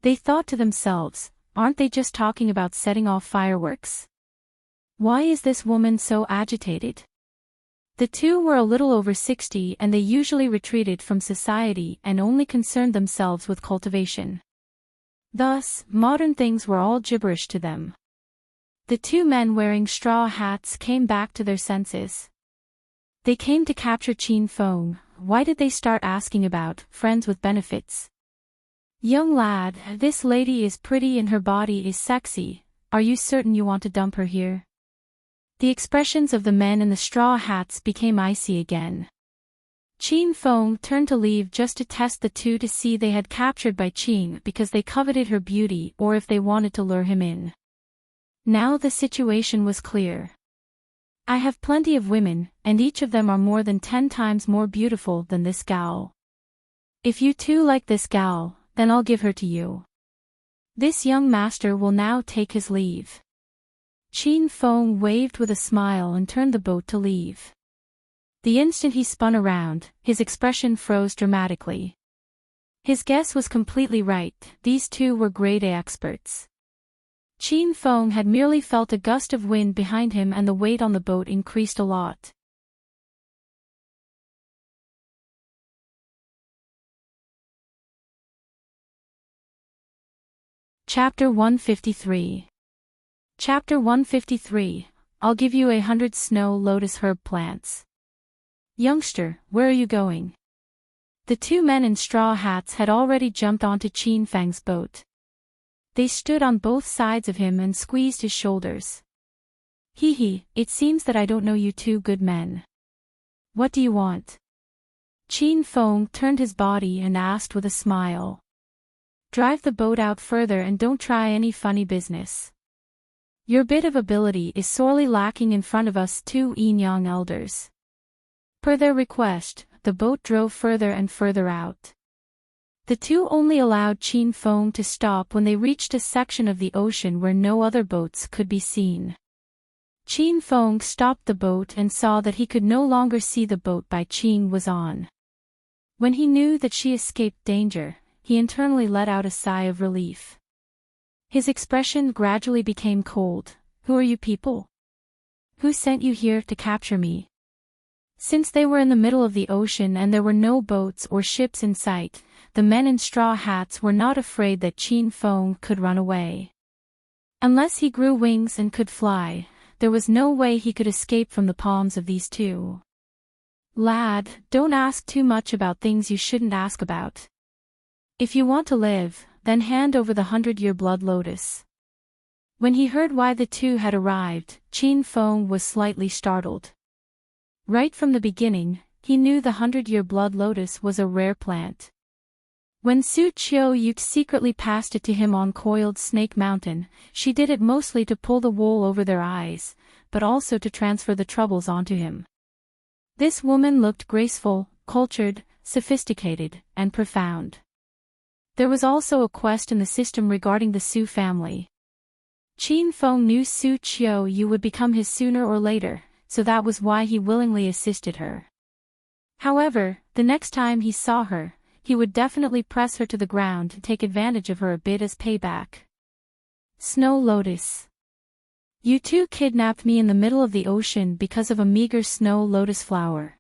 They thought to themselves, aren't they just talking about setting off fireworks? Why is this woman so agitated? The two were a little over 60 and they usually retreated from society and only concerned themselves with cultivation. Thus, modern things were all gibberish to them. The two men wearing straw hats came back to their senses. They came to capture Qin Feng. Why did they start asking about friends with benefits? Young lad, this lady is pretty and her body is sexy. Are you certain you want to dump her here? The expressions of the men in the straw hats became icy again. Qin Feng turned to leave just to test the two to see they had captured Bai Qing because they coveted her beauty or if they wanted to lure him in. Now the situation was clear. I have plenty of women, and each of them are more than 10 times more beautiful than this gal. If you two like this gal, then I'll give her to you. This young master will now take his leave. Qin Feng waved with a smile and turned the boat to leave. The instant he spun around, his expression froze dramatically. His guess was completely right, these two were grade A experts. Qin Feng had merely felt a gust of wind behind him and the weight on the boat increased a lot. Chapter 153. Chapter 153, I'll give you 100 snow lotus herb plants. Youngster, where are you going? The two men in straw hats had already jumped onto Qin Feng's boat. They stood on both sides of him and squeezed his shoulders. Hee, it seems that I don't know you two good men. What do you want? Qin Feng turned his body and asked with a smile. Drive the boat out further and don't try any funny business. Your bit of ability is sorely lacking in front of us two Yin-Yang elders. Per their request, the boat drove further and further out. The two only allowed Qin Feng to stop when they reached a section of the ocean where no other boats could be seen. Qin Feng stopped the boat and saw that he could no longer see the boat Bai Qing was on. When he knew that she escaped danger, he internally let out a sigh of relief. His expression gradually became cold. Who are you people? Who sent you here to capture me? Since they were in the middle of the ocean and there were no boats or ships in sight, the men in straw hats were not afraid that Qin Feng could run away. Unless he grew wings and could fly, there was no way he could escape from the palms of these two. Lad, don't ask too much about things you shouldn't ask about. If you want to live, then hand over the 100-year blood lotus. When he heard why the two had arrived, Qin Feng was slightly startled. Right from the beginning, he knew the 100-year blood lotus was a rare plant. When Su Qiu secretly passed it to him on Coiled Snake Mountain, she did it mostly to pull the wool over their eyes, but also to transfer the troubles onto him. This woman looked graceful, cultured, sophisticated, and profound. There was also a quest in the system regarding the Su family. Qin Feng knew Su Qiu would become his sooner or later, so that was why he willingly assisted her. However, the next time he saw her, he would definitely press her to the ground to take advantage of her a bit as payback. Snow Lotus. You two kidnapped me in the middle of the ocean because of a meager snow lotus flower.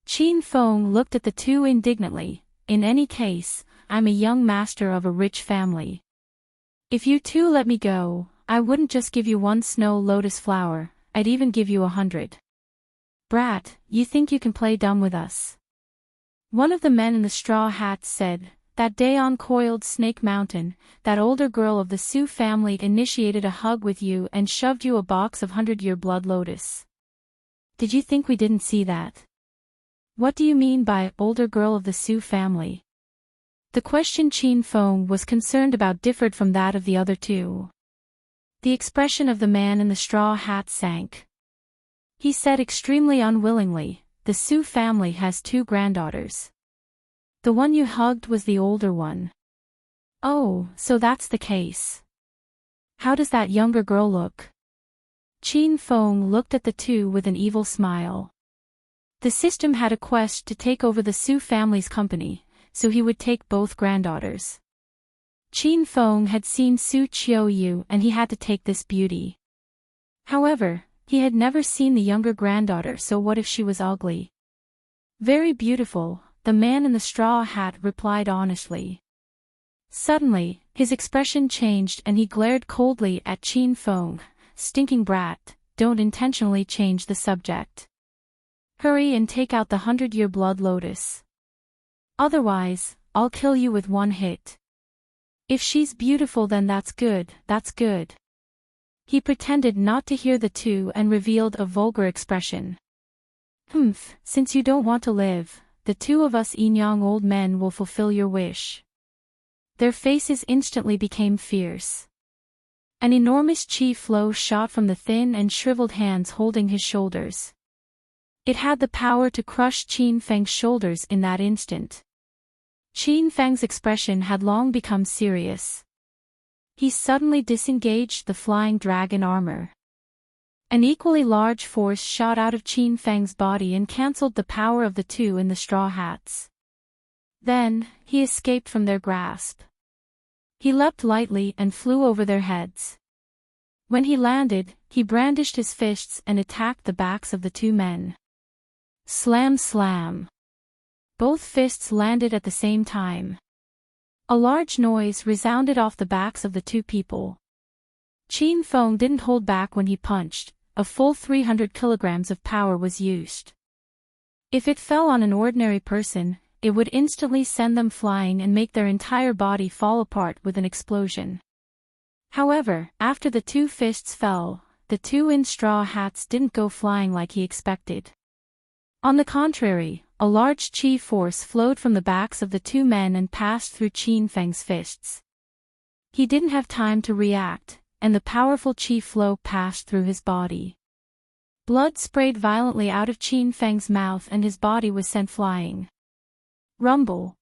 Qin Feng looked at the two indignantly. In any case, I'm a young master of a rich family. If you two let me go, I wouldn't just give you one snow lotus flower, I'd even give you 100. Brat, you think you can play dumb with us? One of the men in the straw hats said, that day on Coiled Snake Mountain, that older girl of the Sioux family initiated a hug with you and shoved you a box of 100-year blood lotus. Did you think we didn't see that? What do you mean by older girl of the Sioux family? The question Chin Feng was concerned about differed from that of the other two. The expression of the man in the straw hat sank. He said extremely unwillingly, "The Sioux family has 2 granddaughters. The one you hugged was the older one." "Oh, so that's the case. How does that younger girl look?" Chin Feng looked at the two with an evil smile. The system had a quest to take over the Sioux family's company, so he would take both granddaughters. Chin Feng had seen Su Qiuyu and he had to take this beauty. However, he had never seen the younger granddaughter, so what if she was ugly? "Very beautiful," the man in the straw hat replied honestly. Suddenly, his expression changed and he glared coldly at Chin Feng. "Stinking brat, don't intentionally change the subject. Hurry and take out the 100-year blood lotus. Otherwise, I'll kill you with one hit." "If she's beautiful then that's good, that's good." He pretended not to hear the two and revealed a vulgar expression. "Humph, since you don't want to live, the 2 of us young old men will fulfill your wish." Their faces instantly became fierce. An enormous chi flow shot from the thin and shriveled hands holding his shoulders. It had the power to crush Chin Feng's shoulders in that instant. Chin Feng's expression had long become serious. He suddenly disengaged the flying dragon armor. An equally large force shot out of Chin Feng's body and cancelled the power of the two in the straw hats. Then, he escaped from their grasp. He leapt lightly and flew over their heads. When he landed, he brandished his fists and attacked the backs of the 2 men. Slam slam. Both fists landed at the same time. A large noise resounded off the backs of the 2 people. Chin Feng didn't hold back when he punched. A full 300 kilograms of power was used. If it fell on an ordinary person, it would instantly send them flying and make their entire body fall apart with an explosion. However, after the 2 fists fell, the 2 in straw hats didn't go flying like he expected. On the contrary, a large chi force flowed from the backs of the 2 men and passed through Chin Feng's fists. He didn't have time to react, and the powerful chi flow passed through his body. Blood sprayed violently out of Chin Feng's mouth and his body was sent flying. Rumble.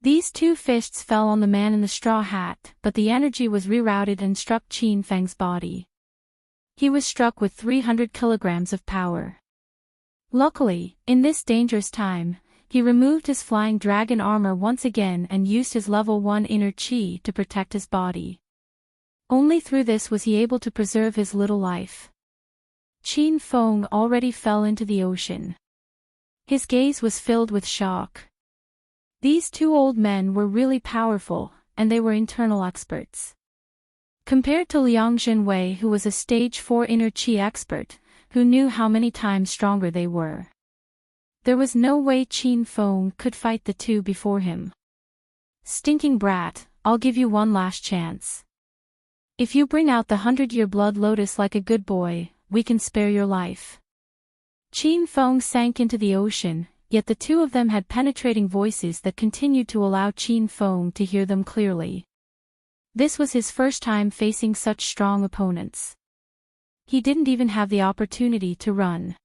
These 2 fists fell on the man in the straw hat, but the energy was rerouted and struck Chin Feng's body. He was struck with 300 kilograms of power. Luckily, in this dangerous time, he removed his flying dragon armor once again and used his level 1 inner chi to protect his body. Only through this was he able to preserve his little life. Chin Feng already fell into the ocean. His gaze was filled with shock. These 2 old men were really powerful, and they were internal experts. Compared to Liang Zhenwei, who was a stage 4 inner chi expert, who knew how many times stronger they were. There was no way Chin Feng could fight the 2 before him. "Stinking brat, I'll give you one last chance. If you bring out the 100-year blood lotus like a good boy, we can spare your life." Chin Feng sank into the ocean, yet the 2 of them had penetrating voices that continued to allow Chin Feng to hear them clearly. This was his first time facing such strong opponents. He didn't even have the opportunity to run.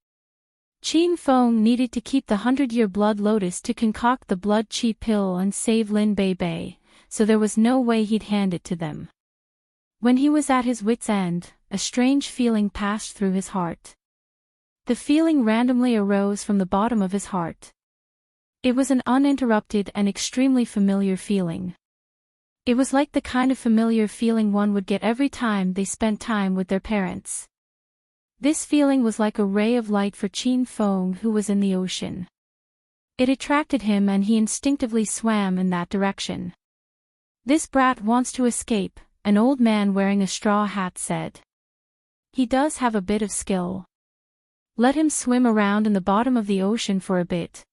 Chin Feng needed to keep the 100-year blood lotus to concoct the blood chi pill and save Lin Bei Bei, so there was no way he'd hand it to them. When he was at his wit's end, a strange feeling passed through his heart. The feeling randomly arose from the bottom of his heart. It was an uninterrupted and extremely familiar feeling. It was like the kind of familiar feeling one would get every time they spent time with their parents. This feeling was like a ray of light for Chin Feng, who was in the ocean. It attracted him and he instinctively swam in that direction. "This brat wants to escape," an old man wearing a straw hat said. "He does have a bit of skill. Let him swim around in the bottom of the ocean for a bit."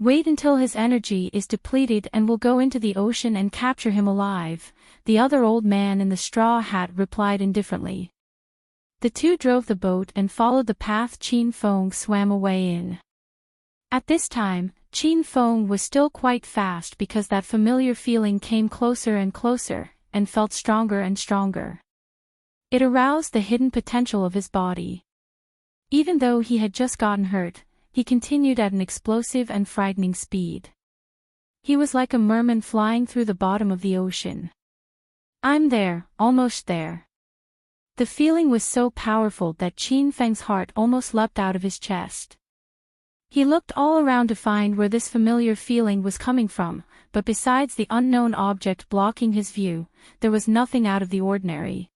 Wait until his energy is depleted and we'll go into the ocean and capture him alive, the other old man in the straw hat replied indifferently. The two drove the boat and followed the path Qin Feng swam away in. At this time, Qin Feng was still quite fast because that familiar feeling came closer and closer, and felt stronger and stronger. It aroused the hidden potential of his body. Even though he had just gotten hurt, he continued at an explosive and frightening speed. He was like a merman flying through the bottom of the ocean. I'm there, almost there. The feeling was so powerful that Qin Feng's heart almost leapt out of his chest. He looked all around to find where this familiar feeling was coming from, but besides the unknown object blocking his view, there was nothing out of the ordinary.